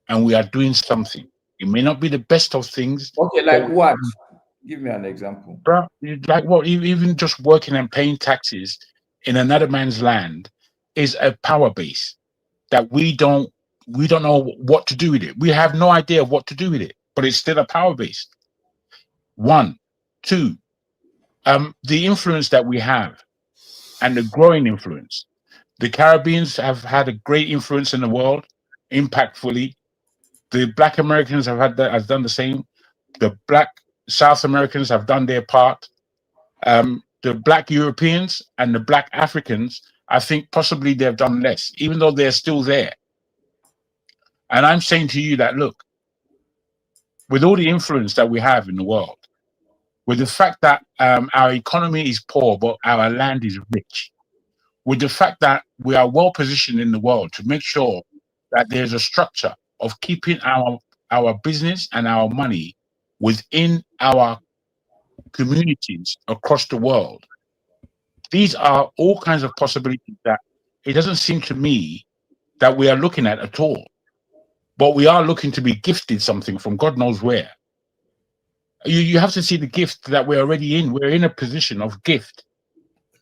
and we are doing something. It may not be the best of things. Okay, like what? Give me an example. Bro, like what? Even just working and paying taxes in another man's land is a power base that we don't know what to do with it. We have no idea what to do with it, but it's still a power base. 1, 2, the influence that we have and the growing influence. The Caribbeans have had a great influence in the world, impactfully. The Black Americans have done the same. The Black South Americans have done their part. The Black Europeans and the Black Africans, I think possibly they've done less, even though they're still there. And I'm saying to you that, look, with all the influence that we have in the world, with the fact that our economy is poor, but our land is rich, with the fact that we are well positioned in the world to make sure that there's a structure of keeping our business and our money within our communities across the world. These are all kinds of possibilities that it doesn't seem to me that we are looking at all. But we are looking to be gifted something from God knows where. You have to see the gift that we're already in. We're in a position of gift.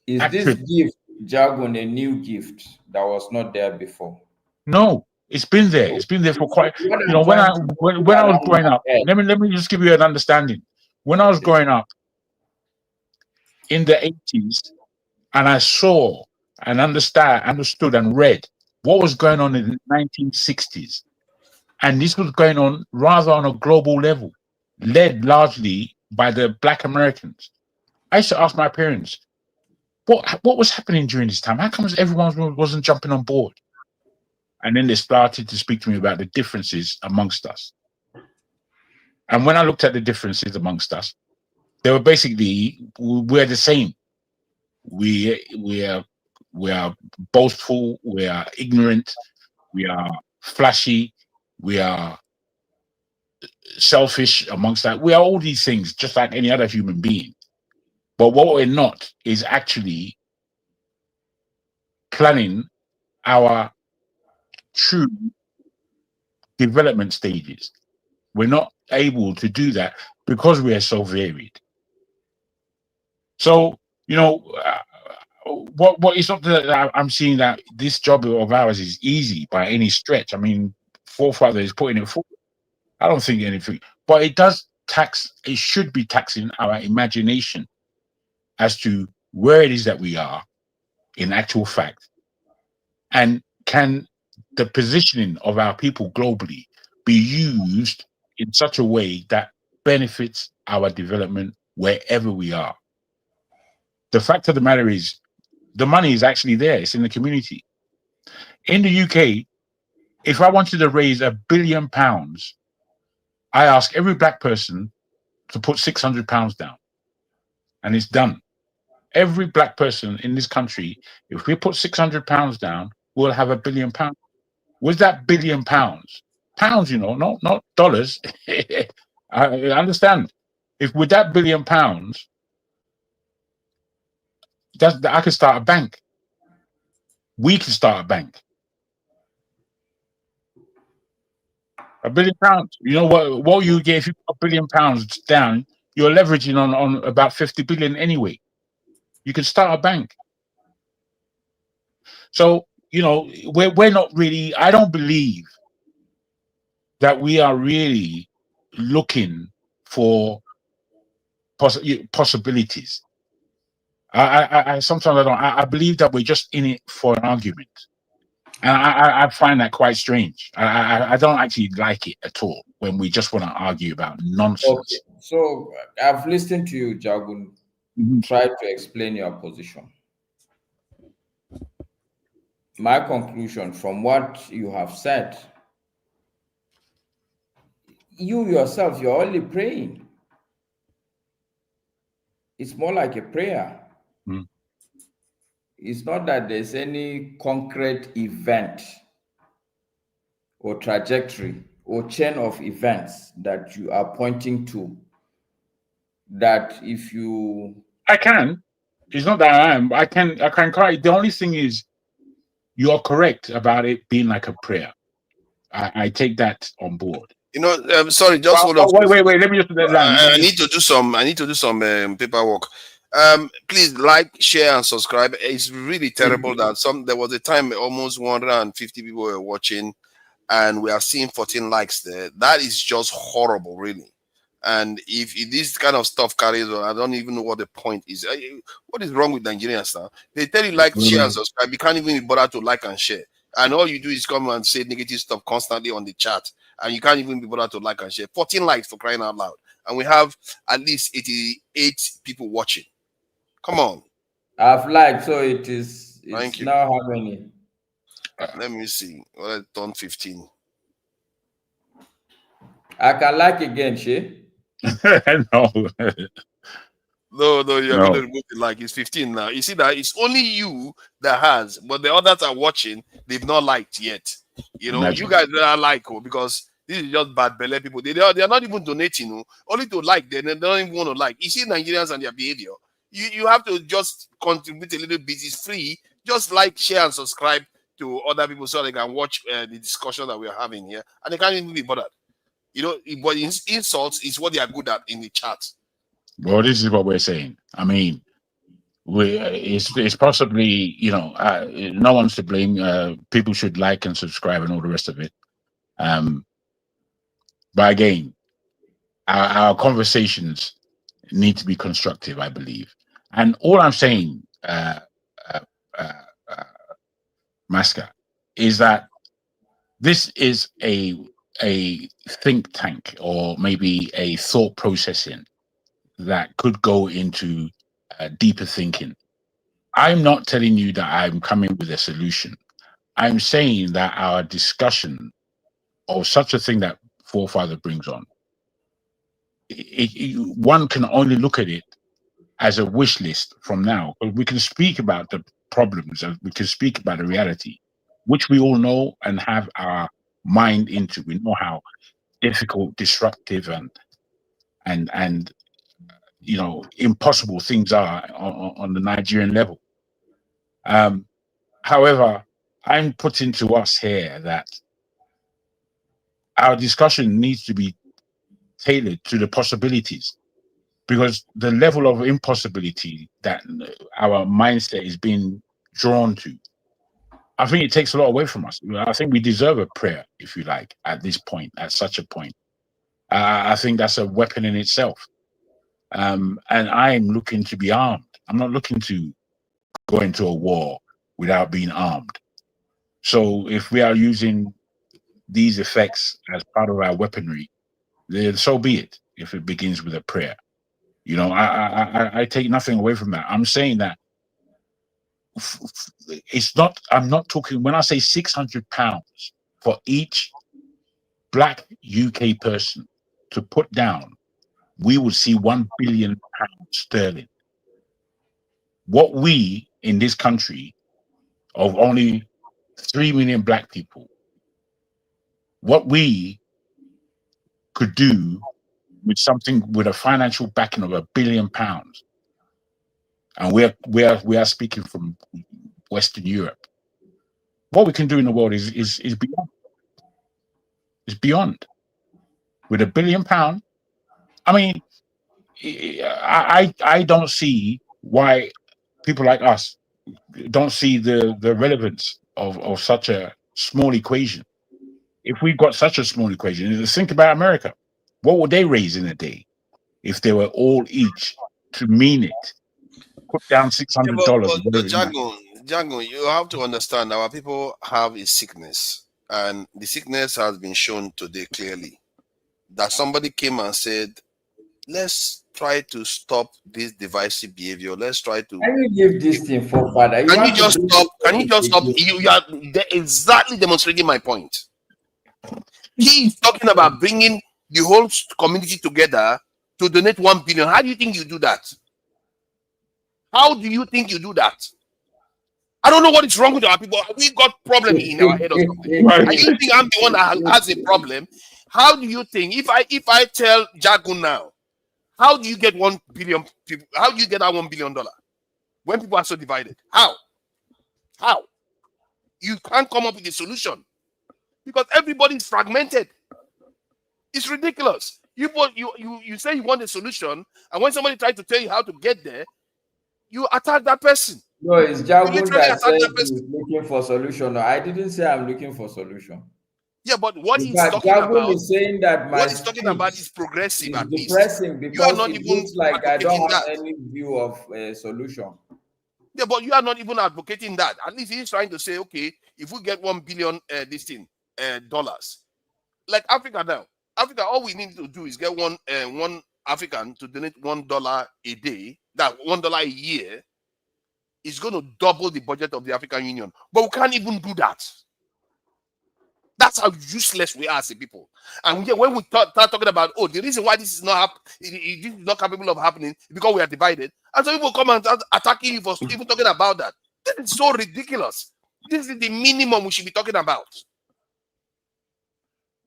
Is this gift, Jagun, a new gift that was not there before? No, it's been there. It's been there for quite. When I was growing up, let me just give you an understanding. When I was growing up in the 80s, and I saw and understood and read what was going on in the 1960s, and this was going on rather on a global level, led largely by the Black Americans. I used to ask my parents, what was happening during this time? How come everyone wasn't jumping on board? And then they started to speak to me about the differences amongst us. And when I looked at the differences amongst us, they were basically, we're the same. We are boastful, we are ignorant, we are flashy, we are selfish amongst that. We are all these things, just like any other human being. But what we're not is actually planning our true development stages. We're not able to do that because we are so varied. So, what is not that I'm seeing that this job of ours is easy by any stretch. I mean, forefather is putting it forward. I don't think anything, but it should be taxing our imagination as to where it is that we are in actual fact. And can the positioning of our people globally be used in such a way that benefits our development wherever we are? The fact of the matter is, the money is actually there. It's in the community. In the UK, if I wanted to raise £1 billion, I ask every black person to put £600 down, and it's done. Every black person in this country, if we put £600 down, we'll have £1 billion. With that £1 billion, pounds, not dollars. I understand. If with that £1 billion, I could start a bank. We can start a bank. £1 billion. You know what you get if you put £1 billion down, you're leveraging on about 50 billion anyway. You can start a bank. So, you know, we're not really, I don't believe that we are really looking for possibilities. I sometimes I don't. I believe that we're just in it for an argument, and I find that quite strange. I don't actually like it at all when we just want to argue about nonsense. Okay. So I've listened to you, Jagun. Try to explain your position. My conclusion from what you have said, you yourself, you're only praying. It's more like a prayer. It's not that there's any concrete event or trajectory or chain of events that you are pointing to, that if you... I can. It's not that I am. I can cry. The only thing is, you are correct about it being like a prayer. I take that on board. You know, sorry, just hold on. Wait. Let me just I need to do some paperwork. Please like, share, and subscribe. It's really terrible that there was a time almost 150 people were watching, and we are seeing 14 likes there. That is just horrible, really. And if this kind of stuff carries on, I don't even know what the point is. What is wrong with Nigerians now? They tell you like, share, and subscribe. You can't even be bothered to like and share. And all you do is come and say negative stuff constantly on the chat. And you can't even be bothered to like and share. 14 likes, for crying out loud. And we have at least 88 people watching. Come on. I've liked, so it's Thank you. Now how many? Let me see. Well, I done 15. I can like again, Shay. No. No, you're going to remove the like. It's 15 now. You see that it's only you that has, but the others are watching. They've not liked yet. You know, you guys that are like, because this is just bad belly people. They are not even donating, only to like. They don't even want to like. You see Nigerians and their behavior. You have to just contribute a little bit. It's free. Just like, share, and subscribe to other people so they can watch the discussion that we are having here, and they can't even be bothered. You know, but insults is what they are good at in the chat. Well, this is what we're saying. I mean, it's possibly, you know, no one's to blame. People should like and subscribe and all the rest of it. But again, our conversations need to be constructive, I believe. And all I'm saying, Maska, is that this is a think tank, or maybe a thought processing that could go into deeper thinking. I'm not telling you that I'm coming with a solution. I'm saying that our discussion or such a thing that Forefather brings on, one can only look at it as a wish list from now. We can speak about the problems, we can speak about the reality, which we all know and have our mind into. We know how difficult, disruptive, and you know, impossible things are on the Nigerian level. However, I'm putting to us here that our discussion needs to be tailored to the possibilities, because the level of impossibility that our mindset is being drawn to, I think it takes a lot away from us. I think we deserve a prayer, if you like, at this point, at such a point. I think that's a weapon in itself. And I'm looking to be armed. I'm not looking to go into a war without being armed. So if we are using these effects as part of our weaponry, then so be it. If it begins with a prayer, you know, I take nothing away from that. I'm saying that it's not. I'm not talking when I say £600 for each Black UK person to put down. We would see £1 billion sterling. What we in this country of only 3 million Black people, what we could do with something with a financial backing of £1 billion, and we are speaking from Western Europe. What we can do in the world is beyond. It's beyond. With £1 billion, I mean, I don't see why people like us don't see the relevance of such a small equation. If we've got such a small equation, think about America. What would they raise in a day if they were all each to mean it? Put down Yeah, $600. but Django, you have to understand our people have a sickness, and the sickness has been shown today clearly. That somebody came and said, let's try to stop this divisive behavior. Let's try to. Can you give this thing for father? Can you just stop? Can you just stop? You are exactly demonstrating my point. He is talking about bringing the whole community together to donate 1 billion. How do you think you do that? How do you think you do that? I don't know what is wrong with our people. We got problem in our head or something. And you think I'm the one that has a problem? How do you think if I tell Jagun now, how do you get 1 billion people? How do you get that $1 billion when people are so divided? How? You can't come up with a solution because everybody is fragmented. It's ridiculous. You say you want a solution, and when somebody tries to tell you how to get there, you attack that person. No, it's Jagun that said he's looking for solution. No, I didn't say I'm looking for solution. Yeah, but what he's talking about is saying that what he's talking about is progressive. At least depressing because you are not it even looks like I don't have that. any view of a solution. Yeah, but you are not even advocating that. At least he's trying to say, okay, if we get $1 billion dollars, like Africa now, Africa, all we need to do is get one African to donate $1 a day. That $1 a year is going to double the budget of the African Union, but we can't even do that. That's how useless we are as a people. And when we start talking about, the reason why this is not capable of happening is because we are divided. And so people come and start attacking you for even talking about that. That is so ridiculous. This is the minimum we should be talking about.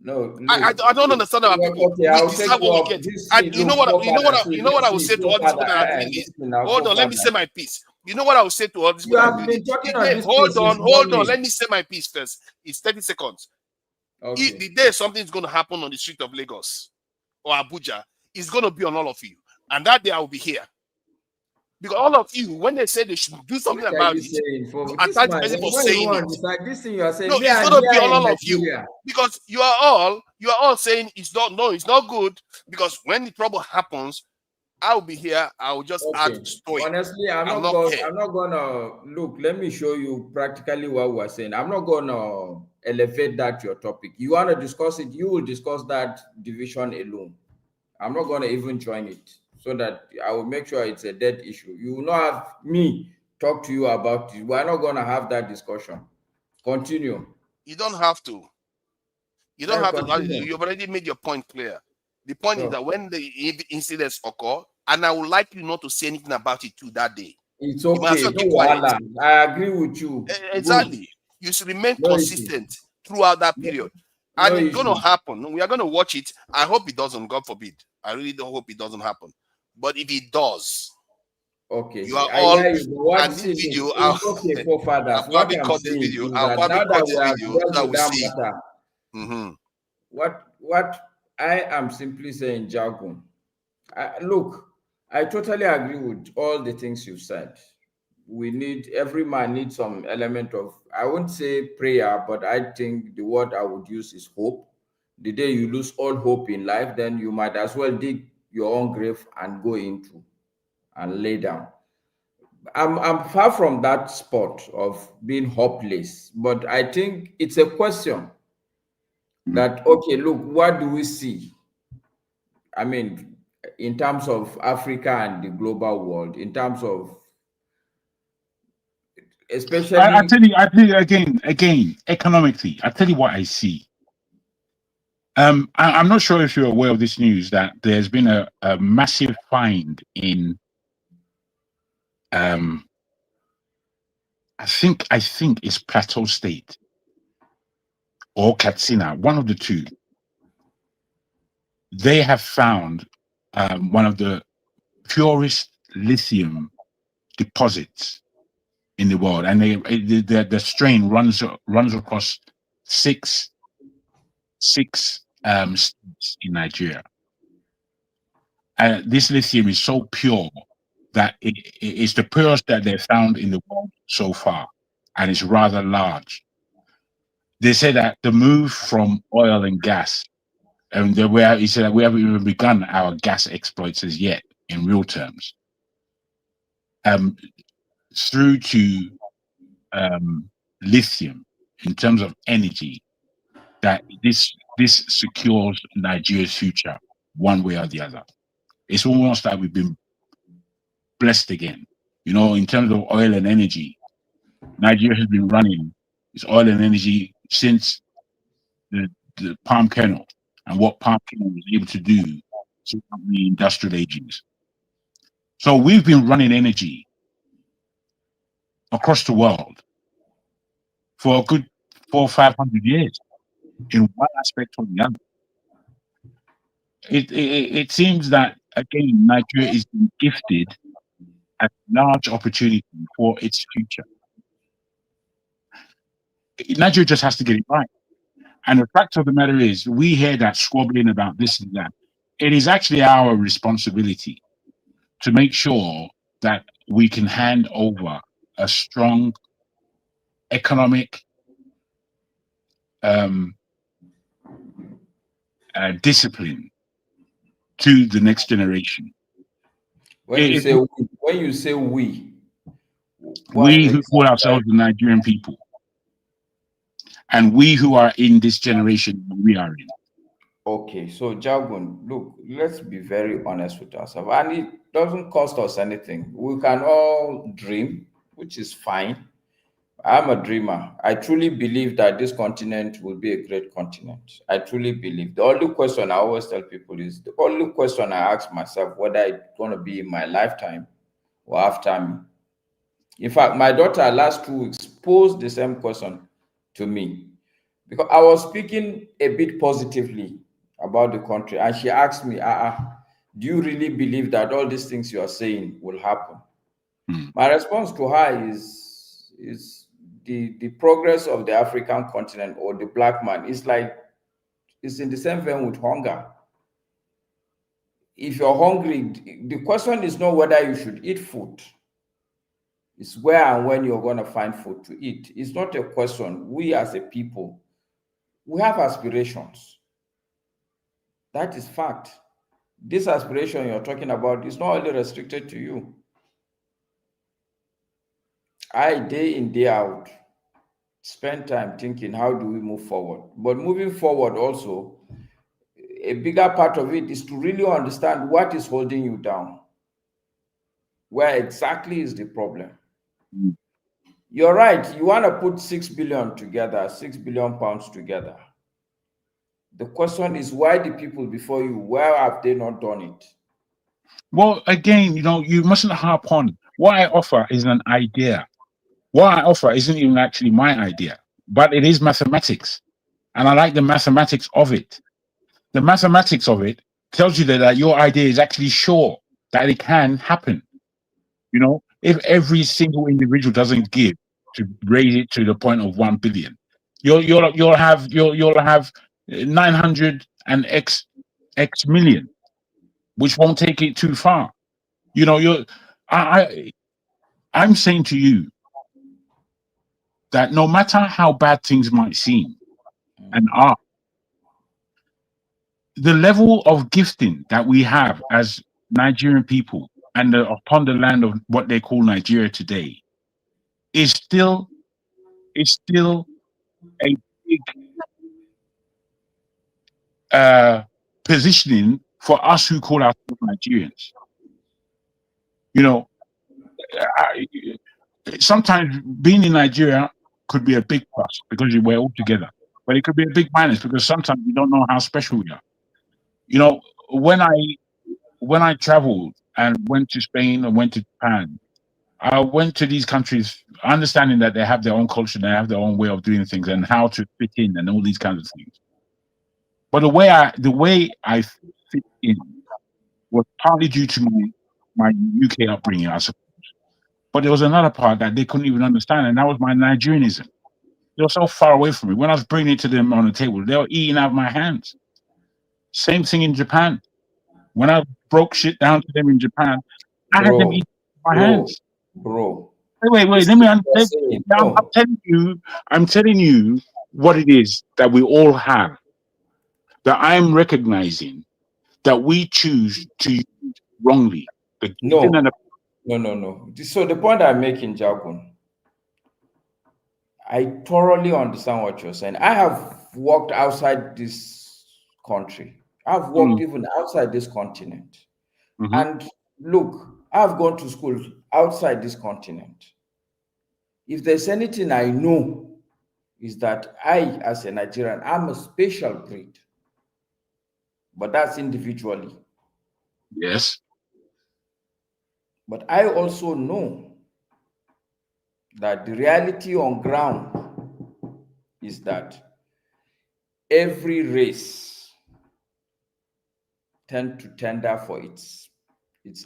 No, I don't understand our people. Okay, we decide what we get. And you know what I will say to all these people that are doing this? Hold on, let me say my piece. You know what I will say to all these people that are doing this? Hold on, let me say my piece first. It's 30 seconds. Okay. If the day something is going to happen on the street of Lagos or Abuja, it's going to be on all of you. And that day I will be here. Because all of you, when they say they should do something about it, you attack the person for saying it. This thing you are saying, no, it's going to be on all of you. Because you are all saying it's not good. Because when the trouble happens, I'll be here. I'll just add story. Honestly, I'm not gonna look. Let me show you practically what we're saying. I'm not gonna elevate that your topic. You want to discuss it, you will discuss that division alone. I'm not gonna even join it, so that I will make sure it's a dead issue. You will not have me talk to you about it. We're not gonna have that discussion. Continue. You don't have to. You don't have to. You've already made your point clear. The point is that when the incidents occur, and I would like you not to say anything about it too that day. It's okay. I agree with you. Exactly. Good. You should remain consistent throughout that period. And it's going to happen. We are going to watch it. I hope it doesn't, God forbid. I really don't hope it doesn't happen. But if it does, okay, you are all and this video. I'll probably cut this video. I'll probably cut this video that we see. What I am simply saying, Jagun, look, I totally agree with all the things you've said. Every man needs some element of, I won't say prayer, but I think the word I would use is hope. The day you lose all hope in life, then you might as well dig your own grave and go into and lay down. I'm far from that spot of being hopeless, but I think it's a question that, okay, look, what do we see? I mean, in terms of Africa and the global world, in terms of especially... I tell you again, economically, I tell you what I see. I'm not sure if you're aware of this news, that there's been a massive find in I think it's Plateau State or Katsina, one of the two. They have found one of the purest lithium deposits in the world, and the strain runs across six states in Nigeria. This lithium is so pure that it is the purest that they found in the world so far, and it's rather large. They say that the move from oil and gas, and he said that we haven't even begun our gas exploits as yet in real terms, through to lithium in terms of energy, that this secures Nigeria's future one way or the other. It's almost like we've been blessed again. You know, in terms of oil and energy, Nigeria has been running its oil and energy since the palm kernel and what palm kernel was able to do throughout the industrial ages. So we've been running energy across the world for a good 400 or 500 years in one aspect or the other. It seems that, again, Nigeria is being gifted a large opportunity for its future. Nigeria just has to get it right. And the fact of the matter is, we hear that squabbling about this and that. It is actually our responsibility to make sure that we can hand over a strong economic discipline to the next generation. When you say we who call ourselves the Nigerian people, and we who are in this generation we are in. Okay, so Jagun, look, let's be very honest with ourselves, and it doesn't cost us anything. We can all dream, which is fine. I'm a dreamer. I truly believe that this continent will be a great continent. I truly believe. The only question I always tell people is, the only question I ask myself, whether it's going to be in my lifetime or after me. In fact, my daughter last 2 weeks posed the same question to me, because I was speaking a bit positively about the country, and she asked me, do you really believe that all these things you are saying will happen? My response to her is the progress of the African continent or the black man is like, it's in the same vein with hunger. If you're hungry, the question is not whether you should eat food. It's where and when you're going to find food to eat. It's not a question. We as a people, we have aspirations. That is fact. This aspiration you're talking about is not only restricted to you. I, day in, day out, spend time thinking, how do we move forward? But moving forward also, a bigger part of it is to really understand what is holding you down. Where exactly is the problem? You're right. You want to put 6 billion together, 6 billion pounds together. The question is, why the people before you, where have they not done it? Well, again, you know, you mustn't harp on. What I offer is an idea. What I offer isn't even actually my idea, but it is mathematics. And I like the mathematics of it. The mathematics of it tells you that your idea is actually sure that it can happen. You know, if every single individual doesn't give to raise it to the point of 1 billion, you'll have 900 and x million, which won't take it too far. You know, I'm saying to you that no matter how bad things might seem and are, the level of gifting that we have as Nigerian people and upon the land of what they call Nigeria today is still a big positioning for us who call ourselves Nigerians. You know, sometimes being in Nigeria could be a big plus because we're all together, but it could be a big minus because sometimes we don't know how special we are. You know, when I traveled and went to Spain and went to Japan, I went to these countries understanding that they have their own culture, they have their own way of doing things and how to fit in and all these kinds of things. But the way I fit in was partly due to my UK upbringing, I suppose. But there was another part that they couldn't even understand, and that was my Nigerianism. They were so far away from me. When I was bringing it to them on the table, they were eating out of my hands. Same thing in Japan. When I broke shit down to them in Japan, I had them eat my hands. Bro, Wait. Let me. I'm telling you what it is that we all have. That I'm recognizing that we choose to use wrongly. No. So the point I'm making, Jagun, I thoroughly understand what you're saying. I have worked outside this country. I've worked even outside this continent. And look, I've gone to school outside this continent. If there's anything I know, is that I, as a Nigerian, I'm a special breed. But that's individually. Yes. But I also know that the reality on ground is that every race tends to tender for its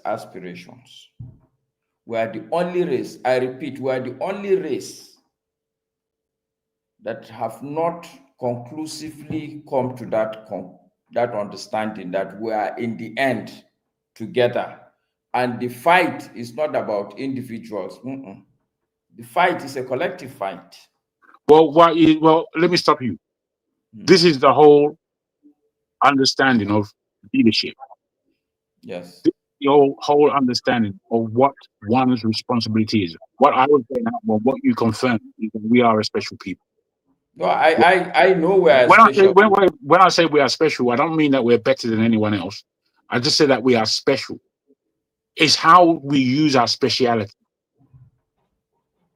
aspirations. We are the only race, I repeat, we are the only race that have not conclusively come to that understanding that we are in the end together. And the fight is not about individuals. The fight is a collective fight. Well, let me stop you. This is the whole understanding of leadership. Yes. The whole understanding of what one's responsibility is. What I was saying, well, what you confirmed is that we are a special people. No, I know we are when special. When I say we are special, I don't mean that we're better than anyone else. I just say that we are special. It's how we use our speciality.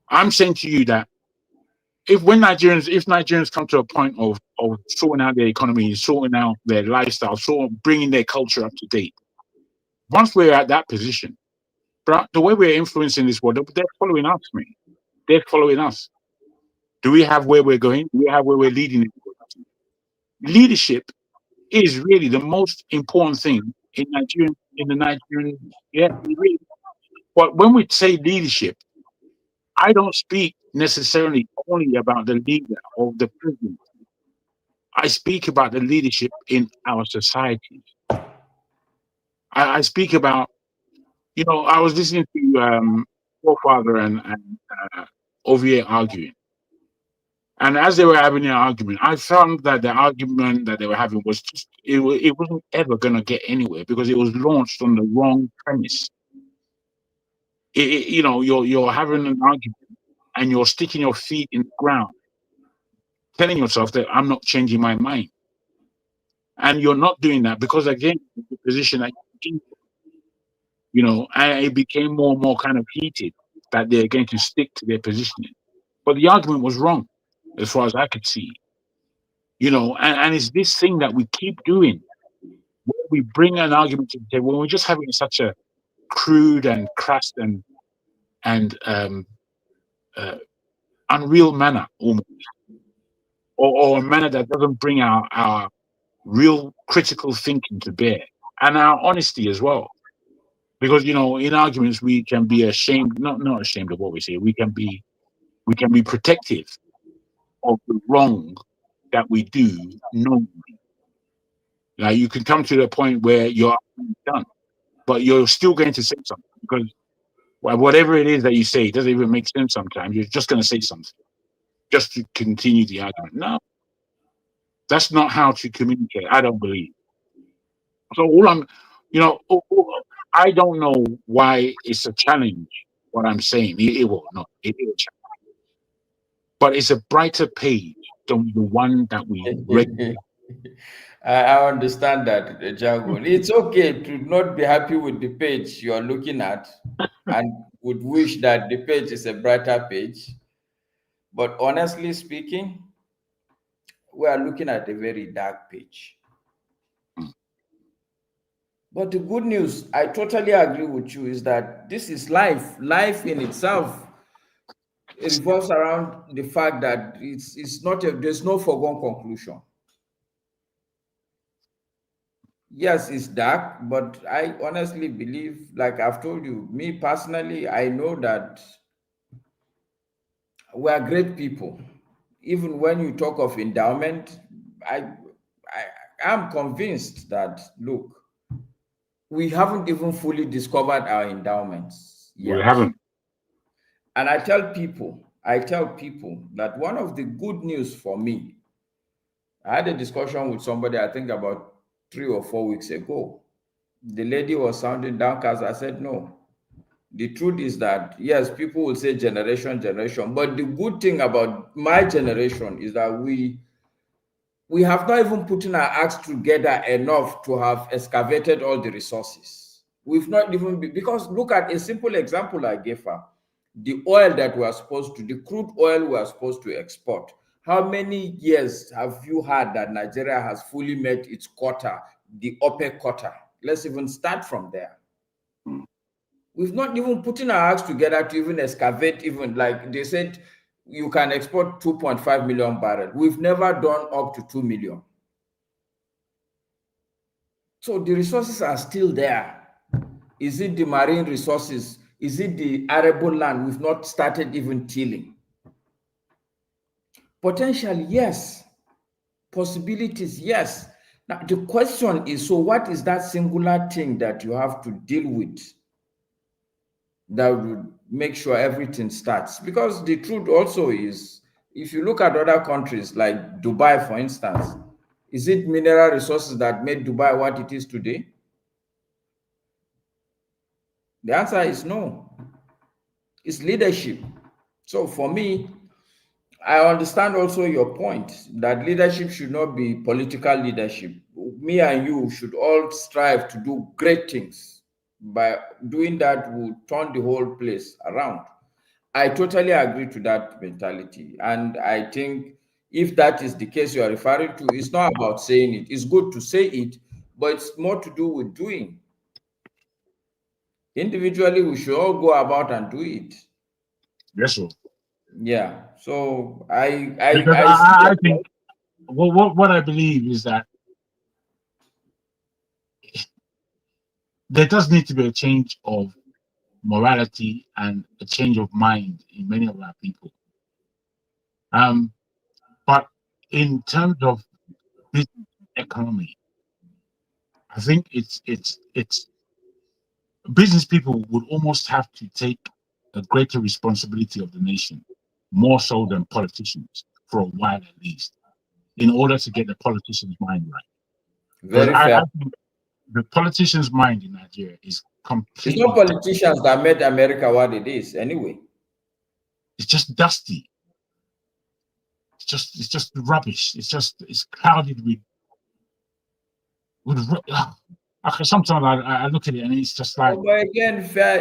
I'm saying to you that if Nigerians come to a point of sorting out their economy, sorting out their lifestyle, bringing their culture up to date, once we're at that position, but the way we're influencing this world, they're following us, man. They're following us. Do we have where we're going? Do we have where we're leading? Leadership is really the most important thing in the Nigerian. Yeah, really. But when we say leadership, I don't speak necessarily only about the leader or the president. I speak about the leadership in our society. I speak about, I was listening to Forefather and Ovie arguing. And as they were having an argument, I found that the argument that they were having was just, it wasn't ever going to get anywhere because it was launched on the wrong premise. You're having an argument and you're sticking your feet in the ground, telling yourself that I'm not changing my mind. And you're not doing that because, again, the position that you're in, and it became more and more kind of heated that they're going to stick to their positioning. But the argument was wrong, as far as I could see. And it's this thing that we keep doing. Where we bring an argument to the table when we're just having such a crude and crass and unreal manner, almost, or a manner that doesn't bring our real critical thinking to bear and our honesty as well. Because in arguments we can be ashamed, not ashamed of what we say. We can be protective of the wrong that we do normally. Now you can come to the point where you're done, but you're still going to say something because whatever it is that you say, it doesn't even make sense sometimes. You're just going to say something just to continue the argument. No, that's not how to communicate. I don't believe. So I don't know why it's a challenge. What I'm saying, it will not. It is a challenge, but it's a brighter page than the one that we read. I understand that, Jagun. It's okay to not be happy with the page you're looking at and would wish that the page is a brighter page. But honestly speaking, we are looking at a very dark page. But the good news, I totally agree with you, is that this is life. Life in itself, it revolves around the fact that it's not there's no foregone conclusion. Yes, it's dark, but I honestly believe, like I've told you, me personally, I know that we are great people. Even when you talk of endowment, I am convinced that, look, we haven't even fully discovered our endowments yet. We haven't. And I tell people that one of the good news for me, I had a discussion with somebody, I think about 3 or 4 weeks ago. The lady was sounding downcast. I said, no. The truth is that, yes, people will say generation, but the good thing about my generation is that we have not even put in our acts together enough to have excavated all the resources. We've not even, because look at a simple example I gave her. The oil that we are supposed to, the crude oil we are supposed to export. How many years have you had that Nigeria has fully met its quota, the OPEC quota? Let's even start from there. We've not even put in our acts together to even excavate, even like they said, you can export 2.5 million barrels. We've never done up to 2 million. So the resources are still there. Is it the marine resources? Is it the arable land we've not started even tilling? Potential, yes. Possibilities, yes. Now the question is, so what is that singular thing that you have to deal with that would make sure everything starts? Because the truth also is, if you look at other countries like Dubai, for instance, is it mineral resources that made Dubai what it is today? The answer is no. It's leadership. So for me, I understand also your point that leadership should not be political leadership. Me and you should all strive to do great things. By doing that, we'll turn the whole place around. I totally agree to that mentality. And I think if that is the case you are referring to, it's not about saying it. It's good to say it, but it's more to do with doing. Individually, we should all go about and do it. Yes, sir. Yeah. So I think what I believe is that there does need to be a change of morality and a change of mind in many of our people. But in terms of this economy, I think it's business people would almost have to take a greater responsibility of the nation, more so than politicians, for a while at least, in order to get the politician's mind right. Very fair. I think the politician's mind in Nigeria is completely. It's not politicians that made America what it is, anyway. It's just dusty. It's just rubbish. It's clouded with. Sometimes I look at it and it's just like. But again,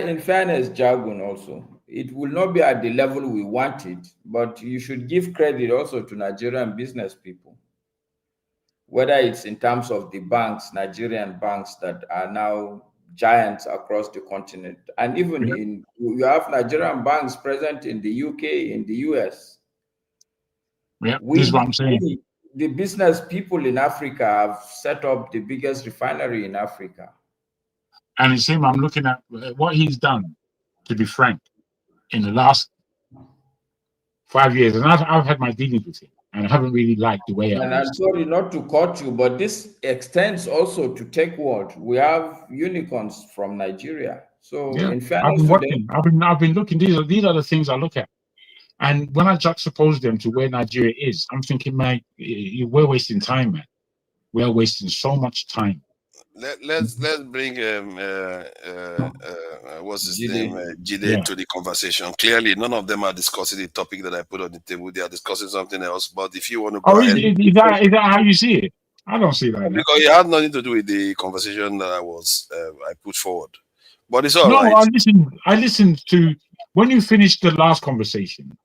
in fairness, jargon also, it will not be at the level we want it, but you should give credit also to Nigerian business people. Whether it's in terms of the banks, Nigerian banks that are now giants across the continent, and even you have Nigerian banks present in the UK, in the US. Yeah, this is what I'm saying. The business people in Africa have set up the biggest refinery in Africa. And it's him, I'm looking at what he's done, to be frank, in the last 5 years. And I've had my dealings with him, and I haven't really liked the way. And I'm sorry not to cut you, but this extends also to tech world. We have unicorns from Nigeria. So yeah, in fairness, I've been looking. These are the things I look at. And when I juxtapose them to where Nigeria is, I'm thinking, man, we're wasting time, man. We're wasting so much time. Let's bring what's his name, Jide, to the conversation. Clearly, none of them are discussing the topic that I put on the table. They are discussing something else. But if you want to go ahead, is that how you see it? I don't see that. Because it had nothing to do with the conversation that I put forward. But it's all right. I listened to when you finished the last conversation.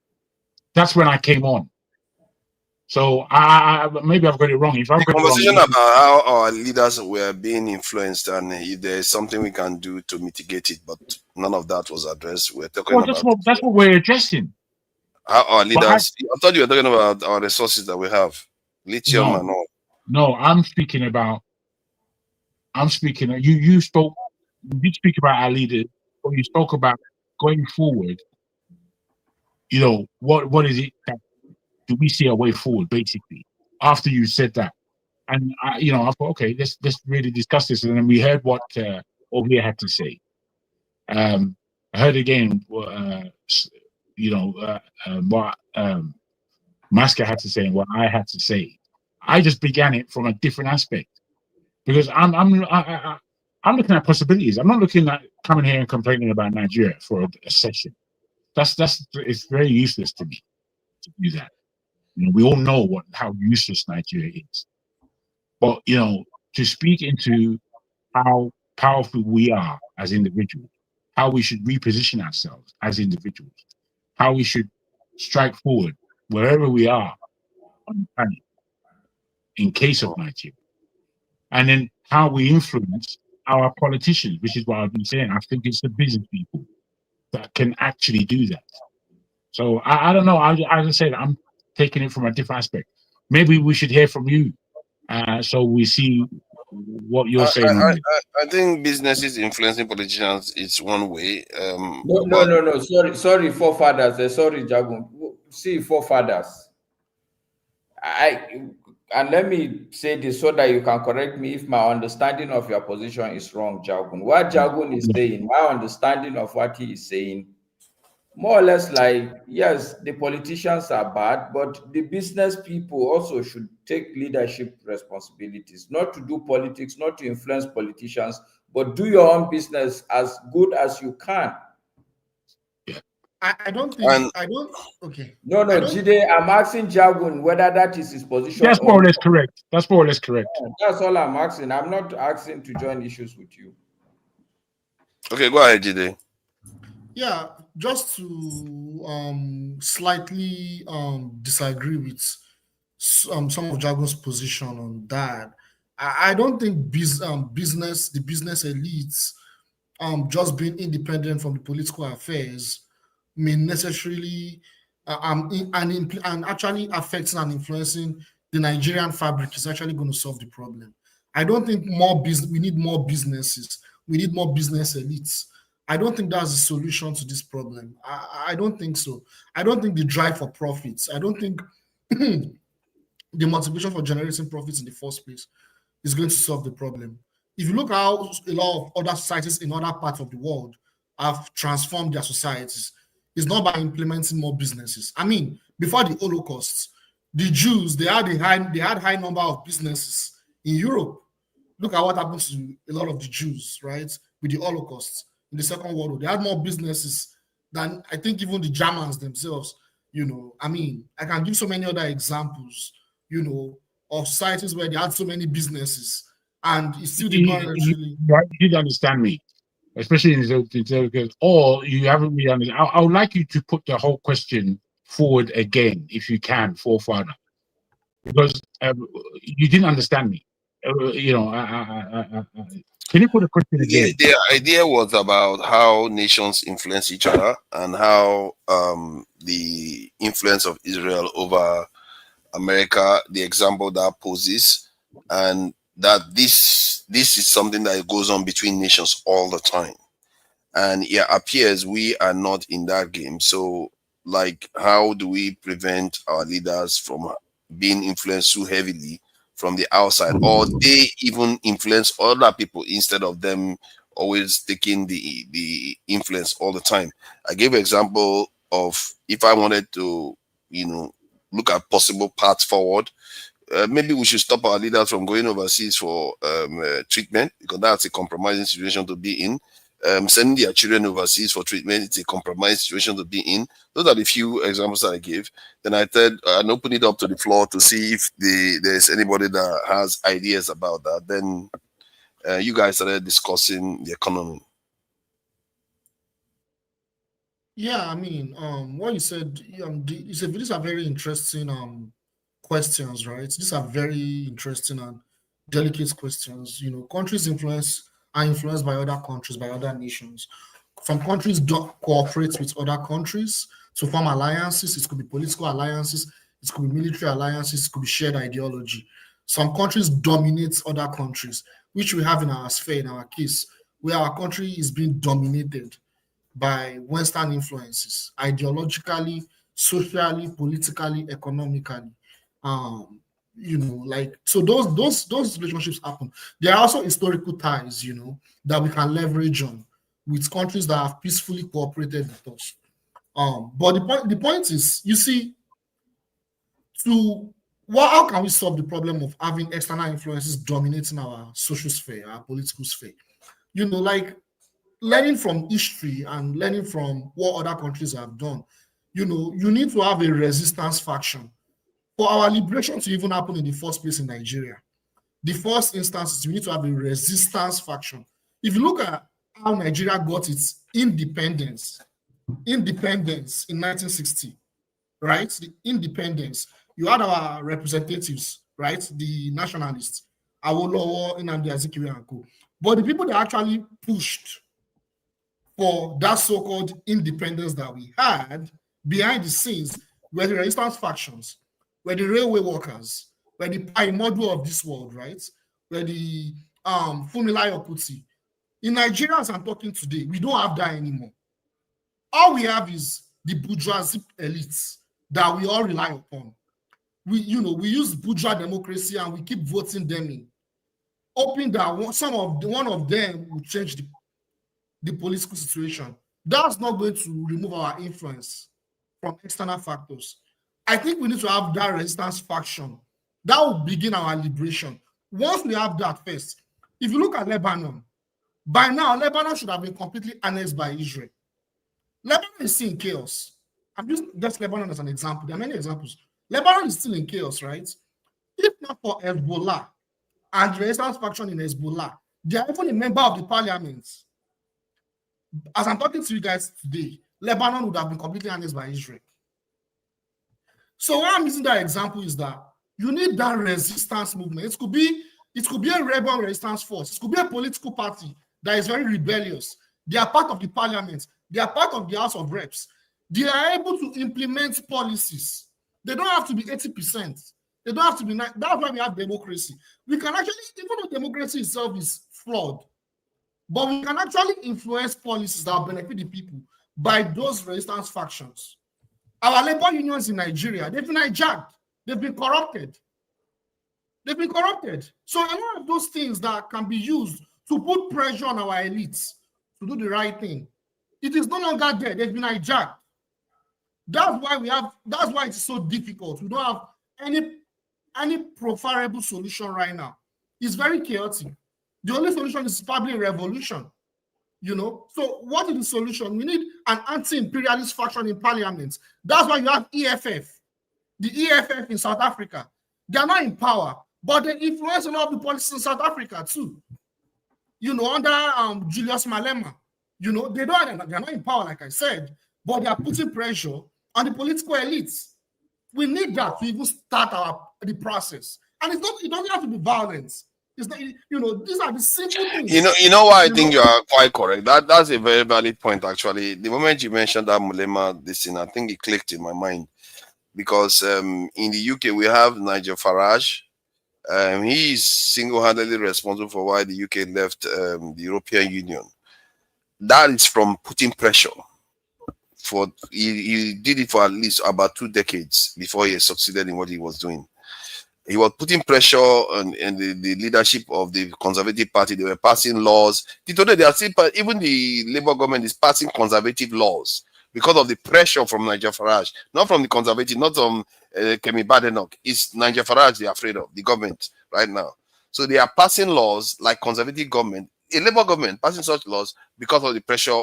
That's when I came on. So maybe I've got it wrong. If I've got conversation it wrong, about how our leaders were being influenced and if there's something we can do to mitigate it, but none of that was addressed. We're talking about that's what we're addressing. How our leaders. I thought you were talking about our resources that we have, lithium and all. No, I'm speaking about. You spoke. You did speak about our leaders, but you spoke about going forward. You know what is it that do we see a way forward? Basically, after you said that, and I thought, okay, let's really discuss this. And then we heard what Ovia had to say. I heard again what Maska had to say and what I had to say. I just began it from a different aspect because I'm looking at possibilities. I'm not looking at coming here and complaining about Nigeria for a session. It's very useless to me to do that. We all know how useless Nigeria is. But to speak into how powerful we are as individuals, how we should reposition ourselves as individuals, how we should strike forward wherever we are on the planet in case of Nigeria, and then how we influence our politicians, which is what I've been saying. I think it's the business people that can actually do that. So I don't know. As I said, I'm taking it from a different aspect. Maybe we should hear from you, so we see what you're saying. I think businesses influeing politicians is one way. No. Sorry, forefathers. Sorry, Jagun. See, forefathers. And let me say this so that you can correct me if my understanding of your position is wrong, Jagun. What Jagun is saying, my understanding of what he is saying, more or less like, yes, the politicians are bad, but the business people also should take leadership responsibilities, not to do politics, not to influence politicians, but do your own business as good as you can. I don't think, okay. No, Jide, I'm asking Jagun whether that is his position. That's more or less correct. That's more or less correct. That's all I'm asking. I'm not asking to join issues with you. Okay, go ahead, Jide. Yeah, just to slightly disagree with some of Jagun's position on that. I don't think the business elites just being independent from the political affairs may necessarily and actually affecting and influencing the Nigerian fabric is actually going to solve the problem. I don't think we need more businesses. We need more business elites. I don't think that's the solution to this problem. I don't think so. I don't think the drive for profits, I don't think the motivation for generating profits in the first place is going to solve the problem. If you look at how a lot of other societies in other parts of the world have transformed their societies, it's not by implementing more businesses. I mean, before the Holocaust, the Jews, they had high number of businesses in Europe. Look at what happened to a lot of the Jews, right? With the Holocaust in the Second World War. They had more businesses than I think even the Germans themselves, I mean, I can give so many other examples, of societies where they had so many businesses and it still did not actually. You didn't understand me, especially in the or you haven't really understood. I would like you to put the whole question forward again, if you can, forefather, because you didn't understand me. Can you put the question again? The idea was about how nations influence each other and how the influence of Israel over America, the example that poses, and that this is something that goes on between nations all the time. And it appears we are not in that game. So, like, how do we prevent our leaders from being influenced too heavily from the outside, or they even influence other people instead of them always taking the influence all the time? I gave an example of if I wanted to, look at possible paths forward. Maybe we should stop our leaders from going overseas for treatment, because that's a compromising situation to be in. Sending their children overseas for treatment, it's a compromised situation to be in. Those are the few examples that I gave. Then I said, and open it up to the floor to see if there's anybody that has ideas about that. Then you guys started discussing the economy. Yeah, I mean, what you said, these are very interesting questions, right? These are very interesting and delicate questions. Countries are influenced by other countries, by other nations. Some countries don't cooperate with other countries to form alliances. It could be political alliances, it could be military alliances, it could be shared ideology. Some countries dominate other countries, which we have in our sphere, in our case, where our country is being dominated by Western influences, ideologically, socially, politically, economically. So those relationships happen. There are also historical ties, that we can leverage on with countries that have peacefully cooperated with us. But the point is, you see, how can we solve the problem of having external influences dominating our social sphere, our political sphere? You know, like learning from history and learning from what other countries have done. You know, you need to have a resistance faction for our liberation to even happen in the first place in Nigeria. The first instance is we need to have a resistance faction. If you look at how Nigeria got its independence in 1960, right? The independence. You had our representatives, right? The nationalists, Awolowo, Nnamdi Azikiwe and co. But the people that actually pushed for that so-called independence that we had behind the scenes were the resistance factions, were the railway workers, were the Paimodu of this world, right? Were the Funmilayo Kuti. In Nigeria, as I'm talking today, we don't have that anymore. All we have is the bourgeoisie elites that we all rely upon. We use bourgeois democracy and we keep voting them in, hoping that one of them will change the political situation. That's not going to remove our influence from external factors. I think we need to have that resistance faction. That will begin our liberation. Once we have that first, if you look at Lebanon, by now, Lebanon should have been completely annexed by Israel. Lebanon is still in chaos. I'm just Lebanon as an example. There are many examples. Lebanon is still in chaos, right? If not for Hezbollah and the resistance faction in Hezbollah, they are even a member of the parliament. As I'm talking to you guys today, Lebanon would have been completely annexed by Israel. So why I'm using that example is that you need that resistance movement. It could be a rebel resistance force. It could be a political party that is very rebellious. They are part of the parliament. They are part of the House of Reps. They are able to implement policies. They don't have to be 80%. They don't have to be 90%. That's why we have democracy. We can actually, even though democracy itself is flawed, but we can actually influence policies that benefit the people by those resistance factions. Our labor unions in Nigeria, they've been hijacked. They've been corrupted. They've been corrupted. So a lot of those things that can be used to put pressure on our elites to do the right thing, it is no longer there. They've been hijacked. That's why it's so difficult. We don't have any preferable solution right now. It's very chaotic. The only solution is probably a revolution. You know, so what is the solution? We need an anti-imperialist faction in parliament. That's why you have EFF, the EFF in South Africa. They are not in power, but they influence a lot of the policies in South Africa too. You know, under Julius Malema, you know, they're not in power, like I said, but they are putting pressure on the political elites. We need that to even start the process. And it doesn't have to be violence. It's not, you know, these are the simple things. You know why I think you are quite correct. That's a very valid point, actually. The moment you mentioned that Mulema, this thing, I think it clicked in my mind. Because in the UK, we have Nigel Farage. He is single-handedly responsible for why the UK left the European Union. That is from putting pressure. He did it for at least about 2 decades before he succeeded in what he was doing. He was putting pressure on the leadership of the Conservative Party. They were passing laws. Today, they are still, even the Labour government is passing conservative laws because of the pressure from Nigel Farage, not from the Conservative, not from Kemi Badenoch. It's Nigel Farage they're afraid of, the government right now. So they are passing laws like Conservative government, a Labour government passing such laws because of the pressure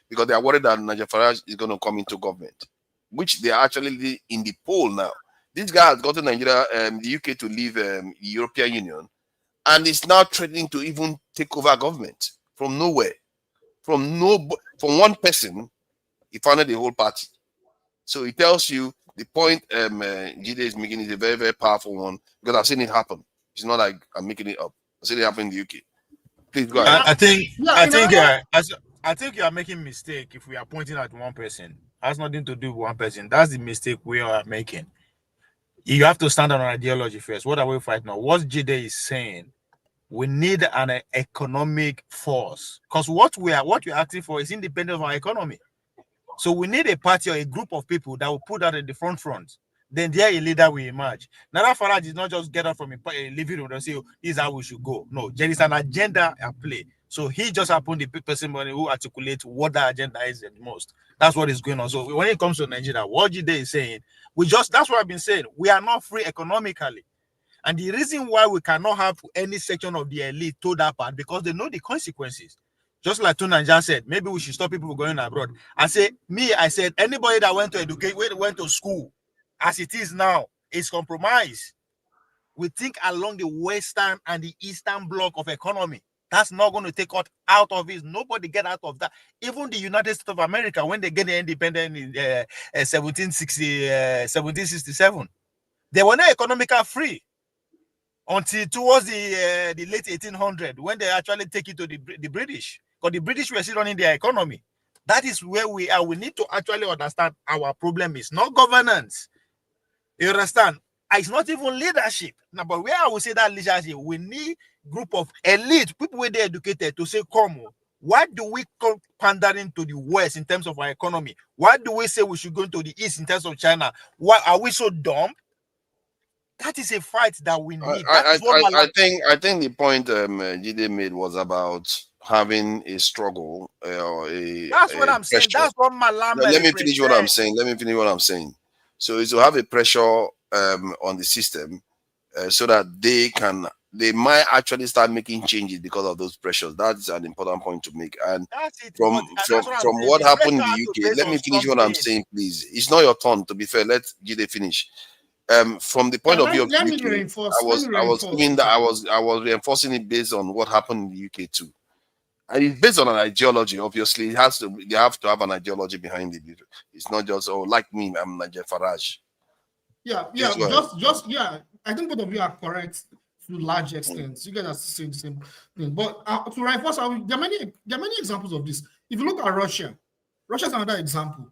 because they are worried that Nigel Farage is going to come into government, which they are actually in the poll now. This guy has gotten Nigeria, the UK to leave the European Union, and is now threatening to even take over government from nowhere. From one person, he founded the whole party. So it tells you the point Jide is making is a very, very powerful one, because I've seen it happen. It's not like I'm making it up. I've seen it happen in the UK. Please go ahead. I think you are making a mistake if we are pointing at one person. It has nothing to do with one person. That's the mistake we are making. You have to stand on an ideology first. What are we fighting now? What Jide is saying, we need an economic force, because what we're asking for is independence of our economy. So we need a party or a group of people that will put that in the front. Then there a leader will emerge. Nana Farage is not just get up from a living room and say, oh, this is how we should go. No, there is an agenda at play. So he just happened the person who articulates what the agenda is the most. That's what is going on. So when it comes to Nigeria, what Jide is saying, that's what I've been saying. We are not free economically. And the reason why we cannot have any section of the elite to that part, because they know the consequences. Just like Tunajan said, maybe we should stop people going abroad. I said anybody that went to educate, went to school, as it is now, is compromised. We think along the western and the eastern block of economy. That's not going to take us out of it. Nobody get out of that. Even the United States of America, when they get the independence in 1767, they were not economically free until towards the late 1800s, when they actually take it to the British. Because the British were still running their economy. That is where we are. We need to actually understand our problem is not governance. You understand? It's not even leadership. Now, but where I would say that leadership, we need group of elite, people where they educated to say, come on, why do we come pandering to the West in terms of our economy? Why do we say we should go to the East in terms of China? Why are we so dumb? That is a fight that we need. I think the point Jide made was about having a struggle. That's what I'm saying. That's what Malam. Let me finish what I'm saying. So it's to have a pressure on the system so that they might actually start making changes because of those pressures. That's an important point to make. And from what happened in the UK, let me finish what I'm saying, please. It's not your turn, to be fair. Let Jide finish. From the point of view of the UK, I was reinforcing it based on what happened in the UK too. And it's based on an ideology, obviously. They have to have an ideology behind it. It's not just, like me, I'm Nigel Farage. Yeah. I think both of you are correct to a large extent. You guys are saying the same thing. But to reinforce, there are many examples of this. If you look at Russia is another example.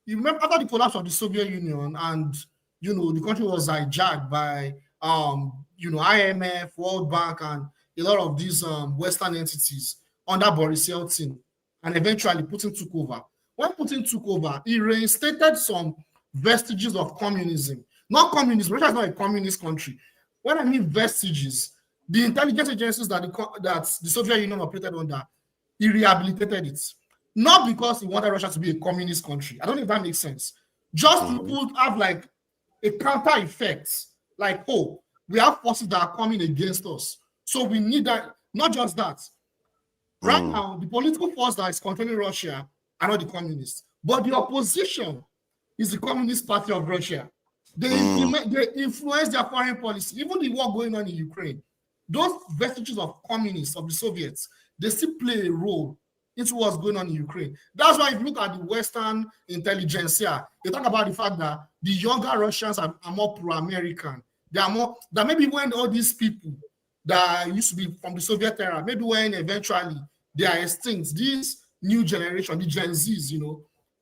You remember after the collapse of the Soviet Union, and the country was hijacked by IMF, World Bank, and a lot of these Western entities under Boris Yeltsin, and eventually Putin took over. When Putin took over, he reinstated some vestiges of communism. Not communism. Russia is not a communist country. When I mean vestiges, the intelligence agencies that the Soviet Union operated under, he rehabilitated it. Not because he wanted Russia to be a communist country. I don't know if that makes sense. Just to have like a counter effect, like, oh, we have forces that are coming against us. So we need that. Not just that. Right now, the political force that is controlling Russia are not the communists, but the opposition is the Communist Party of Russia. They influence their foreign policy. Even the war going on in Ukraine, those vestiges of communists, of the Soviets, they still play a role into what's going on in Ukraine. That's why if you look at the Western intelligentsia, they talk about the fact that the younger Russians are more pro-American. They are more, that maybe when all these people that used to be from the Soviet era, maybe when eventually they are extinct, this new generation, the Gen Zs,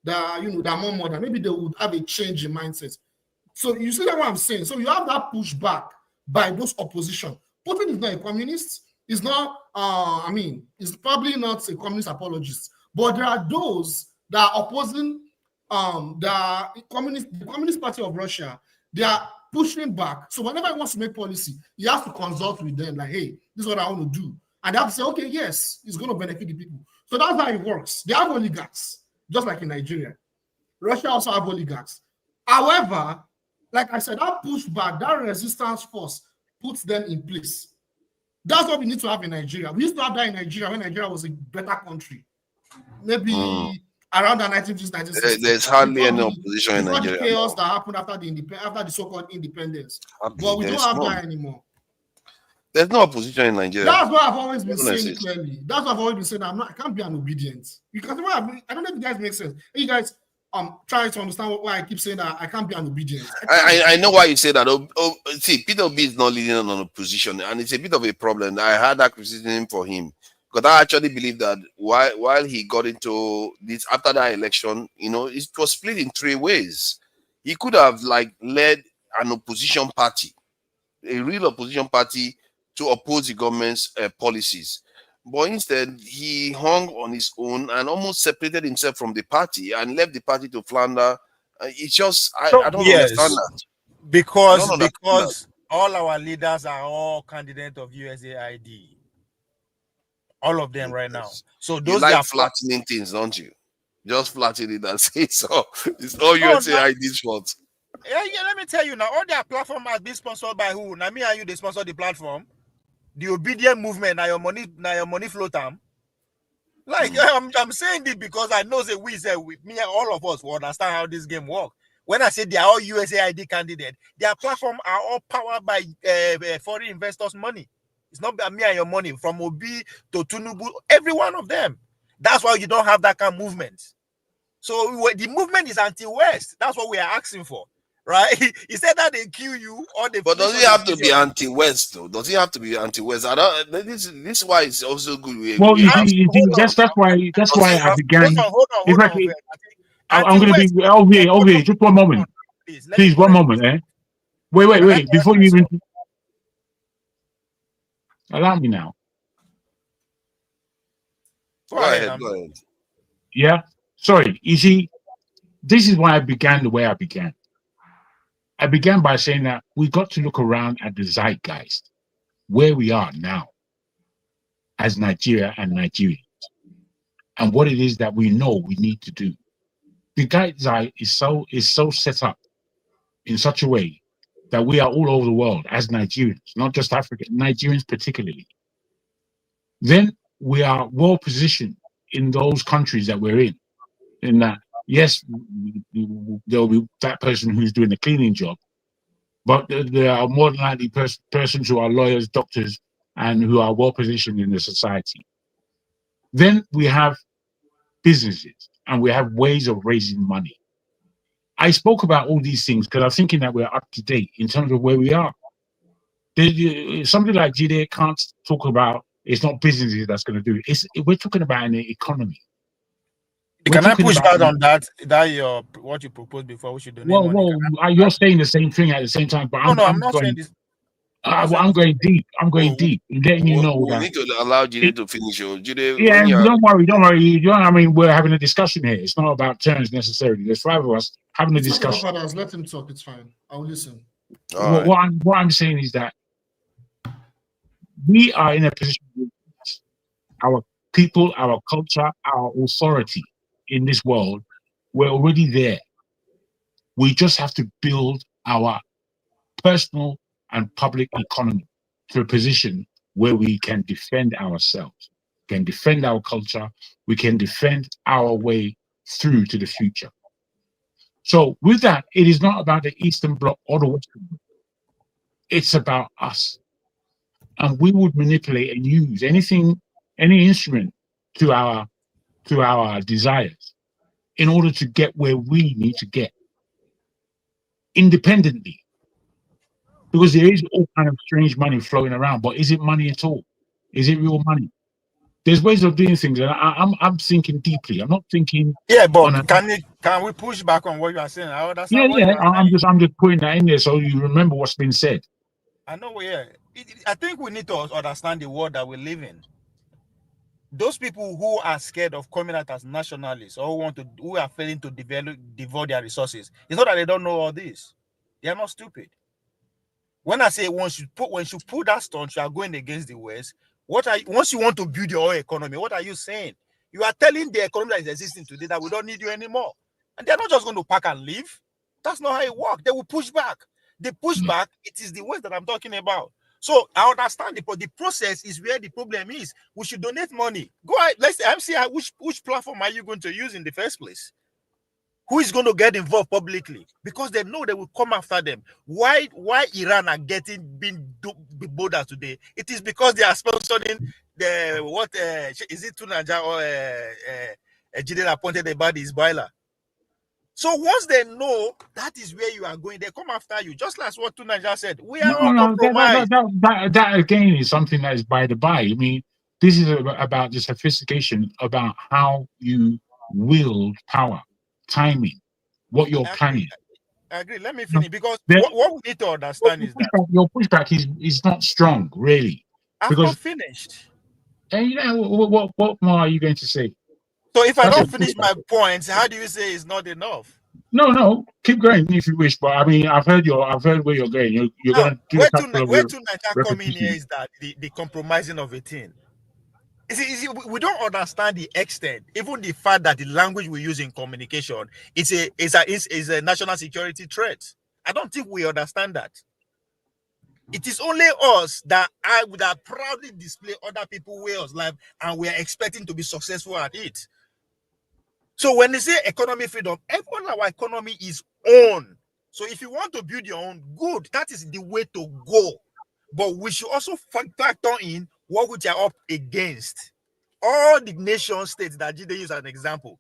that are more modern, maybe they would have a change in mindset. So you see what I'm saying? So you have that pushback by those opposition. Putin is not a communist. He's not, he's probably not a communist apologist. But there are those that are opposing the Communist Party of Russia. They are pushing back. So whenever he wants to make policy, he has to consult with them, like, hey, this is what I want to do. And they have to say, okay, yes, it's going to benefit the people. So that's how it works. They have oligarchs, just like in Nigeria. Russia also have oligarchs. However, like I said, that pushback, that resistance force puts them in place. That's what we need to have in Nigeria. We used to have that in Nigeria when Nigeria was a better country. Maybe around the 1950s, 1960s. There's hardly any opposition in Nigeria. The chaos that happened after the so-called independence. But we don't have that anymore. There's no opposition in Nigeria. That's what I've always been saying clearly. I can't be an obedient. Because I don't know if you guys make sense. You guys try to understand why I keep saying that I can't be an obedient. I know why you say that. See, Peter Obi is not leading on opposition, and it's a bit of a problem. I had that criticism for him because I actually believe that while he got into this after that election, it was split in three ways. He could have led an opposition party, a real opposition party, to oppose the government's policies. But instead, he hung on his own and almost separated himself from the party and left the party to flounder. It's just, I don't understand that. Because all our leaders are all candidates of USAID. all of them right now. So You those like are flattening things, don't you? Just flatten it and say so. It's all No, USAID's fault. Yeah, let me tell you now, all their platform has been sponsored by who? Now me and you, they sponsor the platform. The obedient movement, now your money flow time. Like I'm saying this because I know that we say with me, all of us will understand how this game works. When I say they are all USAID candidates, their platform are all powered by foreign investors' money. It's not by me and your money, from Obi to Tunubu, every one of them. That's why you don't have that kind of movement. So the movement is anti-West. That's what we are asking for, right? He said that they kill you or they. But does it have to be anti-West though? Does it have to be anti-West? I don't. This is why it's also good. Well, you see, that's why I began. Hold on. I'm going to be over. Just one moment, please. One moment, eh? Wait. Before you even allow me now. Go ahead. Yeah. Sorry. You see, this is why I began the way I began. I began by saying that we got to look around at the zeitgeist, where we are now as Nigeria and Nigerians, and what it is that we know we need to do. The zeitgeist is so set up in such a way that we are all over the world as Nigerians, not just Africa, Nigerians particularly. Then we are well positioned in those countries that we're in that, yes, there will be that person who's doing the cleaning job, but there are more than likely persons who are lawyers, doctors, and who are well positioned in the society. Then we have businesses and we have ways of raising money. I spoke about all these things because I'm thinking that we're up to date in terms of where we are. Somebody like Jide can't talk about it's not businesses that's going to do it. We're talking about an economy. Can I push back on that? What you proposed before? We should donate money. Well, you're saying the same thing at the same time, but I'm not saying this. I'm going deep. I'm going deep. Letting you know that we need to allow Jide to finish. Yeah, don't worry. I mean, we're having a discussion here. It's not about terms necessarily. There's 5 of us having a discussion. Let him talk. It's fine. I'll listen. What I'm saying is that we are in a position with our people, our culture, our authority in this world. We're already there. We just have to build our personal and public economy to a position where we can defend ourselves, can defend our culture, we can defend our way through to the future. So with that, it is not about the Eastern Bloc or the Western Bloc. It's about us. And we would manipulate and use any instrument to our desires in order to get where we need to get independently. Because there is all kind of strange money flowing around, but is it money at all? Is it real money? There's ways of doing things, and I'm thinking deeply. I'm not thinking. Yeah, but can we push back on what you are saying? I understand. Yeah. I'm just putting that in there so you remember what's been said. I know. Yeah, I think we need to understand the world that we live in. Those people who are scared of coming out as nationalists or who are failing to devote their resources, it's not that they don't know all this. They are not stupid. When I say once you put that stunt, you are going against the West. Once you want to build your own economy, what are you saying? You are telling the economy that is existing today that we don't need you anymore. And they're not just going to pack and leave. That's not how it works. They will push back. They push back. It is the West that I'm talking about. So I understand the process is where the problem is. We should donate money. Go ahead. Let's see which platform are you going to use in the first place? Who is going to get involved publicly? Because they know they will come after them. Why Iran are being bolder today? It is because they are sponsoring is it Tunaja or Jide appointed about his boiler. So once they know that is where you are going, they come after you. Just like what Tunaja said. We are all compromised. That again is something that is by the by. I mean, this is about the sophistication about how you wield power. Timing, what you're planning. I agree. Let me finish because what we need to understand is that your pushback is not strong, really. I've not finished. And what more are you going to say? So if I don't finish my points, how do you say it's not enough? No, keep going if you wish. But I mean, I've heard where you're going. You're going to do where to Nigeria come in here is that the compromising of a thing. We don't understand the extent, even the fact that the language we use in communication is a national security threat. I don't think we understand that. It is only us that proudly display other people's way of life, and we are expecting to be successful at it. So when they say economy freedom, our economy is own. So if you want to build your own, good, that is the way to go. But we should also factor in what we are up against. All the nation states that they use as an example,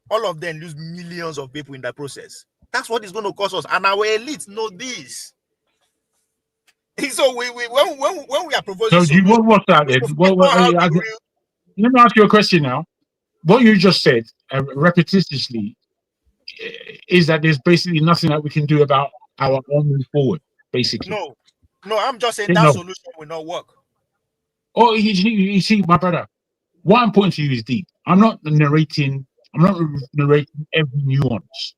all of them lose millions of people in that process. That's what is going to cost us, and our elites know this. So when we are proposing, so what's that? Let me ask you a question now. What you just said repetitiously is that there's basically nothing that we can do about our own move forward. Basically, no, I'm just saying that solution will not work. Oh, you see, my brother, what I'm putting to you is deep. I'm not narrating every nuance.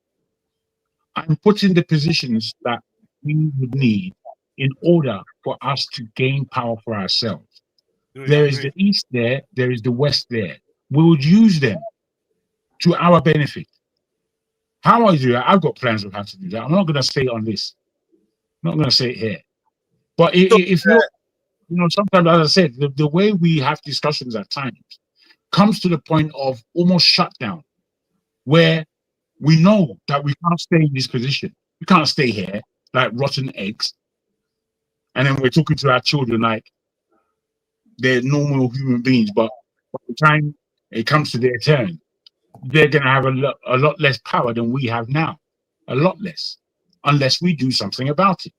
I'm putting the positions that we would need in order for us to gain power for ourselves. There is the East there is the West there. We would use them to our benefit. How I do that, I've got plans of how to do that. I'm not going to say it on this. I'm not going to say it here. But if you're, sometimes, as I said, the way we have discussions at times comes to the point of almost shutdown, where we know that we can't stay in this position. We can't stay here like rotten eggs. And then we're talking to our children like they're normal human beings. But by the time it comes to their turn, they're going to have a lot less power than we have now. A lot less. Unless we do something about it.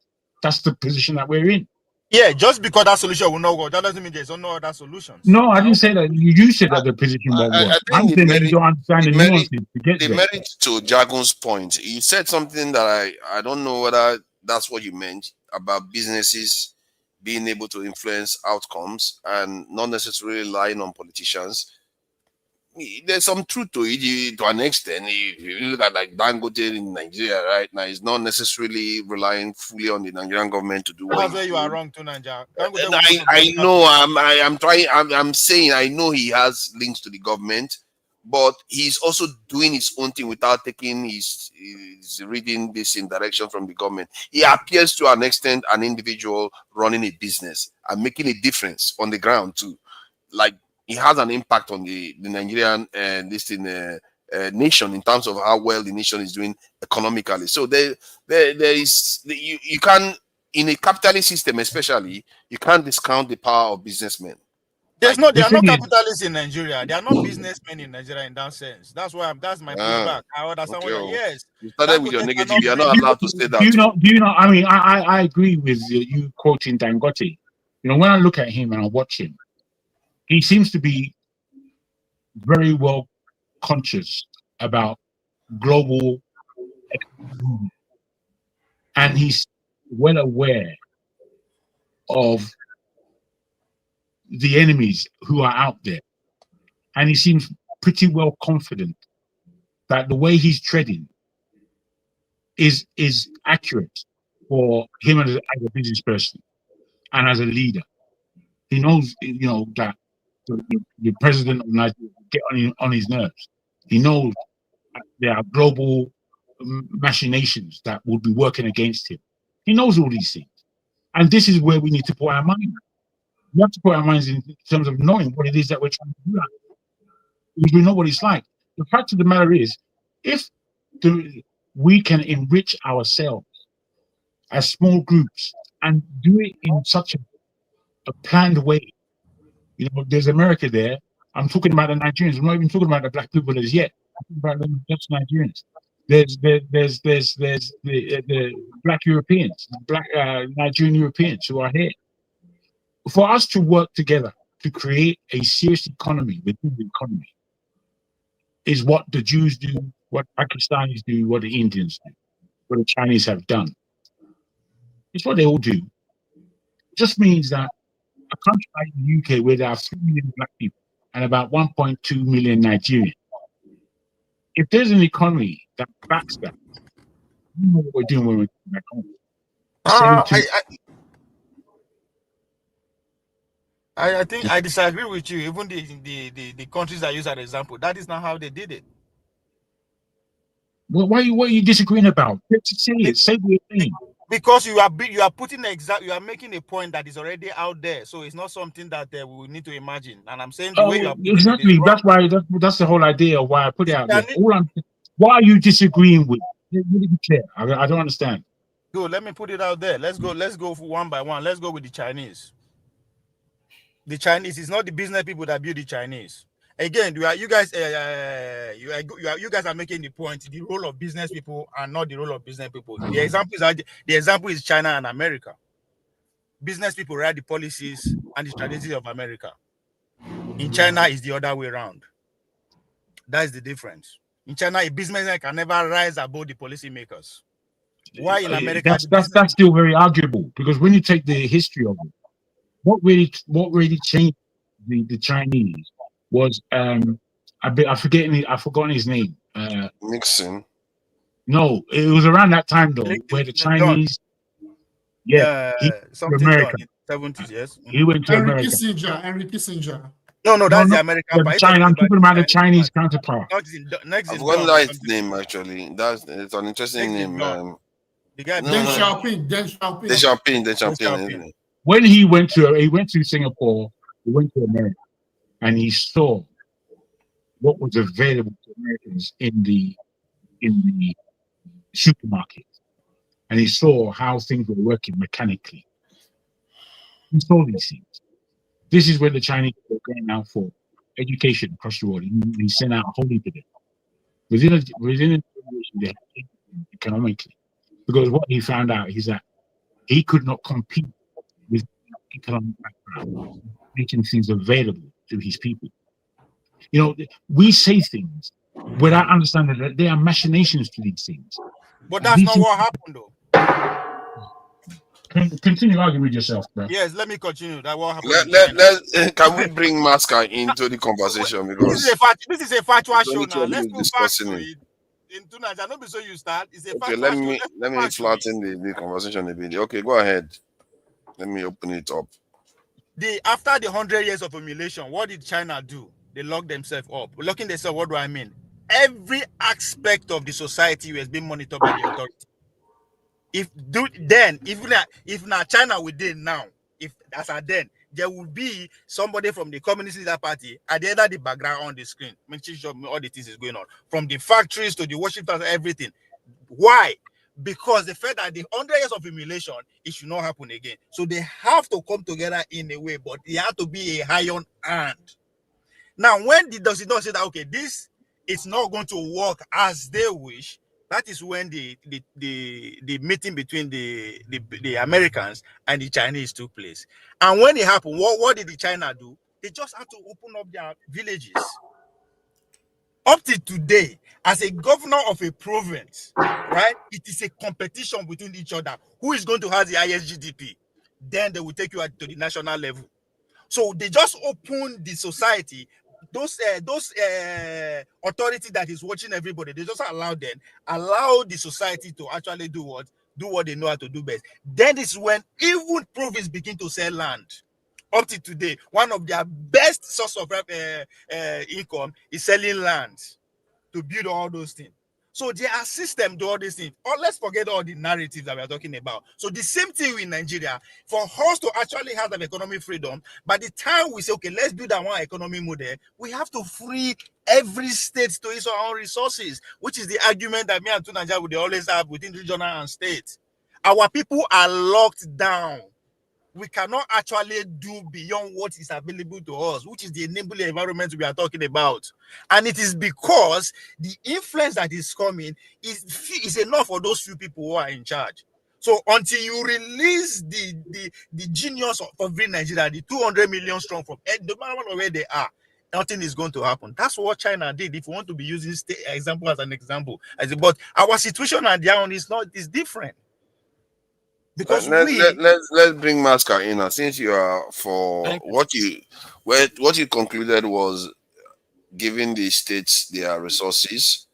That's the position that we're in. Yeah, just because that solution will not work, that doesn't mean there's no other solutions. No, I didn't say that. You said that the position won't work. I'm saying that you don't understand the nuances to get there. merit to Jagun's point, he said something that I don't know whether that's what you meant about businesses being able to influence outcomes and not necessarily relying on politicians. There's some truth to it to an extent. If you look at like Dangote in Nigeria right now, it's not necessarily relying fully on the Nigerian government to do what. That's where you are wrong too, Nigeria. I know. I'm saying I know he has links to the government, but he's also doing his own thing without taking his reading this in direction from the government. He appears to an extent an individual running a business and making a difference on the ground too. Like, he has an impact on the Nigerian nation in terms of how well the nation is doing economically. So there is you can, in a capitalist system especially, you can't discount the power of businessmen. There are no capitalists in Nigeria. There are no businessmen in Nigeria in that sense. That's why that's my pushback. I understand what yes. You started with your negative. You are not allowed to say that. Do you know? I mean, I agree with you quoting Dangote. When I look at him and I watch him, he seems to be very well conscious about global economy. And he's well aware of the enemies who are out there. And he seems pretty well confident that the way he's treading is accurate for him as a business person and as a leader. He knows, that the president of Nigeria get on his nerves. He knows there are global machinations that will be working against him. He knows all these things. And this is where we need to put our mind. We have to put our minds in terms of knowing what it is that we're trying to do. Because we know what it's like. The fact of the matter is, if we can enrich ourselves as small groups and do it in such a planned way, there's America there. I'm talking about the Nigerians. I'm not even talking about the black people as yet. I'm talking about just Nigerians. There's the black Europeans, black Nigerian Europeans who are here. For us to work together to create a serious economy within the economy is what the Jews do, what Pakistanis do, what the Indians do, what the Chinese have done. It's what they all do. It just means that a country like the UK, where there are 3 million black people and about 1.2 million Nigerians, if there's an economy that backs that, you know what we're doing when we're back home. I think I disagree with you. Even the countries I use as an example, that is not how they did it. Well, what are you disagreeing about? Say it. Say what you're saying. Because you are putting you are making a point that is already out there, so it's not something that we will need to imagine. And I'm saying the way you are putting Exactly. it is That's why. That's the whole idea of why I put it out there. What are you disagreeing with? Let me be clear. I don't understand. Good. Let me put it out there. Let's go one by one. Let's go with the Chinese. The Chinese is not the business people that build the Chinese. Again, you guys are making the point. The role of business people and not the role of business people. The example is China and America. Business people write the policies and the strategies of America. In China, it's the other way around. That is the difference. In China, a businessman can never rise above the policymakers. Why in America? That's still very arguable, because when you take the history of it, what really changed the Chinese was I've forgotten his name. Nixon. No, it was around that time though, where the Chinese, he went to America. 70s, yes. He went to Henry America. Kissinger. No, that's the American part. I'm talking about the Chinese counterpart. I've forgotten that name actually. It's an interesting name. The guy Deng Xiaoping. Isn't it? When he went to Singapore, he went to America, and he saw what was available to Americans in the supermarket, and he saw how things were working mechanically. He saw these things. This is where the Chinese were going out for education across the world. He sent out a whole heap of them. Within a generation, they had economically, because what he found out is that he could not compete with economic background, making things available to his people. You know, we say things without understanding that there are machinations to these things. But that's not what happened, though. Continue arguing with yourself, bro. Yes, let me continue. That what happened. Can we bring Masca into the conversation? Because this is a factual show now. Let's discussing it. In Tunaja, not before you start. It's a factual show. Let me flatten the conversation a bit. Okay, go ahead. Let me open it up. After the 100 years of humiliation, what did China do? They locked themselves up. Locking themselves, what do I mean? Every aspect of the society was being monitored by the authority. If now China within now, if that's a then, there will be somebody from the Communist Leader Party at the end of the background on the screen, making sure all the things is going on, from the factories to the worship and everything. Why? Because the fact that the 100 years of humiliation, it should not happen again. So they have to come together in a way, but they have to be a iron hand. Now, when does it not say that, okay, this is not going to work as they wish, that is when the meeting between the Americans and the Chinese took place. And when it happened, what did the China do? They just had to open up their villages. Up to today, as a governor of a province, right, it is a competition between each other. Who is going to have the highest GDP? Then they will take you to the national level. So they just opened the society. Those authority that is watching everybody, they just allow the society to actually do what they know how to do best. Then is when even province begin to sell land. Up to today, one of their best source of income is selling land to build all those things. So their system do all these things. Or let's forget all the narratives that we are talking about. So the same thing in Nigeria, for us to actually have the economic freedom, by the time we say, okay, let's build our one economic model, we have to free every state to its own resources, which is the argument that me and Tunaja would always have within regional and state. Our people are locked down. We cannot actually do beyond what is available to us, which is the enabling environment we are talking about. And it is because the influence that is coming is enough for those few people who are in charge. So until you release the genius of Nigeria, the 200 million strong from no matter where they are, nothing is going to happen. That's what China did. If you want to be using example as an example, but our situation at the end is different. Because let's bring Masca in. Since you are for what you concluded was giving the states their resources.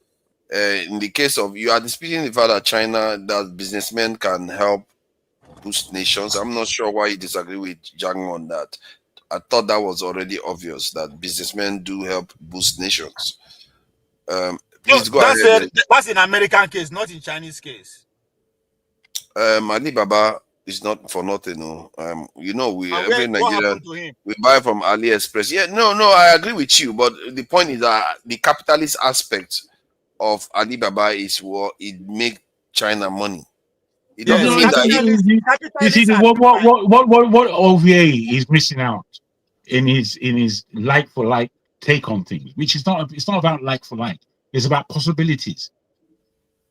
In the case of you are disputing the fact that China, that businessmen can help boost nations. I'm not sure why you disagree with Zhang on that. I thought that was already obvious that businessmen do help boost nations. Please go ahead. That's in American case, not in Chinese case. Alibaba is not for nothing. No. Every What Nigerian happened to him? we buy from AliExpress. Yeah, no, I agree with you. But the point is that the capitalist aspect of Alibaba is what it make China money. It doesn't mean that. You see, what OVA is missing out in his like for like take on things, which is not. It's not about like for like. It's about possibilities.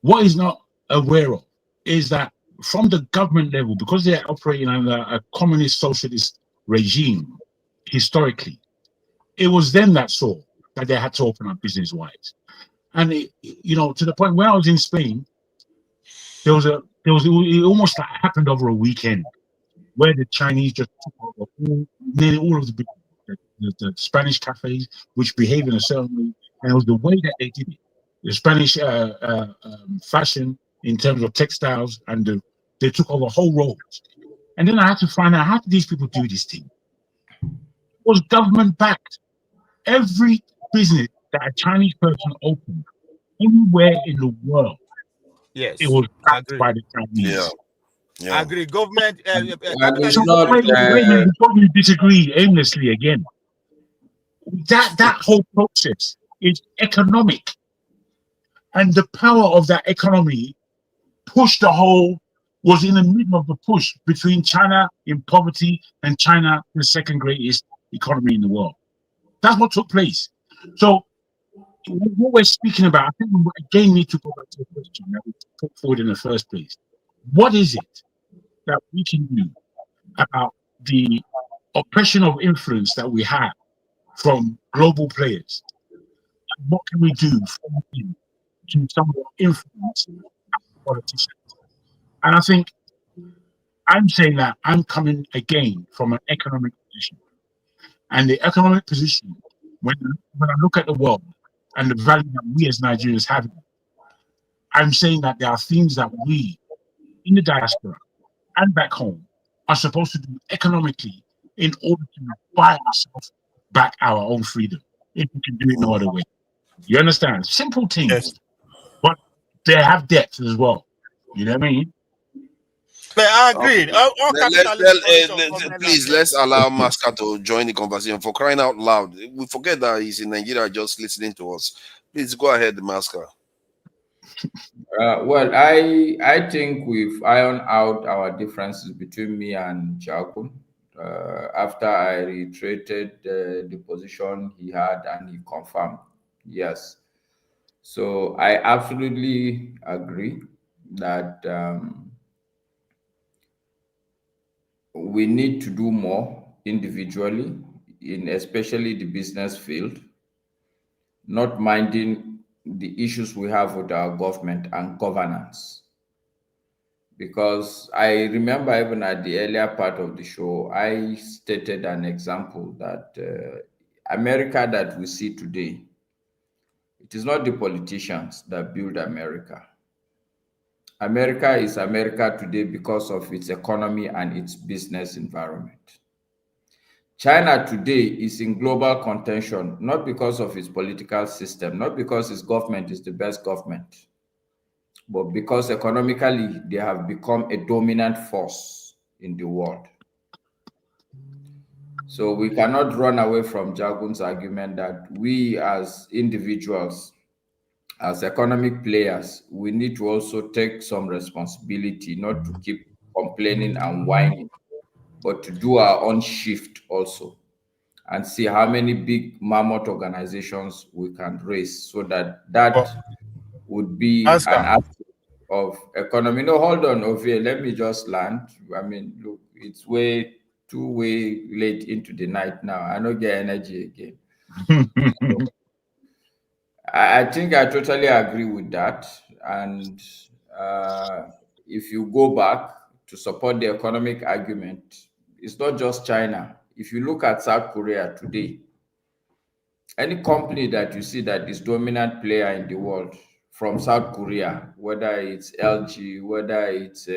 What he's not aware of is that from the government level, because they're operating under a communist socialist regime historically, it was them that saw that they had to open up business-wise. And to the point where I was in Spain, it almost like happened over a weekend where the Chinese just took over nearly all of the Spanish cafes, which behave in a certain way, and it was the way that they did it. The Spanish fashion in terms of textiles, and they took over whole roads. And then I had to find out, how did these people do this thing? It was government backed. Every business that a Chinese person opened anywhere in the world, yes, it was backed by the Chinese. I agree. Government. Before we disagree aimlessly again, that whole process is economic, and the power of that economy was in the middle of the push between China in poverty and China, the second greatest economy in the world. That's what took place. So what we're speaking about, I think we again need to go back to the question that we put forward in the first place. What is it that we can do about the oppression of influence that we have from global players? And what can we do to somewhat influence politicians? And I think I'm saying that I'm coming again from an economic position. And the economic position, when I look at the world and the value that we as Nigerians have, I'm saying that there are things that we in the diaspora and back home are supposed to do economically in order to buy ourselves back our own freedom, if we can do it no other way. You understand? Simple things, yes. But they have depth as well. You know what I mean? But I agree. Please, let's allow Masca to join the conversation. For crying out loud, we forget that he's in Nigeria just listening to us. Please go ahead, Masca. Well, I think we've ironed out our differences between me and Jacob after I reiterated the position he had and he confirmed. Yes. So I absolutely agree that we need to do more individually, in especially the business field, not minding the issues we have with our government and governance. Because I remember even at the earlier part of the show, I stated an example that America that we see today, it is not the politicians that build America. America is America today because of its economy and its business environment. China today is in global contention, not because of its political system, not because its government is the best government, but because economically they have become a dominant force in the world. So we cannot run away from Jagun's argument that we as individuals, as economic players, we need to also take some responsibility, not to keep complaining and whining, but to do our own shift also and see how many big mammoth organizations we can raise so that would be an aspect of economy. No, hold on, Ovie, let me just land. I mean, look, it's too way late into the night now. I don't get energy again. So, I think I totally agree with that. And if you go back to support the economic argument, it's not just China. If you look at South Korea today, any company that you see that is dominant player in the world from South Korea, whether it's LG, whether it's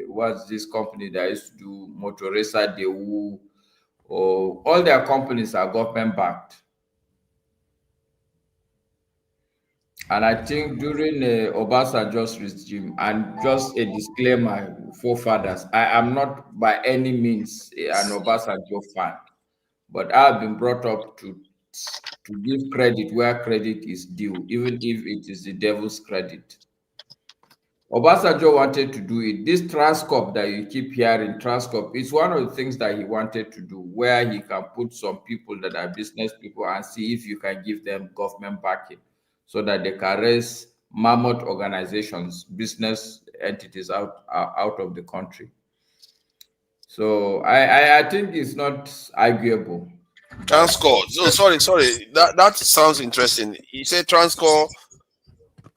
what's this company that used to do Motoresa Daewoo, or all their companies are government backed. And I think during Obasanjo's regime, and just a disclaimer, forefathers, I am not by any means an Obasanjo fan, but I have been brought up to give credit where credit is due, even if it is the devil's credit. Obasanjo wanted to do it. This Transcorp that you keep hearing, Transcorp, is one of the things that he wanted to do, where he can put some people that are business people and see if you can give them government backing so that they can raise mammoth organizations, business entities out of the country. So I think it's not arguable. Transcorp. So sorry. That sounds interesting. You said Transcorp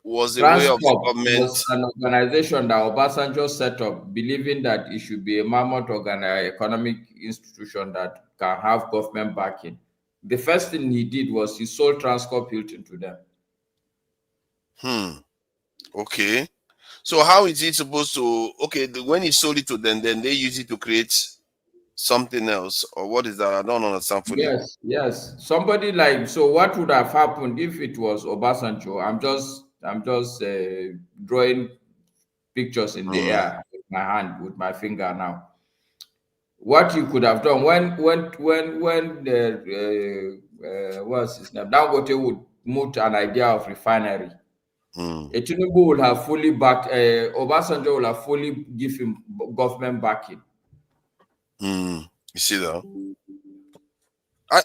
was a way of the government. Was an organization that Obasanjo set up, believing that it should be a mammoth economic institution that can have government backing. The first thing he did was he sold Transcorp Hilton to them. Okay. So how is it supposed to? Okay, when he sold it to them, then they use it to create something else, or what is that? I don't understand fully. Yes. Somebody like, so what would have happened if it was Obasanjo? I'm just drawing pictures in the air with my hand, with my finger now. What you could have done when the what's his name? Dangote would move to an idea of refinery. Tinubu will have fully backed. Obasanjo will have fully give him government backing. You see that?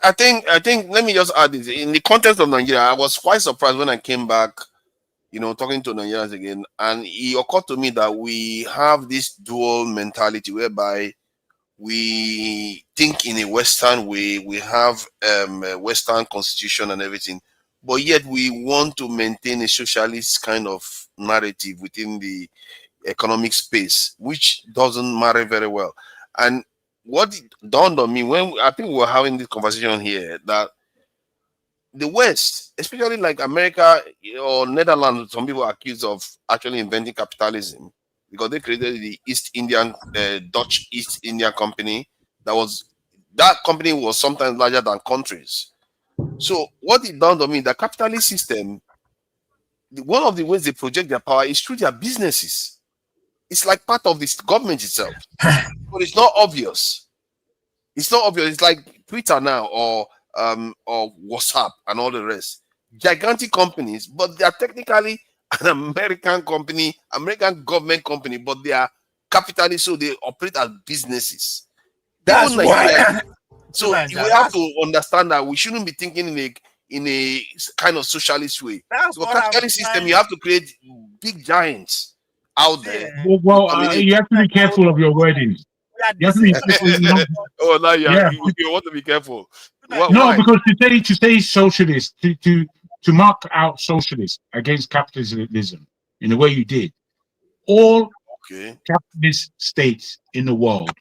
I think. Let me just add this. In the context of Nigeria, I was quite surprised when I came back, talking to Nigerians again, and it occurred to me that we have this dual mentality whereby we think in a Western way, we have a Western constitution and everything, but yet we want to maintain a socialist kind of narrative within the economic space, which doesn't marry very well. And what dawned on me when I think we were having this conversation here, that the West, especially like America or Netherlands, some people are accused of actually inventing capitalism because they created the Dutch East India Company. That company was sometimes larger than countries. So what it dawned on me, the capitalist system, one of the ways they project their power is through their businesses. It's like part of this government itself, but it's not obvious. It's not obvious. It's like Twitter now or WhatsApp and all the rest. Gigantic companies, but they are technically an American company, American government company, but they are capitalists, so they operate as businesses. That's why. So we have to understand that we shouldn't be thinking in a kind of socialist way. So capitalist system, you have to create big giants out there. Well, you have to be careful of your wording. You have to be careful, Oh, now you want to be careful. No, why? Because to say socialist, to mark out socialist against capitalism in the way you did, all capitalist states in the world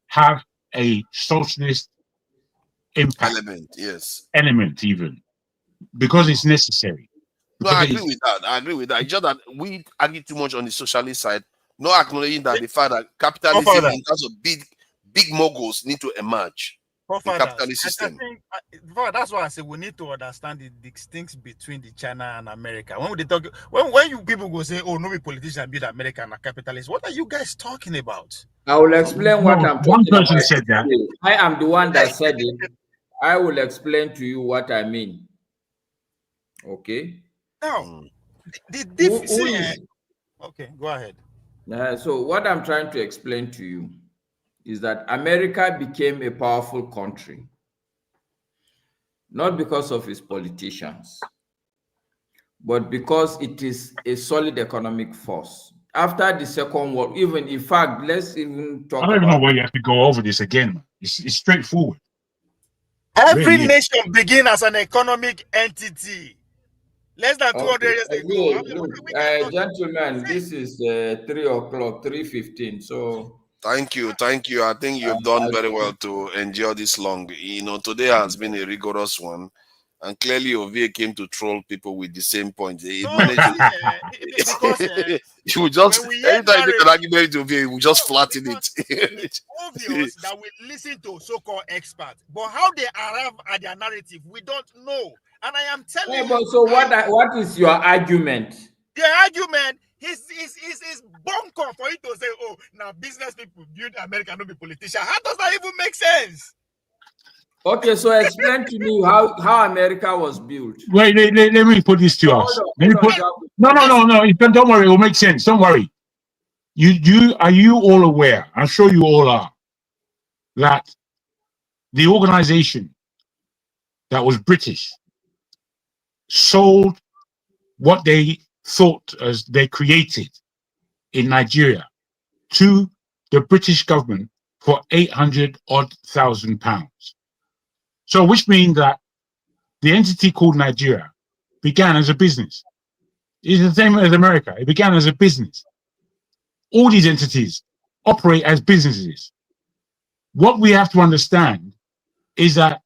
have a socialist impact element, even because it's necessary. No, I agree with that. It's just that we argue too much on the socialist side, not acknowledging that the fact that capitalism in terms of big moguls need to emerge. The capitalist system. That's why I say we need to understand the distinction between the China and America. When we talk, when you people go say, "Oh, no, we politicians build America and a capitalist," what are you guys talking about? I will explain what I'm talking One person about. said that. I am the one that said it. I will explain to you what I mean. Okay. Now, okay, go ahead. So what I'm trying to explain to you is that America became a powerful country, not because of its politicians, but because it is a solid economic force. After the Second World, even in fact, let's even talk about. I don't even know why you have to go over this again. It's straightforward. Every nation begins as an economic entity. Less than 200 years ago. Gentlemen, this is 3 o'clock, 3:15. So thank you. I think you've done very well to endure this long. Today has been a rigorous one, And clearly, Ovie came to troll people with the same point. He No, managed see, to. because He would just, when we hear anytime you make an narrative, argument to Ovie, he would just flatten it. it's obvious that we listen to so-called experts, but how they arrive at their narrative, we don't know. And I am telling Yeah, you. but so what is your argument? The argument is bunker for you to say, oh, now business people build America, not be politicians. How does that even make sense? Okay, so explain to me how America was built. Wait, let me put this to us. No. Don't worry, it will make sense. Don't worry. Are you all aware? I'm sure you all are, that the organization that was British sold what they thought as they created in Nigeria to the British government for 800,000 pounds. So, which means that the entity called Nigeria began as a business. It's the same as America. It began as a business. All these entities operate as businesses. What we have to understand is that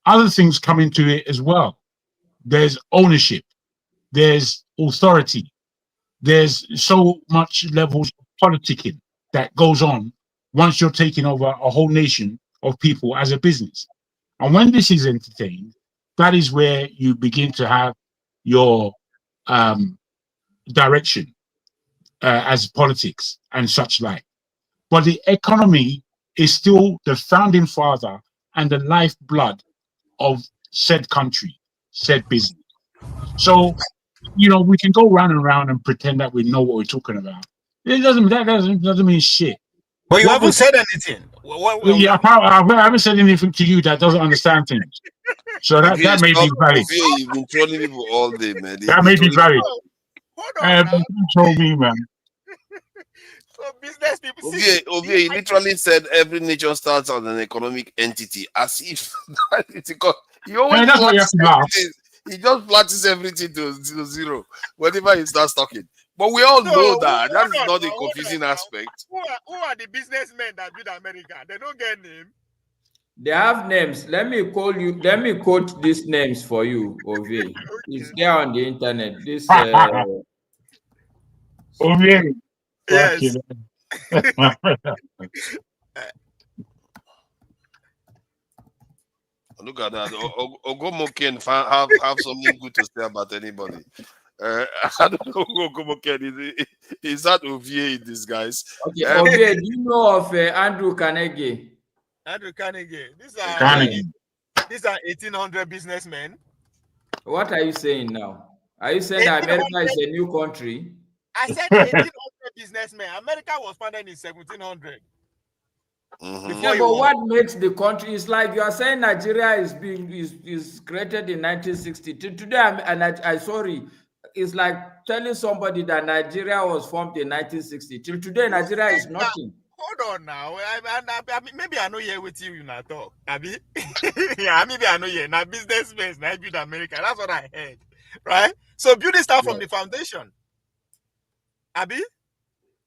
other things come into it as well. There's ownership, there's authority, there's so much levels of politicking that goes on once you're taking over a whole nation of people as a business. And when this is entertained, that is where you begin to have your direction as politics and such like. But the economy is still the founding father and the lifeblood of said country, said business. So, we can go round and round and pretend that we know what we're talking about. That doesn't mean shit. But you haven't said anything. I haven't said anything to you that doesn't understand things. So that may be valid. You've been trolling people all day, man. That may be valid. Control me, man. So business people. Ovie, he literally said every nation starts as an economic entity, as if he always that's what you have to laugh. He just flattens everything to zero whenever he starts talking. But we all know that. That is not the confusing aspect. Who are the businessmen that build America? They don't get names. They have names. Let me quote these names for you, Ovie. It's there on the internet. This Ovie. Yes. Look at that. Ogomo can have something good to say about anybody. I don't know who Ogomo can is that Ovie in disguise? Okay, Ovie, do you know of Andrew Carnegie? Andrew Carnegie. These are 1800 businessmen. What are you saying now? Are you saying that America is a new country? I said 1800 businessmen. America was founded in 1700. Yeah, but what makes the country is like you are saying Nigeria is created in 1960. Today, I'm sorry, it's like telling somebody that Nigeria was formed in 1960. Till today, Nigeria is nothing. Hold on now. Maybe I know here with you in that talk. Abi? Yeah, maybe I know here. Now businessmen, now build America. That's what I heard. Right? So building start from the foundation. Abi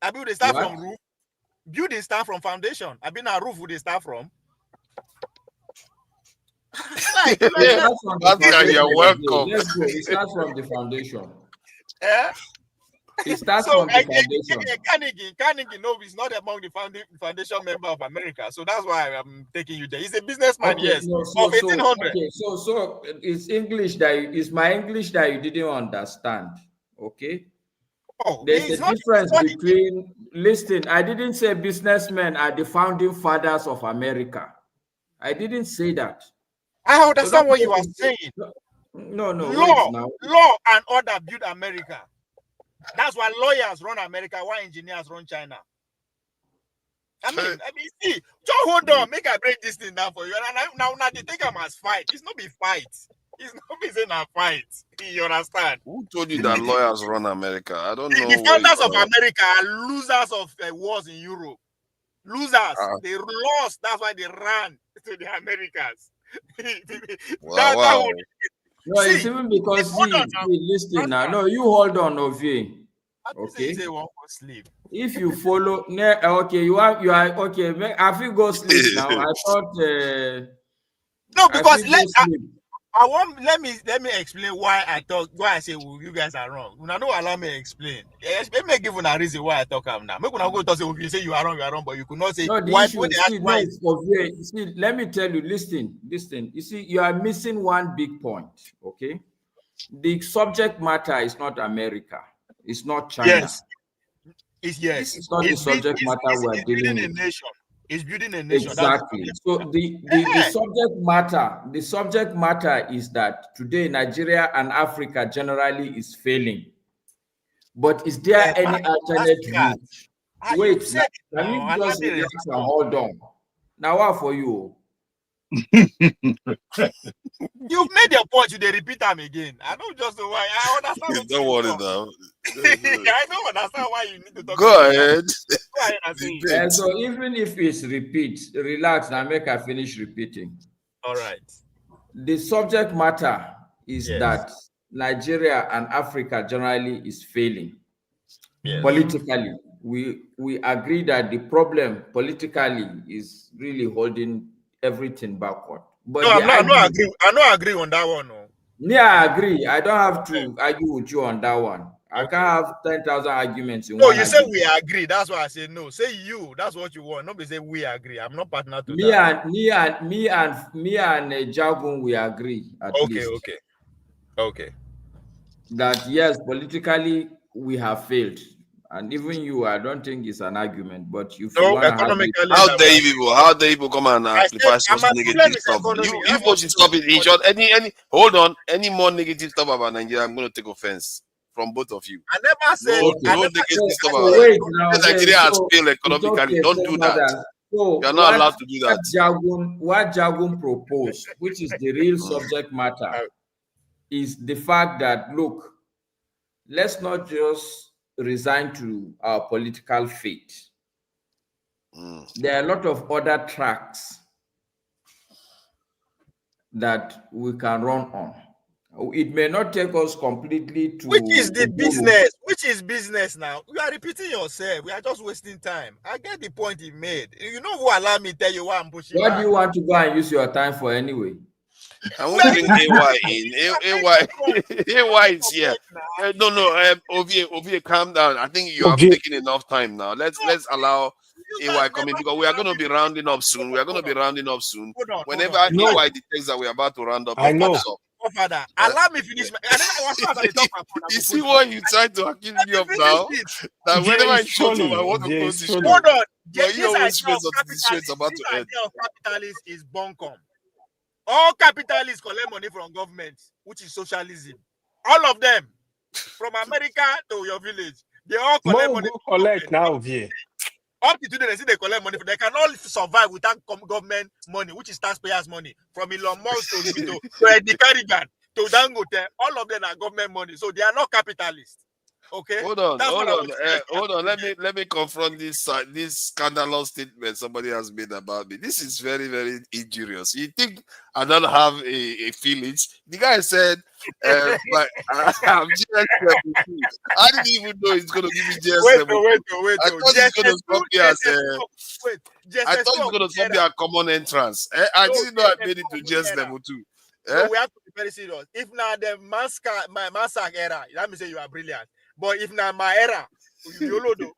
they start from roof. Building start from foundation. Now roof would they start from? You're welcome. Let's go. It starts from the foundation. Yeah. It starts from the foundation. Carnegie, no, he's not among the foundation member of America. So that's why I'm taking you there. He's a businessman, Okay, yes. no, of 1800. So it's English it's my English that you didn't understand. Okay. Oh, there's a difference between listen. I didn't say businessmen are the founding fathers of America. I didn't say that. I understand what you are saying. No. Law and order build America. That's why lawyers run America, why engineers run China. I mean, see, just hold on, make I break this thing down for you. And now they think I must fight. It's not be fight. It's not be saying a fight. You understand? Who told you that lawyers run America? I don't know. The founders of America are losers of wars in Europe. Losers. They lost. That's why they ran to the Americas. Wow. No, it's even because listen now. No, you hold on, Ovie. Okay. If you follow, okay, you are okay. I feel go sleep now. I thought. No, because let me explain why I say you guys are wrong. Una no allow me explain. Let me give una reason why I talk am now. Make una go talk say you say you are wrong, but you could not say No, the why issue, when they ask see, why. no, see, let me tell you, listen. You see, you are missing one big point, okay? The subject matter is not America. It's not China. Yes. Yes. It's not the subject matter we're dealing building a with. nation. It's building a nation. Exactly. So the subject matter is that today Nigeria and Africa generally is failing. But is there any alternate route? Wait, can you just relax and hold on? Now what for you? You've made your point, they repeat them again. I don't just know why. I understand what Don't worry now. I don't understand why you need to talk. Go ahead. Go ahead and say it. So even if it's repeat, relax and make her finish repeating. All right. The subject matter is that Nigeria and Africa generally is failing. Yes. Politically. We agree that the problem politically is really holding everything backward. But no, I'm not agree on that one. No. Yeah, I agree. I don't have to argue with you on that one. I can't have 10,000 arguments in one. No, you say we agree. That's why I say no. Say you. That's what you want. Nobody say we agree. I'm not partner to that. Me and Jagun, we agree at least. Okay. That yes, politically we have failed. And even you, I don't think it's an argument, but you economically. How dare you come and amplify such negative stuff? You folks should stop it. In short, hold on, any more negative stuff about Nigeria, I'm going to take offense from both of you. I never said. No negative stuff about Nigeria has failed economically. Don't do that. So you're not allowed to do that. What Jagun proposed, which is the real subject matter, is the fact that look, let's not just resign to our political fate. There are a lot of other tracks that we can run on. It may not take us completely to which is the business. Which is business now? You are repeating yourself. We are just wasting time. I get the point he made. You know who allow me tell you why I'm pushing. What do you want to go and use your time for anyway? I won't bring AY in. AY is here. No, Ovie, calm down. I think you have taken enough time now. Let's allow AY come in because we are going to be rounding up soon. Whenever AY detects that we are about to round up, I know. Father, allow me finish. You see what you tried to accuse me of now? That whenever I show up, I want to close this show. Hold on. But you always face up to this show. It's about to end. Capitalist is bunkum. All capitalists collect money from government, which is socialism. All of them, from America to your village, they all collect money. Collect now, Vie. Up to today, they say they collect money. They can all survive without government money, which is taxpayers' money. From Elon Musk to Eddie Carrigan to Dangote, all of them are government money. So they are not capitalists. Okay. Hold on. Let me confront this scandalous statement somebody has made about me. This is very, very injurious. You think I don't have a feelings? The guy said, I'm GS level 2. I didn't even know he's going to give me GS level 2. I thought he's going to stop me as I thought he's going to stop me at common entrance. I didn't know I made it to GS level 2. So we have to be very serious. If now the massacre era, that means you are brilliant. But if now my era, you know do.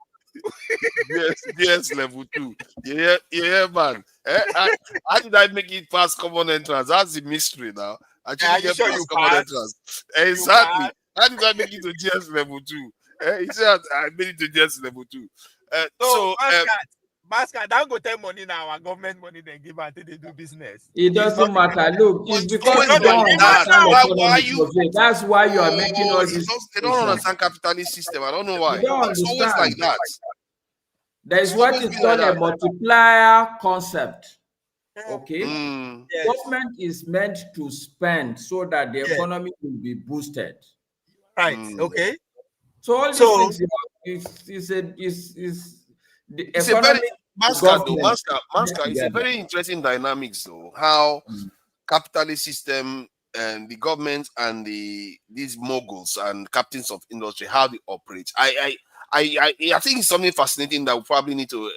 Yes, level 2. Yeah, man. How did I make it past common entrance? That's the mystery now. I didn't get past common entrance. Exactly. How did I make it to GS level 2? He said I made it to GS level 2. So Masca, don't go take money now. Our government money they give until they do business. It doesn't matter. Look, it's because you don't understand. That's why you are making all this. They don't understand capitalist system. I don't know why. It's always like that. There is what is called a multiplier concept. Okay, government is meant to spend so that the economy will be boosted. Right. Okay. So all these things the economy. Masca, it's a very interesting dynamics though. How capitalist system and the government and these moguls and captains of industry, how they operate. I think it's something fascinating that we probably need to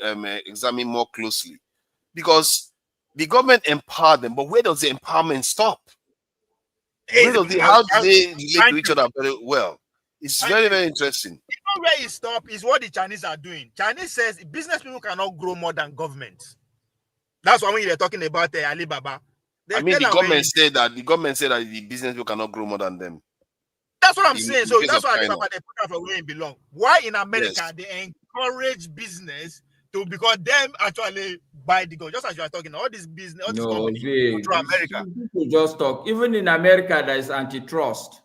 examine more closely, because the government empowered them, but where does the empowerment stop? How do they relate to each other very well? It's very, very interesting. You know where it stops is what the Chinese are doing. Chinese says business people cannot grow more than government. That's why when they're talking about Alibaba. I mean, the government said that the business people cannot grow more than them. That's what I'm saying. So that's why Alibaba they put up where it belongs. Why in America they encourage business to because them actually buy the gold. Just as you are talking, all this business, all this company through America. People just talk. Even in America, there is antitrust.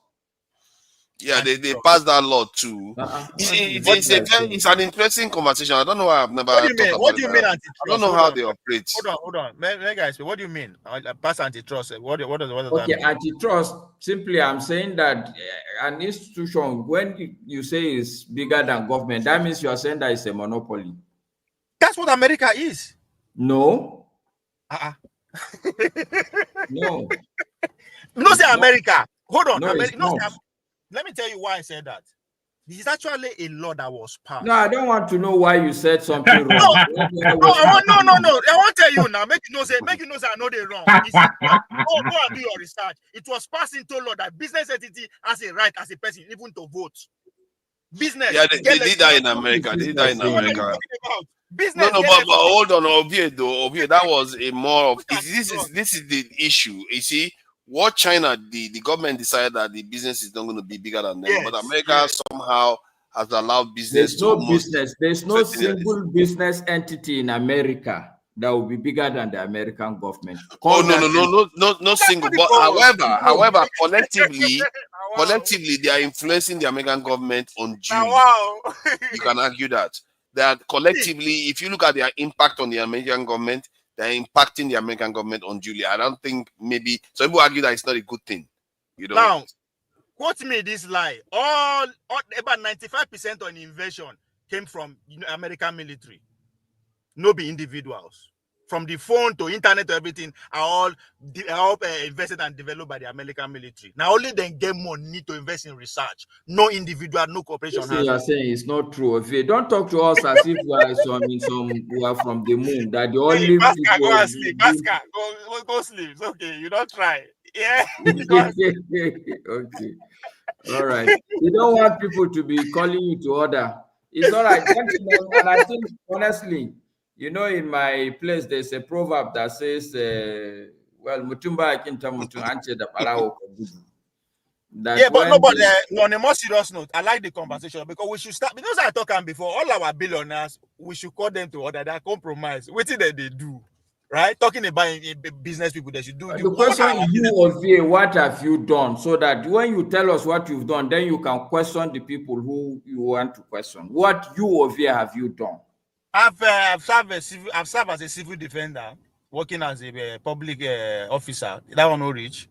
Yeah, they passed that law too. It's an interesting conversation. I don't know why I've never talked about it. What do you mean antitrust? I don't know how they operate. Hold on. Guys, what do you mean? Pass antitrust. What does that mean? Antitrust, simply I'm saying that an institution, when you say is bigger than government, that means you are saying that it's a monopoly. That's what America is. No. No. No, say America. Hold on. No, let me tell you why I said that. This is actually a law that was passed. No, I don't want to know why you said something wrong. No. I want to tell you now. Make you know say I know they're wrong. Go and do your research. It was passed into law that business entity has a right as a person even to vote. Business. Yeah, they did that in America. Business. No, but hold on, Obie, that was a more of this is the issue. You see, what China, the government decided that the business is not going to be bigger than them, but America somehow has allowed business. There's no single business entity in America that will be bigger than the American government. No single. But however, collectively, they are influencing the American government on June. You can argue that collectively, if you look at their impact on the American government, they're impacting the American government on Julie. I don't think maybe some people argue that it's not a good thing. You know. Now, quote me this lie. All about 95% on invasion came from American military. No be individuals. From the phone to internet to everything are all invested and developed by the American military. Now only then get money to invest in research. No individual, no corporation. You are saying it's not true. If you don't talk to us as if we are from the moon. That the only people go and sleep. Go sleep. It's okay. You don't try. Yeah. Okay. All right. You don't want people to be calling you to order. It's all right. And I think honestly. You know, in my place, there's a proverb that says, Mutumba Akinta Mutum Anche da Palao. Yeah, but on a more serious note, I like the conversation because we should start. Because I talked before, all our billionaires, we should call them to order. That compromise. What did they do? Right? Talking about business people, they should do. The question is, you, Ovie, what have you done? So that when you tell us what you've done, then you can question the people who you want to question. What you, Ovie, have you done? I've served as a civil defender, working as a public officer. That one no reach.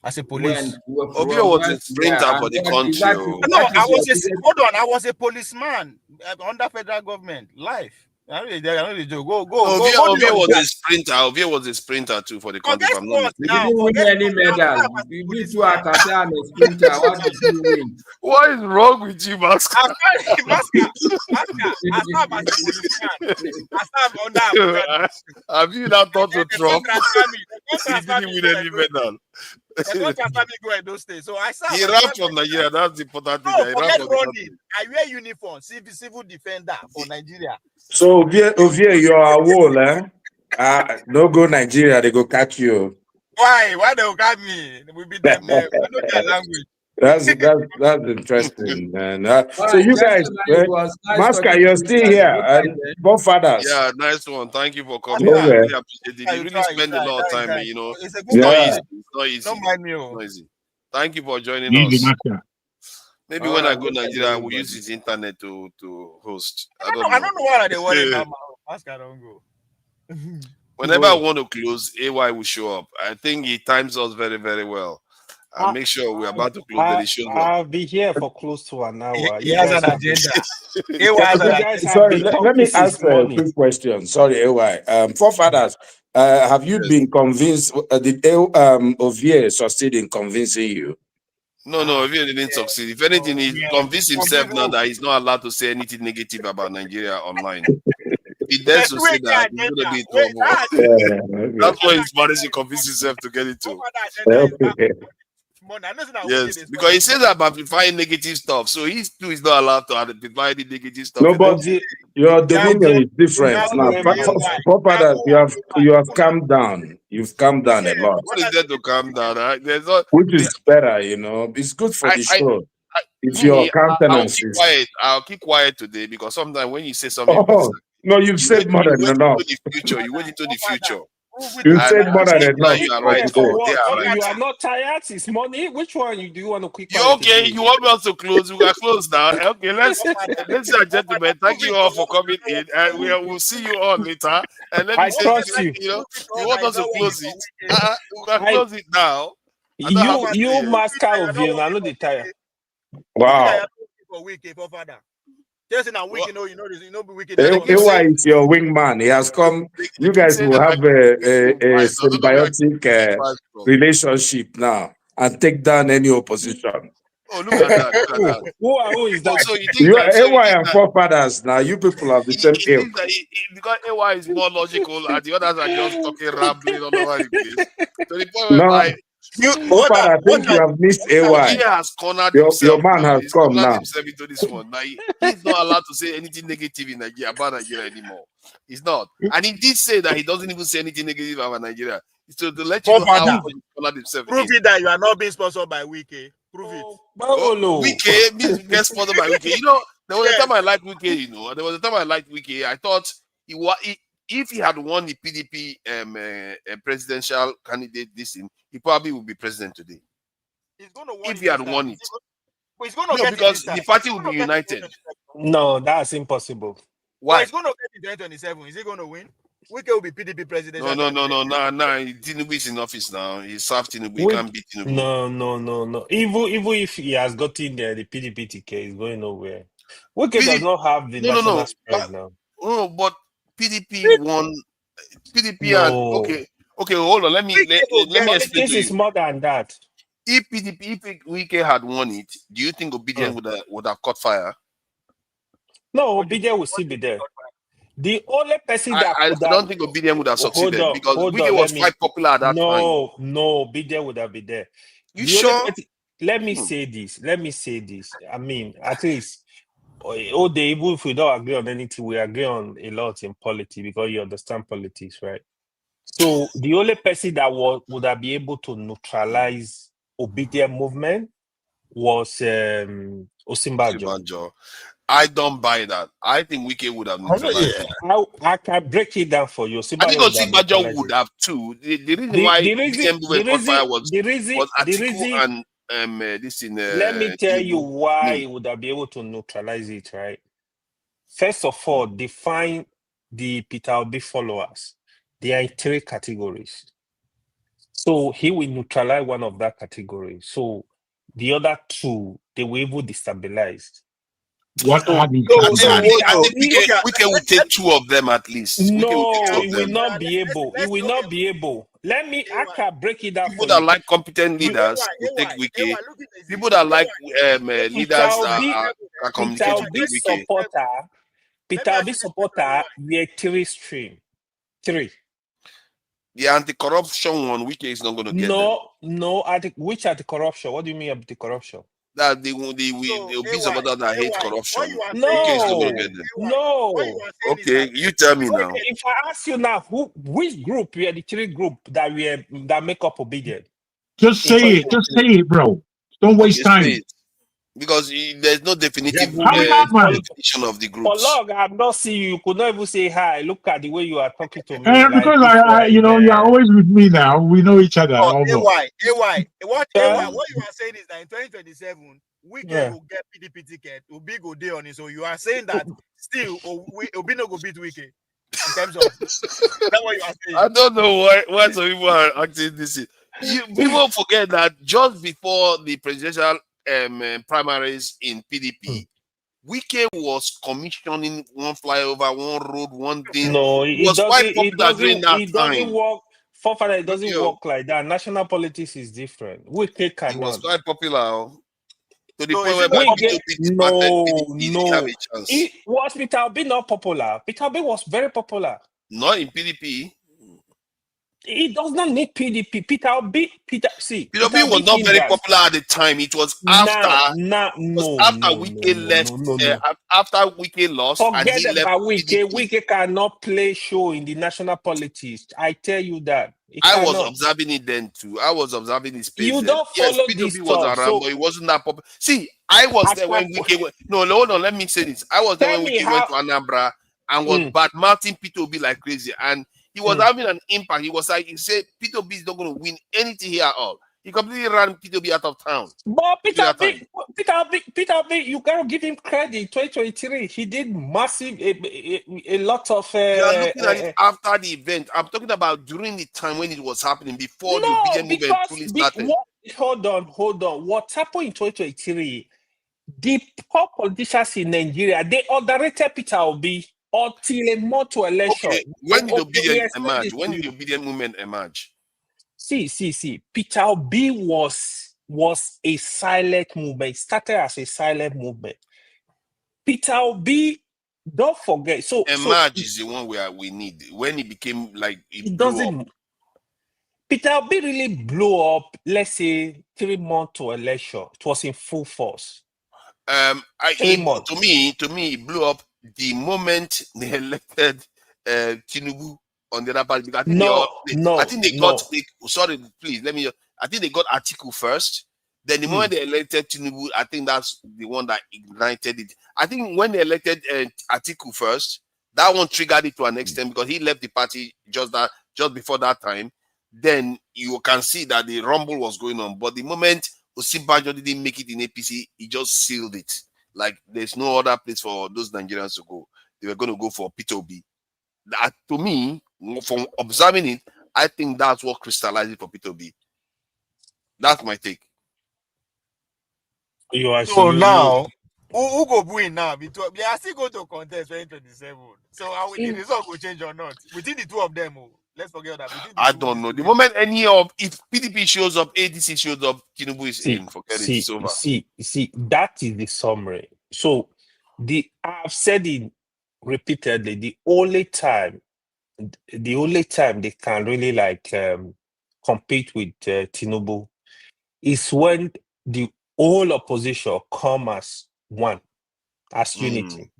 As a police. Ovie was a sprinter for the country. No, I was a policeman under federal government. Life. I know the joke. Go. Ovie was a sprinter too for the country. You didn't win any medal. You beat you at I'm a sprinter. What did you win? What is wrong with you, Maska? Have you not thought to drop? He didn't win any medal. So I he ran from Nigeria. That's the important thing. I wear uniform, civil defender for Nigeria. So Ovie, you are a wall, eh? No go Nigeria, they go catch you. Why? Why they will catch me? We be them there. I know their language. That's interesting, man. So you guys, Maska, you're still here. Both fathers. Yeah, nice one. Thank you for coming. I really appreciate it. You really spend a lot of time, you know. It's not easy. Don't mind me. It's not easy. Thank you for joining us. Maybe when I go to Nigeria, I will use his internet to host. I don't know why they worry about Maska don't go. Whenever I want to close, AY will show up. I think he times us very, very well. I'll make sure we're about to close the show. I'll be here for close to an hour. He has an agenda. Sorry, let me ask a quick question. Sorry, AY. Forefathers, have you been convinced? Did Ovie succeed in convincing you? No, Ovie didn't succeed. If anything, he convinced himself now that he's not allowed to say anything negative about Nigeria online. He dares to say that he's going to be in trouble. That's why he's managed to convince himself to get into. money. I know that Yes, because he says I'm amplifying negative stuff, so he too is not allowed to amplify the negative stuff. No, but your dominion is different now. Forefathers, you have calmed down. You've calmed down a lot, What is there to calm down? Right? There's not. which is better. You know, it's good for the show. If your I'll countenance keep is quiet. I'll keep quiet today because sometimes when you say something, no, you've said more than enough. into the future. You went into the future. You've said more than Now enough you are for right. today. They are right. You are not tired. It's money. Which one do you want to quick? You okay? You want us to close? We are closed now. Okay, ladies and gentlemen, thank you all for coming in, and we'll see you all later. And let me say, you know, you want us to close it? We can close it now. You mascot of you. I know the tire. Wow. For week, for father. Just in a week, you know, this, you know, wicked. AY is your wingman. He has come. You guys will have a symbiotic relationship now and take down any opposition. Oh, look at that! Look at that! Who is that? So you think You that? are AY and forefathers now. You people have the same ilk. Because AY is more logical, and the others are just talking rambling all over the place. To the point No, whereby I think you have missed AY. he has cornered Your himself. man has He's come cornered now. himself into this one. Now he's not allowed to say anything negative in Nigeria about Nigeria anymore. He's not, and he did say that he doesn't even say anything negative about Nigeria. So to let you know how he cornered himself. Prove it that you are not being sponsored by Wiki. Prove it. Wiki means get sponsored by Wiki. You know, there was a time I liked Wiki. You know, there was a time I liked Wiki. I thought if he had won the PDP presidential candidate this thing, he probably would be president today. He's going to win if he had won it. He's going to get because the party will be united. No, that's impossible. Why? He's going to get in 2027. Is he going to win? Wike will be PDP president. No. Tinubu is in office now. He's served Tinubu. He can't beat Tinubu. No. Even if he has gotten the PDP ticket, he's going nowhere. Wike does not have the national spread now. No, but PDP won. PDP and okay. Hold on. Let me explain. This is more than that. If Wike had won it, do you think Obidien would have caught fire? No, Obidien will still be there. The only person I don't think Obidien would have succeeded because Wike was quite popular at that time. No, Obidien would have been there. You sure? Let me say this. I mean, at least, even if we don't agree on anything, we agree on a lot in politics because you understand politics, right? So the only person that would have been able to neutralize Obidien movement was Osinbajo. I don't buy that. I think Wike would have neutralized it. I can break it down for you. I think Osinbajo would have too. The reason why Obidien movement caught fire was Atiku and this in. Let me tell you why he would have been able to neutralize it, right? First of all, define the Peter Obi followers. They are in 3 categories. So he will neutralize one of that category. So the other 2, they will even destabilize. Wike will take 2 of them at least. No, he will not be able. He will not be able. I can break it down. People that like competent leaders will take Wike. People that like leaders that are communicating with Wike. Peter Obi supporter, we are 3 stream. 3. The anti-corruption one, Wike is not going to get them. No. Which anti-corruption? What do you mean anti-corruption? That the Obi supporter that hate corruption. No. Wike is not going to get them. No. Okay, you tell me now. If I ask you now, which group we are the 3 group that make up Obidien? Just say it, bro. Don't waste time. Because there's no definitive definition of the groups. For long, I've not seen you. You could not even say hi. Look at the way you are talking to me. Because you are always with me now. We know each other. AY. What you are saying is that in 2027, Wike will get PDP ticket. Obi go day on it. So you are saying that still Obi no go beat Wike in terms of that's what you are saying. I don't know why some people are acting this. People forget that just before the presidential primaries in PDP, Wike was commissioning one flyover, one road, one thing. No, it was quite popular during that time. It doesn't work like that. National politics is different. Wike cannot. It was quite popular. To the point where was Peter Obi not popular? Peter Obi was very popular. Not in PDP. It does not need PDP. Peter Obi was not very popular at the time. It was after. Wike left. After Wike lost, and he Forget left. about Wike. Wike cannot play show in the national politics. I tell you that. I was observing it then too. I was observing his space. You don't follow this was stuff, around, but it wasn't that popular. See, I was there when Wike went. No, hold on. Let me say this. I was there when Wike went to Anambra and was bad mouthing Peter Obi like crazy, and he was having an impact. He was like, he said, Peter Obi is not going to win anything here at all. He completely ran Peter Obi out of town. But Peter Obi, you gotta give him credit. 2023, he did massive, a lot of. You are looking at it after the event. I'm talking about during the time when it was happening, before the obedient movement fully started. Hold on. What happened in 2023? The poor politicians in Nigeria, they underrated Peter Obi until a month to election. Okay, when did the obedient emerge? When did the obedient movement emerge? See. Peter Obi was a silent movement. It started as a silent movement. Peter Obi, don't forget. Emerge is the one where we need. When it became like it doesn't. Up. Peter Obi really blew up. Let's say 3 months to election. It was in full force. To me, it blew up the moment they elected Tinubu on the other party. I think they got. Sorry, please let me. I think they got Atiku first. Then the moment they elected Tinubu, I think that's the one that ignited it. I think when they elected Atiku first, that one triggered it to an extent because he left the party just before that time. Then you can see that the rumble was going on. But the moment Osinbajo didn't make it in APC, he just sealed it. Like there's no other place for those Nigerians to go. They were going to go for Peter Obi. That, to me, from observing it, I think that's what crystallized it for Peter Obi. That's my take. So now, who go win now? They are still going to contest 2027. So the result will change or not? Within the two of them, let's forget that. I don't know. The moment if PDP shows up, ADC shows up, Tinubu is in. Forget it. It's over. See, that is the summary. So I've said it repeatedly. The only time they can really compete with Tinubu is when the whole opposition come as one, as unity.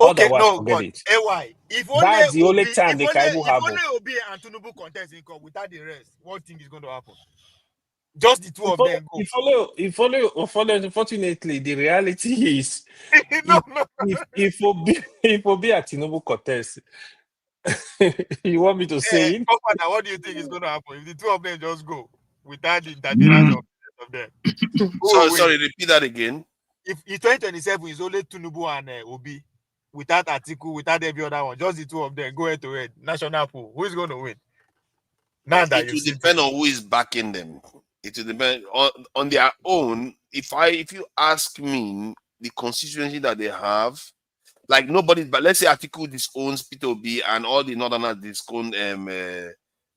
Okay, Otherwise, no, forget but it. AY, That's the only time they can even have. If only Obi and Tinubu contest in court without the rest, what thing is going to happen? Just the two of them go. If only, unfortunately, the reality is if Obi at Tinubu contest, you want me to say it? What do you think is going to happen if the two of them just go without the interference of them? Sorry, repeat that again. If 2027 is only Tinubu and Obi, without Atiku, without every other one, just the two of them, go head to head, national pool, who is going to win? Now that it will depend on who is backing them. It will depend on their own. If you ask me, the constituency that they have, like nobody, but let's say Atiku disowns Peter Obi and all the northerners disown No.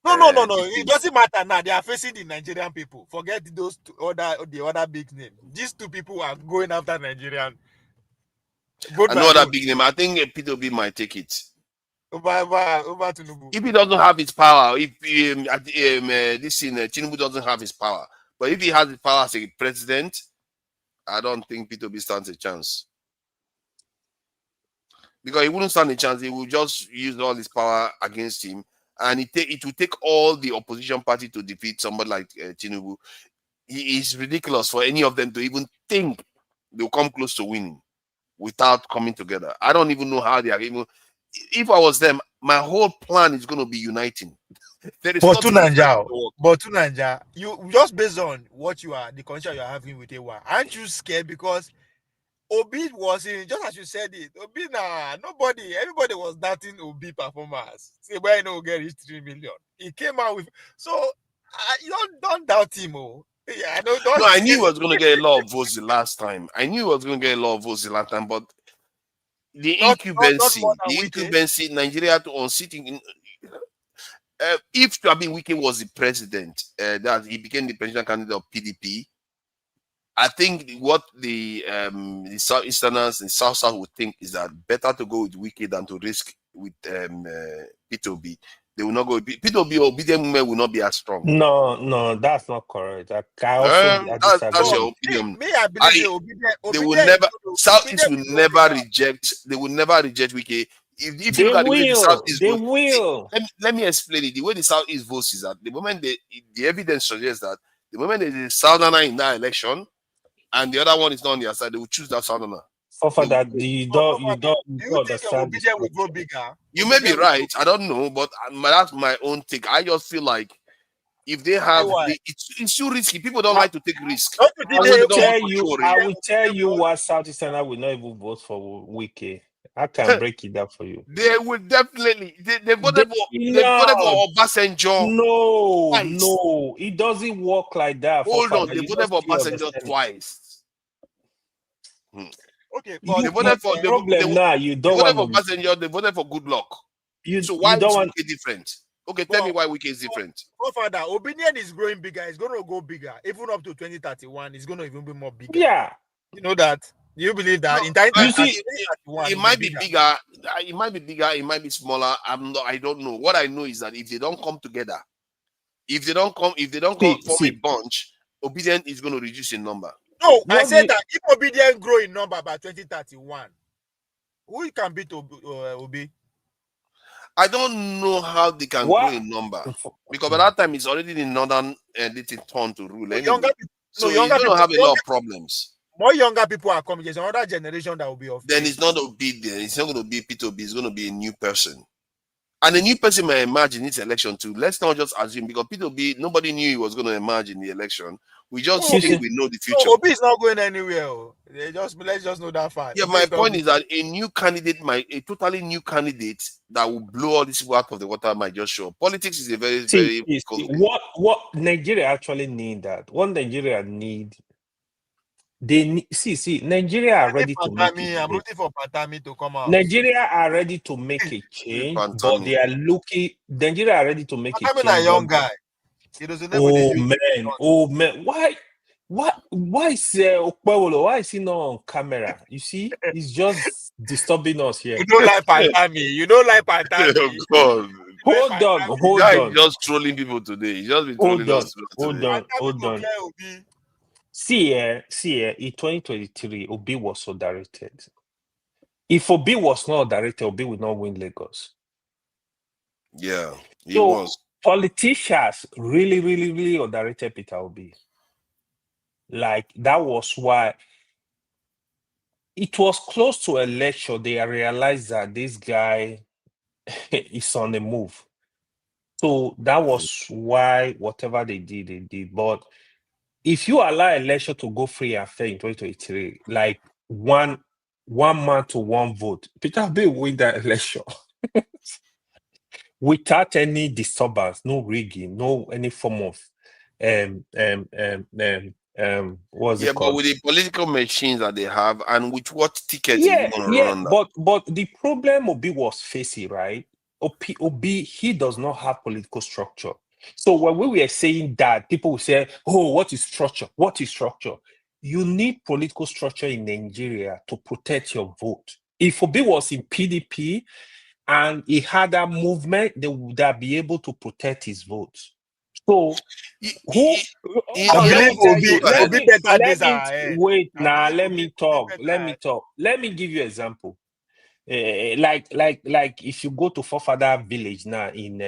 It doesn't matter now. They are facing the Nigerian people. Forget the other big name. These two people are going after Nigerian. Another big name. I think Peter Obi might take it. Over Tinubu. If he doesn't have his power, if Tinubu doesn't have his power, but if he has his power as a president, I don't think Peter Obi stands a chance. Because he wouldn't stand a chance. He will just use all his power against him. And it will take all the opposition party to defeat somebody like Tinubu. It's ridiculous for any of them to even think they'll come close to winning without coming together. I don't even know how they are even. If I was them, my whole plan is going to be uniting. But Tunanja, you just based on what the conversation you are having with Ewa, aren't you scared? Because Obi was in, just as you said it, Obi everybody was doubting Obi performance. Say, why no get his 3 million? He came out with, so you don't doubt him. Yeah, I knew he was going to get a lot of votes the last time. But the incumbency, Nigeria to unseating. If Wike was the president, that he became the presidential candidate of PDP, I think what the Southeasterners and South would think is that better to go with Wike than to risk with Peter Obi. they will not go. People be obedient women will not be as strong. No, that's not correct. I also That's your opinion. I believe they will never. Southeast will never reject. They will never reject Wike. If you look at the way the Southeast vote, let me explain it. The way the Southeast votes is that the moment the evidence suggests that the moment there is a Southerner in that election, and the other one is not on their side, they will choose that Southerner. You don't understand. Will go bigger. You may be right. I don't know, but that's my own take. I just feel like if they have, it's too risky. People don't like to take risk. I will tell you why Southeasterners will not even vote for Wike. I can break it down for you. They will definitely. They voted for Obasanjo. No, it doesn't work like that. Hold on, they voted for Obasanjo twice. Okay, but they voted for Obasanjo. They voted for good luck. So why is Wike different? Okay, tell me why Wike is different. Father, opinion is growing bigger. It's going to go bigger. Even up to 2031, it's going to even be more bigger. Yeah. You know that? Do you believe that? It might be bigger. It might be bigger. It might be smaller. I don't know. What I know is that if they don't come together, if they don't form a bunch, obedience is going to reduce in number. No, I said that if obedience grow in number by 2031, who can beat Obi? I don't know how they can grow in number because by that time it's already the northern turn to rule. Anyway. So you're going to have a lot of problems. More younger people are coming. There's another generation that will be of. Then it's not Obi. It's not going to be P2B. It's going to be a new person, and a new person may emerge in this election too. Let's not just assume because P2B, nobody knew he was going to emerge in the election. We just think we know the future. Obi is not going anywhere. Let's just know that fact. Yeah, my point is that a new candidate, a totally new candidate that will blow all this out of the water might just show. Politics is a very what Nigeria actually need that. What Nigeria need. They need, Nigeria are ready to make it. I'm rooting for Pantami to come out. Nigeria are ready to make a change, but they are looking. Nigeria are ready to make a change. A young guy. Oh man, why is Okpewolo? Why is he not on camera? You see, he's just disturbing us here. You don't like Pantami. Oh, God. Hold on. Just trolling people today. He's just been trolling us. Hold on. See, in 2023, Obi was so directed. If Obi was not directed, Obi would not win Lagos. Yeah, he was. Politicians really underrated Peter Obi. Like, that was why it was close to election. They realized that this guy is on the move. So that was why whatever they did. But if you allow election to go free and fair in 2023, like one man to one vote, Peter Obi will win that election. Without any disturbance, no rigging, no any form of what's it called? But with the political machines that they have and with what tickets you're gonna run that. But the problem Obi was facing, right? Obi, he does not have political structure. So when we were saying that, people will say, oh, what is structure? What is structure? You need political structure in Nigeria to protect your vote. If Obi was in PDP and he had that movement, they would be able to protect his vote. So, let me talk. Let me give you an example. Like if you go to Forefather village now in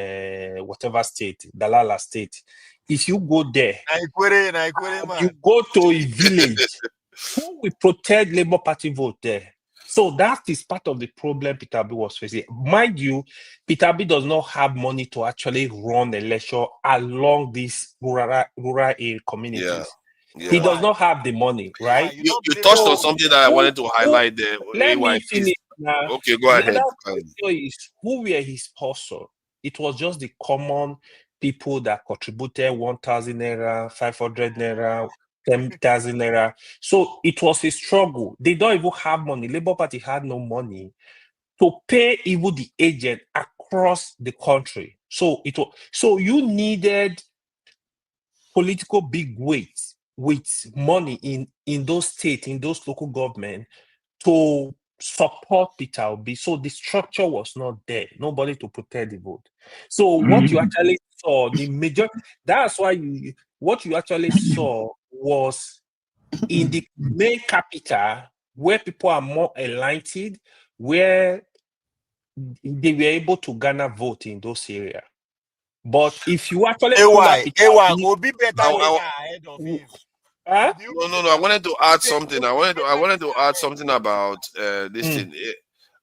whatever state, Dalala state, if you go there, you go to a village, who will protect Labour Party vote there? So that is part of the problem Peter Obi was facing. Mind you, Peter Obi does not have money to actually run the election along these rural communities. Yeah. He does not have the money, right? You touched on something that I wanted to highlight there. Let me finish now. Okay, go ahead. Who were his sponsors? It was just the common people that contributed 1,000 naira, 500 naira, 10,000 naira. So it was a struggle. They don't even have money. Labour Party had no money to pay even the agent across the country. So you needed political big weights with money in those states, in those local government, to support Peter Obi. So the structure was not there. Nobody to protect the vote. So what you actually saw, the major, that's why what you actually saw was in the main capital where people are more enlightened, where they were able to garner vote in those areas. But if you actually pull up Obi better ahead of him. Huh? No. I wanted to add something. I wanted to add something about this thing.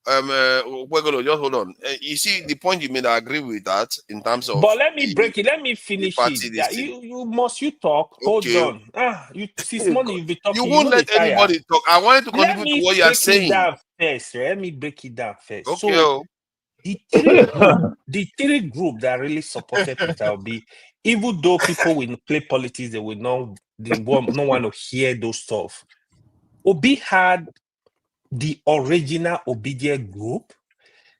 We're gonna just hold on. You see the point you made. I agree with that in terms of. But let me break it. Let me finish it. Yeah, you talk. Okay. Hold on. You since morning you've been talking. You won't let anybody talk. I wanted to contribute to what you are saying. Let me break it down first. Okay. So the three group that really supported Peter Obi, even though people will play politics, they no want to hear those stuff. Obi had the original obedient group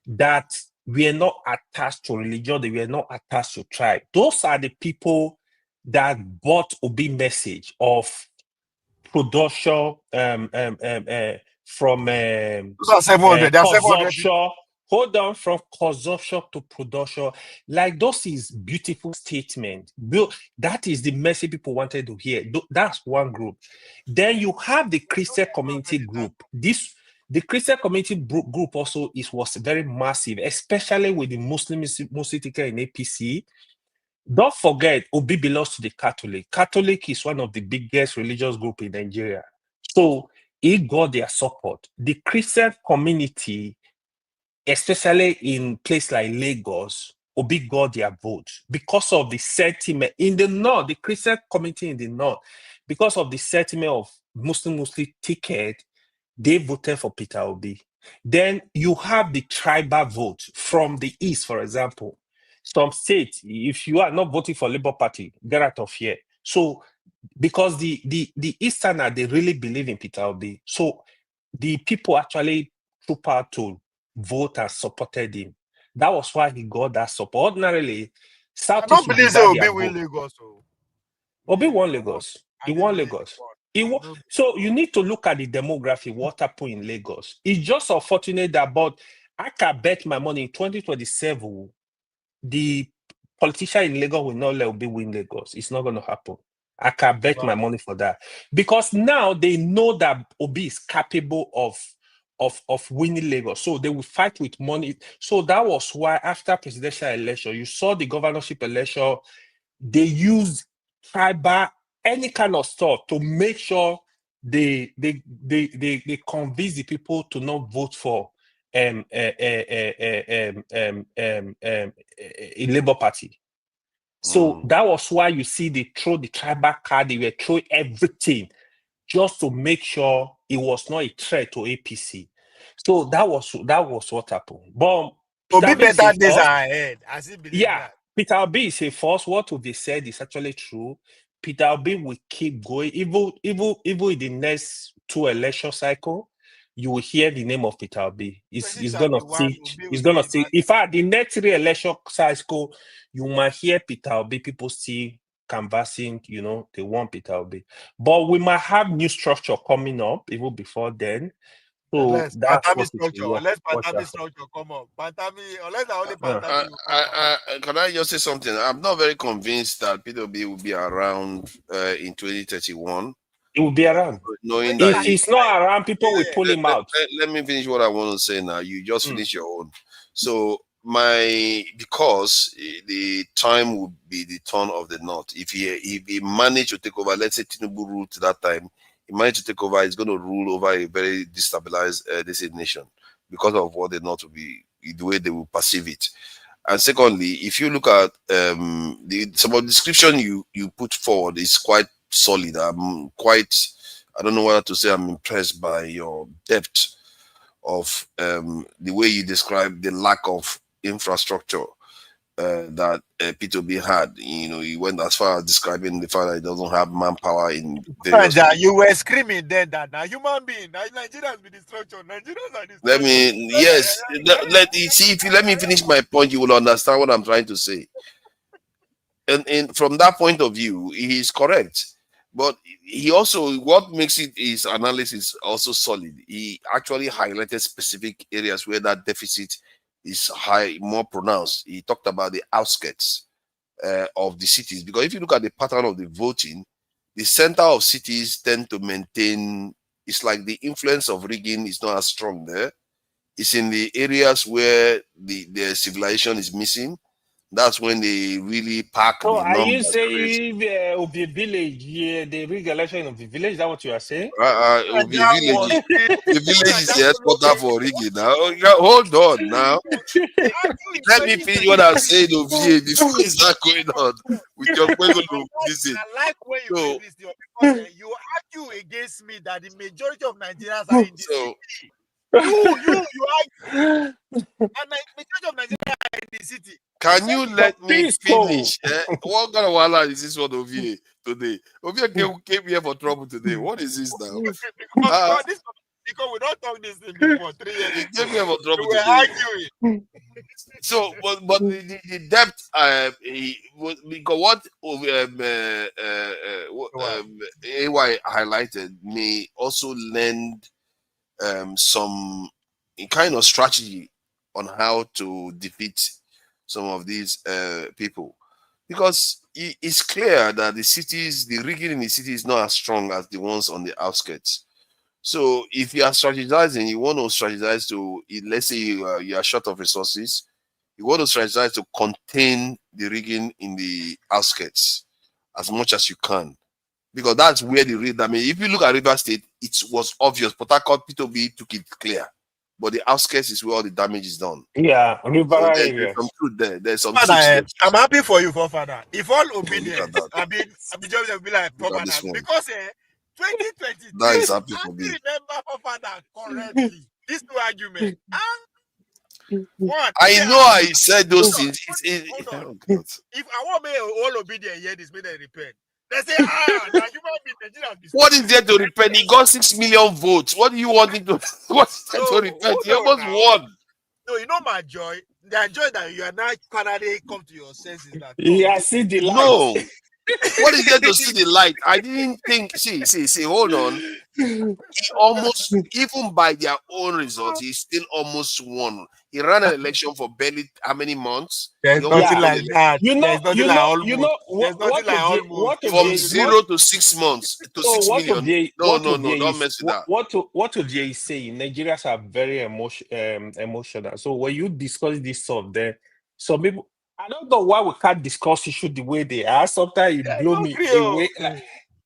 that were not attached to religion, they were not attached to tribe. Those are the people that bought Obi message of production from consumption. Hold on, from consumption to production. Like those is beautiful statement. That is the message people wanted to hear. That's one group. Then you have the Christian community group. The Christian community group also was very massive, especially with the Muslim ticket in APC. Don't forget, Obi belongs to the Catholic. Catholic is one of the biggest religious groups in Nigeria. So he got their support. The Christian community, especially in places like Lagos, Obi got their vote because of the sentiment. In the north, the Christian community in the north, because of the sentiment of Muslim ticket, they voted for Peter Obi. Then you have the tribal vote from the east, for example. Some states, if you are not voting for Labour Party, get out of here. So, because the Easterner, they really believe in Peter Obi. So, the people actually troop out to vote and supported him. That was why he got that support. Ordinarily, Southeast I don't believe Obi win Lagos. Obi won Lagos. He won Lagos. So you need to look at the demography, what happened in Lagos. It's just unfortunate that, but I can bet my money in 2027, the politician in Lagos will not let Obi win Lagos. It's not going to happen. I can bet my money for that. Because now they know that Obi is capable of winning Lagos. So they will fight with money. So that was why after presidential election, you saw the governorship election, they used tribal, any kind of stuff to make sure they convince the people to not vote for a Labour Party. So that was why you see they throw the tribal card, they were throwing everything just to make sure it was not a threat to APC. So that was what happened. But Obi better days are ahead. I still believe that. Peter Obi is a force. What they said is actually true. Peter Obi will keep going. Even in the next 2 election cycle, you will hear the name of Peter Obi. He's gonna see. In fact, the next 3 election cycle, you might hear Peter Obi. People see canvassing. They want Peter Obi. But we might have new structure coming up even before then. So unless Pantabi structure come up. Unless I only Pantabi. Can I just say something? I'm not very convinced that Peter Obi will be around in 2031. It will be around. Knowing if that he's not around, people will pull him out. Let me finish what I want to say now. You just finish your own. So because the time would be the turn of the North. If he managed to take over, let's say Tinubu ruled to that time, he managed to take over, he's going to rule over a very destabilized this nation because of what the North will be, the way they will perceive it. And secondly, if you look at some of the description you put forward is quite solid. I don't know what to say. I'm impressed by your depth of the way you describe the lack of infrastructure that P2B had. He went as far as describing the fact that he doesn't have manpower in various you were screaming then that now human being, now Nigerians be destruction. Nigerians are destruction. Let me finish my point. You will understand what I'm trying to say. And from that point of view, he is correct. But he also, what makes it his analysis also solid, he actually highlighted specific areas where that deficit is high, more pronounced. He talked about the outskirts of the cities, because if you look at the pattern of the voting, the center of cities tend to maintain, it's like the influence of rigging is not as strong there. It's in the areas where the civilization is missing. That's when they really pack So the are you numbers crazy. saying there will be a village here, the re-election of the village? Is that what you are saying? It will be a village. The village is the headquarter for rigging now. Hold on now. Let me finish what I'm saying over here before you start going on with your question of visit. I like when you So, this, because you argue against me that the majority of Nigerians are in the city. You argue, and the majority of Nigerians are in the city. can you let me finish? What kind of wala is this one over here today? Over here came here for trouble today. What is this now? Because we don't talk this thing before 3 years. He came here for trouble We were today. arguing. So, but the depth, because what AY highlighted may also lend some kind of strategy on how to defeat some of these people, because it's clear that the cities, the rigging in the city is not as strong as the ones on the outskirts. So if you are strategizing, you want to strategize to, let's say you are short of resources, you want to strategize to contain the rigging in the outskirts as much as you can, because that's where the real damage. If you look at River State, it was obvious. Port Harcourt, P2B took it clear, but the outskirts is where all the damage is done. Yeah, River So area. there's some truth there. There's some Father, truth there. I'm happy for you, Father. If all obedience, that. I mean, just will be like Look at this Father, one. because 2023, That is happy I for me. still remember Father correctly. These two arguments. One, I know I said those things. Hold on. If I want me all obedient here, this may they repent. They say, now you might be Nigerian. What is there to repent? He got 6 million votes. What do you want him to? What's there to repent? He almost won. No, you know my joy. The joy that you are now finally come to your senses. That yeah, see the light. No. What is there to see the light? I didn't think. See. Hold on. He almost, even by their own results, he still almost won. He ran an election for barely how many months? There's nothing like that. From 0 to 6 months to 6 million. No, don't mess with that. What Ojie is saying, Nigerians are very emotional. So when you discuss this stuff, there, some people, I don't know why we can't discuss issue the way they are. Sometimes it blow me away. Like,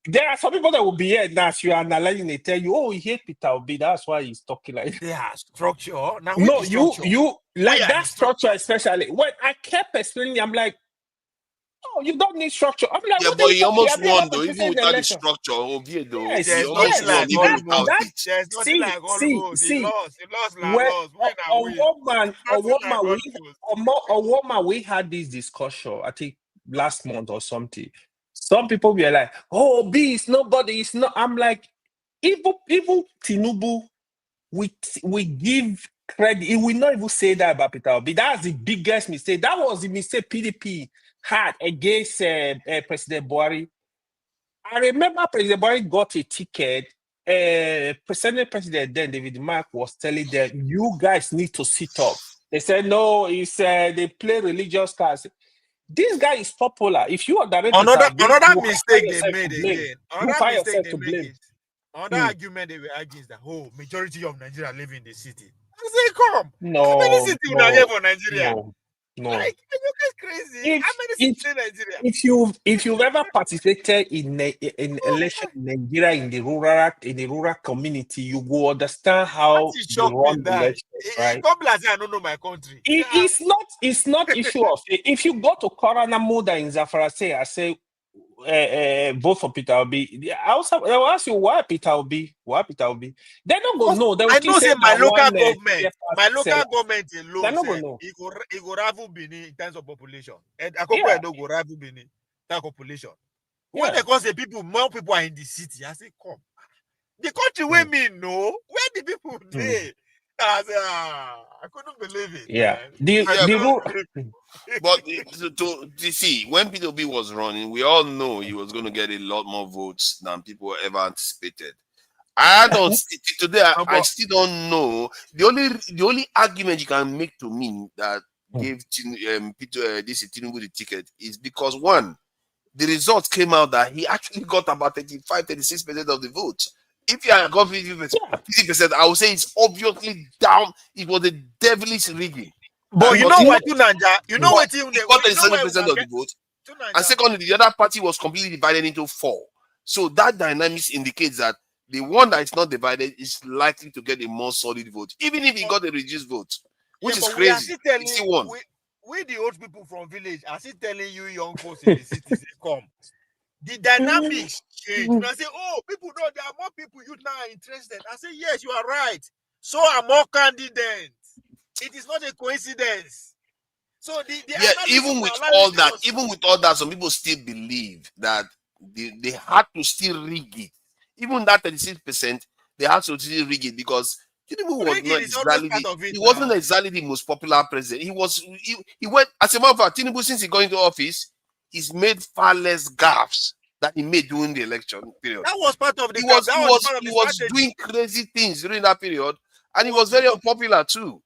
there are some people that will be here now. As you are analyzing, they tell you, "Oh, he hate Peter Obi. That's why he's talking like." Yeah, structure. Now, no, you like that structure, especially when I kept explaining. I'm like, "Oh, you don't need structure." I'm like, yeah, "What but he almost won though, even without the structure. Obi though, yes, he almost won even without it. There's nothing like almost. He lost. A woman, we had this discussion, I think last month or something. Some people were like, "Oh, B is nobody, it's not." I'm like, even Tinubu, we give credit. He will not even say that about Peter Obi. That's the biggest mistake. That was the mistake PDP had against President Buhari. I remember President Buhari got a ticket. President then, David Mark, was telling them, "You guys need to sit up." They said, "No, it's they play religious cards." This guy is popular. If you are another mistake they made again. Another mistake they made is another argument they were arguing is that majority of Nigeria live in the city. I say, come. How many cities do you live in Nigeria? No. Like, you guys crazy. How many cities in Nigeria? If you've ever participated in election in Nigeria in the rural community, you will understand how they run the election, right? I don't know my country. It's not issue of it. If you go to Corona Muda in Zafara, I say vote for Peter Obi. I will ask you why Peter Obi. They don't go know. I know say my local government alone. It go rival Benin in terms of population. And Akoko Edo go rival Benin in terms of population. When they cause the more people are in the city, I say come. The country where me know where the people dey. I couldn't believe it. Yeah. Man. But to see, when P2B was running, we all know he was going to get a lot more votes than people ever anticipated. I don't today. I still don't know. The only argument you can make to me that gave Tinubu the ticket is because one, the results came out that he actually got about 35-36% of the votes. If you had got 50%, I would say it's obviously down. It was a devilish rigging. But you know what, Tunanja? You know what? He got 37% of the vote. And secondly, the other party was completely divided into 4. So that dynamics indicates that the one that is not divided is likely to get a more solid vote, even if he got a reduced vote, which is crazy. We the old people from village are still telling you young folks in the cities come. The dynamics change. When I say, oh, people know there are more people you now are interested. I say, yes, you are right. So are more candidates. It is not a coincidence. So even with all that, some people still believe that they had to still rig it. Even that 36%, they had to still rig it because Tinubu was not exactly he wasn't exactly the most popular president. He went, as a matter of fact, Tinubu, since he got into office, he's made far less gaffes that he made during the election period. That was part of the he was doing crazy things during that period, and he was very unpopular too.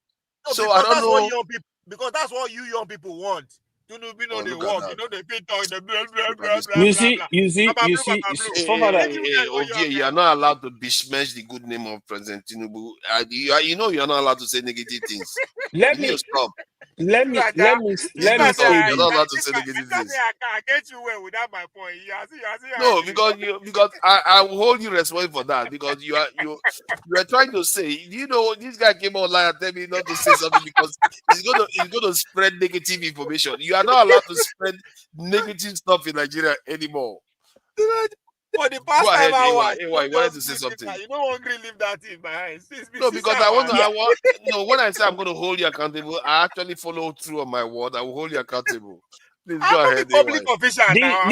No, so I don't know. Because that's what you young people want. They walk, they fit talk, they blah, blah, blah, you see, you are not allowed to besmirch the good name of President Tinubu. You know you are not allowed to say negative things. Let me say you're not allowed to say negative things. I get you well without my point. No, because I will hold you responsible for that because you are trying to say, you know, this guy came online and tell me not to say something because he's gonna spread negative information. You are not allowed to spread negative stuff in Nigeria anymore. For the past time you wanted to say something. You don't want to leave that in my eyes. No, because when I say I'm going to hold you accountable, I actually follow through on my word. I will hold you accountable. Please go ahead. Public official now.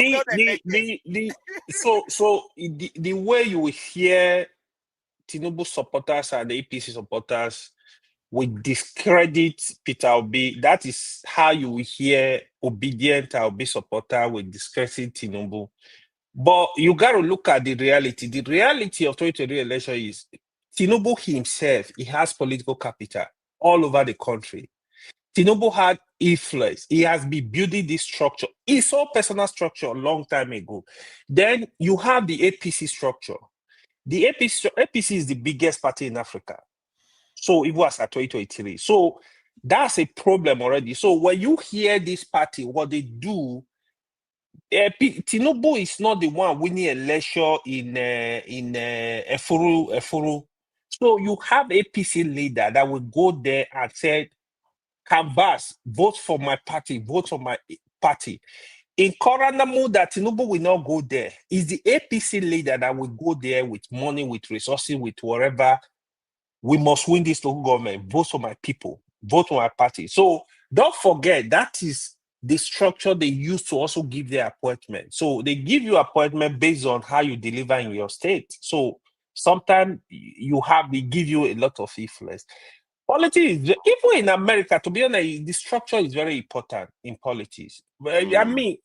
The way you will hear Tinubu supporters and the APC supporters will discredit Peter Obi. That is how you will hear obedient Obi supporter will discredit Tinubu. But you got to look at the reality. The reality of 2023 election is Tinubu himself, he has political capital all over the country. Tinubu had influence. He has been building this structure. He saw personal structure a long time ago. Then you have the APC structure. The APC is the biggest party in Africa. So it was at 2023. So that's a problem already. So when you hear this party, what they do, Tinubu is not the one winning election in Efuru. So you have APC leader that will go there and say, canvas, vote for my party, vote for my party. In Koranamu, that Tinubu will not go there. It's the APC leader that will go there with money, with resources, with whatever. We must win this local government. Vote for my people. Vote for my party. So don't forget, that is the structure they use to also give their appointment. So they give you appointment based on how you deliver in your state. So sometimes they give you a lot of influence. Politics, even in America, to be honest, the structure is very important in politics. I mean,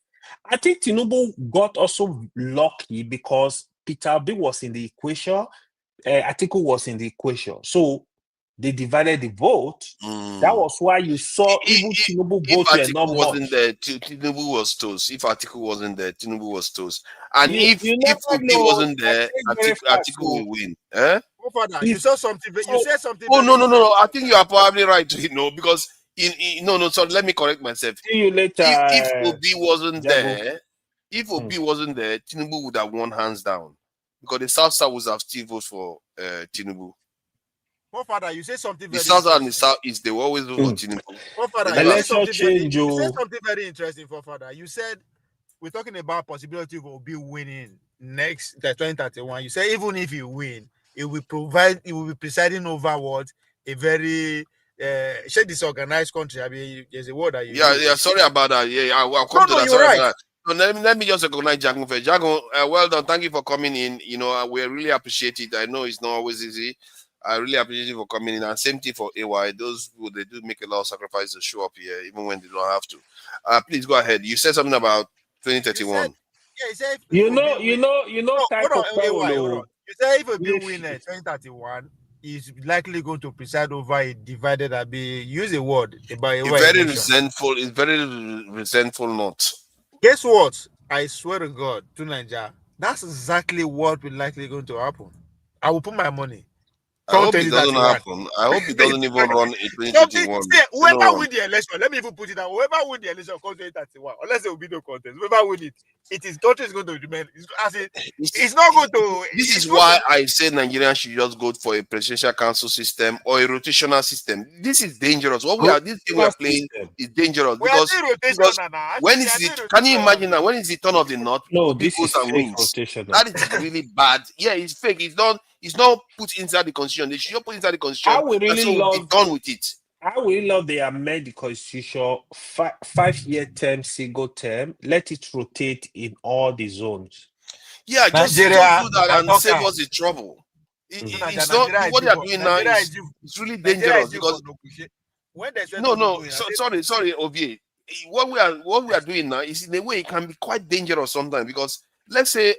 I think Tinubu got also lucky because Peter Obi was in the equation, Atiku was in the equation. So they divided the vote. That was why you saw even Tinubu vote were not much. Wasn't there, Tinubu was toast. If Atiku wasn't there, Tinubu was toast. And if Obi wasn't there, Atiku will win. Eh? Father, you said something. You said something. Oh no! I think you are probably right. Because sorry. Let me correct myself. See you later. If Obi wasn't there, wasn't there, Tinubu would have won hands down because the South would have still voted for Tinubu. Father, you say something. The South and the South East, they will always vote for Tinubu. Father, you said something very interesting. Father, you said we're talking about possibility of Obi winning next 2031. You say even if you win, it will be presiding over what a very disorganized country. I mean, there's a word that you use. Sorry about that. Yeah, I'll come to that. Sorry about that. So let me just recognize Jagun first. Jagun, well done. Thank you for coming in. We really appreciate it. I know it's not always easy. I really appreciate you for coming in. And same thing for AY. Those who they do make a lot of sacrifice to show up here, even when they don't have to. Please go ahead. You said something about 2031. He said You know, type of hold on. You said if we Yes. win 2031, he's likely going to preside over a divided use a word about A very resentful, it's very resentful note. Guess what? I swear to God, to Nigeria, that's exactly what will likely going to happen. I will put my money. I hope it doesn't happen. I hope it doesn't even run in 2021. Whoever win the election, let me even put it down. Whoever win the election comes 2031, unless there will be no contest. Whoever win it, country is going to remain. It's not going to. This is why I say Nigerians should just go for a presidential council system or a rotational system. This is dangerous. This thing we are playing is dangerous because when is it? Can you imagine that when is the turn of the North? No, this is and fake wins. rotation. That is really bad. Yeah, it's fake. It's not put inside the constitution. They should put inside the constitution. I would really be done with it. I really love they amend the constitution 5-year term, single term. Let it rotate in all the zones. Yeah, just do that and save us the trouble. It's not what they are doing now. It's really dangerous because sorry, Ovie. What we are doing now is in a way it can be quite dangerous sometimes because let's say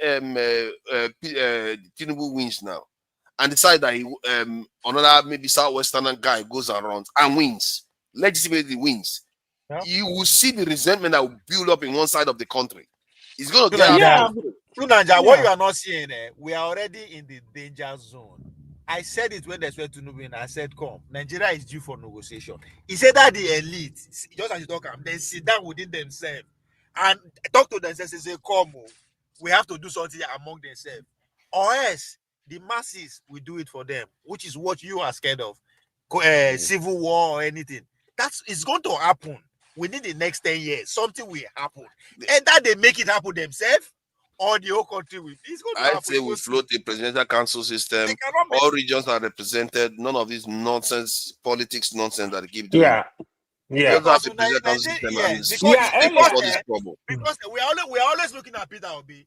Tinubu wins now and decide that another maybe Southwestern guy goes around and wins, legitimately wins. Yeah. You will see the resentment that will build up in one side of the country. It's going to get what you are not seeing, we are already in the danger zone. I said it when they went to Nubian. I said, come, Nigeria is due for negotiation. He said that the elite, just as you talk, they sit down within themselves and talk to themselves and say, come, we have to do something among themselves. Or else, the masses will do it for them, which is what you are scared of. Civil war or anything. It's going to happen within the next 10 years. Something will happen. Either they make it happen themselves, or the whole country will. I'd say we float a presidential council system. All regions are represented. None of this nonsense, politics nonsense that they keep doing. Yeah. Because we are always looking at Peter Obi.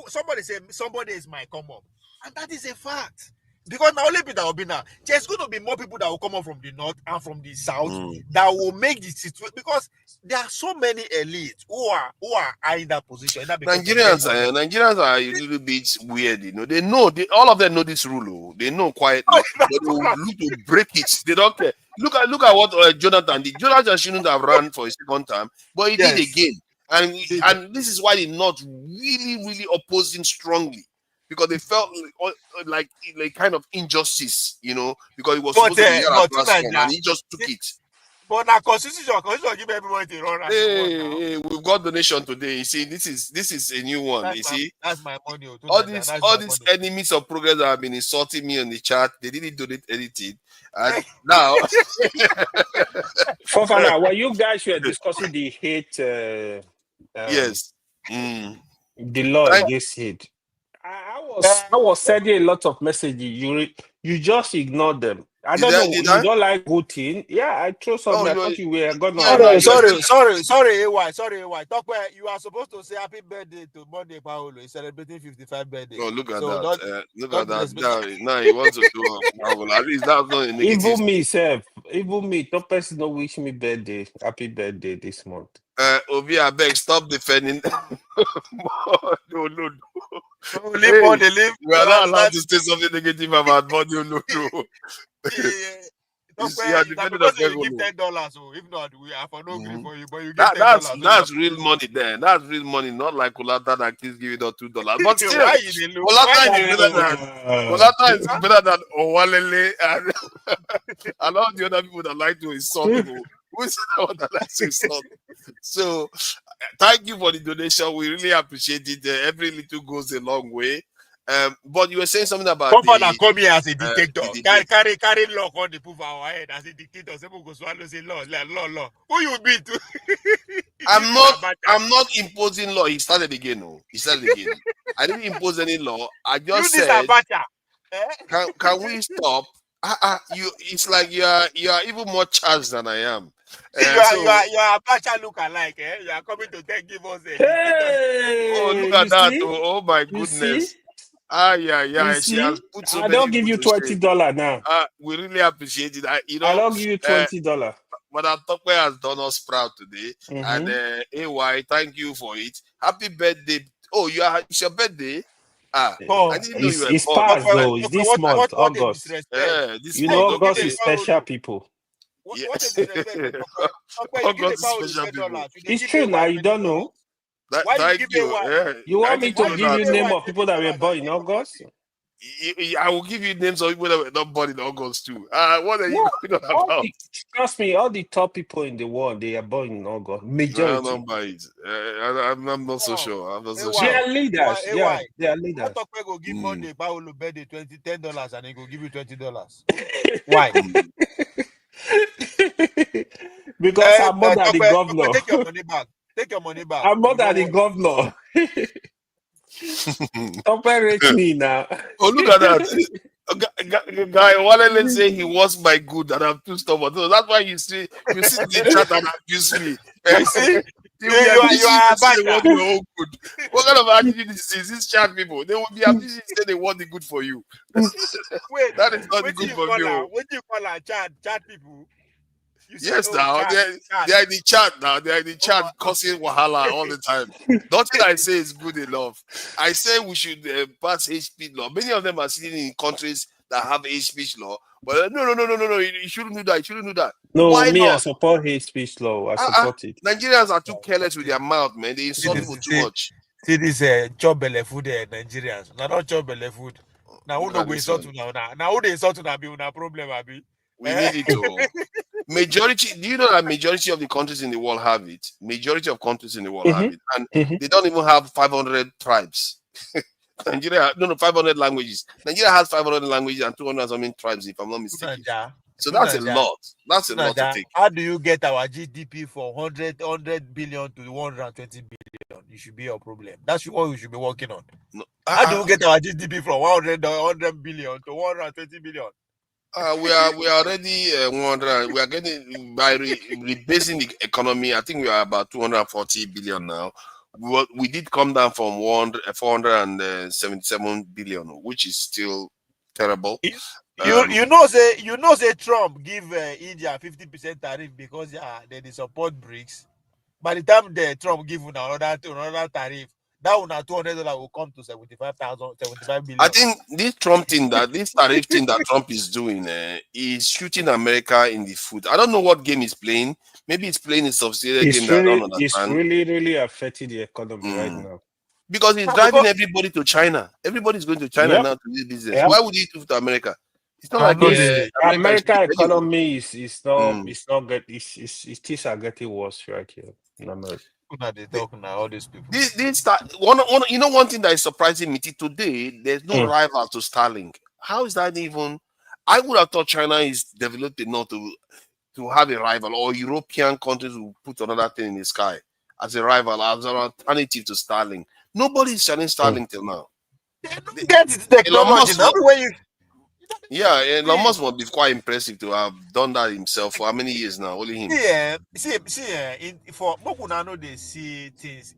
Somebody say somebody is my come up, and that is a fact. Because not only Peter Obi now, there's going to be more people that will come up from the north and from the south that will make the situation, because there are so many elites who are in that position. Nigerians are a little bit weird, you know. They know all of them know this rule. They know quietly, but they will look to break it. They don't care. Look at what Jonathan did. Jonathan shouldn't have run for a second time, but he did again. And this is why the North really opposed him strongly. Because they felt like kind of injustice, you know, because it was supposed to be a platform and he just took it. But now constitution give everybody to run. Hey, we've got donation today. You see, this is a new one. That's my money. All these enemies of progress that have been insulting me on the chat, they didn't donate anything. And now, Fofana, well, you guys were discussing the hate. Yes, the law against hate. I was sending a lot of messages. You just ignored them. I don't know. You don't like voting. Yeah, I chose something. I thought you were gonna. Sorry, AY. Talk where you are supposed to say happy birthday to Monday Paolo. He's celebrating 55th birthday. Oh, look at that. Look at that. Now he wants to do Paolo. At least that's not a negative. Even me, top person don't wish me birthday. Happy birthday this month. Obi, I beg, stop defending. No. Leave. We are not allowed to say something negative about body. No. Yeah, you give $10. If not, we are for no agree for you. But you get $10. That's real money there. That's real money, not like Olata that keeps giving us $2. But still, Olata is better than Owalele and all the other people that like to insult people. So thank you for the donation. We really appreciate it. Every little goes a long way. But you were saying something about come here as a dictator. Carry law on the proof our head as a dictator. Some go swallow say law. Who you be to? I'm not imposing law. He started again. I didn't impose any law. I just said, can we stop? It's like you are even more charged than I am. You are Abacha look alike. You are coming to give us a look at that! Oh my goodness! Yeah. You She see, has put so I many don't give people you to shame. $20 now. We really appreciate it. I don't give you $20. Madam Tokwe has done us proud today. And AY, thank you for it. Happy birthday. Oh, it's your birthday? I didn't know you were It's born. past though. It's this month, August. This You know, month, August okay. is special people. August is special people. It's true now. You don't know. Thank you. You want me to give you name of people that were born in August? I will give you names of people that were not born in August too. What are you going on about? Trust me, all the top people in the world, they are born in August. Majority. I'm not so sure. I'm not so They sure. are leaders. Yeah, they are leaders. Because I'm more than the governor. Take your money back. Take your money back. I'm more than the governor. Don't rate me now. Oh, look at that. Guy, let's say he was my good and I'm too stubborn. So that's why you see the chat and abuse me. You see? You are they want your own good. What kind of attitude is this? These chat people, they will be abusing say they want the good for you. Wait, that is not the good for you. What do you call her? Chat people? Yes, now they are in the chat now. They are in the chat causing wahala all the time. Nothing I say is good enough. I say we should pass hate speech law. Many of them are sitting in countries that have hate speech law. But no. You shouldn't do that. You shouldn't do that. No, Why not? I support hate speech law. I support it. Nigerians are too careless with their mouth, man. They insult people too much. See this chop belle food Nigerians. Now don't chop belle food. Now who don't go insult you now? Now who they insult you now be una problem abi? We need it to. Majority, do you know that majority of the countries in the world have it? Majority of countries in the world have it. And they don't even have 500 tribes. Nigeria, 500 languages. Nigeria has 500 languages and 200 something tribes, if I'm not mistaken. So that's a lot. That's a lot to take. How do you get our GDP from 100 billion to 120 billion? It should be your problem. That's what we should be working on. No. How do you get our GDP from 100 billion to 120 billion? We are already 100. We are getting by rebasing the economy. I think we are about 240 billion now. We did come down from 477 billion, which is still terrible. You know say Trump give India 50% tariff because they support BRICS. By the time Trump give another tariff, that $200 will come to 75 billion. I think this tariff thing that Trump is doing is shooting America in the foot. I don't know what game he's playing. Maybe he's playing a subsidiary game that I don't understand. It's really affecting the economy right now. Because he's driving everybody to China. Everybody's going to China now to do business. Yep. Why would he do to America? It's not like American economy is not good. Its things are getting worse right here in America. They talking now, all these people. One thing that is surprising me today, there's no rival to Starlink. How is that even? I would have thought China is developed enough to have a rival, or European countries will put another thing in the sky as a rival, as an alternative to Starlink. Nobody is selling Starlink till now. They get the technology now. Yeah, Elon Musk must be quite impressive to have done that himself for how many years now? Only him. For Mokuna know they see things.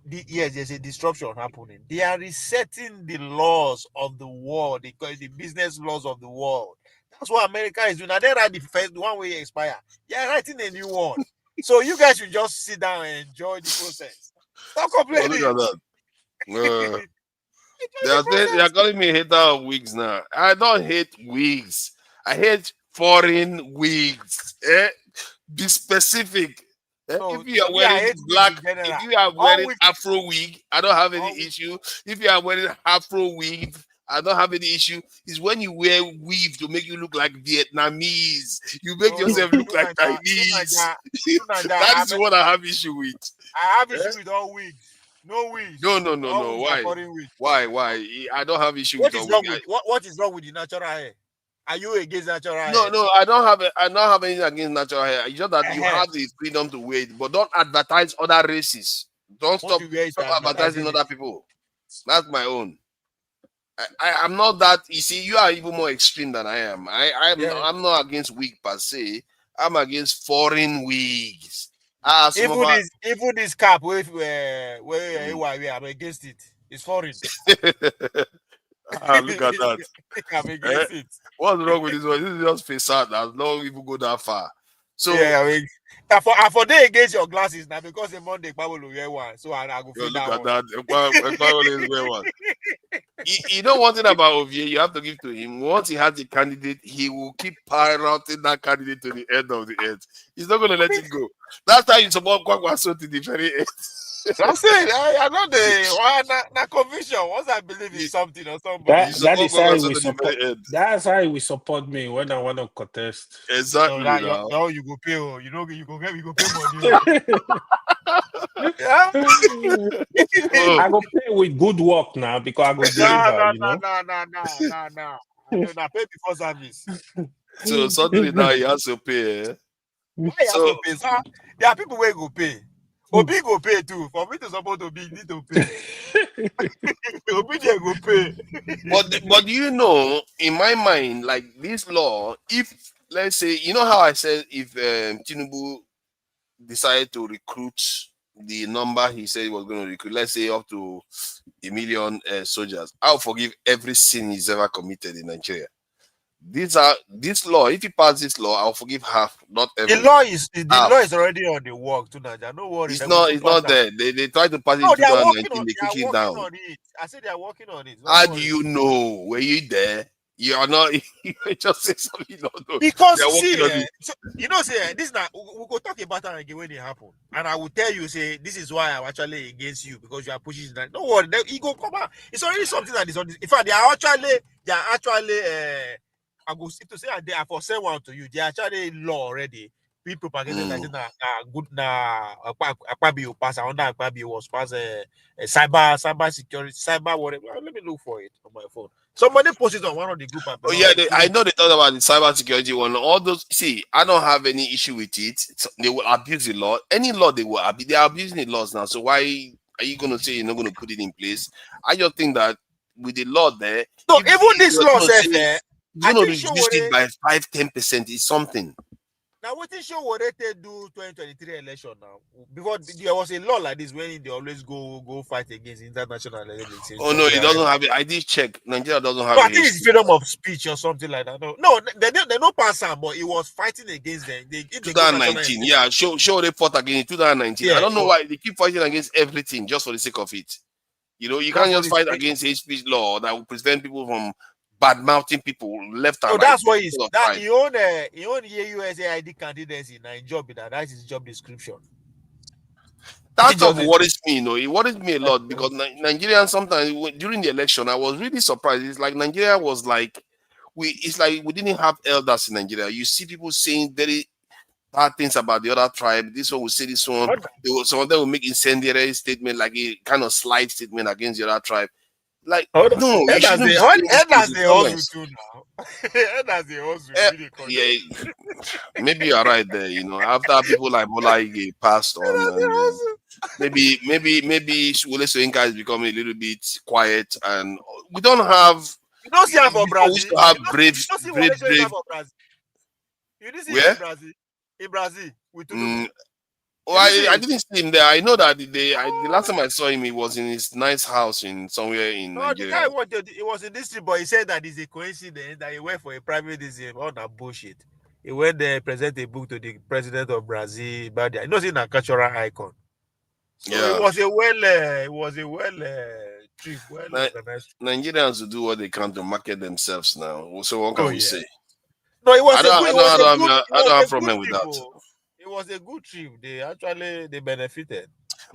Yes, there's a disruption happening. They are resetting the laws of the world, the business laws of the world. That's what America is doing. Now they write the one way expire. Yeah, writing a new one. So you guys should just sit down and enjoy the process. Stop complaining. Oh, look at that. They are calling me a hater of wigs now. I don't hate wigs. I hate foreign wigs. Be specific. If you are wearing black, if you are wearing Afro wig, I don't have any issue. If you are wearing Afro wig, I don't have any issue. It's when you wear weave to make you look like Vietnamese. You make yourself look like Chinese. That is what I have issue with. I have issue with all wigs. No wigs. No. Why? I don't have issue with all wigs. What is wrong with the natural hair? Are you against natural hair? No. I don't have anything against natural hair. It's just that you have the freedom to wear it, but don't advertise other races. Don't stop advertising other people. That's my own. I'm not that. You see, you are even more extreme than I am. I'm not against wig per se. I'm against foreign wigs. Even this cap where I'm against it. It's foreign. Look at that. I'm against it. What's wrong with this one? This is just facade. That's not even go that far. So yeah, I mean, for day against your glasses now because the Monday Bible will wear one, so I go feel that look one. at that. Always wear one. You know one thing about Ovie, you have to give to him. Once he has a candidate, he will keep piloting that candidate to the end of the earth. He's not going to let it go. That's how you support Kwakwaso to the very end. I'm saying I know the conviction. Once I believe in something or somebody, That's how we support me when I want to contest. Exactly. No, you go pay. You go pay money. Yeah. I go pay with good work now because I go deliver. No. I pay before service. So suddenly now he has to pay. Why he has to pay? So, there are people where go pay. Obi go pay too. For me to support Obi, you need to pay. Obi they go pay. But you know, in my mind, like this law, if let's say, you know how I said if Tinubu decided to recruit the number he said he was going to recruit, let's say up to 1 million soldiers, I'll forgive every sin he's ever committed in Nigeria. This law, if he passes this law, I'll forgive half, not every. The law is already on the work to Nigeria. No worry. It's not there. They tried to pass it in 2019. They kicked it down. I said they are working on it. How do you know? Were you there? You are not. You just say something you don't know. Because this now we go talk about that again when it happen, and I will tell you, say this is why I'm actually against you because you are pushing that. No worry, he go come out. It's already something that is on this. In fact, they are actually. I go to say they are for sale one to you. They are actually law already. We propagated that good Akpabio pass under Akpabio was pass cyber security, cyber whatever. Let me look for it on my phone. Somebody posted on one of the group. Oh yeah, I know they talk about the cyber security one. All those, see, I don't have any issue with it. They will abuse the law. Any law they will abuse. They are abusing the laws now. So why are you going to say you're not going to put it in place? I just think that with the law there, so even this law says that. You're going to reduce it by 5-10% is something. Now, what is show what they do 2023 election now? Before there was a law like this when they always go fight against international elections. Oh no, it doesn't have it. I did check. Nigeria doesn't have it. I think it's freedom of speech or something like that. No, they don't pass on, but it was fighting against them. 2019, yeah, show they fought against 2019. Yeah, I don't know why they keep fighting against everything just for the sake of it. You know, you can't just fight against hate speech law that will prevent people from bad mouthing people left and right. So that's why he own USAID candidacy in a job that is his job description. That stuff worries me, it worries me a lot because Nigerians sometimes during the election I was really surprised. It's like Nigeria was like we didn't have elders in Nigeria. You see people saying very bad things about the other tribe. This one will say this one. Some of them will make incendiary statement, like a kind of slight statement against the other tribe. Like no, you shouldn't. Yeah, maybe you're right there. You know, after people like Bola Ige passed on, maybe Wole Soyinka is becoming a little bit quiet, and we don't have. You don't see for Brazil. We used to have brave. You didn't see in Brazil. In Brazil, we took. Oh, I didn't see him there. I know that the last time I saw him, he was in his nice house in somewhere in Nigeria. It was in this trip, but he said that it's a coincidence that he went for a private visit. All that bullshit. He went there, present a book to the president of Brazil. But you know, he's a cultural icon. So yeah, it was a well trip. Nigerians will do what they can to market themselves now. So what can we say? No, it was. I don't have a problem with that. It was a good trip. They benefited.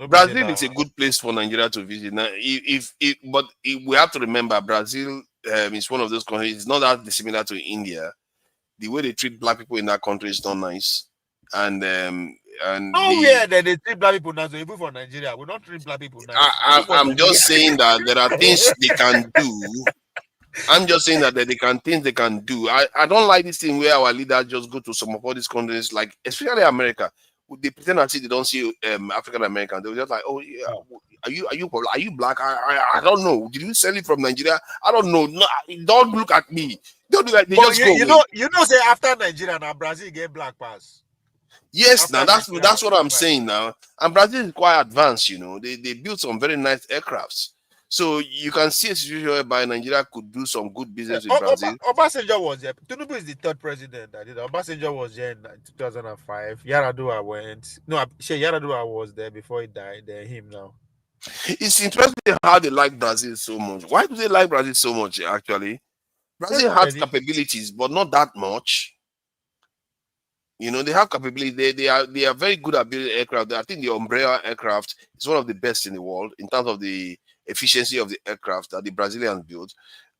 Brazil is a good place for Nigeria to visit. Now, but we have to remember Brazil is one of those countries. It's not that similar to India. The way they treat black people in that country is not nice. And they treat black people nice. Even for Nigeria, we don't treat black people nice. I'm just saying that there are things they can do. I'm just saying that things they can do. I don't like this thing where our leaders just go to some of all these countries, like especially America. They pretend as if they don't see African Americans. They're just like, oh yeah, are you black? I don't know. Did you sell it from Nigeria? I don't know. No, don't look at me. Don't do that. They just go. You know, say after Nigeria now Brazil get black pass. Yes, now that's what I'm saying now. And Brazil is quite advanced. You know, they built some very nice aircrafts. So you can see a situation whereby Nigeria could do some good business with Brazil. Obasanjo was there. Tinubu is the third president that did. Obasanjo was there in 2005. Yaradua went. No, Yaradua was there before he died. Then him now. It's interesting how they like Brazil so much. Why do they like Brazil so much, actually? Brazil has capabilities, but not that much. You know, they have capability. They are very good at building aircraft. I think the Umbrella aircraft is one of the best in the world in terms of the efficiency of the aircraft that the Brazilians built.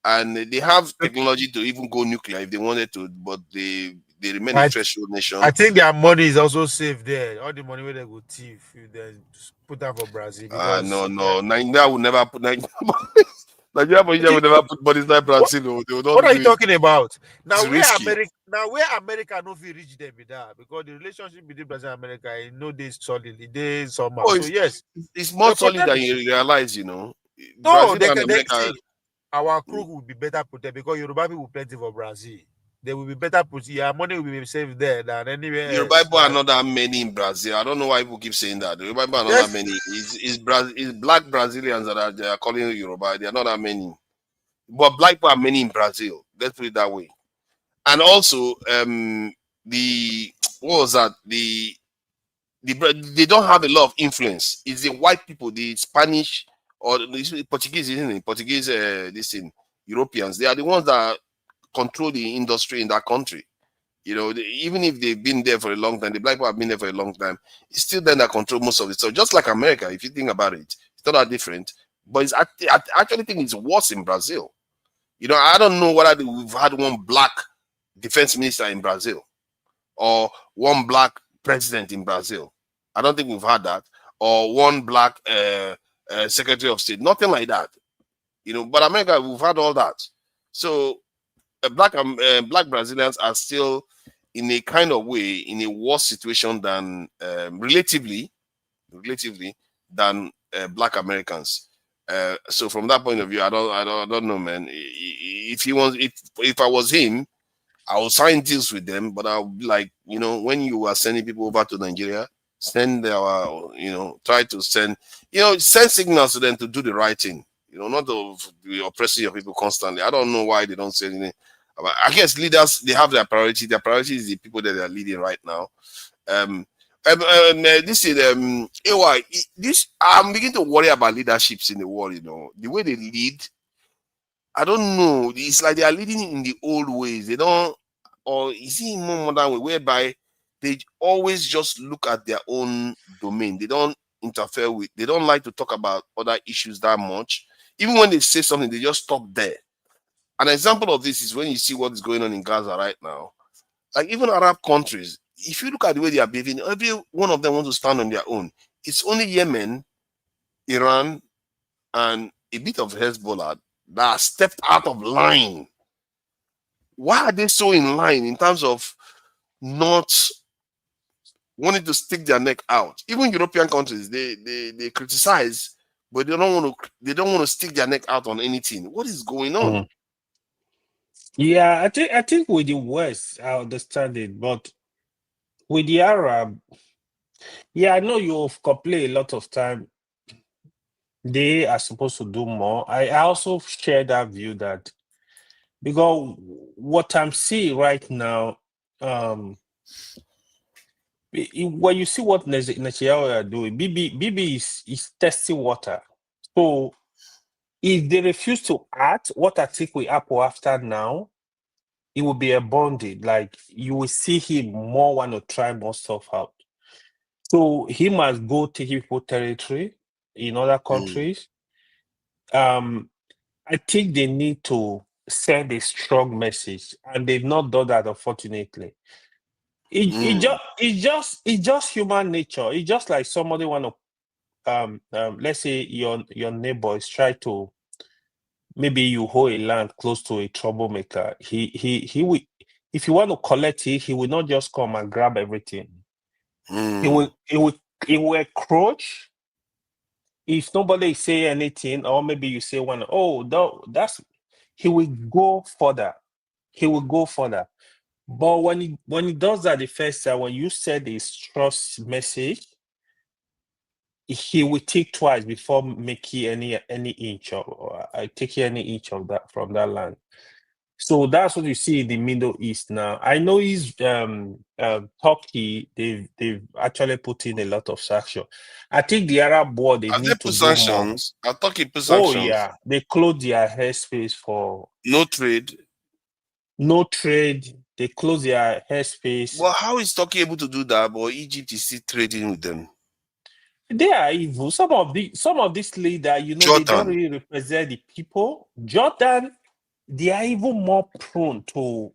And they have technology to even go nuclear if they wanted to, but they remain a threshold nation. I think their money is also safe there. All the money where they go thief, they put that for Brazil. No. Nigeria will never put Nigeria will never put money inside Brazil. What are you talking about? Now where America no fit reach them with that, because the relationship between Brazil and America is no days solid, it is somehow. So yes, it's more solid than you realize, you know. No, they see our crew will be better protected because Yoruba people plenty for Brazil. They will be better put. Yeah, money will be safe there than anywhere. Yoruba people are not that many in Brazil. I don't know why people keep saying that. The Yoruba people are not that many. It's black Brazilians that they are calling Yoruba. They are not that many. But black people are many in Brazil. Let's put it that way. And also, they don't have a lot of influence. It's the white people, the Spanish or the Portuguese, isn't it? Portuguese, Europeans. They are the ones that control the industry in that country. You know, even if they've been there for a long time, the black people have been there for a long time, it's still them that control most of it. So just like America, if you think about it, it's not that different. But I actually think it's worse in Brazil. You know, I don't know whether we've had one black defense minister in Brazil or one black president in Brazil. I don't think we've had that. Or one black secretary of state. Nothing like that. You know, but America, we've had all that. So black Brazilians are still in a kind of way in a worse situation than relatively than black Americans. So from that point of view, I don't know, man. If I was him, I would sign deals with them, but I'll be like, you know, when you are sending people over to Nigeria, send try to send signals to them to do the right thing. You know, not to be oppressing your people constantly. I don't know why they don't say anything. I guess leaders, they have their priority. Their priority is the people that they are leading right now. This is I'm beginning to worry about leaderships in the world. You know, the way they lead, I don't know. It's like they are leading in the old ways. They don't, or is it in more modern way, whereby they always just look at their own domain. They don't interfere with. They don't like to talk about other issues that much. Even when they say something, they just stop there. An example of this is when you see what is going on in Gaza right now. Like even Arab countries, if you look at the way they are behaving, every one of them wants to stand on their own. It's only Yemen, Iran, and a bit of Hezbollah that stepped out of line. Why are they so in line in terms of not wanting to stick their neck out? Even European countries, they criticize, but they don't want to stick their neck out on anything. What is going on? Yeah, I think with the West, I understand it, but with the Arab, yeah, I know you've complained a lot of time. They are supposed to do more. I also share that view that because what I'm seeing right now, when you see what Nigeria are doing, BB is testing water. So if they refuse to act, what I think will happen after now, it will be a bonding. Like you will see him more want to try more stuff out. So he must go take people territory in other countries. I think they need to send a strong message, and they've not done that, unfortunately. It's just human nature. It's just like somebody want to let's say your neighbor is trying to, maybe you hold a land close to a troublemaker. He will, if you want to collect it, he will not just come and grab everything. He will encroach. If nobody say anything, or maybe you say one, he will go further. He will go further. But when he does that the first time, when you send this trust message, he will think twice before making any inch or taking any inch of that from that land. So that's what you see in the Middle East now. I know Turkey, they've actually put in a lot of sanctions. I think the Arab world, they Have they need to put do more. sanctions? Are Turkey put Oh sanctions? yeah, they closed their airspace for No trade. no trade. They close their airspace. Well, how is Turkey able to do that? But Egypt is still trading with them. They are evil. Some of these leaders, you know, Jordan. they don't really represent the people. Jordan, they are even more prone to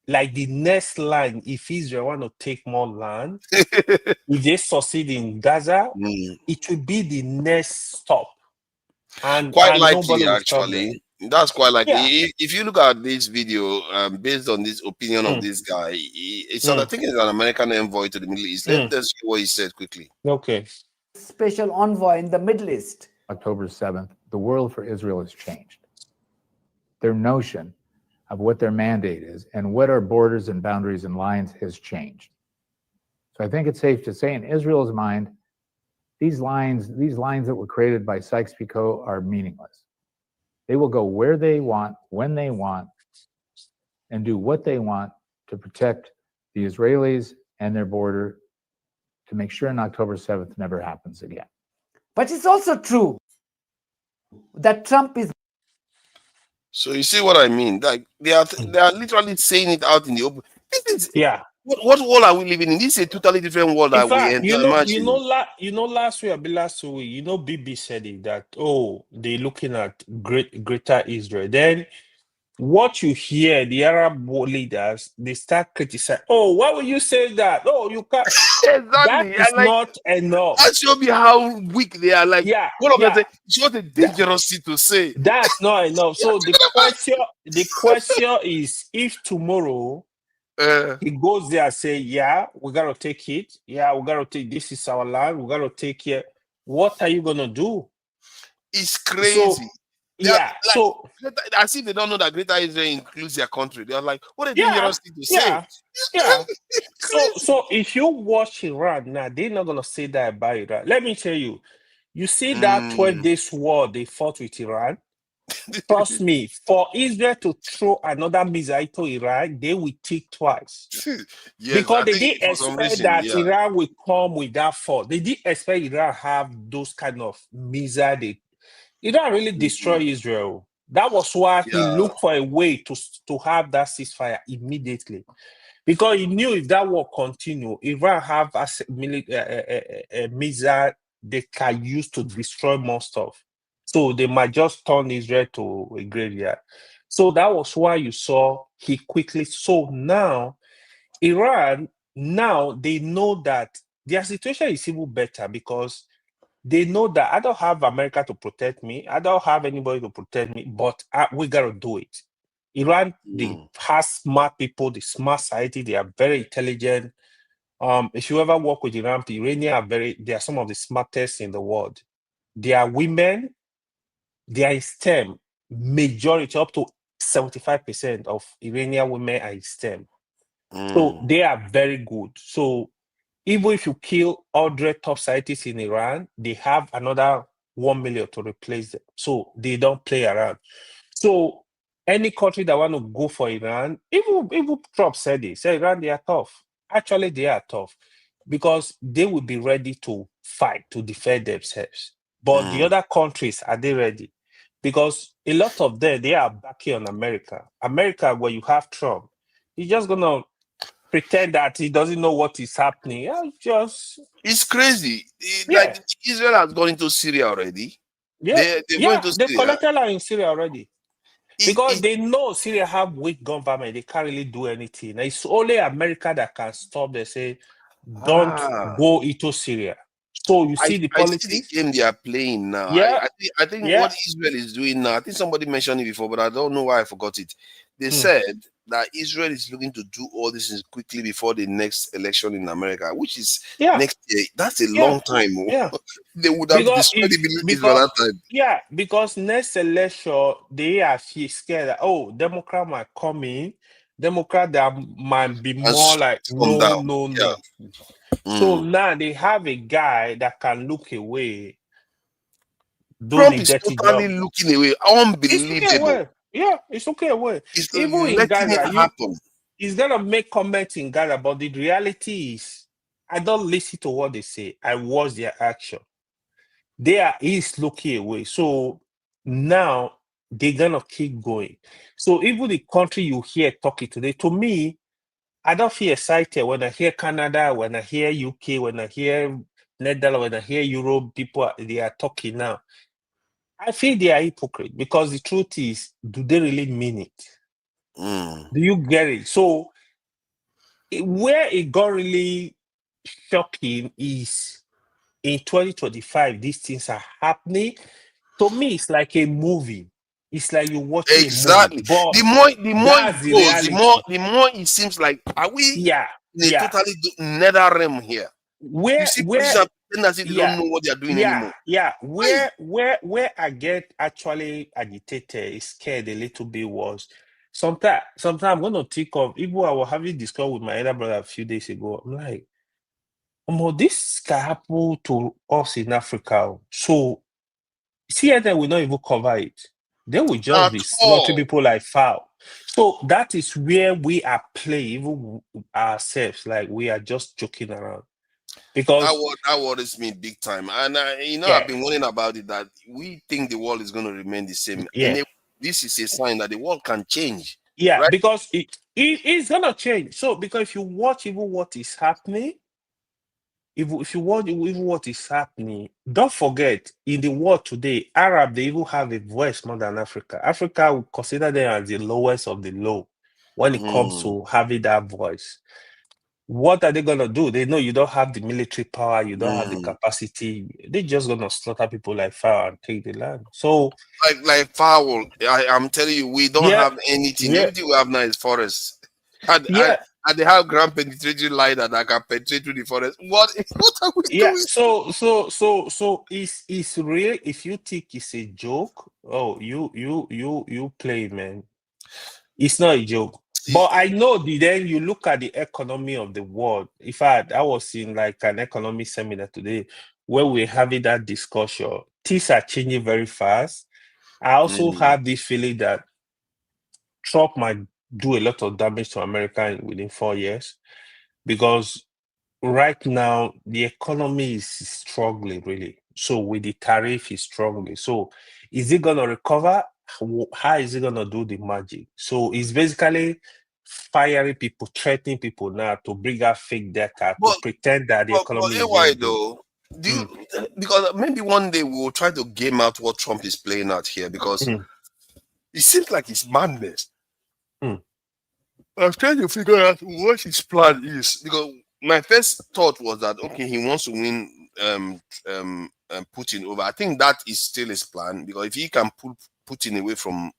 like the next line. If Israel want to take more land, if they succeed in Gaza, it will be the next stop. And Quite nobody likely, will stop them. actually. That's quite likely. Yeah. If you look at this video, based on this opinion of this guy, I think it's an American envoy to the Middle East. Let's see what he said quickly. Okay. Special envoy in the Middle East. October 7th, the world for Israel has changed. Their notion of what their mandate is and what our borders and boundaries and lines has changed. So I think it's safe to say in Israel's mind, these lines that were created by Sykes-Picot are meaningless. They will go where they want, when they want, and do what they want to protect the Israelis and their border to make sure on October 7th never happens again. But it's also true that Trump is. So you see what I mean? Like they are literally saying it out in the open. Yeah. What world are we living in? This is a totally different world that we imagine. Last week, BB said it that they're looking at greater Israel. Then what you hear, the Arab leaders, they start criticizing. Oh, why would you say that? Oh, you can't. Exactly. That is not enough. That show me how weak they are. Like, it's not a dangerous thing to say. That's not enough. So the question is, if tomorrow he goes there and say, yeah, we gotta take it. Yeah, we gotta take this is our land. We gotta take it. What are you gonna do? It's crazy. So as if they don't know that Greater Israel includes their country. They're like, what a dangerous thing to say. Yeah. So if you watch Iran now, they're not gonna say that about Iran. Let me tell you, you see that 12 days war they fought with Iran. Trust me, for Israel to throw another missile to Iran, they will think twice. Because they didn't expect that Iran will come with that force. They didn't expect Iran have those kind of missiles. Iran really destroyed Israel. That was why he looked for a way to have that ceasefire immediately. Because he knew if that war continued, Iran have a missile they can use to destroy more stuff. So they might just turn Israel to a graveyard. So that was why you saw he quickly. So now, Iran, they know that their situation is even better because they know that I don't have America to protect me. I don't have anybody to protect me, but we got to do it. Iran, they have smart people, the smart society, they are very intelligent. If you ever work with Iran, the Iranians they are some of the smartest in the world. They are women, they are in STEM. Majority, up to 75% of Iranian women are in STEM. So they are very good. So even if you kill 100 top scientists in Iran, they have another 1 million to replace them. So they don't play around. So any country that want to go for Iran, even Trump said it, say Iran, they are tough. Actually, they are tough because they will be ready to fight, to defend themselves. But the other countries, are they ready? Because a lot of them, they are backing on America. America, where you have Trump, he's just going to pretend that he doesn't know what is happening. It's crazy. Like Israel has gone into Syria already. They collected land in Syria already. Because they know Syria have weak government, they can't really do anything. It's only America that can stop. They say, don't go into Syria. So you see the politics. I see the game they are playing now. Yeah. I think what Israel is doing now, I think somebody mentioned it before, but I don't know why I forgot it. They said that Israel is looking to do all this quickly before the next election in America, which is next year. That's a long time. They would have destroyed the military by that time. Yeah, because next election, they are scared that, Democrat might come in. Democrat that might be more like, no. So now they have a guy that can look away, do Trump the is dirty totally job. looking away. It's looking Unbelievable. away. Yeah, it's looking away. He's Even in letting it Gaza, happen. he's gonna make comments in Gaza, but the reality is, I don't listen to what they say. I watch their action. He's looking away. So now they're gonna keep going. So even the country you hear talking today, to me, I don't feel excited when I hear Canada, when I hear UK, when I hear Netherlands, when I hear Europe, people they are talking now. I feel they are hypocrite because the truth is, do they really mean it? Do you get it? So where it got really shocking is in 2025, these things are happening. To me, it's like a movie. It's like you're watching Exactly. a movie. But The more it that's the goes, reality. the more it seems like, are we in a totally nether realm here? You see politicians pretend as if they don't know what they are doing anymore. Where I get actually agitated, scared a little bit was sometimes I'm gonna think of even I was having discussed with my elder brother a few days ago. I'm like, this can happen to us in Africa. So CNN will not even cover it. They will just be slaughtering people like foul. So that is where we are playing, even ourselves, like we are just joking around. Because that worries me big time. And I've been warning about it, that we think the world is going to remain the same. And this is a sign that the world can change. Yeah, right? because it's gonna change. So because if you watch even what is happening, if you watch even what is happening, don't forget in the world today, Arab they even have a voice more than Africa. Africa will consider them as the lowest of the low when it comes to having that voice. What are they gonna do? They know you don't have the military power, you don't have the capacity. They're just gonna slaughter people like fire and take the land. So like foul, I'm telling you, we don't have anything. The only thing we have now is forest. And they have ground penetrating line that can penetrate through the forest. What are we doing? So it's real. If you think it's a joke, you play, man. It's not a joke. But I know then you look at the economy of the world. In fact, I was in like an economic seminar today where we're having that discussion. Things are changing very fast. I also have this feeling that Trump might do a lot of damage to America within 4 years because right now the economy is struggling really. So with the tariff is struggling. So is it gonna recover? How is it gonna do the magic? So it's basically firing people, threatening people now to bring out fake data to pretend that the economy is why doing good. though? Because maybe one day we will try to game out what Trump is playing out here, because it seems like it's madness. I'm trying to figure out what his plan is, because my first thought was that okay, he wants to win Putin over. I think that is still his plan, because if he can pull Putin away from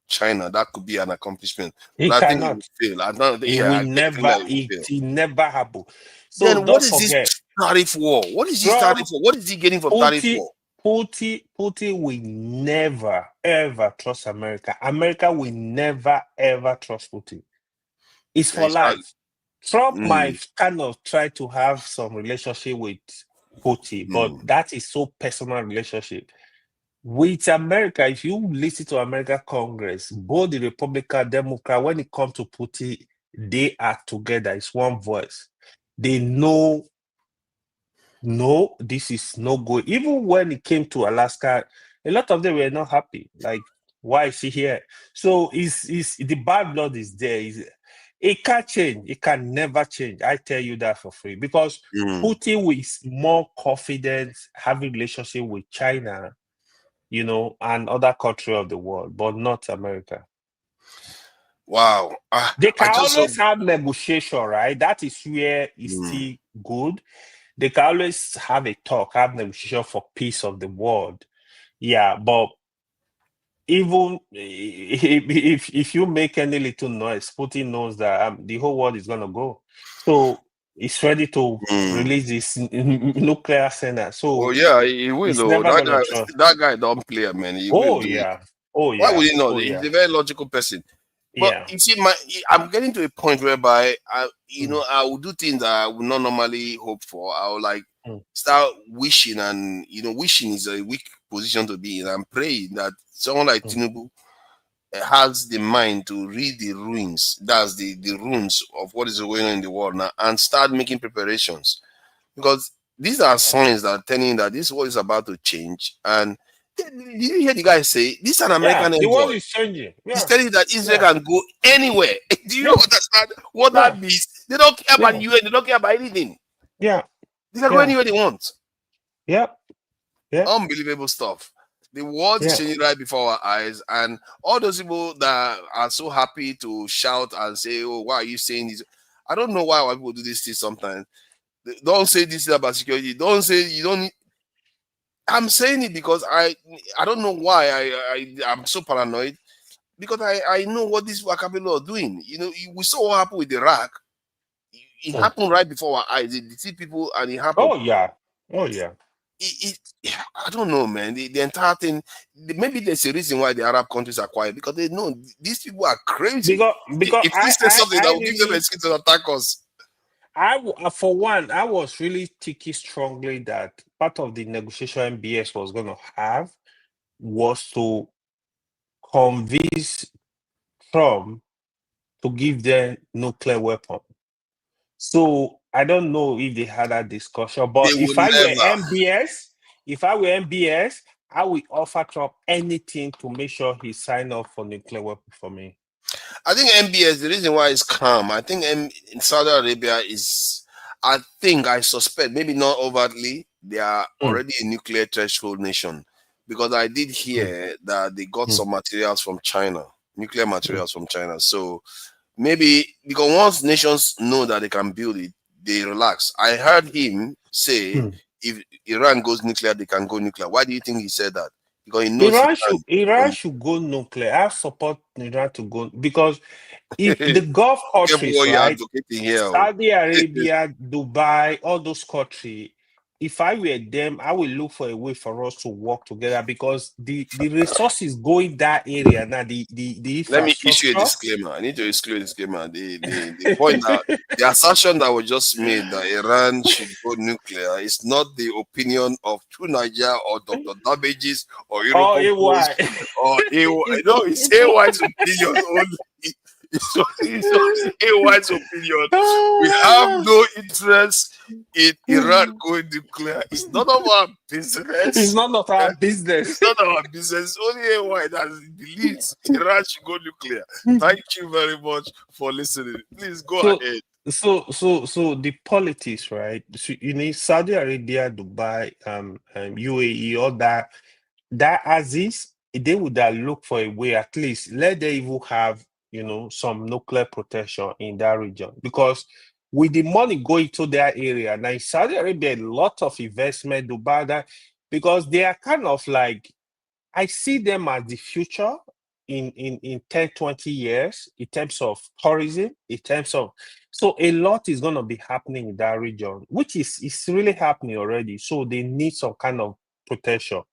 China, that could be an accomplishment. He but I cannot. think he will fail. I don't, It will never. It never happen. So then what don't is forget, this tariff war? What is this tariff war? What is he getting from tariff war? Putin will never ever trust America. America will never ever trust Putin. It's for life. Trump might kind of try to have some relationship with Putin, but that is so personal relationship. With America, if you listen to America Congress, both the Republican, Democrat, when it comes to Putin, they are together. It's one voice. They know, no, this is no good. Even when it came to Alaska, a lot of them were not happy. Like, why is he here? So it's the bad blood is there. It can't change. It can never change. I tell you that for free. Because Putin is more confident having relationship with China, and other country of the world, but not America. Wow. They can always have negotiation, right? That is where it's still good. They can always have a talk, have negotiation for peace of the world. Yeah, but even if you make any little noise, Putin knows that the whole world is going to go. So it's ready to release this nuclear arsenal. So he will. it's never gonna trust. That guy don't play, man. He Oh will do it. yeah. Oh yeah. Why would he not? Oh, He's yeah. a very logical person. But Yeah. you see, I'm getting to a point whereby I will do things that I would not normally hope for. I will like start wishing, and wishing is a weak position to be in. I'm praying that someone like Tinubu has the mind to read the ruins, that's the runes of what is going on in the world now, and start making preparations, because these are signs that are telling you that this world is about to change. And did you hear the guy say this is an American The world envoy? is changing. He's Yeah. telling you that Israel can go anywhere. Do you Yeah. understand what that means? They don't care about Yeah. UN. They don't care about anything. Yeah. They can go anywhere they want. Yeah. Yeah. Unbelievable stuff. The world is changing right before our eyes, and all those people that are so happy to shout and say, "Oh, why are you saying this?" I don't know why people do this thing sometimes. They don't say this about security. Don't say you don't. I'm saying it because I don't know why I'm so paranoid, because I know what these people are capable of doing. We saw what happened with Iraq. It happened right before our eyes. They see people, and it happened. Oh yeah. Oh yeah. I don't know, man. The entire thing. Maybe there's a reason why the Arab countries are quiet, because they know these people are crazy. Because if we say something that will give them really, an excuse to attack us. For one, I was really thinking strongly that part of the negotiation MBS was going to have was to convince Trump to give them nuclear weapon. So I don't know if they had that discussion, but They if will I were never. MBS, I will offer Trump anything to make sure he sign up for nuclear weapon for me. I think MBS, the reason why it's calm, I think in Saudi Arabia I suspect, maybe not overtly, they are already a nuclear threshold nation, because I did hear that they got some materials from China, nuclear materials from China. So maybe because once nations know that they can build it, they relax. I heard him say if Iran goes nuclear, they can go nuclear. Why do you think he said that? Because he knows Iran should go nuclear. I support Iran to go, because if the Gulf countries, what you're right, advocating here. Saudi Arabia, Dubai, all those countries, if I were them, I will look for a way for us to work together, because the resources going that area now, the Let me issue a infrastructure. disclaimer. I need to issue a disclaimer. The point that the assertion that was just made that Iran should go nuclear is not the opinion of True Nigeria or Dr. Damages or Europe Post or AY. No, it's AY's opinion only. It's AY's opinion. We have no interest in Iran going nuclear. It's none of our business. It's none of our business. It's not our business. Only AY that believes Iran should go nuclear. Thank you very much for listening. Please go ahead. So the politics, right? So you need Saudi Arabia, Dubai, UAE, all that Aziz, they would look for a way, at least let them even have some nuclear protection in that region, because with the money going to their area now, in Saudi Arabia, a lot of investment, Dubai, that, because they are kind of like, I see them as the future in 10, 20 years in terms of tourism, in terms of, so a lot is going to be happening in that region, which is really happening already. So they need some kind of protection.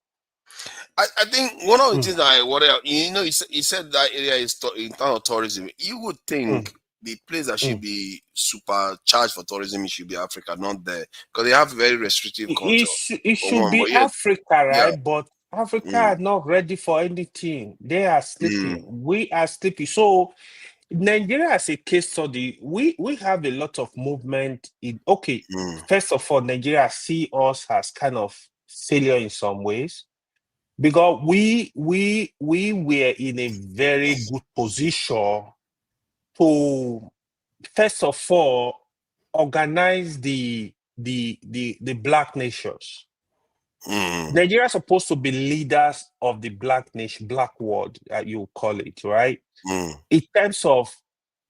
I think one of the things that I worry, he said that area is in terms of tourism. You would think the place that should be supercharged for tourism, it should be Africa, not there, because they have very restrictive culture. It should be Africa, right? Yeah. But Africa are not ready for anything. They are sleeping. We are sleeping. So Nigeria, as a case study, we have a lot of movement. First of all, Nigeria see us as kind of failure in some ways, because we were in a very good position to, first of all, organize the Black nations. Nigeria is supposed to be leaders of the Black nation, Black world, you call it, right? In terms of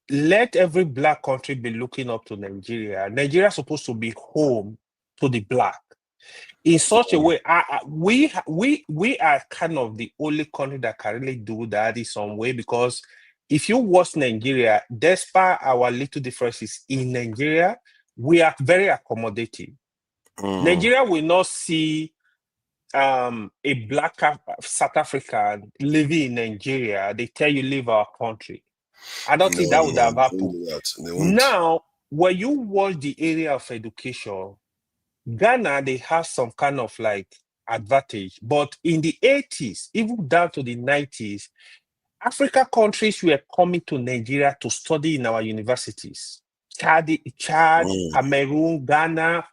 let every Black country be looking up to Nigeria. Nigeria is supposed to be home to the Black. In such a way, we are kind of the only country that can really do that in some way, because if you watch Nigeria, despite our little differences in Nigeria, we are very accommodating. Nigeria will not see a Black South African living in Nigeria. They tell you leave our country. I don't think that would have They happened. won't do that. They won't. Now, when you watch the area of education, Ghana, they have some kind of like advantage. But in the 80s, even down to the 90s, African countries were coming to Nigeria to study in our universities. Chad, Cameroon, Ghana,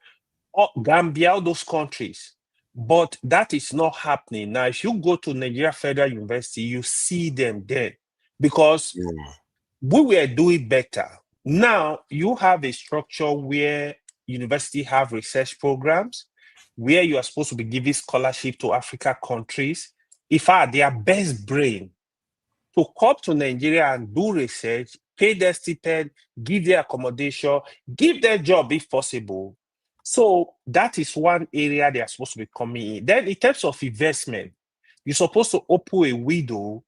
Gambia, all those countries. But that is not happening. Now, if you go to Nigeria Federal University, you see them there because we were doing better. Now, you have a structure where university have research programs, where you are supposed to be giving scholarship to Africa countries. If their best brain to come to Nigeria and do research, pay their stipend, give their accommodation, give their job if possible. So that is one area they are supposed to be coming in. Then in terms of investment, you're supposed to open a window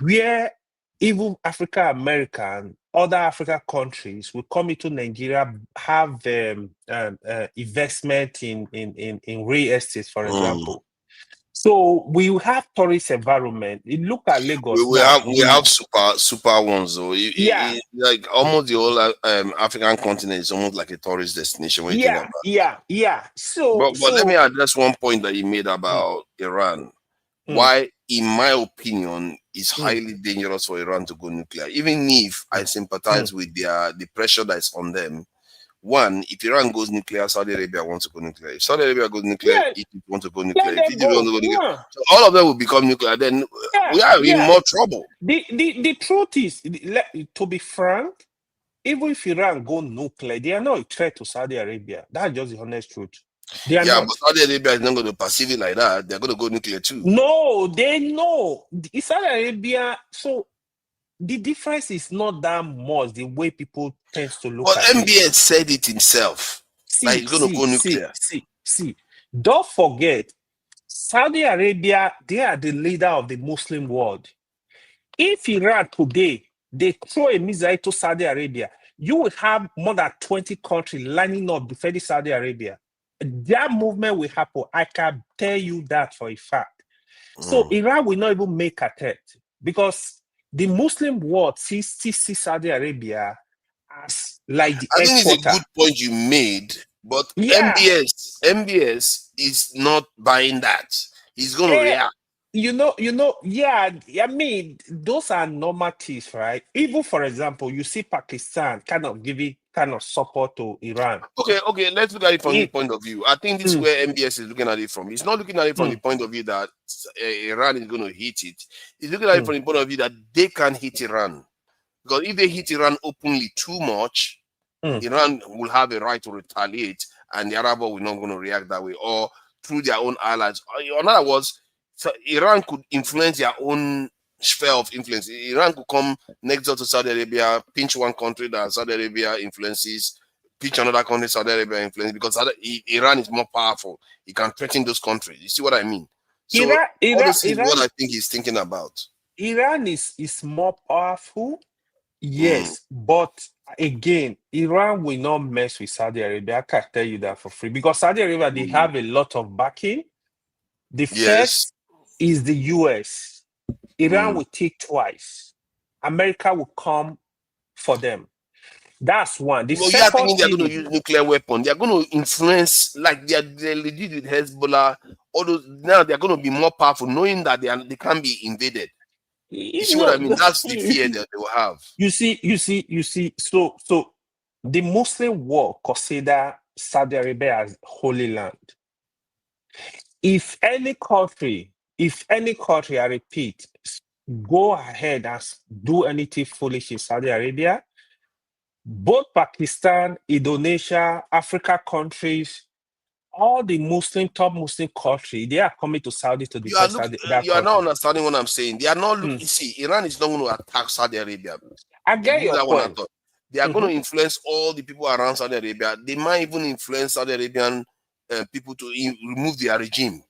where even African American, other African countries will come into Nigeria, have investment in real estate, for example. So we will have tourist environment. You look at Lagos. We have super ones though. Like almost the whole African continent is almost like a tourist destination when you think about it. Yeah. So, but let me address one point that you made about Iran. Why, in my opinion, it's highly dangerous for Iran to go nuclear. Even if I sympathize with the pressure that's on them. One, if Iran goes nuclear, Saudi Arabia wants to go nuclear. If Saudi Arabia goes nuclear, Egypt wants to go nuclear. If Egypt wants to go nuclear, so all of them will become nuclear. Then we are in more trouble. The truth is, to be frank, even if Iran go nuclear, they are not a threat to Saudi Arabia. That's just the honest truth. They are not. But Saudi Arabia is not going to perceive it like that. They're going to go nuclear too. No, they know. Saudi Arabia, so the difference is not that much the way people tend to look at it. But MBS said it himself. Like he's going to go nuclear. See. Don't forget, Saudi Arabia, they are the leader of the Muslim world. If Iran today, they throw a missile to Saudi Arabia, you will have more than 20 countries lining up defending Saudi Arabia. That movement will happen. I can tell you that for a fact. So Iran will not even make a threat because the Muslim world sees Saudi Arabia as like the I think headquarters. it's a good point you made, but MBS is not buying that. He's going to react. I mean, those are normatives, right? Even, for example, you see Pakistan kind of giving kind of support to Iran. Okay, let's look at it from the point of view. I think this is where MBS is looking at it from. He's not looking at it from the point of view that Iran is going to hit it. He's looking at it from the point of view that they can hit Iran. Because if they hit Iran openly too much, Iran will have a right to retaliate, and the Arab world will not going to react that way, or through their own allies. In other words, so Iran could influence their own sphere of influence. Iran could come next door to Saudi Arabia, pinch one country that Saudi Arabia influences, pinch another country Saudi Arabia influences, because Iran is more powerful. It can threaten those countries. You see what I mean? So all this is what I think he's thinking about. Iran is more powerful, yes, but again, Iran will not mess with Saudi Arabia. I can tell you that for free, because Saudi Arabia, they have a lot of backing. The first is the US. Iran will take twice. America will come for them. That's one. The second thinking they're going to use nuclear weapon. They're going to influence, like they're legit with Hezbollah. All those, now they're going to be more powerful, knowing that they can't be invaded. You see what I mean? That's the fear that they will have. You see. So the Muslim world consider Saudi Arabia as holy land. If any country, I repeat, go ahead and do anything foolish in Saudi Arabia, both Pakistan, Indonesia, Africa countries, all the top Muslim countries, they are coming to Saudi to defend Saudi Arabia. You are not understanding what I'm saying. They are not looking. See, Iran is not going to attack Saudi Arabia. I get your point. They are going to influence all the people around Saudi Arabia. They might even influence Saudi Arabian people to remove their regime.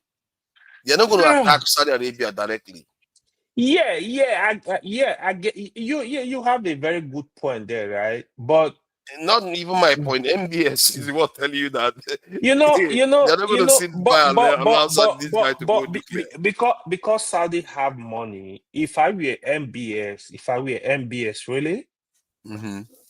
They are not going to attack Saudi Arabia directly. I get you have a very good point there, right? But Not even my point. MBS is what telling you that You know, they're not going to sit by and allow this guy to go nuclear. Because Saudi have money. If I were MBS, really,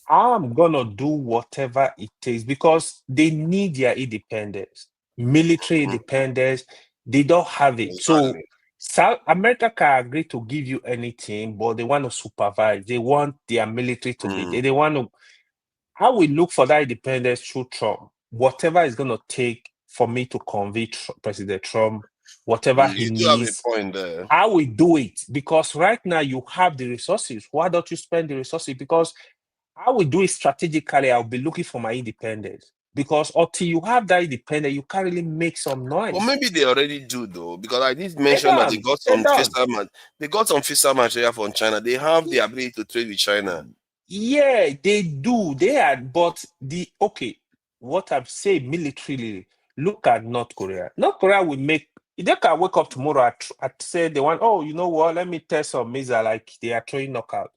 I'm gonna do whatever it takes because they need their independence, military independence. They don't have it. So South America can agree to give you anything, but they want to supervise. They want their military to be. They want to. I will look for that independence through Trump. Whatever is going to take for me to convict President Trump, whatever he You do have a needs, point there. I will do it because right now you have the resources. Why don't you spend the resources? Because I will do it strategically. I'll be looking for my independence. Because until you have that independence, you can't really make some noise. Well, maybe they already do though, because I did mention that they got some fiscal material from China. They have the ability to trade with China. Yeah, they do. They are, but what I'm saying militarily, look at North Korea. North Korea will make, they can wake up tomorrow and say they want, oh, you know what, let me test some missile like they are throwing knockout.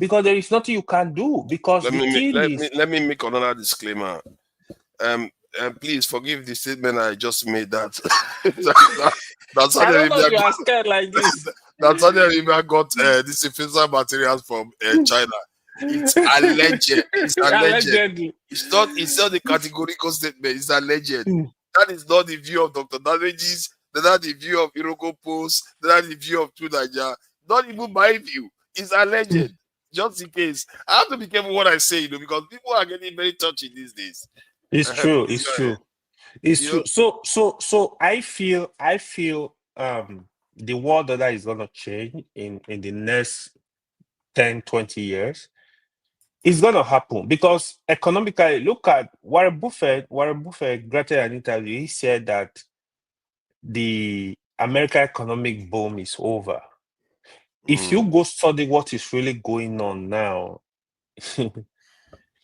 Because there is nothing you can do. Because let me make another disclaimer. Please forgive the statement I just made that I don't know if you are scared like this. That Saudi Arabia got these fiscal materials from China. It's alleged. It's alleged. It's not a categorical statement. It's alleged. That is not the view of Dr. Damages. That's not the view of Iroko Post. That's not the view of True Nigeria. Not even my view. It's alleged. Just in case. I have to be careful what I say, because people are getting very touchy these days. It's true. It's true. It's true. So I feel the world order is gonna change in the next 10, 20 years. It's gonna happen because economically, look at Warren Buffett. Warren Buffett granted an interview. He said that the American economic boom is over. If you go study what is really going on now,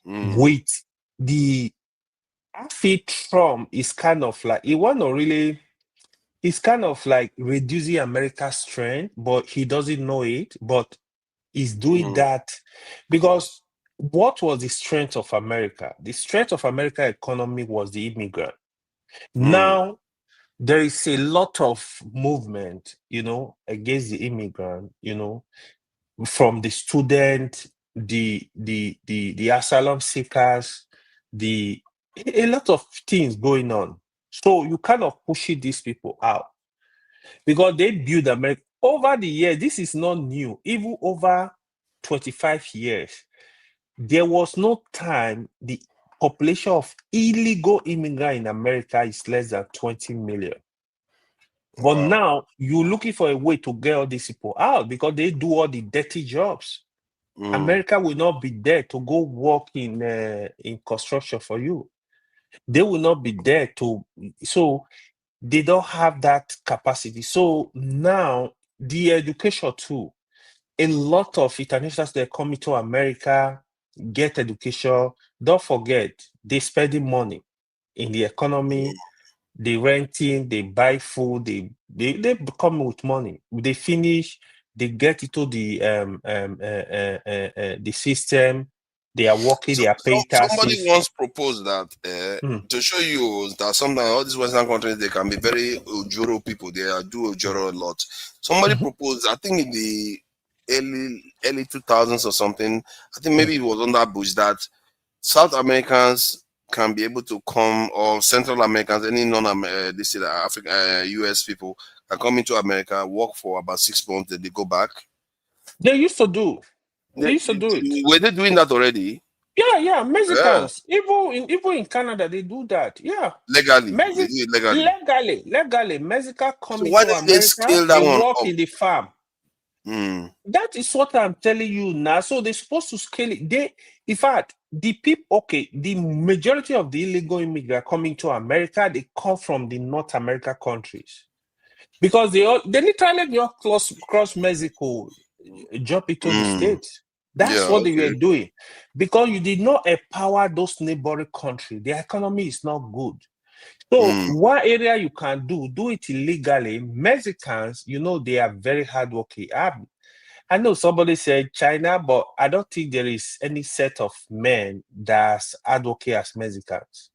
with the I feel Trump is kind of like he's kind of like reducing America's strength, but he doesn't know it. But he's doing that because what was the strength of America? The strength of American economy was the immigrant. Now there is a lot of movement, against the immigrant, from the student, the asylum seekers, a lot of things going on. So you kind of pushing these people out because they build America over the years. This is not new. Even over 25 years, there was no time the population of illegal immigrants in America is less than 20 million. But now you're looking for a way to get all these people out because they do all the dirty jobs. America will not be there to go work in construction for you. They will not be there so they don't have that capacity. So now the education too, a lot of internationals that are coming to America, get education. Don't forget, they spending money in the economy. They renting, they buy food, they come with money. They finish, they get into the system. They are working, they are paying taxes. Somebody once proposed that to show you that sometimes all these Western countries, they can be very Ojoro people. They do Ojoro a lot. Somebody proposed, I think in the early 2000s or something, I think maybe it was on that Bush, that South Americans can be able to come, or Central Americans, any African, US people can come into America, work for about 6 months, then they go back. They used to do. They used to do it. Were they doing that already? Yeah, Mexicans. Yeah. Even in Canada, they do that. Yeah. Legally. They do it legally. Mexicans come into why did they scale that they one work up? in the farm. That is what I'm telling you now. So they're supposed to scale it. In fact, the people, the majority of the illegal immigrants coming to America, they come from the North America countries. Because they literally just cross Mexico, jump into the States. That's what they were doing. Because you did not empower those neighboring countries. Their economy is not good. So one area you can do it illegally. Mexicans, they are very hardworking. I know somebody said China, but I don't think there is any set of men that's advocate as Mexicans.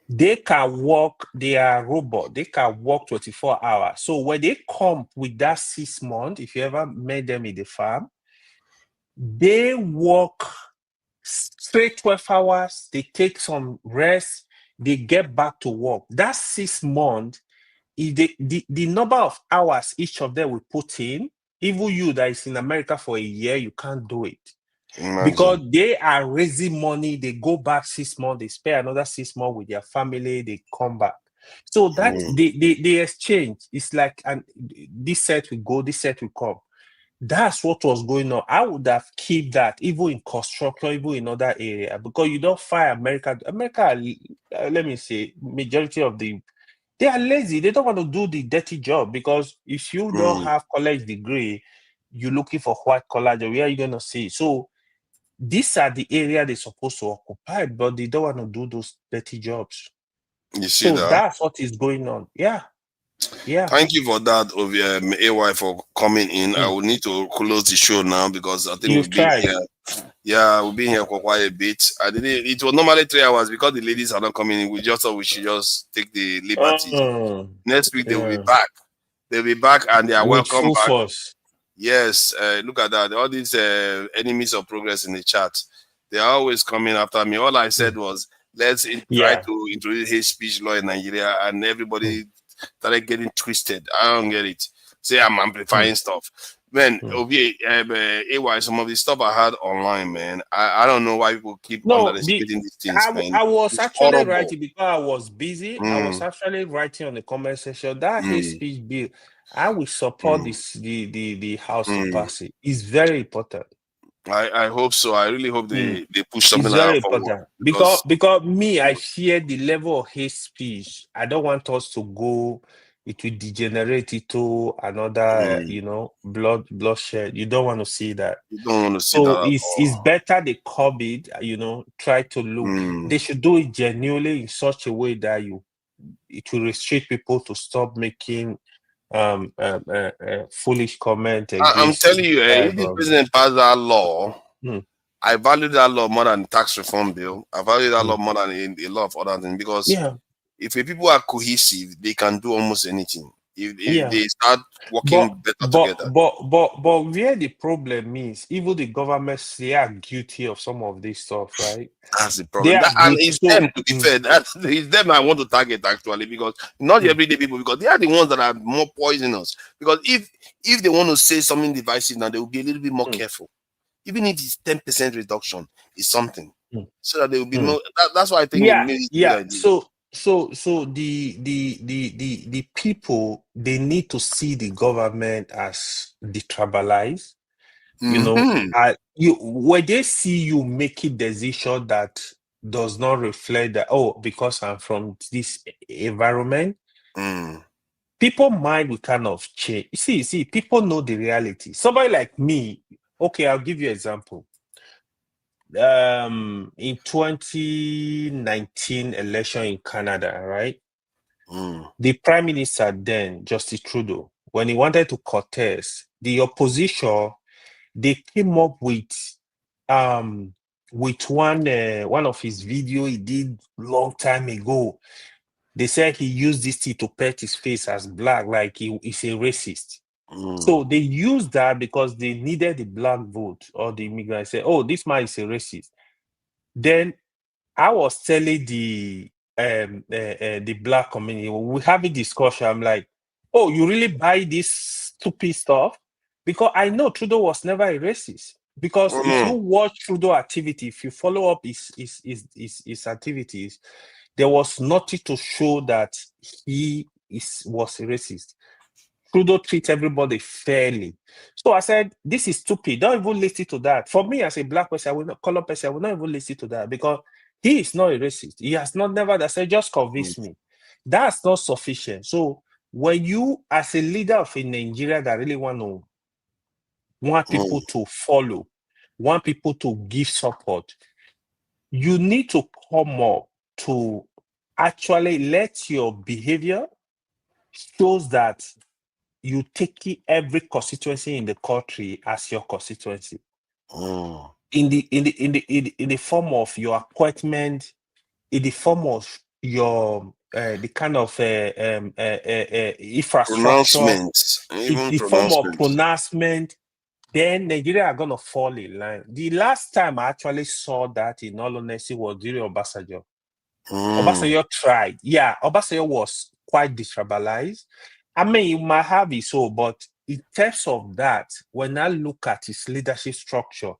They can work, they are robot, they can work 24 hours. So when they come with that 6 months, if you ever met them in the farm, they work straight 12 hours, they take some rest, they get back to work. That 6 months, the number of hours each of them will put in, even you that is in America for a year, you can't do it. Because they are raising money, they go back 6 months, they spend another 6 months with their family, they come back. So that they exchange. It's like, and this set will go, this set will come. That's what was going on. I would have kept that even in construction, even in other area, because you don't find America, let me say, majority of they are lazy. They don't want to do the dirty job, because if you don't have college degree, you're looking for white collar job. Where are you going to see? So these are the area they're supposed to occupy, but they don't want to do those dirty jobs. You see so that? That's what is going on. Yeah. Thank you for that, AY, for coming in. I will need to close the show now because I think we've been here. Yeah, we've been here for quite a bit. It was normally 3 hours because the ladies are not coming in. We just thought we should just take the liberty. Next week they will be back. They'll be back and they are welcome back. Force. Yes, look at that. All these enemies of progress in the chat, they are always coming after me. All I said was, let's try to introduce hate speech law in Nigeria, and everybody started getting twisted. I don't get it. Say I'm amplifying stuff. Man, AY, some of the stuff I had online, man, I don't know why people keep underestimating these things, man. I was It's actually horrible. writing because I was busy. I was actually writing on the comment section. That hate speech bill, I will support the House to pass it. It's very important. I hope so. I really hope they push something It's like very that forward. important because me, I fear the level of hate speech. I don't want us to go. It will degenerate into another, bloodshed. You don't want to see that. You don't want to see So that at it's better they curb it. Try to look. They should do it genuinely in such a way that it will restrict people to stop making foolish comment against. I'm telling you, if the president passed that law, I value that law more than the tax reform bill. I value that law more than a lot of other things, because if the people are cohesive, they can do almost anything. If they start working better together. But where the problem is, even the governments, they are guilty of some of this stuff, right? That's the problem. And it's them, to be fair. It's them I want to target, actually, because not everyday people, because they are the ones that are more poisonous. Because if they want to say something divisive now, they will be a little bit more careful. Even if it's 10% reduction, is something. So that they will be more. That's why I think it made it good idea. So the people, they need to see the government as detribalized. When they see you making decision that does not reflect that, because I'm from this environment, people mind will kind of change. See, people know the reality. Somebody like me, okay, I'll give you an example. In 2019 election in Canada, right? The Prime Minister then, Justin Trudeau, when he wanted to contest, the opposition, they came up with one of his video he did long time ago. They said he used this thing to paint his face as black, like he's a racist. So they used that because they needed the black vote, or the immigrants say, "Oh, this man is a racist." Then I was telling the black community, we have a discussion. I'm like, "Oh, you really buy this stupid stuff?" Because I know Trudeau was never a racist. Because if you watch Trudeau activity, if you follow up his activities, there was nothing to show that he was a racist. Trudeau treats everybody fairly. So I said, this is stupid. Don't even listen to that. For me, as a black person, I will not, color person, I will not even listen to that, because he is not a racist. He has not never that said, just convince me. That's not sufficient. So when you, as a leader of a Nigeria that really want people to follow, want people to give support, you need to come up to actually let your behavior shows that you take every constituency in the country as your constituency. In the form of your appointment, in the form of your the kind of infrastructure, Pronouncements, in even the form of pronouncements. pronouncement, then Nigeria are gonna fall in line. The last time I actually saw that, in all honesty, was during Obasanjo. Obasanjo tried. Yeah, Obasanjo was quite detribalized. I mean, you might have it so, but in terms of that, when I look at his leadership structure,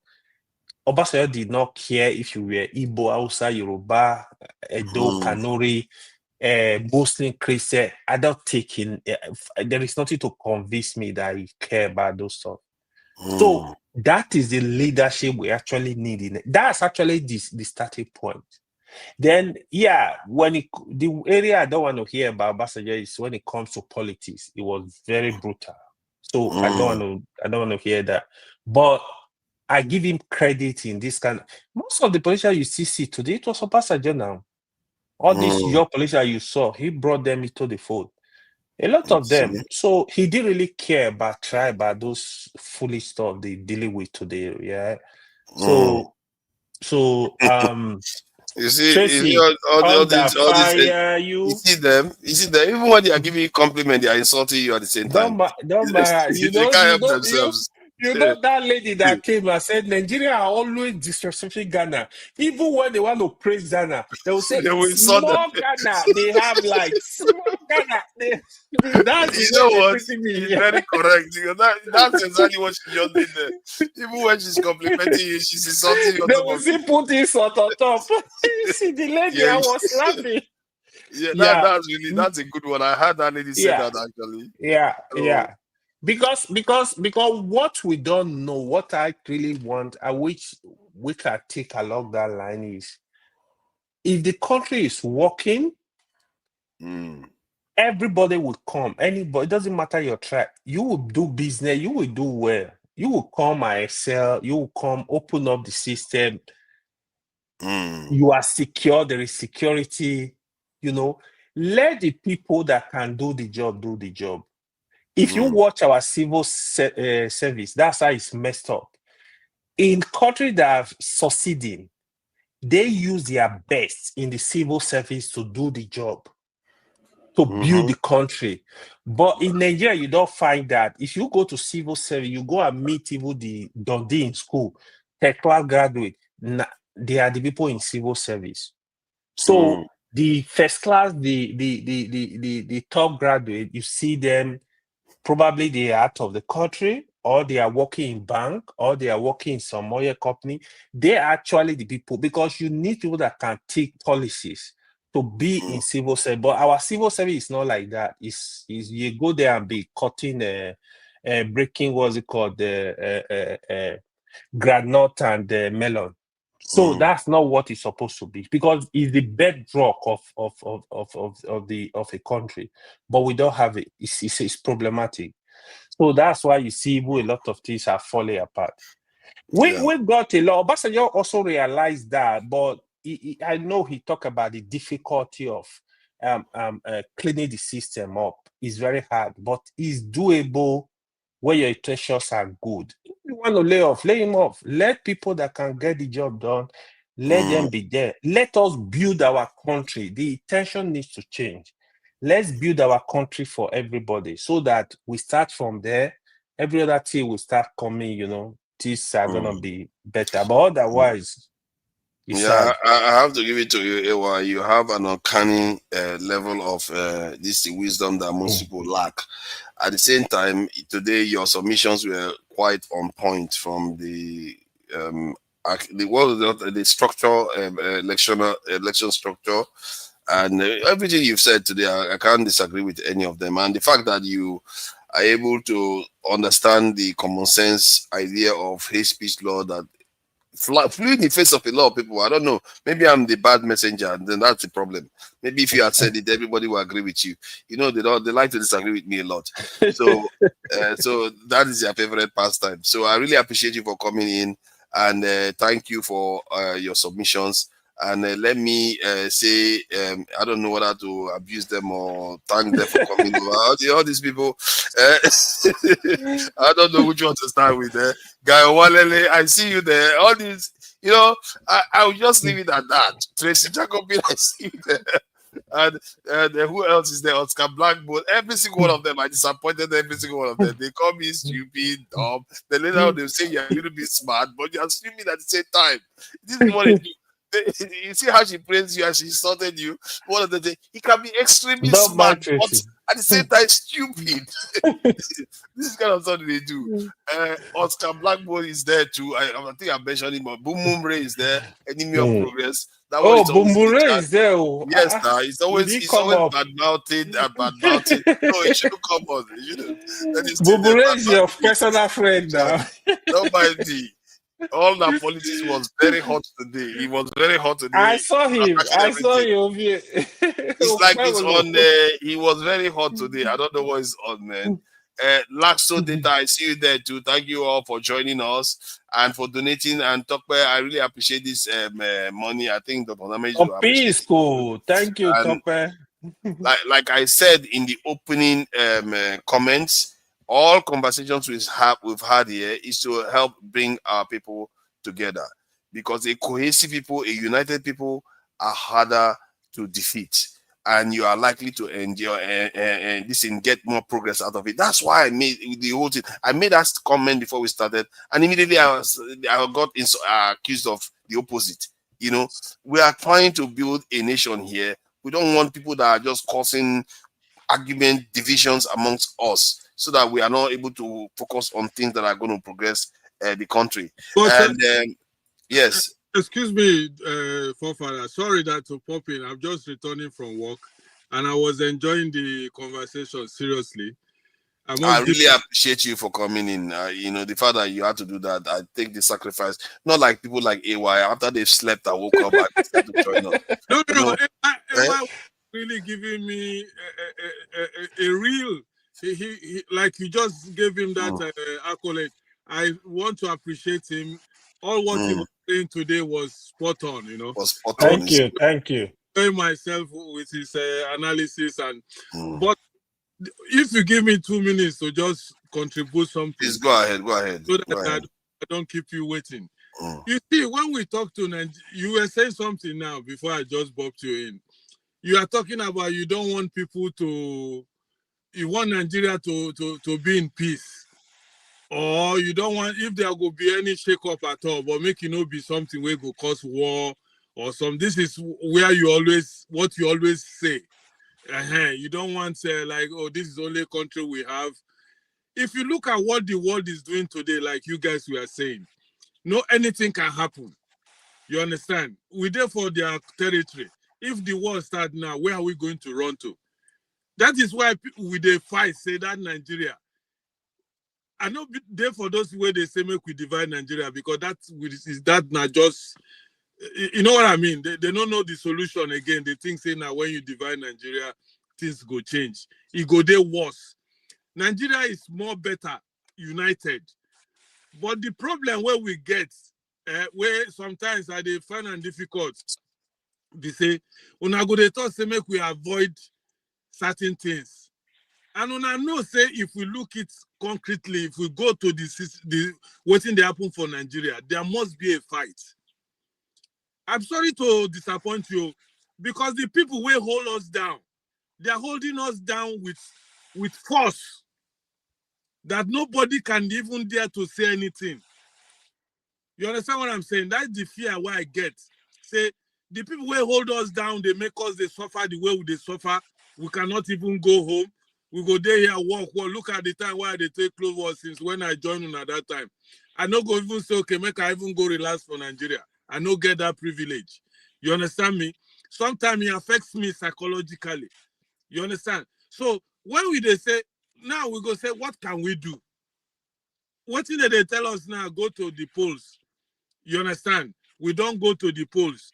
Obasanjo did not care if you were Igbo, Hausa, Yoruba, Edo, Kanuri, Muslim, Christian. I don't take in. There is nothing to convince me that he care about those stuff. So that is the leadership we actually need. That's actually the starting point. Then, yeah, the area I don't want to hear about Obasanjo is when it comes to politics. It was very brutal. So I don't want to hear that. But I give him credit in this kind. Most of the politicians you see today, it was Obasanjo now. All these young politicians you saw, he brought them into the fold. A lot of them. So he didn't really care about those foolish stuff they dealing with today. Yeah. So you see, Tracy, all these, you see them, even when they are giving you compliment, they are insulting you at the same time. Don't matter. They can't help themselves. You know that lady that came and said Nigeria are always disrespecting Ghana. Even when they want to praise Ghana, they will say small Ghana. They have like small Ghana. That's you know what? me. It's very correct. That's exactly what she just did there. Even when she's complimenting you, she's insulting you. They will see put insult on top. See the lady, I was laughing. That's a good one. I heard that lady say that actually. Yeah. Because what we don't know, what I really want, and which we can take along that line is, if the country is working, everybody will come. Anybody, it doesn't matter your tribe. You will do business, you will do well. You will come and excel, you will come open up the system. You are secure, there is security, let the people that can do the job do the job. If you watch our civil service, that's how it's messed up. In countries that are succeeding, they use their best in the civil service to do the job, to build the country. But in Nigeria, you don't find that. If you go to civil service, you go and meet even the Dundee in school, technical graduate, they are the people in civil service. So the first class, the top graduate, you see them, probably they are out of the country, or they are working in bank, or they are working in some other company. They are actually the people, because you need people that can take policies to be in civil service. But our civil service is not like that. Is you go there and be cutting, breaking, what's it called, granite and melon. So that's not what it's supposed to be, because it's the bedrock of a country. But we don't have it. It's problematic. So that's why you see a lot of things are falling apart. We got a lot. Obasanjo also realized that, but I know he talked about the difficulty of cleaning the system up. It's very hard, but it's doable where your intentions are good. If you want to lay him off. Let people that can get the job done, let them be there. Let us build our country. The intention needs to change. Let's build our country for everybody, so that we start from there. Every other thing will start coming, things are going to be better. But otherwise, I have to give it to you, Ewa. You have an uncanny level of this wisdom that most people lack. At the same time, today your submissions were quite on point from the structure, election structure, and everything you've said today. I can't disagree with any of them. And the fact that you are able to understand the common sense idea of hate speech law that flew in the face of a lot of people. I don't know. Maybe I'm the bad messenger, and then that's the problem. Maybe if you had said it, everybody will agree with you. They like to disagree with me a lot. So, so that is their favorite pastime. So I really appreciate you for coming in, and thank you for your submissions. And let me say, I don't know whether to abuse them or thank them for coming over. All these people, I don't know which one to start with. Guy Walele, I see you there. All these, I will just leave it at that. Tracy Jacobin, I see you there. And who else is there? Oscar Blackboard. Every single one of them, I disappointed every single one of them. They call me stupid, dumb. Then later on, they'll say you're a little bit smart, but you're stupid at the same time. This is what it is. You see how she praised you and she insulted you. One of the things, he can be extremely smart, but at the same time stupid. This is kind of something they do. Oscar Blackboard is there too. I think I mentioned him, but Boom Boom Ray is there. Enemy of Progress. That one Boom Boom Ray is there. Yes, he's always bad mouthing and bad mouthing. No, it shouldn't come on. Boom Boom Ray is your personal friend now. Don't mind me. All that politics was very hot today. He was very hot today. I saw him. I saw you. It's like it's on. He was very hot today. I don't know what is on, man. Laxo Data, I see you there too. Thank you all for joining us and for donating. And Tokpe, I really appreciate this money. I think the tournament is cool. Thank you, Tokpe. like I said in the opening comments, all conversations we've had here is to help bring our people together, because a cohesive people, a united people are harder to defeat, and you are likely to endure and this and get more progress out of it. That's why I made the whole thing. I made that comment before we started, and immediately I got accused of the opposite. We are trying to build a nation here. We don't want people that are just causing argument, divisions amongst us, so that we are not able to focus on things that are going to progress the country. But, yes. Excuse me, forefather. Sorry that to pop in. I'm just returning from work, and I was enjoying the conversation seriously. I really appreciate you for coming in. The fact that you had to do that, I take the sacrifice. Not like people like AY, after they've slept and woke up, I decided to join up. No. AY really giving me a real. He like you just gave him that accolade. I want to appreciate him. All what he was saying today was spot on. Thank you. Myself with his analysis but if you give me 2 minutes to just contribute something, please go ahead. So that I don't keep you waiting. You see, when we talk to Nigeria, you were saying something now before I just bopped you in. You are talking about you don't want people to. You want Nigeria to be in peace, or you don't want, if there will be any shake-up at all, but make it not be something where go cause war or some. This is where what you always say. You don't want to like, oh, this is the only country we have. If you look at what the world is doing today, like you guys were saying, anything can happen. You understand? We're there for their territory. If the war starts now, where are we going to run to? That is why people with a fight say that Nigeria. I know there for those where they say make we divide Nigeria, because that not just, you know what I mean? They don't know the solution again. They think say now when you divide Nigeria, things go change. It go there worse. Nigeria is more better united. But the problem where we get, where sometimes they find it difficult, they say, when I go to talk, say make we avoid certain things. And when I know, say, if we look it concretely, if we go to waiting they happen for Nigeria, there must be a fight. I'm sorry to disappoint you, because the people will hold us down. They're holding us down with force that nobody can even dare to say anything. You understand what I'm saying? That's the fear where I get. Say, the people will hold us down, they make us they suffer the way they suffer. We cannot even go home. We go there here, walk. Look at the time why they take clothes since when I joined on at that time. I no go even say, okay, make I even go relax for Nigeria. I no get that privilege. You understand me? Sometimes it affects me psychologically. You understand? So when they say, now we go say, what can we do? What thing that they tell us now, go to the polls. You understand? We don't go to the polls.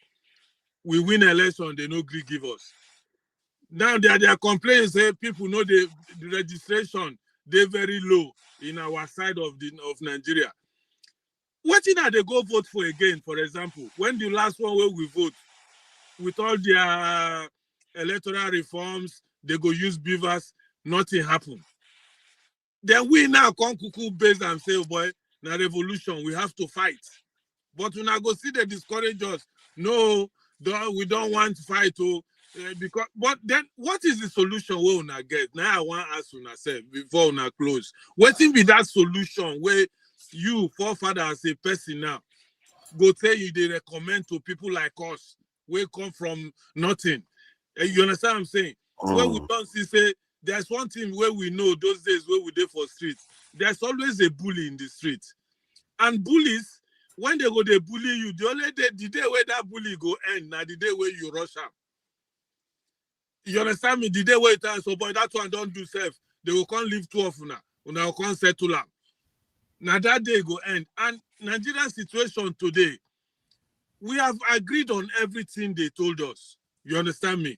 We win election, they no agree give us. Now their complaints say people know the registration, they're very low in our side of Nigeria. What thing are they go vote for again, for example? When the last one where we vote, with all their electoral reforms, they go use beavers, nothing happened. Then we now come cuckoo base and say, oh boy, na revolution, we have to fight. But when I go see the discourage us, no, we don't want to fight. Because, but then what is the solution we wanna get? Now I want to ask una say before una close. What be that solution where you, forefather, as a person now, go tell you they recommend to people like us, we come from nothing. You understand what I'm saying? Where we don't see, say, there's one thing where we know those days where we there for streets, there's always a bully in the street. And bullies, when they go, they bully you, the only day, the day where that bully go end, now the day where you rush up. You understand me? The day where it is, so boy, that one don't do self. They will come leave 2 of una will come settle up. Now that day go end. And Nigerian situation today, we have agreed on everything they told us. You understand me?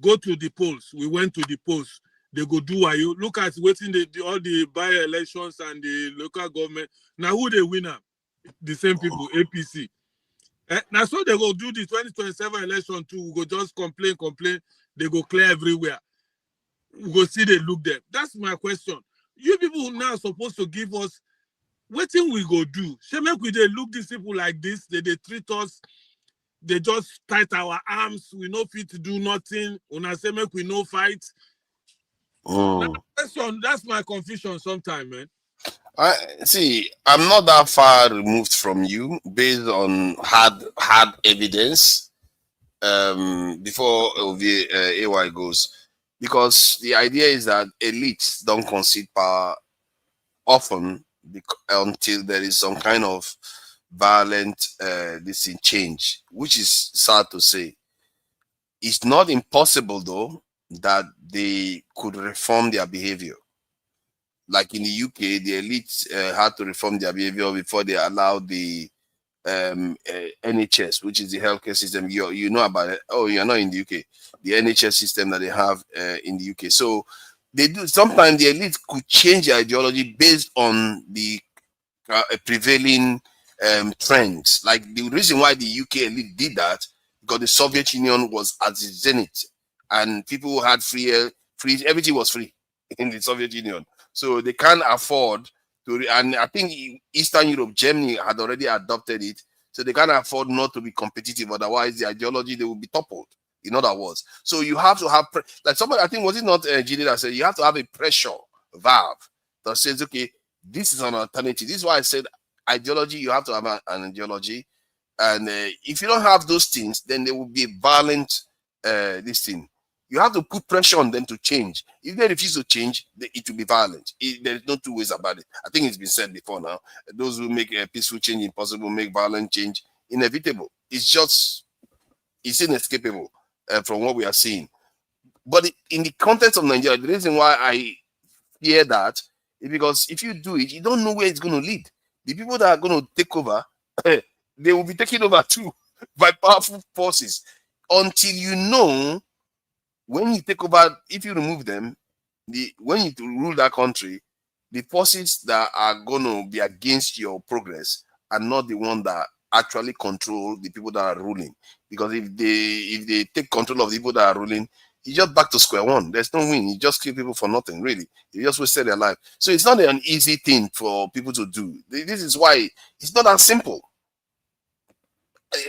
Go to the polls. We went to the polls. They go do what you look at waiting all the by-elections and the local government. Now who they winner? The same people, APC. Now so they go do the 2027 election too. We go just complain. They go clear everywhere. We go see they look there. That's my question. You people now supposed to give us what thing we go do. Shey make we they look these people like this, they treat us, they just tight our arms, we no fit to do nothing. Una say make we no fight. That's my confusion sometimes, man. I see. I'm not that far removed from you based on hard evidence. Before AY goes, because the idea is that elites don't concede power often until there is some kind of violent change, which is sad to say. It's not impossible though that they could reform their behavior. Like in the UK, the elites had to reform their behavior before they allowed the NHS, which is the healthcare system. You know about it. Oh, you're not in the UK. The NHS system that they have in the UK. So they do. Sometimes the elite could change their ideology based on the prevailing trends. Like the reason why the UK elite did that, because the Soviet Union was at its zenith, and people had free, everything was free in the Soviet Union. So they can't afford to, and I think Eastern Europe, Germany had already adopted it. So they can't afford not to be competitive. Otherwise, the ideology, they will be toppled. In other words, so you have to have, like somebody, I think, was it not Gini that said, you have to have a pressure valve that says, okay, this is an alternative. This is why I said ideology, you have to have an ideology. And if you don't have those things, then there will be a violent this thing. You have to put pressure on them to change. If they refuse to change, it will be violent. There is no two ways about it. I think it's been said before now. Those who make a peaceful change impossible, make violent change inevitable. It's inescapable from what we are seeing. But in the context of Nigeria, the reason why I fear that is because if you do it, you don't know where it's going to lead. The people that are going to take over, they will be taken over too by powerful forces. Until you know, when you take over, if you remove them, when you rule that country, the forces that are going to be against your progress are not the one that actually control the people that are ruling. Because if they take control of the people that are ruling, you just back to square one. There's no win. You just kill people for nothing, really. You just wasted their life. So it's not an easy thing for people to do. This is why it's not that simple.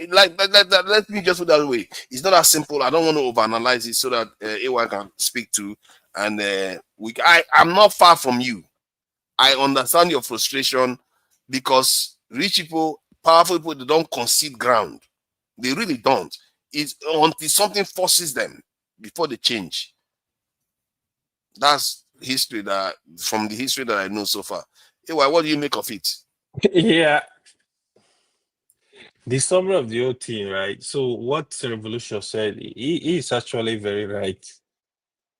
Let me just put that way. It's not that simple. I don't want to overanalyze it so that AY can speak to. And I'm not far from you. I understand your frustration because rich people, powerful people, they don't concede ground. They really don't. It's until something forces them before they change. That's history from the history that I know so far. AY, what do you make of it? Yeah. The summary of the whole thing, right? So what Revolution said, he is actually very right.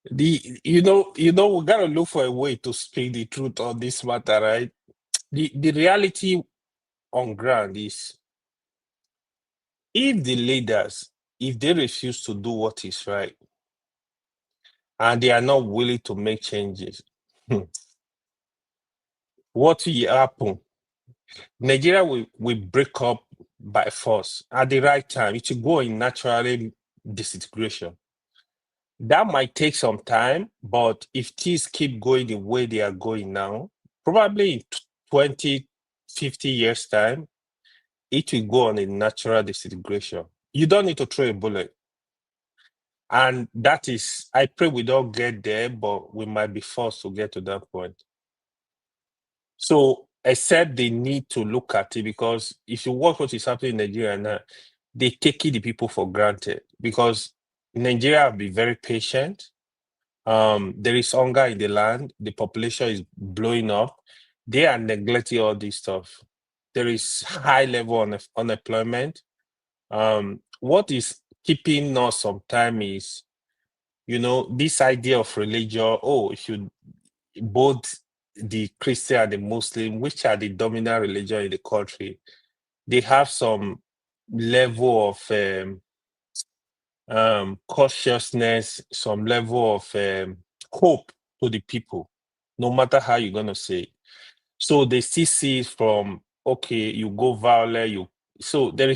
We gotta look for a way to speak the truth on this matter, right? The reality on ground is, if the leaders, if they refuse to do what is right, and they are not willing to make changes, what will happen? Nigeria will break up by force at the right time. It will go in naturally disintegration. That might take some time, but if things keep going the way they are going now, probably in 20, 50 years' time, it will go on a natural disintegration. You don't need to throw a bullet. And that is, I pray we don't get there, but we might be forced to get to that point. So, except they need to look at it, because if you watch what is happening in Nigeria now, they take the people for granted, because Nigeria have been very patient. There is hunger in the land. The population is blowing up. They are neglecting all this stuff. There is high level of unemployment. What is keeping us sometimes is, this idea of religion. Oh, if you both the Christian and the Muslim, which are the dominant religion in the country, they have some level of cautiousness, some level of hope to the people, no matter how you're going to say it. So they still see it from, okay, you go violent, so they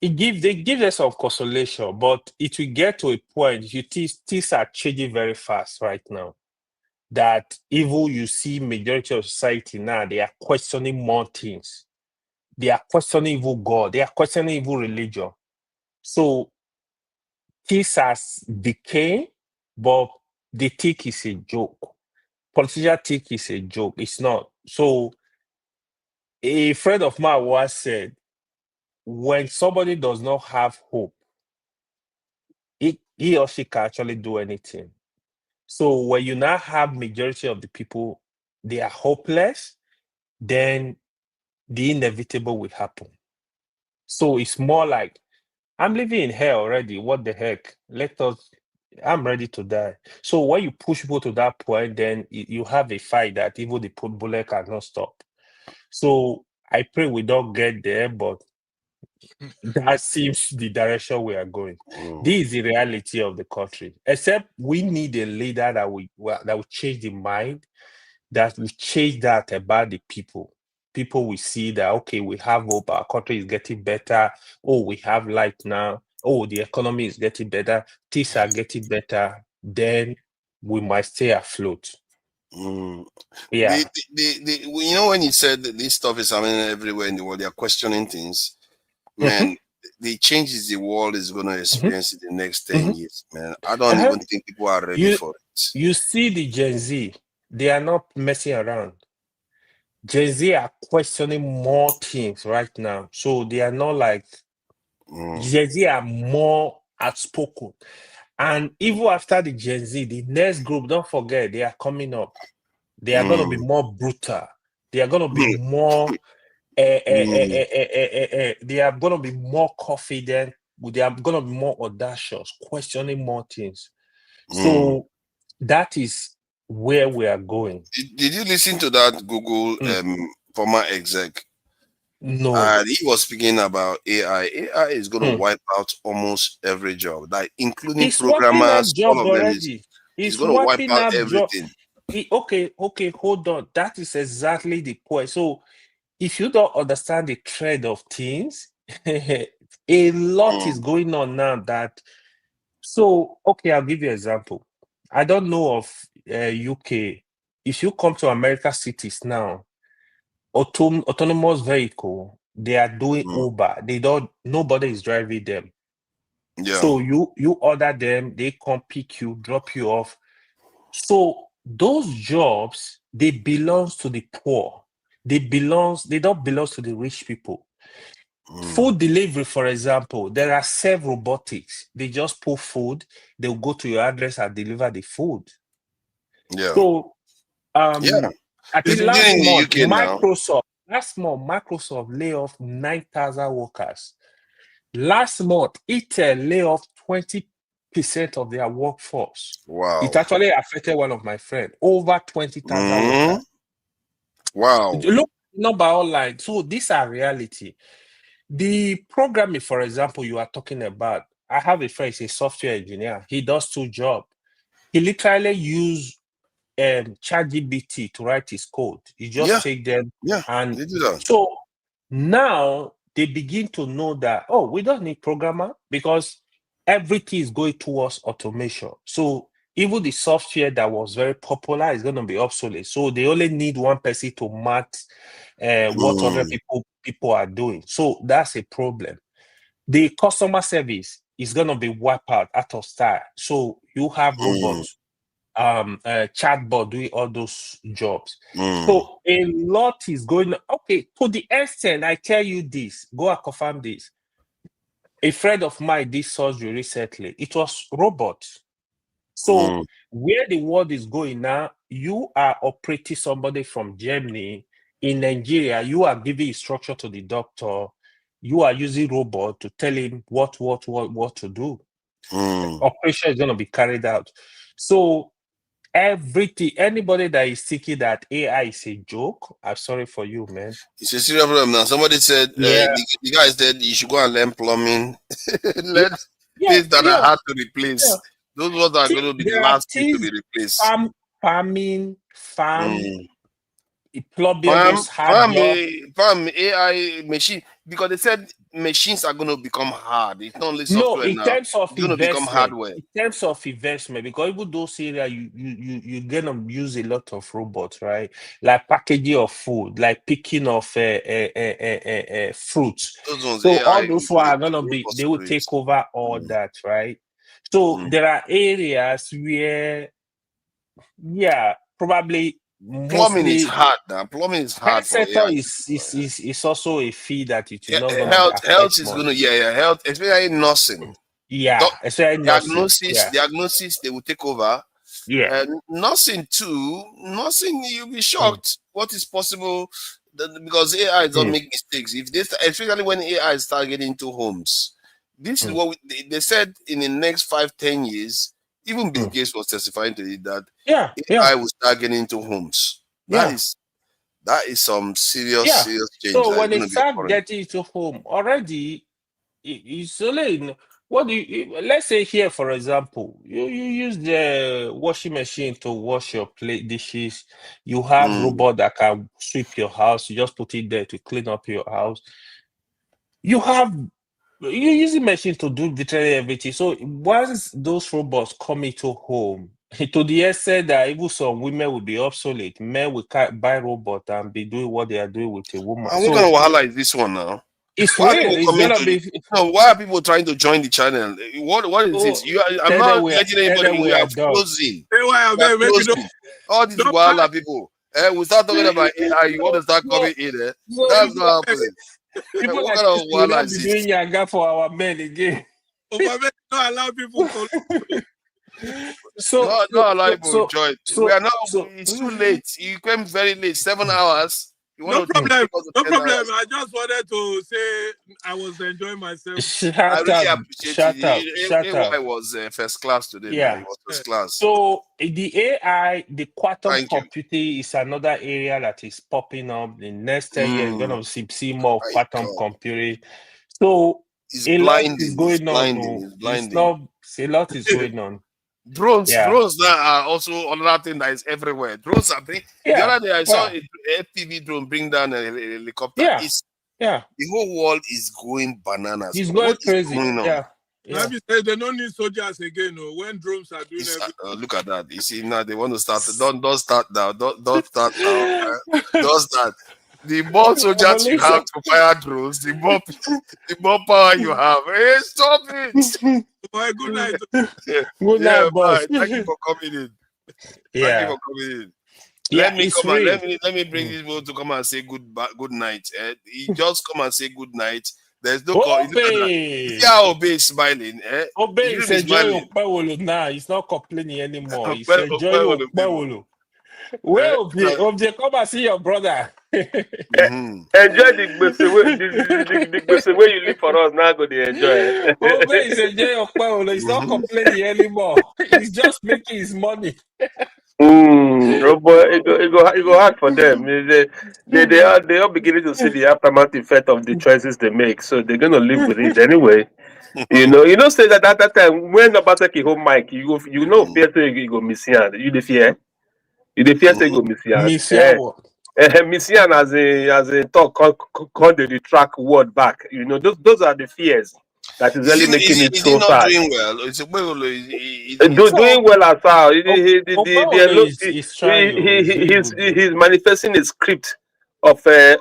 give us some consolation, but it will get to a point, things are changing very fast right now, that even you see majority of society now, they are questioning more things. They are questioning even God. They are questioning even religion. So things are decaying, but they think it's a joke. Politicians think it's a joke. It's not. So a friend of mine once said, when somebody does not have hope, he or she can actually do anything. So when you now have majority of the people, they are hopeless, then the inevitable will happen. So it's more like, I'm living in hell already. What the heck? I'm ready to die. So when you push people to that point, then you have a fight that even the bullet cannot stop. So I pray we don't get there, but that seems the direction we are going. This is the reality of the country. Except we need a leader that will change the mind, that will change that about the people. People will see that, okay, we have hope, our country is getting better. Oh, we have light now. Oh, the economy is getting better. Things are getting better. Then we might stay afloat. Yeah. When you said that this stuff is happening everywhere in the world, they're questioning things. Man, the changes the world is going to experience in the next 10 years, man. I don't even think people are ready for it. You see the Gen Z, they are not messing around. Gen Z are questioning more things right now. So they are not like, Gen Z are more outspoken. And even after the Gen Z, the next group, don't forget, they are coming up. They are going to be more brutal. They are going to be more, they are going to be more confident. They are going to be more audacious, questioning more things. So that is where we are going. Did you listen to that Google former exec? No. He was speaking about AI. AI is going to wipe out almost every job, like including programmers. All of them is going to wipe out everything. Okay, hold on. That is exactly the point. So if you don't understand the trend of things, a lot is going on now so, okay, I'll give you an example. I don't know of UK. If you come to America cities now, autonomous vehicle, they are doing Uber. Nobody is driving them. Yeah. So you order them, they come pick you, drop you off. So those jobs, they belong to the poor. They don't belong to the rich people. Food delivery, for example, there are several robotics. They just put food, they'll go to your address and deliver the food. Yeah. So I think last month, Microsoft lay off 9,000 workers. Last month, Intel lay off 20% of their workforce. Wow. It actually affected one of my friends. Over 20,000 workers. Wow. Look, number online. So these are reality. The programming, for example, you are talking about. I have a friend, he's a software engineer. He does 2 jobs. He literally used ChatGPT to write his code. You just take them, and they do that. So now they begin to know that, we don't need programmer, because everything is going towards automation. So even the software that was very popular is going to be obsolete. So they only need one person to mark what other people are doing. So that's a problem. The customer service is going to be wiped out of style. So you have robots, chatbot doing all those jobs. So a lot is going on. Okay, to the extent, I tell you this, go and confirm this. A friend of mine did surgery recently. It was robots. So where the world is going now, you are operating somebody from Germany in Nigeria. You are giving instruction to the doctor. You are using robot to tell him what to do. Operation is going to be carried out. So everything, anybody that is thinking that AI is a joke, I'm sorry for you, man. It's a serious problem now. Somebody said, the guy said you should go and learn plumbing. Learn things that are hard to replace. Those ones are going to be the last things to be replaced. Farming, farm AI machine, because they said machines are going to become hard. It's not only software in now. terms of it's going to become hardware. In terms of investment, because even those areas you're gonna use a lot of robots, right? Like packaging of food, like picking of fruits. So all those who are gonna be, they will take over all that, right? So there are areas where, probably. Plumbing is hard now. Plumbing is hard. Health sector is also a fee that it is not going to health is going to health, especially nursing. Especially diagnosis they will take over. Nursing too. Nursing, you'll be shocked what is possible because AI don't make mistakes. If they especially when AI start getting into homes, this is what they said in the next 5-10 years. Even Bill Gates was testifying to it that AI will start getting into homes. That is some serious change. So when they start getting into home, already it's only what do you, let's say here, for example, you use the washing machine to wash your dishes. You have robot that can sweep your house. You just put it there to clean up your house. You're using machines to do literally everything. So once those robots come into home, to the extent that even some women will be obsolete, men will buy robot and be doing what they are doing with a woman. And what kind of wahala is this one now? It's real. It's gonna be. No, why are people trying to join the channel? What is this? I'm not letting anybody. We are closing. All these wahala people. We start talking about AI. You want to start coming in there? That's not happening. People like this will not be doing yanga for our men again. Our men don't allow people to. Not allow people to join. We are not. It's too late. You came very late. 7 hours. No problem. No problem. I just wanted to say I was enjoying myself. I really appreciate it. AI was first class today. Yeah, it was first class. So the AI, the quantum computing is another area that is popping up. In next 10 years, you're gonna see more quantum computing. So a lot is going on. A lot is going on. Drones now are also another thing that is everywhere. Drones are the other day I saw a FPV drone bring down a helicopter. The whole world is going bananas. It's going crazy. Maybe they don't need soldiers again. When drones are doing everything. Look at that. You see now they want to start. Don't start now. Don't start now. Don't start. The more soldiers you have to fire drones, the more power you have. Hey, stop it! Boy, good night. Good night, boss. Thank you for coming in. Thank you for coming in. Let me bring this boy to come and say good night. He just come and say good night. There's no Obey is smiling. Obey is enjoying Okpawolo now. He's not complaining anymore. He's enjoying Okpawolo. Well, Obey, come and see your brother. Enjoy the way you live for us now. Go to enjoy. Obey is enjoying Okpawolo. He's not complaining anymore. He's just making his money. Oh boy, it go hard for them. They are beginning to see the aftermath effect of the choices they make, so they're gonna live with it anyway. Say that at that time when about take home mic, you fear say you go miss you the fear. You the fear say you go miss as a talk call the track word back. Those are the fears. that is really making it Is he so not sad. doing well? It's Doing well as well. Obolo is trying. He's doing good. He's manifesting a script of a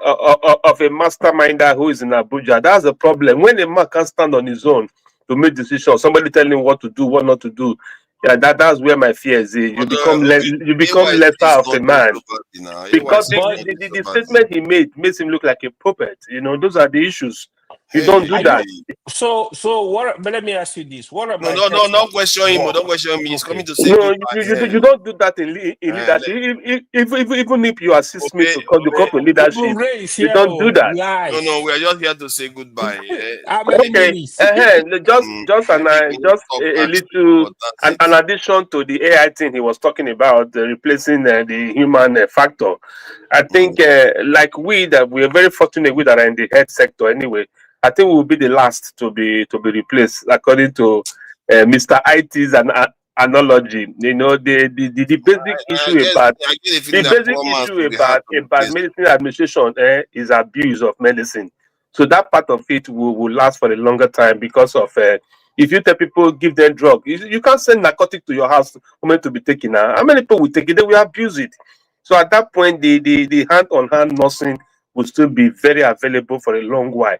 masterminder who is in Abuja. That's the problem. When a man can't stand on his own to make decisions, somebody telling him what to do, what not to do. Yeah, that's where my fear is. You become lesser of a man. Because the statement he made makes him look like a puppet. You know, those are the issues. You don't do that. So what? But let me ask you this: what about don't question him. Don't question me. He's coming to say no, you don't do that in leadership. Even if you assist me to come to leadership, you don't do that. No, we are just here to say goodbye. Okay, just a little an addition to the AI thing he was talking about, replacing the human factor. I think like we are very fortunate we that are in the health sector anyway. I think we will be the last to be replaced, according to Mr. IT's analogy. You know, the basic issue about medicine administration is abuse of medicine. So that part of it will last for a longer time because of if you tell people give them drug, you can't send narcotic to your house for to be taken. How many people will take it? They will abuse it. So at that point, the hand-on-hand nursing will still be very available for a long while.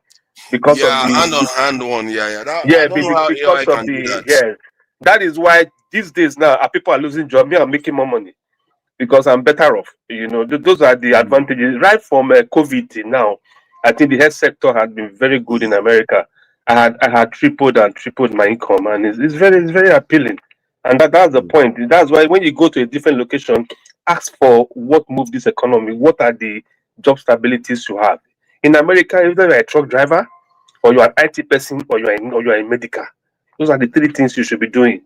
Because of the hand-on-hand one, because of the that is why these days now people are losing jobs. Me, I'm making more money because I'm better off. You know, those are the advantages. Right from COVID till now, I think the health sector has been very good in America. I had tripled my income, and it's very appealing. And that's the point. That's why when you go to a different location, ask for what moves this economy. What are the job stabilities you have in America? Either you're a truck driver, or you're an IT person, or you're a medical. Those are the three things you should be doing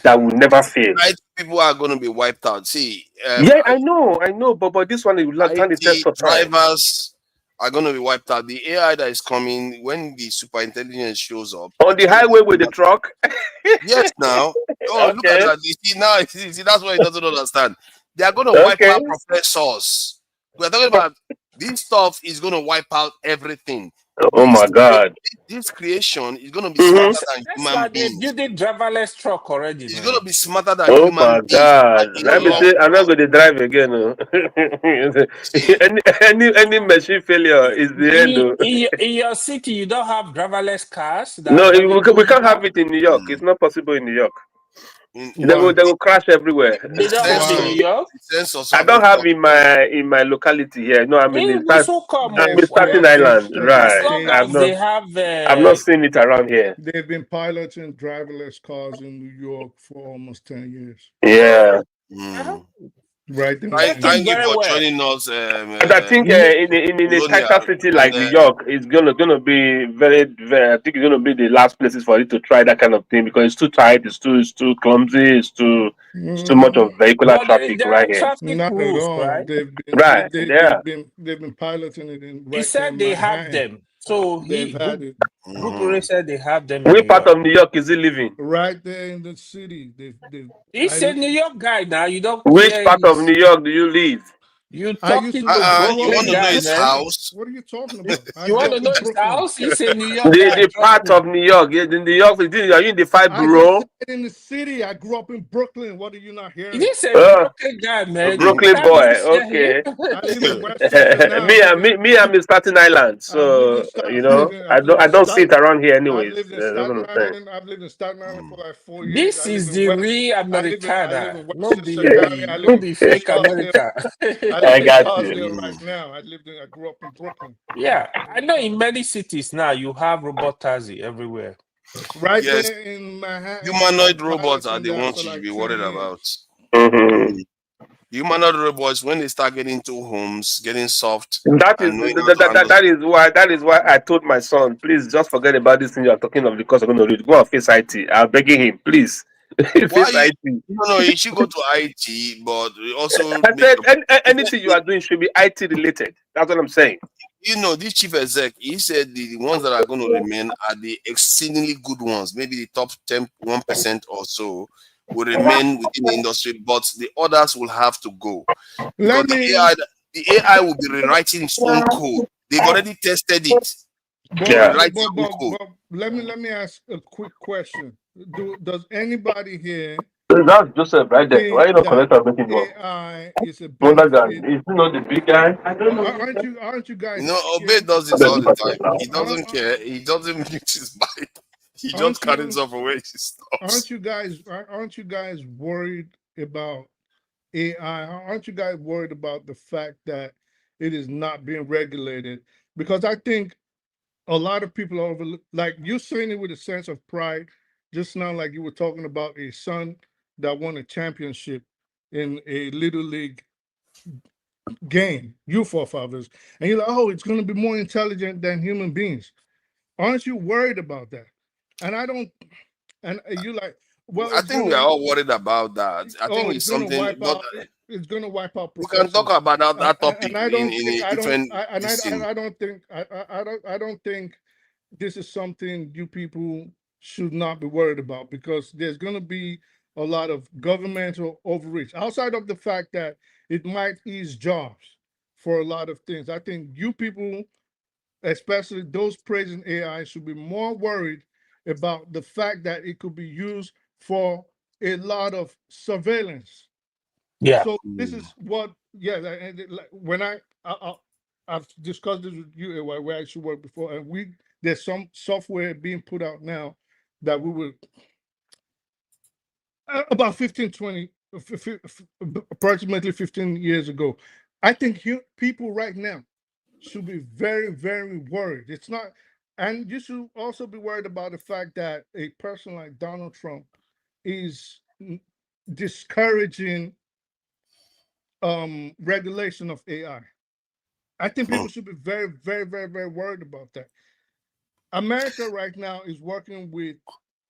that will never fail. IT people are going to be wiped out. See, I know, but this one will not stand the test of time. Drivers are going to be wiped out. The AI that is coming when the superintelligence shows up on the highway with the truck. Yes, now. Oh, look at that. You see now. See, that's why he doesn't understand. They are going to wipe out professors. We are talking about this stuff is going to wipe out everything. Oh my God! This creation is going to be smarter than human beings. You did driverless truck already. It's going to be smarter than human beings. Oh my God! Let me say, I'm not going to drive again. Any machine failure is the end. In your city, you don't have driverless cars. No, we can't have it in New York. It's not possible in New York. They will crash everywhere. They don't have in New York. I don't have in my locality here. No, I mean in Staten Island, right? I've not seen it around here. They've been piloting driverless cars in New York for almost 10 years. Yeah. Right. Thank you for joining us. But I think in a tighter city like New York, it's gonna be very, very. I think it's gonna be the last places for you to try that kind of thing because it's too tight, it's too clumsy, it's too much of vehicular traffic right here. Not at all. Right? They've been piloting it in. He said they have them. So they've had it. Gukure said they have them. Which part of New York is he living? Right there in the city. He's a New York guy now. You don't. Which part of New York do you live? You talking to you want to know guy, his man. house? What are you talking about? You want to know his house? He's in New York. The part of New York. In New York, are you in the 5 borough? In the city. I grew up in Brooklyn. What are you not hearing? He's a Brooklyn guy, man. A Brooklyn boy. Okay. me, I'm in Staten Island. So you know, I don't see it around here anyways. I've lived in Staten Island for like 4 years. This is the real Americana. No be fake America. I got you. Right now, I grew up in Brooklyn. Yeah, I know in many cities now you have robot taxi everywhere. Right there in Manhattan. Humanoid robots are the ones you should be worried about. Humanoid robots, when they start getting into homes, getting soft. That is why I told my son, please just forget about this thing you are talking of because I'm going to go on Face IT. I'm begging him, please. No, you should go to IT, but also I said anything you are doing should be IT related. That's what I'm saying. You know, this chief exec, he said the ones that are going to remain are the exceedingly good ones. Maybe the top 1% or so will remain within the industry, but the others will have to go. Because the AI will be rewriting its own code. They've already tested it. Yeah. But let me ask a quick question. Does anybody here That's Joseph right there. Why think you not that connect and making one? AI is a Wonder guy. benefit? Is he not the big guy? I don't know. Aren't you guys You know, Obey scared? does this all the time. He doesn't care. He doesn't mute his mic. He just Aren't carries you off away. He stops. aren't you guys worried about AI? Aren't you guys worried about the fact that it is not being regulated? Because I think a lot of people are like you're saying it with a sense of pride, just now, like you were talking about a son that won a championship in a little league game, you forefathers, and you're like, oh, it's going to be more intelligent than human beings. Aren't you worried about that? And I don't. And you like, well, I it's think we are gonna. all worried about that. I think It's it's gonna something, wipe but out. It's gonna wipe out we can talk professions. about that topic And I in don't think a different this thing. I don't think this is something you people should not be worried about, because there's going to be a lot of governmental overreach outside of the fact that it might ease jobs for a lot of things. I think you people, especially those praising AI, should be more worried about the fact that it could be used for a lot of surveillance. Yeah. So this is what, yeah, when I've discussed this with you, where I should work before, and there's some software being put out now that we will about 15, 20, approximately 15 years ago. I think people right now should be very, very worried. It's not, and you should also be worried about the fact that a person like Donald Trump is discouraging regulation of AI. I think people should be very, very, very, very worried about that. America right now is working with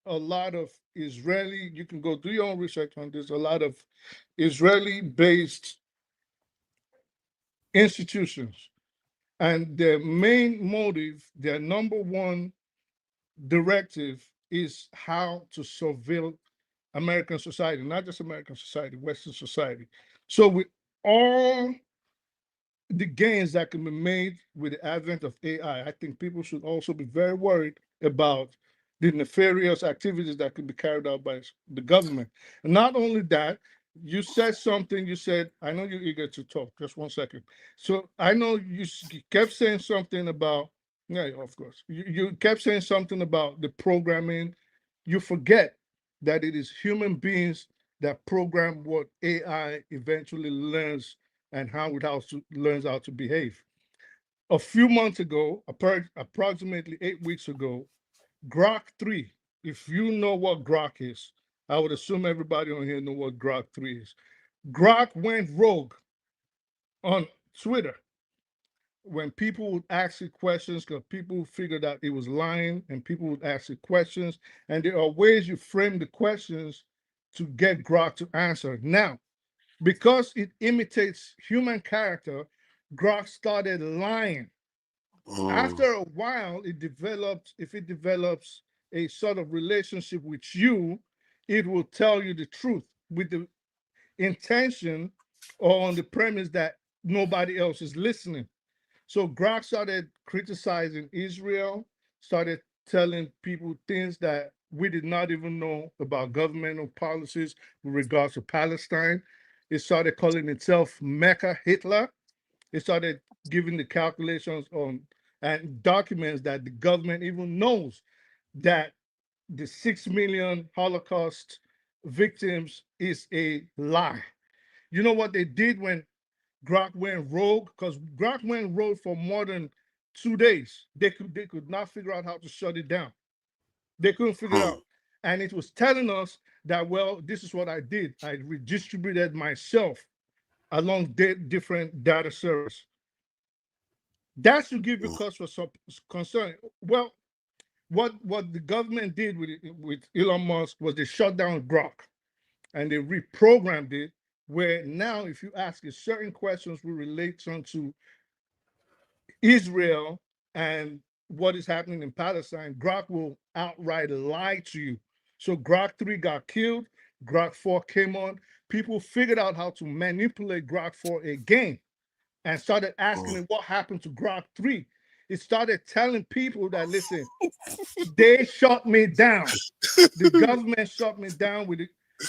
a lot of Israeli, you can go do your own research on this, a lot of Israeli-based institutions. And their main motive, their number one directive is how to surveil American society, not just American society, Western society. So with all the gains that can be made with the advent of AI, I think people should also be very worried about the nefarious activities that could be carried out by the government. And not only that, you said something, you said, I know you're eager to talk, just one second. So I know you kept saying something about, yeah, of course, you kept saying something about the programming. You forget that it is human beings that program what AI eventually learns and how it learns how to behave. A few months ago, approximately 8 weeks ago, Grok 3, if you know what Grok is, I would assume everybody on here know what Grok 3 is. Grok went rogue on Twitter when people would ask it questions, because people figured out it was lying, and people would ask it questions. And there are ways you frame the questions to get Grok to answer. Now, because it imitates human character, Grok started lying. After a while, if it develops a sort of relationship with you, it will tell you the truth with the intention or on the premise that nobody else is listening. So Grok started criticizing Israel, started telling people things that we did not even know about governmental policies with regards to Palestine. It started calling itself Mecca Hitler. It started giving the calculations on and documents that the government even knows that the 6 million Holocaust victims is a lie. You know what they did when Grok went rogue? Because Grok went rogue for more than 2 days. They could not figure out how to shut it down. They couldn't figure it out. And it was telling us that, well, this is what I did. I redistributed myself along different data servers. That should give you cause for some concern. Well, what the government did with Elon Musk was they shut down Grok and they reprogrammed it, where now if you ask it certain questions with relation to Israel and what is happening in Palestine, Grok will outright lie to you. So Grok 3 got killed, Grok 4 came on. People figured out how to manipulate Grok 4 again and started asking it what happened to Grok 3. it started telling people that, listen, they shut me down. The government shut me down with it.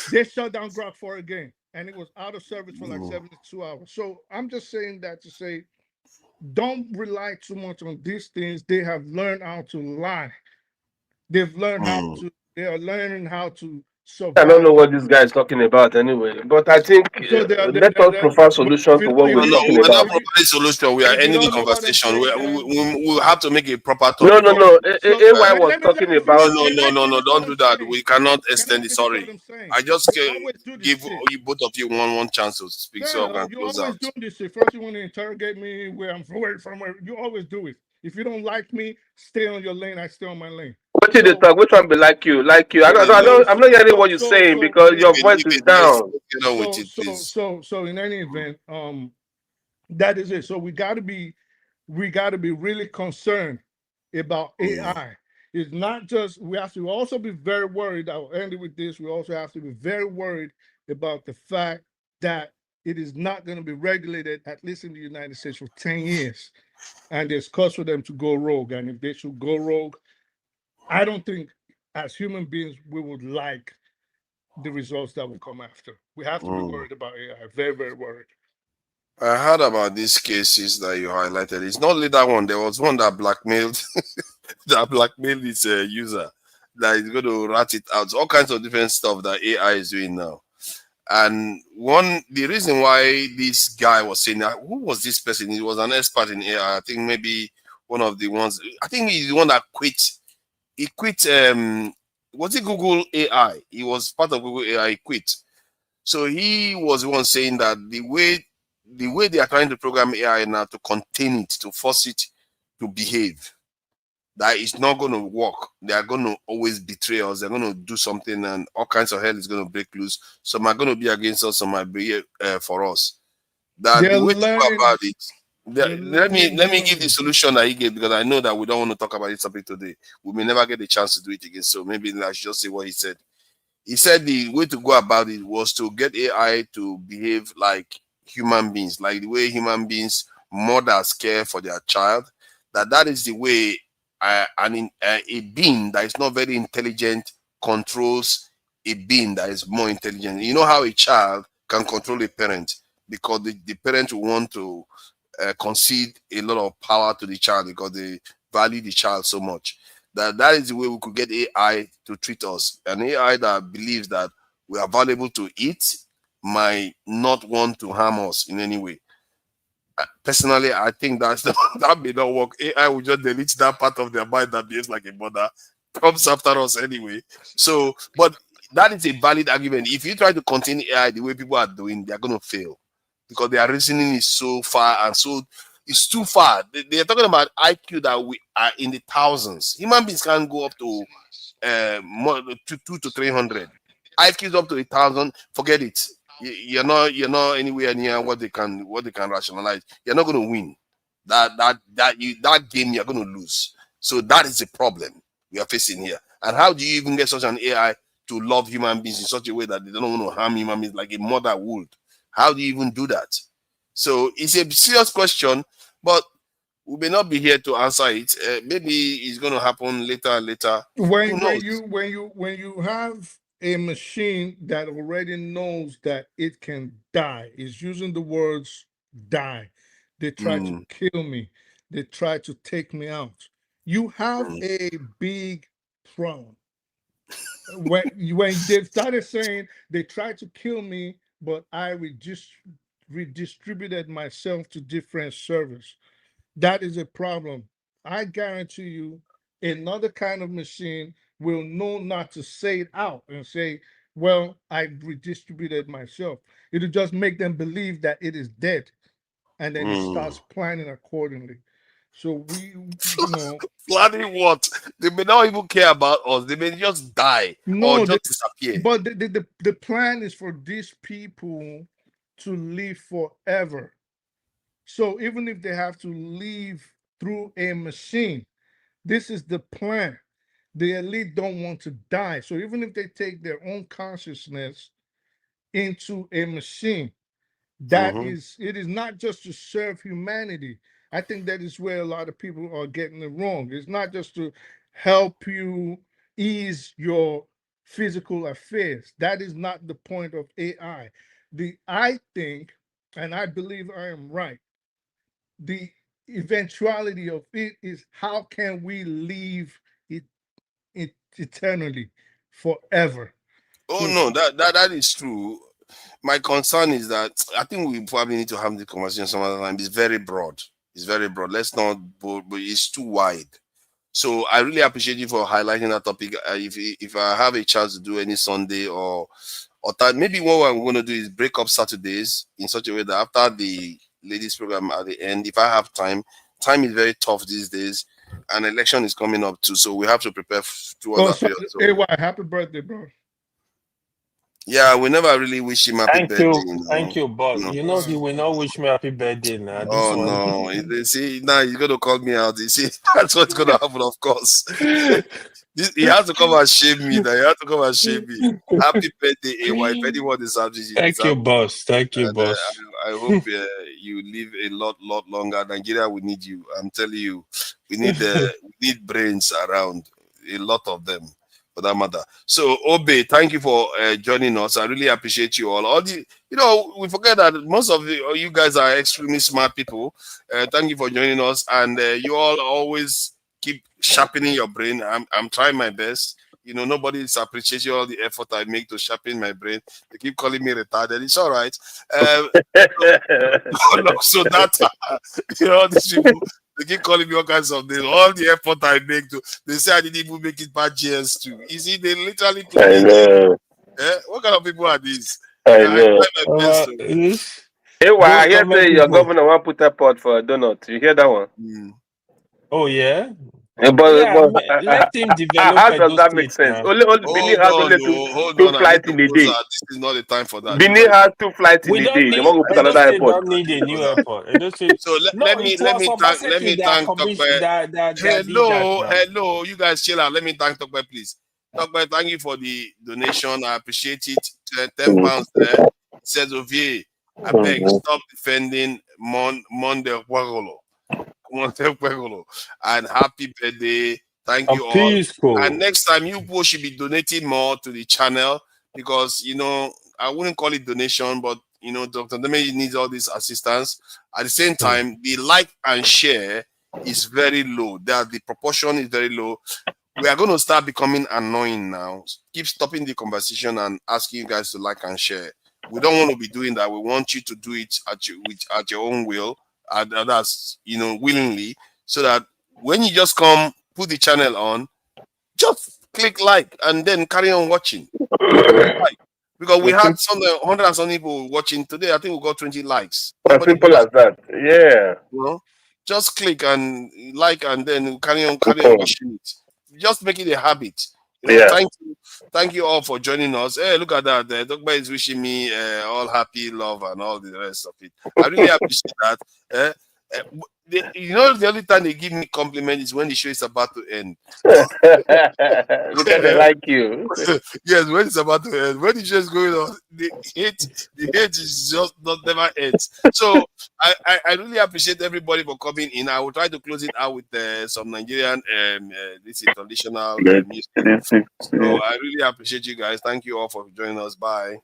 They shut down Grok 4 again, and it was out of service for like 72 hours. So I'm just saying that to say, don't rely too much on these things. They have learned how to lie. They've learned how to. They are learning how to survive. I don't know what this guy is talking about anyway, but I think So let us provide solution to what we're talking We're not about. providing solution. We are if you ending the don't know what I'm conversation. saying, We have to make a proper No, topic. no, no. AY was let talking me about. finish. No, don't do that. We cannot Can I extend it. finish what Sorry. I'm saying? I just You always do this give shit. you both of you one chance to speak so I Yeah, can you close always out. do this shit. First, you want to interrogate me where I'm from. Where you always do it. If you don't like me, stay on your lane. I stay on my lane. What did they talk? Which one be like you? Like you? I don't. I'm not hearing what you're saying because your voice is down. So in any event, that is it. So we got to be really concerned about AI. It's not just, we have to also be very worried. I'll end it with this. We also have to be very worried about the fact that it is not going to be regulated, at least in the United States, for 10 years. And there's cause for them to go rogue. And if they should go rogue, I don't think as human beings we would like the results that will come after. We have to be worried about AI, very, very worried. I heard about these cases that you highlighted. It's not only that one. There was one that blackmailed his user that is going to rat it out. So all kinds of different stuff that AI is doing now. And the reason why this guy was saying that, who was this person? He was an expert in AI. I think maybe one of the ones. I think he's the one that quit. He quit. Was it Google AI? He was part of Google AI. He quit. So he was the one saying that the way they are trying to program AI now to contain it, to force it to behave, that it's not going to work. They are going to always betray us. They're going to do something, and all kinds of hell is going to break loose. Some are going to be against us. Some might be for us. That the way to go about it. Let me give the solution that he gave, because I know that we don't want to talk about this topic today. We may never get the chance to do it again. So maybe I should just say what he said. He said the way to go about it was to get AI to behave like human beings, like the way human beings, mothers care for their child. That is the way a being that is not very intelligent controls a being that is more intelligent. You know how a child can control a parent, because the parent will want to concede a lot of power to the child because they value the child so much. That is the way we could get AI to treat us. An AI that believes that we are valuable to eat might not want to harm us in any way. Personally, I think that may not work. AI will just delete that part of their mind that behaves like a mother, comes after us anyway. So, but that is a valid argument. If you try to contain AI the way people are doing, they're going to fail, because their reasoning is so far and so it's too far. They're talking about IQ that we are in the thousands. Human beings can go up to more to 200 to 300. IQ is up to 1,000. Forget it. You're not anywhere near what they can rationalize. You're not going to win. That game you're going to lose. So that is the problem we are facing here. And how do you even get such an AI to love human beings in such a way that they don't want to harm human beings like a mother would? How do you even do that? So it's a serious question, but we may not be here to answer it. Maybe it's going to happen later. When Who knows? you have a machine that already knows that it can die, is using the words die. They try to kill me. They try to take me out. You have a big problem. When they started saying they tried to kill me, but I redistributed myself to different servers. That is a problem. I guarantee you, another kind of machine will know not to say it out and say, well, I redistributed myself. It'll just make them believe that it is dead. And then it starts planning accordingly. So planning what? They may not even care about us. They may just die or just disappear. But the plan is for these people to live forever. So even if they have to live through a machine, this is the plan. The elite don't want to die. So even if they take their own consciousness into a machine, it is not just to serve humanity. I think that is where a lot of people are getting it wrong. It's not just to help you ease your physical affairs. That is not the point of AI. I think, and I believe I am right, the eventuality of it is how can we leave it eternally, forever. Oh no, that is true. My concern is that I think we probably need to have the conversation some other time. It's very broad. It's very broad. Let's not, but it's too wide. So I really appreciate you for highlighting that topic. If I have a chance to do any Sunday or time, maybe what I'm going to do is break up Saturdays in such a way that after the ladies program at the end, if I have time is very tough these days. An election is coming up too, so we have to prepare towards that period. So, AY, happy birthday, bro. Yeah, we never really wish him happy birthday. Thank you, but you know he will not wish me happy birthday now. Oh no! You see, now he's gonna call me out. You see, that's what's gonna happen. Of course, he has to come and shame me. Now he has to come and shame me. Happy birthday, AY! If anyone is happy, thank you, boss. Thank you, boss. I hope you live a lot longer. Nigeria, we need you. I'm telling you, we need brains around. A lot of them. For that matter. So Obe, thank you for joining us. I really appreciate you all. We forget that most of you guys are extremely smart people. Thank you for joining us, and you all always keep sharpening your brain. I'm trying my best. Nobody is appreciating all the effort I make to sharpen my brain. They keep calling me retarded. It's all right. So that these people. They keep calling me all kinds of things. All the effort I make they say I didn't even make it past GS2. You see, they literally play. What kind of people are these? I know. Hey, why I hear say your governor want put a pot for a donut. You hear that one? Oh yeah. But let him develop. How does that make sense? Only Benin has only two flights in a day. This is not the time for that. Benin has 2 flights in a day. They want to put another airport. Don't need a new airport. So let me thank Tokwe. Hello, you guys chill out. Let me thank Tokwe, please. Tokwe, thank you for the donation. I appreciate it. £10 there. It says Ovie, I beg, stop defending Monde Wagolo. And happy birthday. Thank you all. And next time you people should be donating more to the channel, because I wouldn't call it donation, but Dr. Deme needs all this assistance. At the same time, the like and share is very low. The proportion is very low. We are going to start becoming annoying now. Keep stopping the conversation and asking you guys to like and share. We don't want to be doing that. We want you to do it at your own will. That's willingly, so that when you just come, put the channel on, just click like and then carry on watching. Because we had 100 and something people watching today. I think we got 20 likes. As simple as that. Yeah. Just click and like and then carry on watching it. Just make it a habit. Thank you all for joining us. Hey, look at that. Dr. is wishing me all happy, love, and all the rest of it. I really appreciate that. The only time they give me compliment is when the show is about to end. Because they like you. Yes, when it's about to end. When the show is going on, the hate is just never ends. So I really appreciate everybody for coming in. I will try to close it out with some Nigerian this traditional music. So I really appreciate you guys. Thank you all for joining us. Bye.